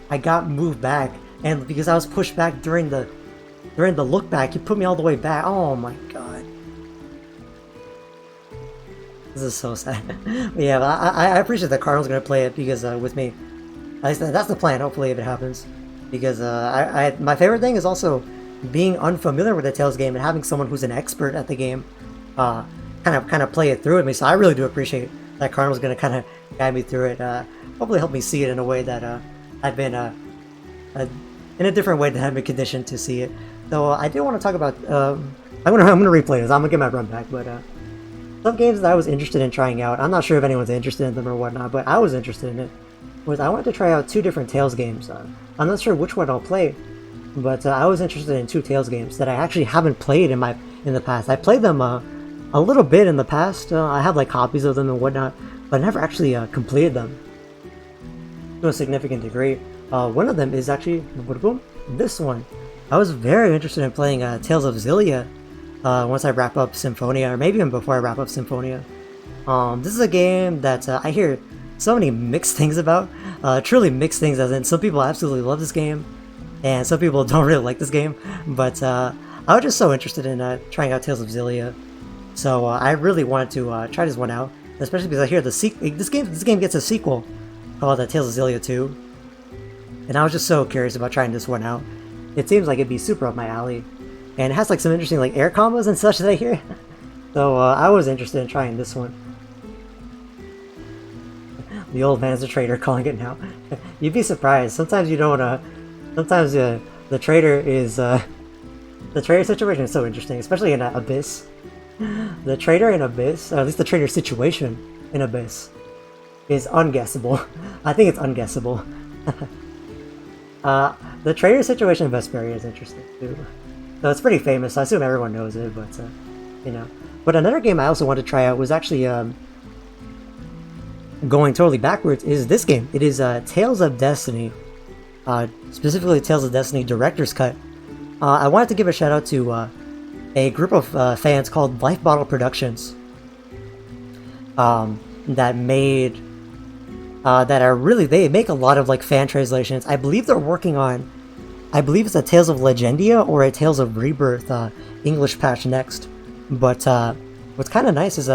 I got moved back, and because I was pushed back during the look back, he put me all the way back. Oh my god, this is so sad. But yeah, I appreciate that Cardinal's gonna play it because with me, at least that's the plan. Hopefully, if it happens. Because my favorite thing is also being unfamiliar with the Tales game and having someone who's an expert at the game kind of play it through with me. So I really do appreciate that Cardinal's going to kind of guide me through it. Hopefully help me see it in a way that I've been in a different way than I've been conditioned to see it. So I do want to talk about I'm gonna replay this. I'm gonna get my run back, but some games that I was interested in trying out. I'm not sure if anyone's interested in them or whatnot, but I was interested in it. I wanted to try out 2 different Tales games. I'm not sure which one I'll play, but I was interested in 2 Tales games that I actually haven't played in the past. I played them a little bit in the past. I have like copies of them and whatnot, but I never actually completed them to a significant degree. One of them is actually this one. I was very interested in playing Tales of Xillia once I wrap up Symphonia, or maybe even before I wrap up Symphonia. This is a game that I hear so many mixed things about. Truly mixed things, as in some people absolutely love this game, and some people don't really like this game. But I was just so interested in trying out Tales of Xillia, so I really wanted to try this one out, especially because I hear this game gets a sequel called Tales of Xillia 2, and I was just so curious about trying this one out. It seems like it'd be super up my alley, and it has like some interesting like air combos and such that I hear. So I was interested in trying this one. The old man's a traitor, calling it now. You'd be surprised. Sometimes you don't. Sometimes the traitor is. The traitor situation is so interesting, especially in Abyss. The traitor in Abyss, or at least the traitor situation in Abyss, is unguessable. I think it's unguessable. The traitor situation in Vesperia is interesting too. So it's pretty famous. I assume everyone knows it, but you know. But another game I also wanted to try out was actually going totally backwards, is this game. It is Tales of Destiny, specifically Tales of Destiny Director's Cut. I wanted to give a shout out to a group of fans called Life Bottle Productions that made they make a lot of like fan translations. I believe they're working on, I believe it's a Tales of Legendia or a Tales of Rebirth English patch next. But what's kind of nice is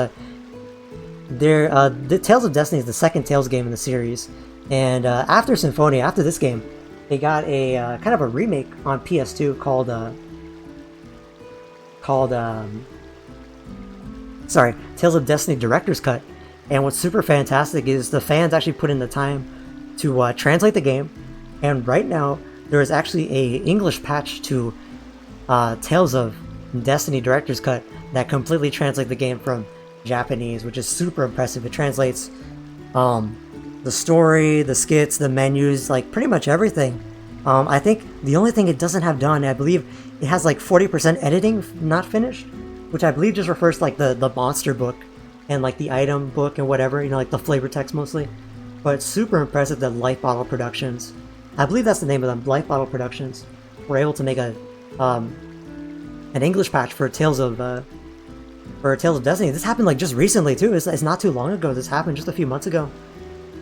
the Tales of Destiny is the second Tales game in the series, and after Symphonia, after this game, they got a kind of a remake on PS2 called Tales of Destiny Director's Cut. And what's super fantastic is the fans actually put in the time to translate the game, and right now there is actually a English patch to Tales of Destiny Director's Cut that completely translates the game from Japanese, which is super impressive. It translates the story, the skits, the menus, like pretty much everything. I think the only thing it doesn't have done, I believe it has like 40% editing not finished, which I believe just refers to like the monster book and like the item book and whatever, you know, like the flavor text mostly. But it's super impressive that Life Bottle Productions, I believe that's the name of them, Life Bottle Productions, were able to make an English patch for Tales of Destiny. This happened like just recently too. It's not too long ago. This happened just a few months ago.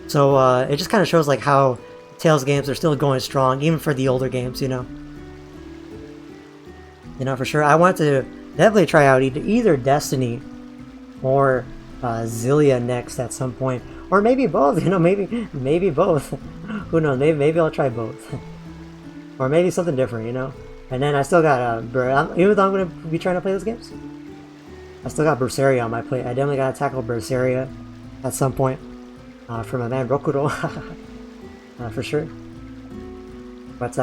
So it just kind of shows like how Tales games are still going strong, even for the older games, you know. You know, for sure. I want to definitely try out either Destiny or Zillia next at some point, or maybe both. You know, maybe both. Who knows? Maybe I'll try both, or maybe something different. You know. And then I still got even though I'm gonna be trying to play those games, I still got Berseria on my plate. I definitely gotta tackle Berseria at some point for my man Rokuro, for sure. But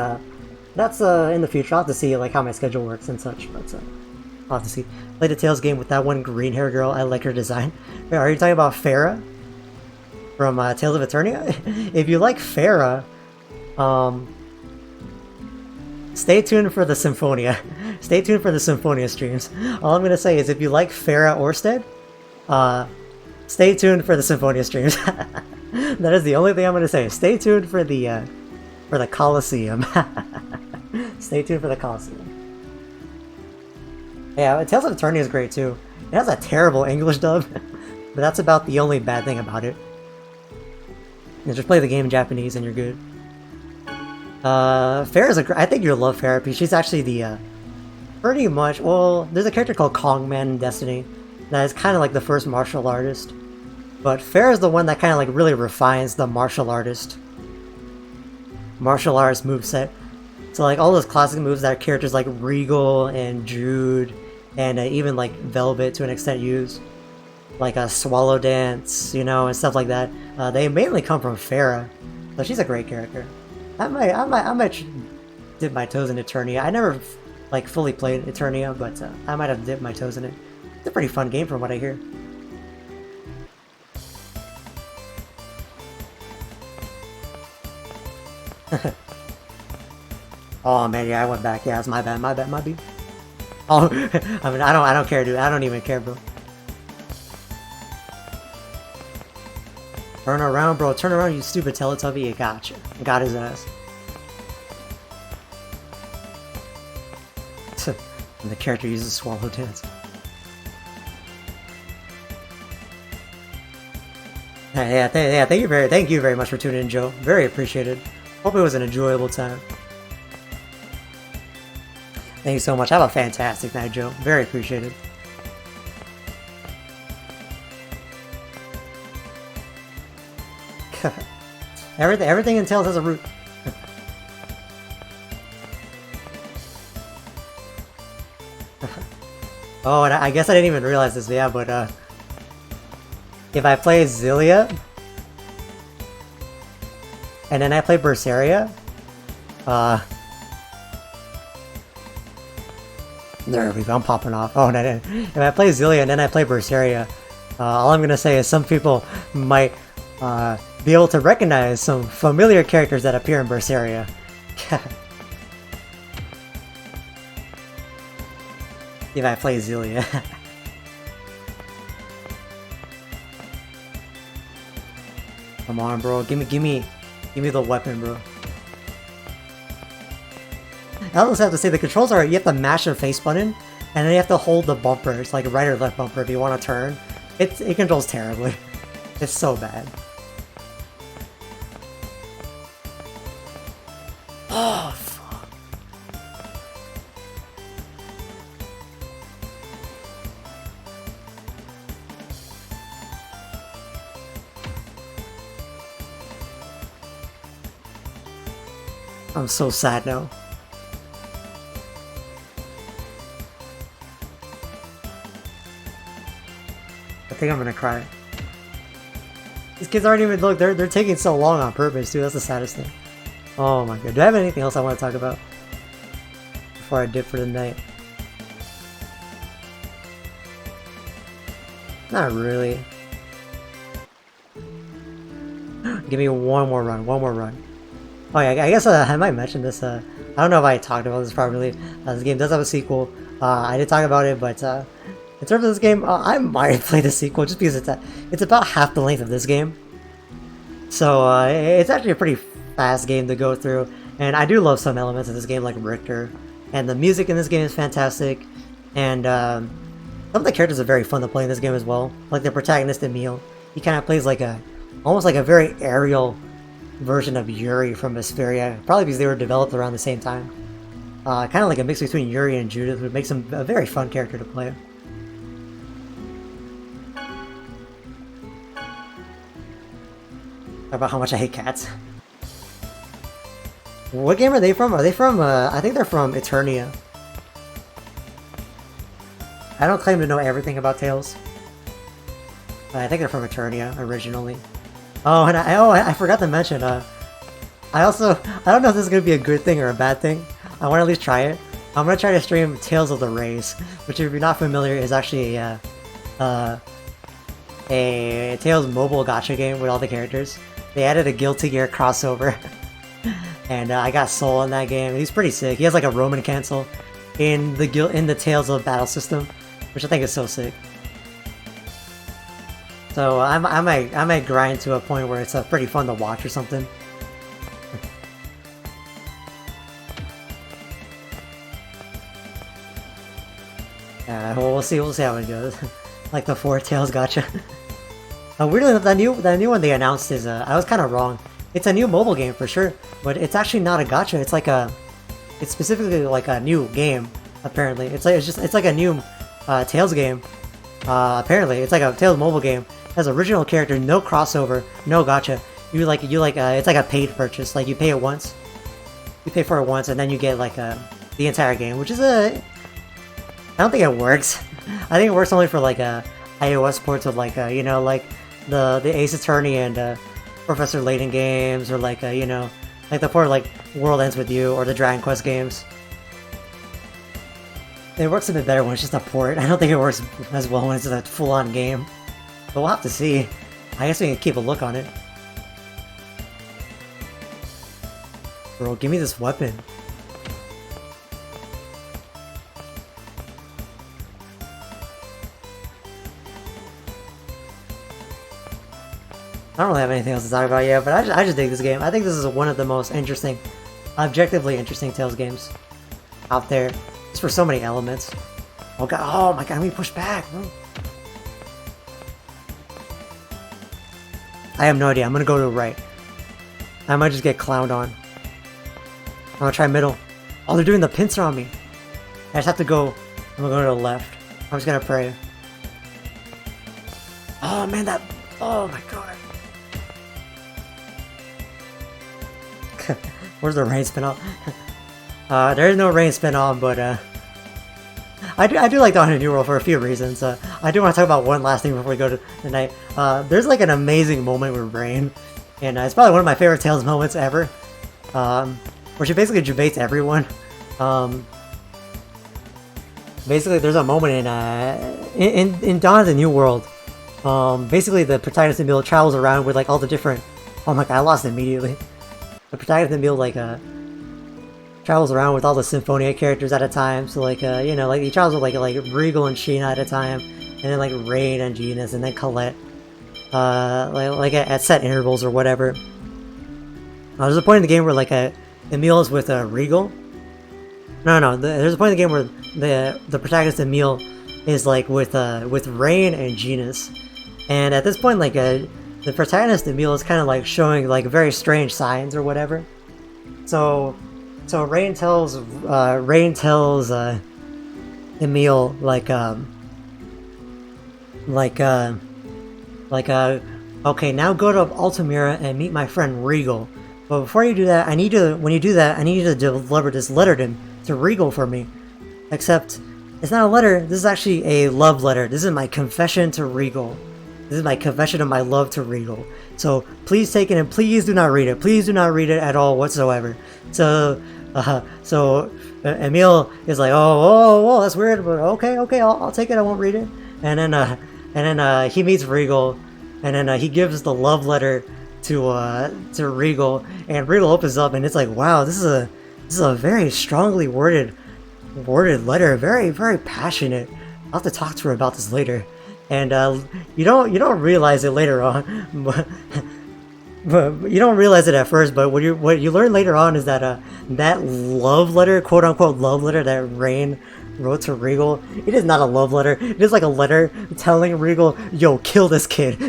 that's in the future. I'll have to see like how my schedule works and such. But I'll have to see. Play the Tales game with that one green hair girl. I like her design. Wait, are you talking about Farah from Tales of Eternia? If you like Farah, stay tuned for the Symphonia. Stay tuned for the Symphonia streams. All I'm gonna say is if you like Farah Orsted, stay tuned for the Symphonia streams. That is the only thing I'm gonna say. Stay tuned for the Colosseum. Stay tuned for the Colosseum. Yeah, Tales of Eternia is great too. It has a terrible English dub, but that's about the only bad thing about it. You just play the game in Japanese and you're good. Farah's I think you'll love Farah because she's actually the pretty much, well, there's a character called Kongman in Destiny that is kind of like the first martial artist, but Farah's the one that kind of like really refines the martial arts moveset. So like all those classic moves that characters like Regal and Jude and even like Velvet to an extent use, like a Swallow Dance, you know, and stuff like that. They mainly come from Farah, so she's a great character. I might dip my toes in Eternia. I never like fully played Eternia, but I might have dipped my toes in it. It's a pretty fun game from what I hear. Oh man, yeah, I went back. Yeah, it's my bad. Oh, I mean, I don't care, dude. I don't even care, bro. Turn around, bro. Turn around, you stupid Teletubby. You gotcha. Got his ass. And the character uses Swallow Dance. Thank you very much for tuning in, Joe. Very appreciated. Hope it was an enjoyable time. Thank you so much. Have a fantastic night, Joe. Very appreciated. Everything in Tales has a root. Oh, and I guess I didn't even realize this, yeah, but if I play Zillia and then I play Berseria, there we go, I'm popping off. Oh, no. If I play Zillia and then I play Berseria, all I'm gonna say is some people might be able to recognize some familiar characters that appear in Berseria. If I play Zillia. Come on, bro. Give me the weapon, bro. I also have to say the controls are you have to mash the face button and then you have to hold the bumper. It's like right or left bumper if you want to turn. It controls terribly. It's so bad. Oh, fuck. I'm so sad now. I think I'm gonna cry. These kids aren't even, look, they're taking so long on purpose, dude. That's the saddest thing. Oh my god. Do I have anything else I want to talk about before I dip for the night? Not really. Give me one more run. Oh yeah, I guess I might mention this. I don't know if I talked about this properly. This game does have a sequel. I did talk about it, but in terms of this game, I might play the sequel just because it's about half the length of this game. So it's actually a pretty fast game to go through, and I do love some elements of this game like Richter, and the music in this game is fantastic, and some of the characters are very fun to play in this game as well. Like the protagonist Emil, he kind of plays like a almost like a very aerial version of Yuri from Vesperia, probably because they were developed around the same time. Kind of like a mix between Yuri and Judith, which makes him a very fun character to play. About how much I hate cats. What game are they from? Are they from, I think they're from Eternia. I don't claim to know everything about Tales. I think they're from Eternia, originally. Oh, and I forgot to mention, I don't know if this is going to be a good thing or a bad thing. I want to at least try it. I'm going to try to stream Tales of the Rays, which if you're not familiar is actually a Tales mobile gacha game with all the characters. They added a Guilty Gear crossover. And I got Soul in that game. He's pretty sick. He has like a Roman cancel in the Tales of Battle system, which I think is so sick. So I might grind to a point where it's pretty fun to watch or something. Well, we'll see how it goes. Like the 4 Tales gacha. Weirdly enough, that new one they announced is I was kind of wrong. It's a new mobile game for sure, but it's actually not a gacha. It's specifically like a new game. Apparently, it's like a new Tales game. Apparently, it's like a Tales mobile game. It has original character, no crossover, no gacha. It's like a paid purchase. Like you pay it once, you pay for it once, and then you get like the entire game, which is I don't think it works. I think it works only for like iOS ports of like you know, like the Ace Attorney and Professor Layton games, or like you know, like the port like World Ends With You or the Dragon Quest games. It works a bit better when it's just a port. I don't think it works as well when it's a full-on game. But we'll have to see. I guess we can keep a look on it. Bro, give me this weapon. I don't really have anything else to talk about yet, but I just dig this game. I think this is one of the most interesting, objectively interesting Tales games out there. Just for so many elements. Oh god, oh my god, let me push back, bro. I have no idea, I'm gonna go to the right. I might just get clowned on. I'm gonna try middle. Oh, they're doing the pincer on me. I just have to go, I'm gonna go to the left. I'm just gonna pray. Oh man, oh my god. Where's the rain spin off? There is no rain spin on, but I do like Dawn of New World for a few reasons. I do want to talk about one last thing before we go to the night. There's like an amazing moment with Rain, and it's probably one of my favorite Tales moments ever, where she basically debates everyone. Basically, there's a moment in Dawn of the New World. Basically, the protagonist Emil travels around with like all the different. Oh my god, I lost it immediately. The protagonist Emil like travels around with all the Symphonia characters at a time. So like you know, like he travels with like Regal and Sheena at a time, and then like Rain and Genus, and then Colette, like at set intervals or whatever. There's a point in the game where like Emil is with Regal. No, there's a point in the game where the protagonist Emil is like with Rain and Genus, and at this point like the protagonist Emil is kind of like showing like very strange signs or whatever. So Rain tells Emil okay, now go to Altamira and meet my friend Regal. But before you do that, when you do that, I need you to deliver this letter to Regal for me. Except it's not a letter. This is actually a love letter. This is my confession to Regal. This is my confession of my love to Regal. So please take it and please do not read it. Please do not read it at all whatsoever. So Emil is like, oh, that's weird, but okay, I'll take it. I won't read it. And then he meets Regal, and then he gives the love letter to Regal, and Regal opens up, and it's like, wow, this is a very strongly worded letter, very very passionate. I'll have to talk to her about this later. And you don't realize it later on, but you don't realize it at first. But what you learn later on is that that love letter, quote unquote love letter, that Rain wrote to Regal, it is not a love letter. It is like a letter telling Regal, yo, kill this kid,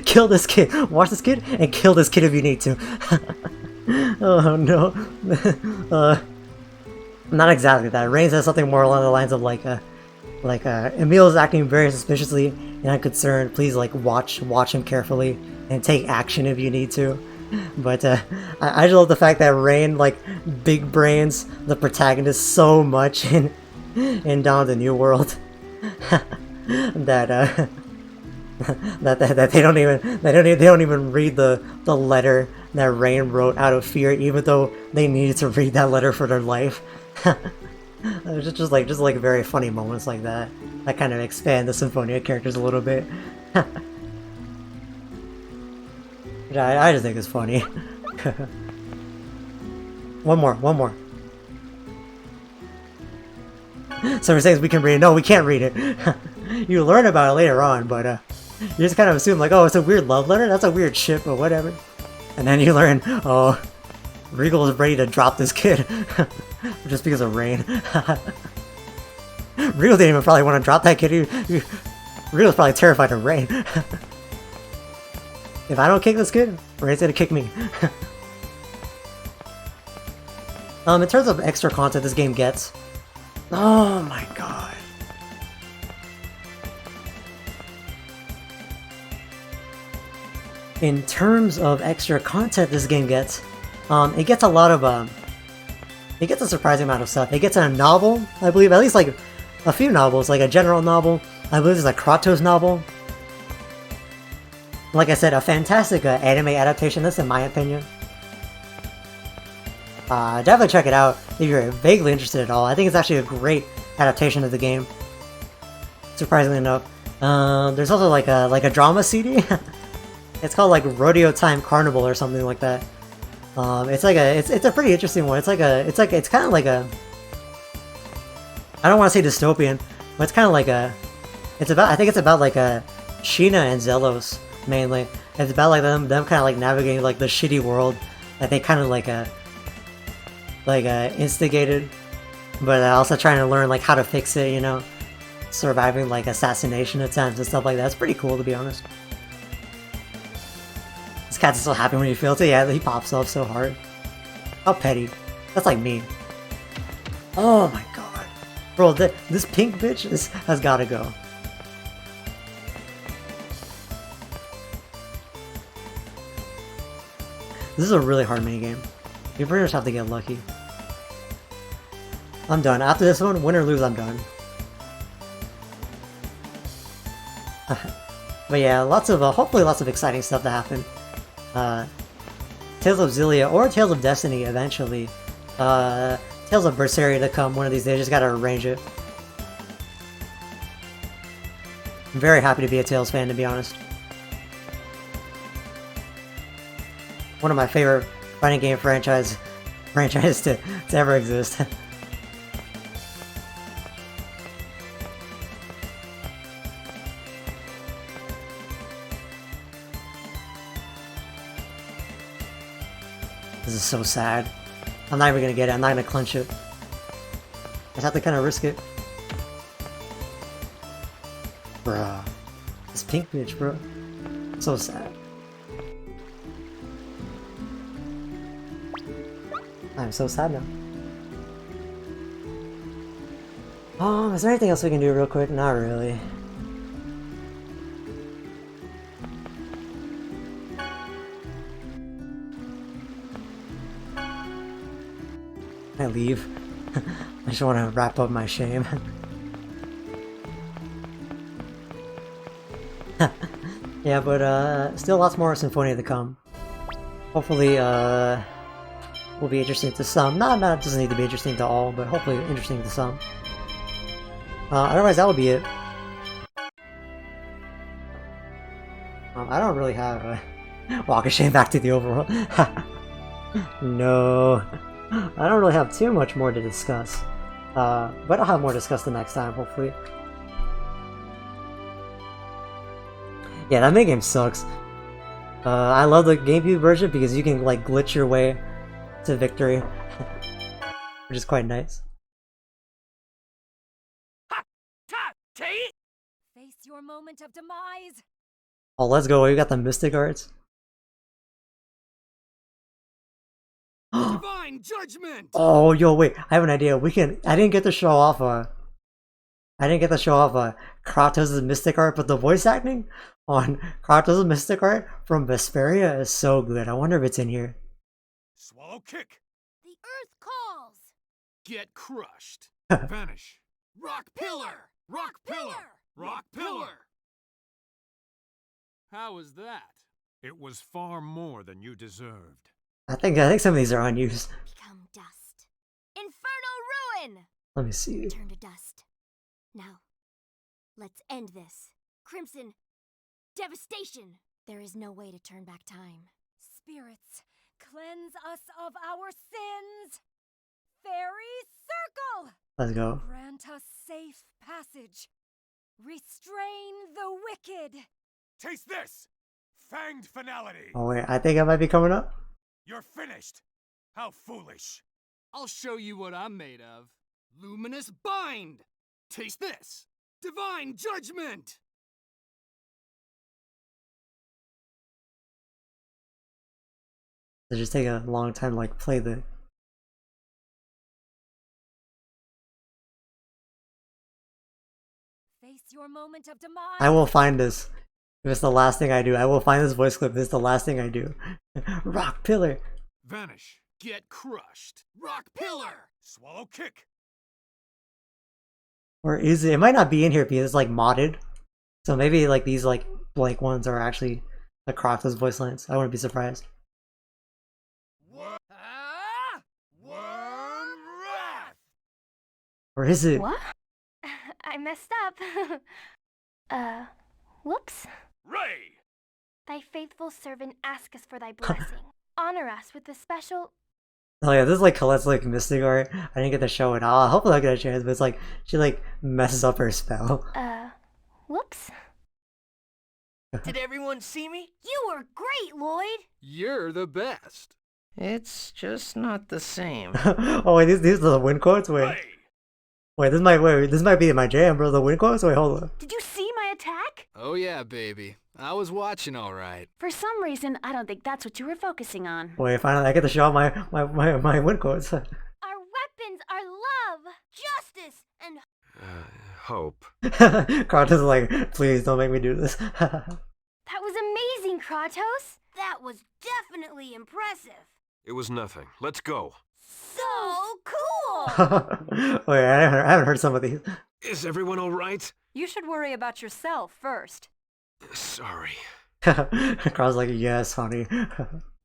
watch this kid, and kill this kid if you need to. Oh no. Not exactly that. Rain says something more along the lines of like, Emil is acting very suspiciously, and I'm concerned. Please, like, watch him carefully and take action if you need to. But I just love the fact that Rain, like, big brains the protagonist so much in Dawn of the New World that that they don't even read the letter that Rain wrote out of fear, even though they needed to read that letter for their life. just like very funny moments like that kind of expand the Symphonia characters a little bit. I just think it's funny. One more. So we're saying we can read it. No, we can't read it. You learn about it later on, but you just kind of assume like, oh, it's a weird love letter? That's a weird shit, but whatever. And then you learn, oh, Regal is ready to drop this kid. Just because of Rain. Regal didn't even probably want to drop that kid. Regal's probably terrified of Rain. If I don't kick this kid, Rain's gonna kick me. In terms of extra content this game gets, oh my god. In terms of extra content this game gets, it gets a lot of, it gets a surprising amount of stuff. It gets a novel, I believe, at least like a few novels, like a general novel. I believe there's a Kratos novel. Like I said, a fantastic anime adaptation, that's in my opinion. Definitely check it out if you're vaguely interested at all. I think it's actually a great adaptation of the game. Surprisingly enough. There's also like a drama CD. It's called like Rodeo Time Carnival or something like that. It's a pretty interesting one. It's kind of like a, I don't want to say dystopian, but it's kind of like a, I think it's about like a Sheena and Zelos mainly. It's about like them kind of like navigating like the shitty world that they kind of like instigated, but also trying to learn like how to fix it, you know, surviving like assassination attempts and stuff like that. It's pretty cool, to be honest. This Katz is so happy when he feels it. Yeah, he pops off so hard. How petty. That's like me. Oh my god. Bro, this pink bitch has gotta go. This is a really hard minigame. You pretty much have to get lucky. I'm done. After this one, win or lose, I'm done. But yeah, hopefully lots of exciting stuff to happen. Tales of Xillia or Tales of Destiny eventually. Tales of Berseria to come one of these days, just gotta arrange it. I'm very happy to be a Tales fan, to be honest. One of my favorite fighting game franchises to ever exist. This is so sad. I'm not even gonna get it. I'm not gonna clinch it. I just have to kind of risk it. Bruh. This pink bitch, bro. So sad. I'm so sad now. Is there anything else we can do real quick? Not really. I leave. I just want to wrap up my shame. Yeah, but still lots more Symphonia to come. Hopefully, will be interesting to some. Not doesn't need to be interesting to all, but hopefully interesting to some. Otherwise, that will be it. I don't really have a walk of shame back to the overworld. No, I don't really have too much more to discuss. But I'll have more to discuss the next time, hopefully. Yeah, that minigame sucks. I love the GameCube version because you can like glitch your way to victory, which is quite nice. your moment of demise. Oh, let's go. We got the Mystic Arts. Divine judgment. Oh, yo, wait. I have an idea. We can. I didn't get to show off. I didn't get to show off Kratos' Mystic Art, but the voice acting on Kratos' Mystic Art from Vesperia is so good. I wonder if it's in here. Swallow kick. The earth calls. Get crushed. Vanish. Rock pillar. Rock pillar. Rock pillar. How was that? It was far more than you deserved. I think some of these are unused. Become dust. Inferno ruin. Let me see. Turn to dust. Now, let's end this. Crimson, devastation. There is no way to turn back time. Spirits, cleanse us of our sins. Fairy circle. Let's go. Grant us safe passage. Restrain the wicked. Taste this! Fanged finality! Oh wait, I think I might be coming up. You're finished! How foolish! I'll show you what I'm made of. Luminous bind! Taste this! Divine judgment! It just take a long time to like play the. Face your moment of demise. I will find this. If it's the last thing I do, I will find this voice clip. If it's the last thing I do. Rock pillar. Vanish. Get crushed. Rock pillar. Swallow kick. Or is it? It might not be in here because it's like modded. So maybe like these like blank ones are actually like Kratos voice lines. I wouldn't be surprised. Worm wrath. Or is it? What? I messed up. Whoops. Ray! Thy faithful servant asketh for thy blessing. Honor us with the special... Oh yeah, this is like Colette's like Mystic Art. I didn't get to show it all. Hopefully I'll get a chance, but it's like she like messes up her spell. Whoops. Did everyone see me? You were great, Lloyd. You're the best. It's just not the same. Oh wait, these are the win quotes? Wait, this might be my jam, bro. The win quotes? Wait, hold on. Did you see my attack? Oh yeah, baby. I was watching all right. For some reason, I don't think that's what you were focusing on. Wait, finally I get to show off my win quotes. Our weapons are love, justice, and... Hope. Kratos is like, please don't make me do this. That was amazing, Kratos. That was definitely impressive. It was nothing. Let's go. So cool! Wait, I haven't heard some of these. Is everyone all right? You should worry about yourself first. Sorry. Kratos like, yes, honey.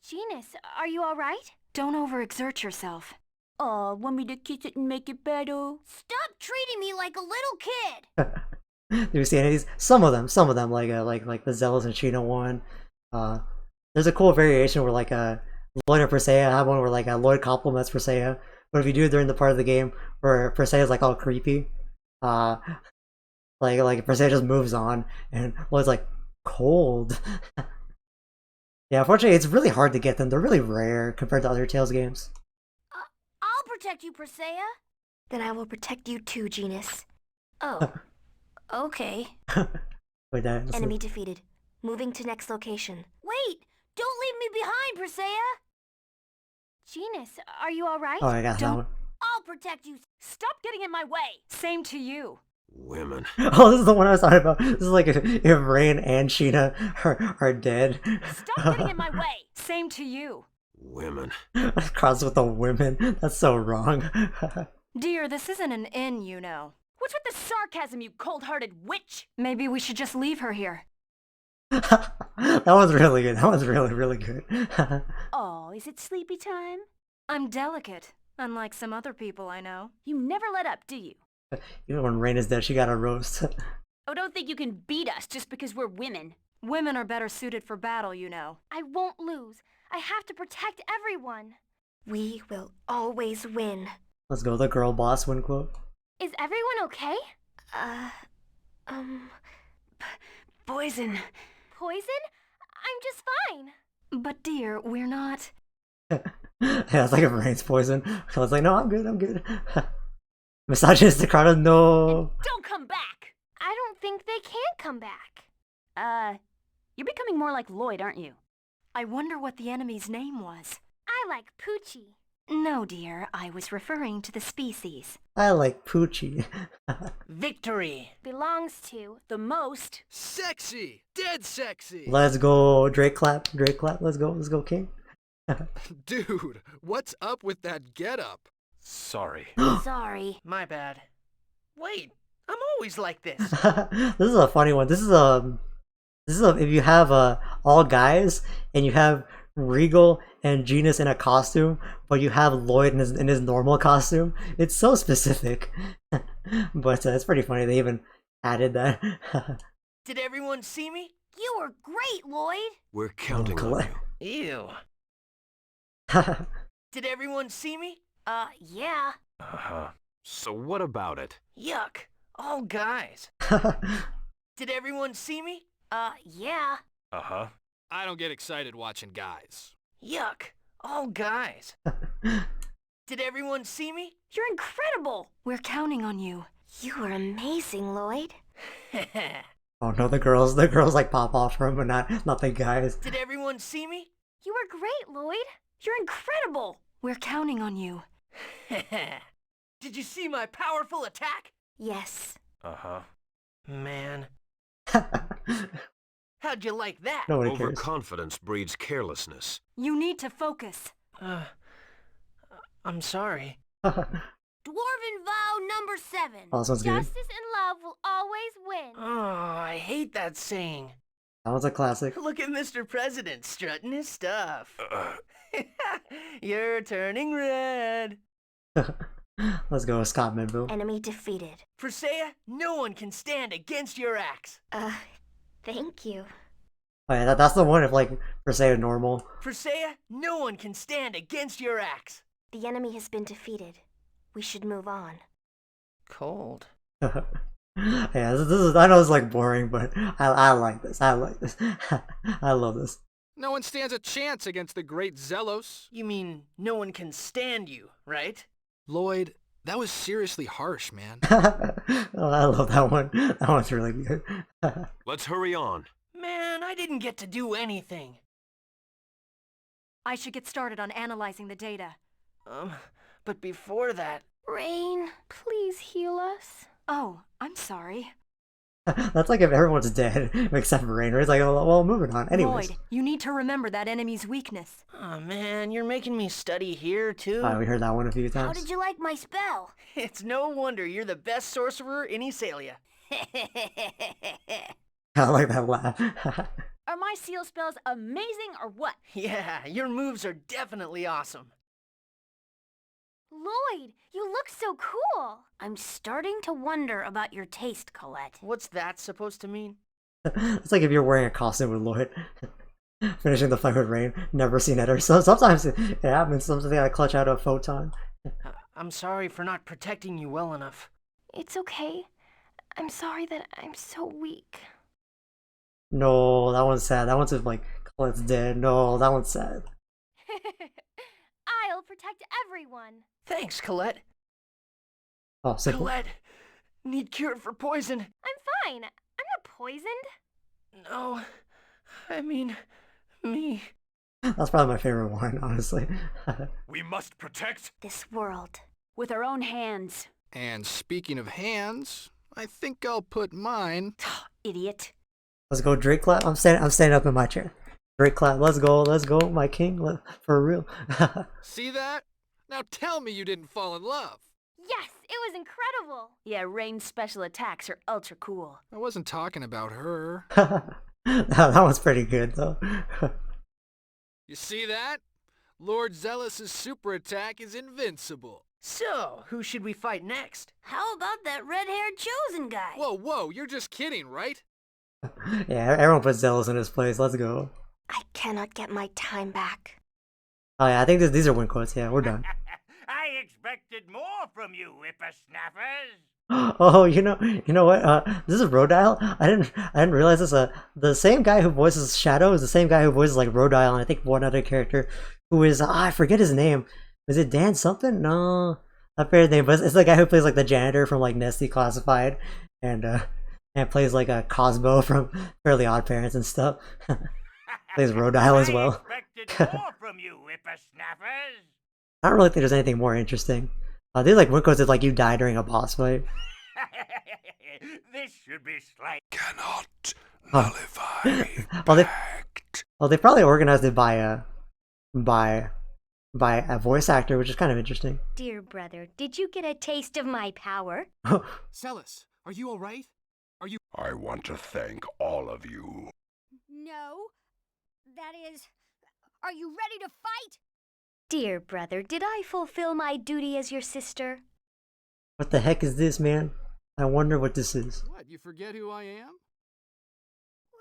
Genus, are you alright? Don't overexert yourself. Oh, want me to kiss it and make it better? Stop treating me like a little kid! Do you see any of these? Some of them, like the Zealous and Sheena one. There's a cool variation where like Lloyd and Persea have one where like Lloyd compliments Persea, but if you do it during the part of the game where Persea is like all creepy, like Persea just moves on and Lloyd's like cold. Yeah, unfortunately it's really hard to get them. They're really rare compared to other Tales games. I'll protect you, Persea. Then I will protect you too, Genus. Oh. Okay. Wait, Enemy defeated. Moving to next location. Wait! Don't leave me behind, Persea! Genus, are you alright? Oh, I got that one. I'll protect you. Stop getting in my way! Same to you. Women. Oh, this is the one I was talking about. This is like if Rain and Sheena are dead. Stop getting in my way! Same to you. Women. Cross with the women. That's so wrong. Dear, this isn't an inn, you know. What's with the sarcasm, you cold-hearted witch? Maybe we should just leave her here. That was really good. That was really, really good. Oh, is it sleepy time? I'm delicate, unlike some other people I know. You never let up, do you? Even when Rain is dead, she got a roast. Oh, don't think you can beat us just because we're women. Women are better suited for battle, you know. I won't lose. I have to protect everyone. We will always win. Let's go, the girl boss win quote. Is everyone okay? Poison. Poison? I'm just fine. But dear, we're not... Yeah, it's like if Rain's poison. I was like, no, I'm good, I'm good. Misogynist Kratos, no. Don't come back! I don't don't think they can come back. You're becoming more like Lloyd, aren't you? I wonder what the enemy's name was. I like Poochie. No, dear, I was referring to the species. I like Poochie. Victory belongs to the most sexy, dead sexy. Let's go, Drake clap, Drake clap. Let's go, King. Dude, what's up with that getup? Sorry. Sorry. My bad. Wait, I'm always like this. This is a funny one. This is if you have all guys and you have Regal and Genus in a costume, but you have Lloyd in his normal costume. It's so specific, but it's pretty funny. They even added that. Did everyone see me? You were great, Lloyd. We're counting on you. Ew. Did everyone see me? Yeah. Uh-huh. So what about it? Yuck. All guys. Did everyone see me? Yeah. Uh-huh. I don't get excited watching guys. Yuck. All guys. Did everyone see me? You're incredible! We're counting on you. You were amazing, Lloyd. Oh no, the girls like pop off for him, but not the guys. Did everyone see me? You were great, Lloyd. You're incredible! We're counting on you. Did you see my powerful attack? Yes. Uh-huh. Man. How'd you like that? Nobody cares. Overconfidence breeds carelessness. You need to focus. I'm sorry. Dwarven vow number 7. Oh, sounds good. Justice and love will always win. Oh, I hate that saying. That was a classic. Look at Mr. President strutting his stuff. You're turning red. Let's go, Scott Menville. Enemy defeated. Persea, no one can stand against your axe. Thank you. Oh yeah, that's the one if like per se normal. Persea, no one can stand against your axe. The enemy has been defeated. We should move on. Cold. Yeah, this is, I know it's like boring, but I like this. I like this. I love this. No one stands a chance against the great Zelos. You mean no one can stand you, right? Lloyd, that was seriously harsh, man. Oh, I love that one. That one's really good. Let's hurry on. Man, I didn't get to do anything. I should get started on analyzing the data. But before that... Rain, please heal us. Oh, I'm sorry. That's like if everyone's dead except for Rainer. It's like, oh, well, moving on. Anyways. Lloyd, you need to remember that enemy's weakness. Oh man, you're making me study here too. We heard that one a few times. How did you like my spell? It's no wonder you're the best sorcerer in Esalia. I like that laugh. Are my seal spells amazing or what? Yeah, your moves are definitely awesome. Lloyd, you look so cool. I'm starting to wonder about your taste, Colette. What's that supposed to mean? It's like if you're wearing a costume with Lloyd. Finishing the fight with Rain. Never seen it. So sometimes it happens. Sometimes I clutch out a photon. I'm sorry for not protecting you well enough. It's okay. I'm sorry that I'm so weak. No, that one's sad. That one's if like Colette's dead. No, that one's sad. I'll protect everyone. Thanks, Colette. Oh, simple. Colette, need cure for poison. I'm fine. I'm not poisoned. No, I mean, me. That's probably my favorite one, honestly. We must protect this world with our own hands. And speaking of hands, I think I'll put mine. Idiot. Let's go, Drake clap. I'm standing up in my chair. Drake clap. Let's go, my king. For real. See that? Now tell me you didn't fall in love. Yes, it was incredible. Yeah, Rain's special attacks are ultra cool. I wasn't talking about her. That one's pretty good though. You see that? Lord Zealous' super attack is invincible. So, who should we fight next? How about that red-haired chosen guy? Whoa, you're just kidding, right? Yeah, everyone puts Zealous in his place. Let's go. I cannot get my time back. Oh yeah, I think these are win quotes. Yeah, we're done. I expected more from you, whippersnappers. Oh, you know what? This is Rodile. I didn't realize this. The same guy who voices Shadow is the same guy who voices like Rodile, and I think one other character who is I forget his name. Is it Dan something? No, I forget his name, but it's the guy who plays like the janitor from like Nesty Classified, and and plays like a Cosmo from Fairly Odd Parents and stuff. Plays Rodile as well. from you, whippersnappers. I don't really think there's anything more interesting. They like Winkos did like you die during a boss fight. This should be slight. Cannot nullify. Well, they probably organized it by a voice actor, which is kind of interesting. Dear brother, did you get a taste of my power? Celis, are you all right? Are you? I want to thank all of you. No. That is, are you ready to fight? Dear brother, did I fulfill my duty as your sister? What the heck is this, man? I wonder what this is. What, you forget who I am?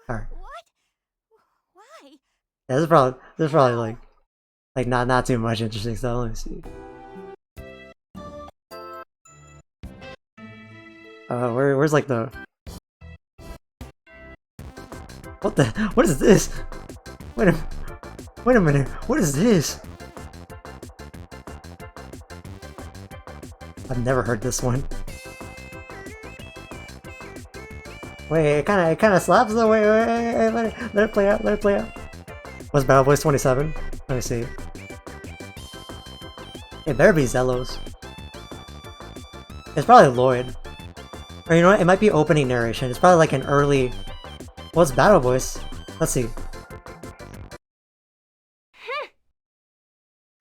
Alright. What? Why? Yeah, this is probably like not too much interesting stuff. Let me see. Where's like the what is this? Wait a minute. What is this? I've never heard this one. Wait, it kind of slaps though. Wait, let it play out. Let it play out. What's Battle Voice 27? Let me see. It better be Zelos. It's probably Lloyd. Or you know what? It might be opening narration. It's probably like an early. What's Battle Voice? Let's see.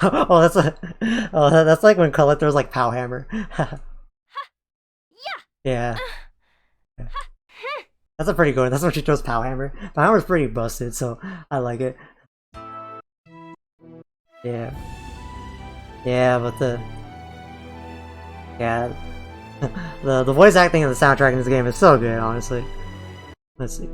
Oh, that's like when Colette throws like Pow Hammer. Yeah. That's a pretty good one. That's when she throws Pow Hammer. Pow Hammer's pretty busted, so I like it. Yeah. Yeah, but the voice acting and the soundtrack in this game is so good, honestly. Let's see.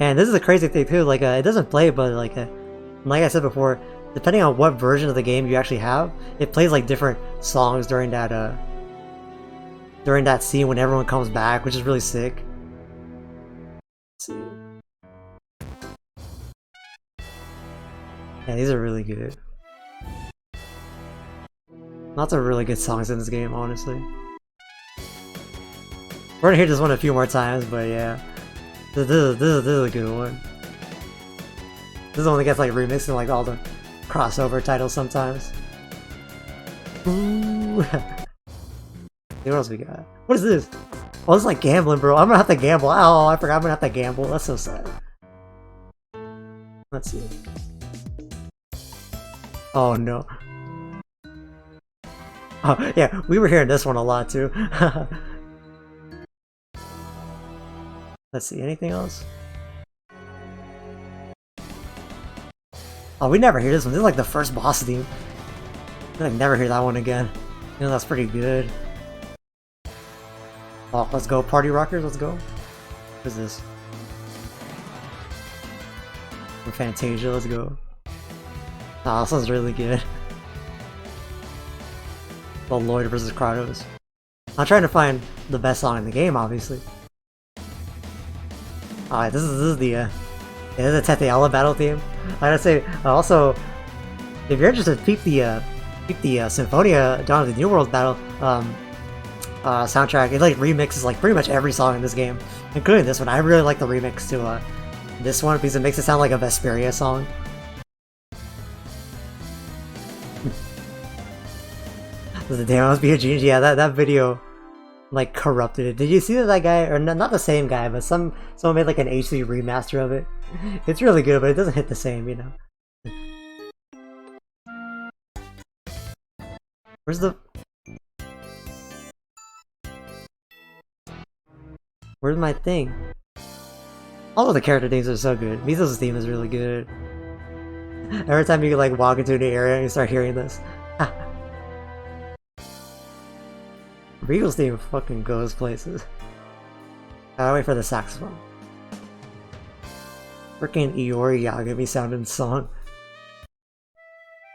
And this is a crazy thing too, like it doesn't play, but like I said before, depending on what version of the game you actually have, it plays like different songs during that scene when everyone comes back, which is really sick. Let's see. Yeah, these are really good. Lots of really good songs in this game, honestly. We're gonna hear this one a few more times, but yeah. This is a good one. This is the one that gets like remixed in like all the crossover titles sometimes. Ooh. What else we got? What is this? Oh, this is like gambling, bro. I'm gonna have to gamble. Oh, I forgot I'm gonna have to gamble. That's so sad. Let's see. Oh no. Oh yeah, we were hearing this one a lot too. Let's see, anything else? Oh, we never hear this one. This is like the first boss theme. I like never hear that one again. You know, that's pretty good. Oh, let's go, Party Rockers, let's go. What is this? From Fantasia, let's go. Oh, this one's really good. Well, Lloyd versus Kratos. I'm trying to find the best song in the game, obviously. Alright, this is the Teteala battle theme. I gotta say, also, if you're interested, peep the Symphonia Dawn of the New World battle soundtrack. It like remixes like pretty much every song in this game, including this one. I really like the remix to this one because it makes it sound like a Vesperia song. The damn must be a genius. Yeah, that video like corrupted it. Did you see that guy, or not the same guy, but someone made like an HD remaster of it? It's really good, but it doesn't hit the same, you know. Where's my thing? All of the character names are so good. Mizo's theme is really good. Every time you like walk into a new area and you start hearing this. Regal's theme fucking goes places. Gotta wait for the saxophone. Freaking Iori Yagami sounding song.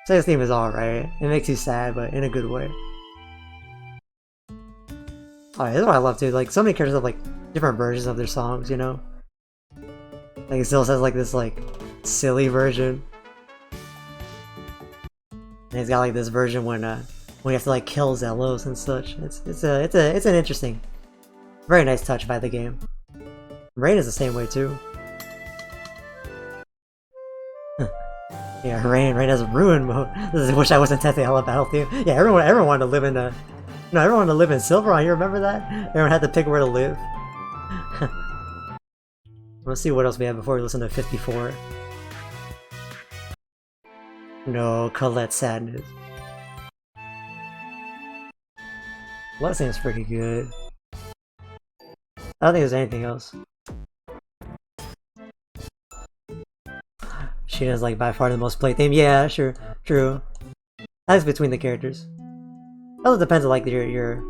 Say's theme is alright. It makes you sad, but in a good way. Oh, this is what I love too. Like, so many characters have like different versions of their songs, you know? Like, it still has like this like silly version. And he's got like this version when you have to like kill Zelos and such. It's an interesting Very nice touch by the game. Rain is the same way too. Yeah, Rain has ruin mode. I wish I wasn't testing Hello Battle theme. Yeah, everyone wanted to live in everyone wanted to live in Silver. You remember that? Everyone had to pick where to live. Let's see what else we have before we listen to 54. No, Colette's Sadness. Blessing's pretty good. I don't think there's anything else. Sheena's like by far the most played theme. Yeah, sure, true. That's between the characters. Also depends on like your.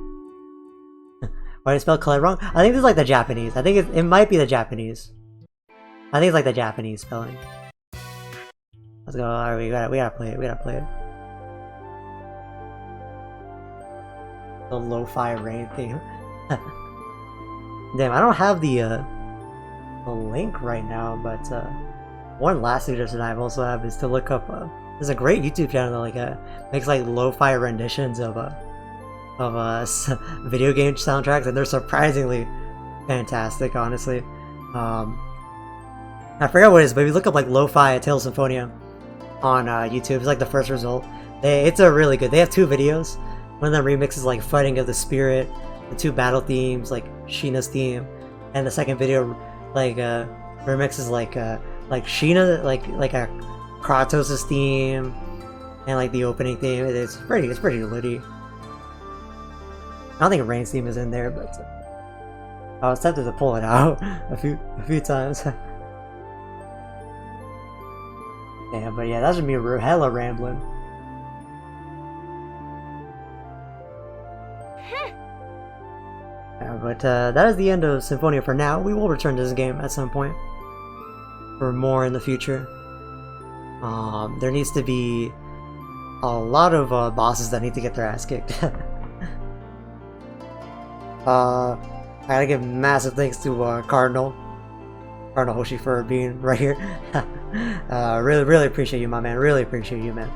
Why did I spell Colette wrong? I think this is like the Japanese. I think it might be the Japanese. I think it's like the Japanese spelling. Let's go. Alright, we gotta play it. We gotta play it. The lo-fi rain theme. Damn, I don't have the link right now, but one last suggestion I also have is to look up. There's a great YouTube channel that like makes like lo-fi renditions of video game soundtracks, and they're surprisingly fantastic. Honestly, I forgot what it is, but if you look up like lo-fi Tales of Symphonia on YouTube, it's like the first result. It's a really good. They have 2 videos. One of them remixes like Fighting of the Spirit, the 2 battle themes, like Sheena's theme, and the second video like remixes like Sheena like a Kratos' theme and like the opening theme. It's pretty litty. I don't think Rain's theme is in there, but I was tempted to pull it out a few times. Yeah, but yeah, that should be hella rambling. Yeah, but that is the end of Symphonia for now. We will return to this game at some point for more in the future. There needs to be a lot of bosses that need to get their ass kicked. I gotta give massive thanks to Cardinal Hoshi for being right here. Really appreciate you, my man. Really appreciate you, man.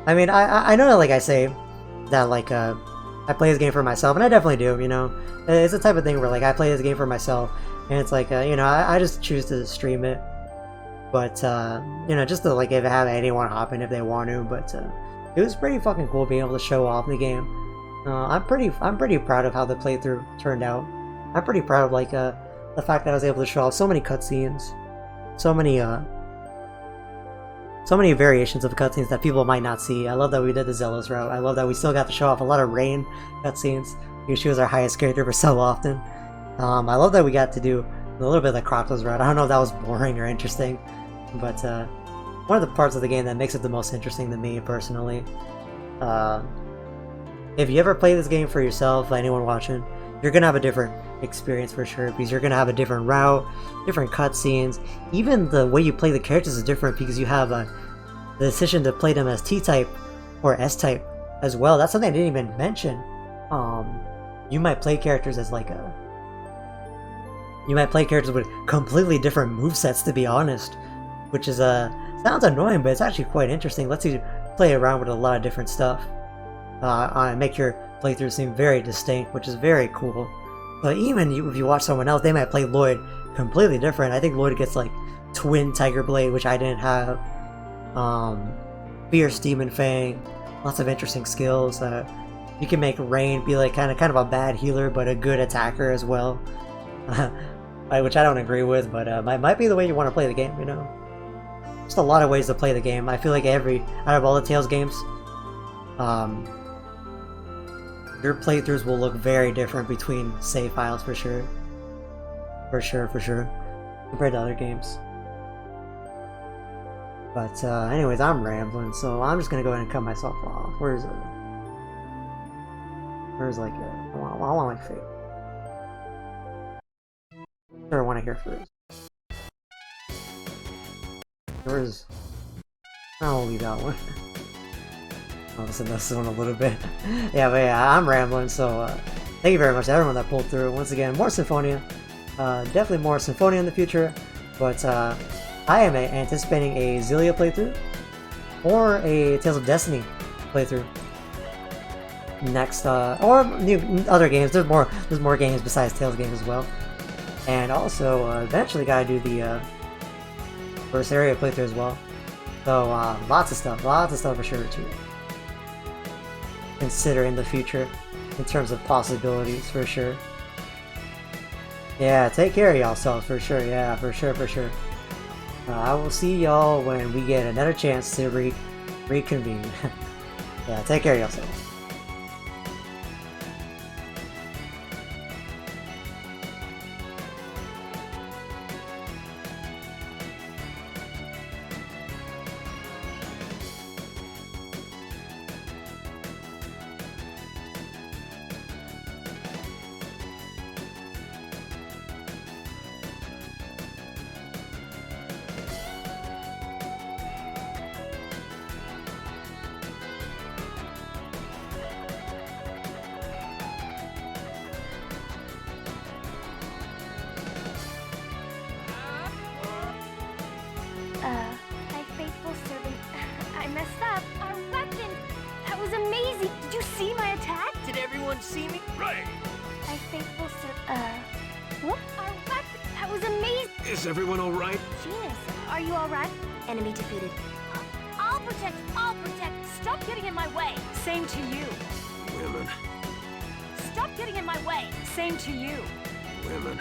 I mean, I know that like I say that like I play this game for myself, and I definitely do. You know, it's the type of thing where like I play this game for myself, and it's like you know I just choose to stream it. But you know, just to like if I have anyone hop in if they want to. But it was pretty fucking cool being able to show off the game. I'm pretty proud of how the playthrough turned out. I'm pretty proud of like the fact that I was able to show off so many cutscenes, so many variations of cutscenes that people might not see. I love that we did the Zealous route. I love that we still got to show off a lot of Rain cutscenes because she was our highest character for so often. I love that we got to do a little bit of the Kratos route. I don't know if that was boring or interesting, but one of the parts of the game that makes it the most interesting to me personally. If you ever play this game for yourself, anyone watching, you're gonna have a different experience for sure, because you're gonna have a different route, different cutscenes. Even the way you play the characters is different because you have the decision to play them as T-type or S-type as well. That's something I didn't even mention. You might play characters as like you might play characters with completely different movesets, to be honest, which is sounds annoying, but it's actually quite interesting. Lets you play around with a lot of different stuff. Make your playthrough seem very distinct, which is very cool. But even if you watch someone else, they might play Lloyd completely different. I think Lloyd gets like Twin Tiger Blade, which I didn't have. Fierce Demon Fang, lots of interesting skills. You can make Rain be like kind of a bad healer, but a good attacker as well. Which I don't agree with, but might be the way you want to play the game. You know, just a lot of ways to play the game. I feel like out of all the Tales games, your playthroughs will look very different between save files for sure. For sure, compared to other games. But anyways, I'm rambling, so I'm just gonna go ahead and cut myself off. Where's like I want like fate. Sure, I want to hear first. I'll leave that one. I'll listen to this one a little bit. Yeah, but yeah, I'm rambling, so thank you very much to everyone that pulled through. Once again, more Symphonia. Definitely more Symphonia in the future, but I am anticipating a Xillia playthrough or a Tales of Destiny playthrough. next or other games. There's more games besides Tales games as well. And also eventually gotta do the first area playthrough as well. So lots of stuff for sure to consider in the future in terms of possibilities for sure. Yeah, take care of yourselves for sure. Yeah, for sure. I will see y'all when we get another chance to reconvene. Yeah, take care of yourselves. My faithful servant. I messed up. Our weapon! That was amazing! Did you see my attack? Did everyone see me? Right. My faithful servant. What? Our weapon! That was amazing! Is everyone all right? Genius, are you alright? Enemy defeated. I'll protect. Stop getting in my way. Same to you. Women. Stop getting in my way. Same to you. Women.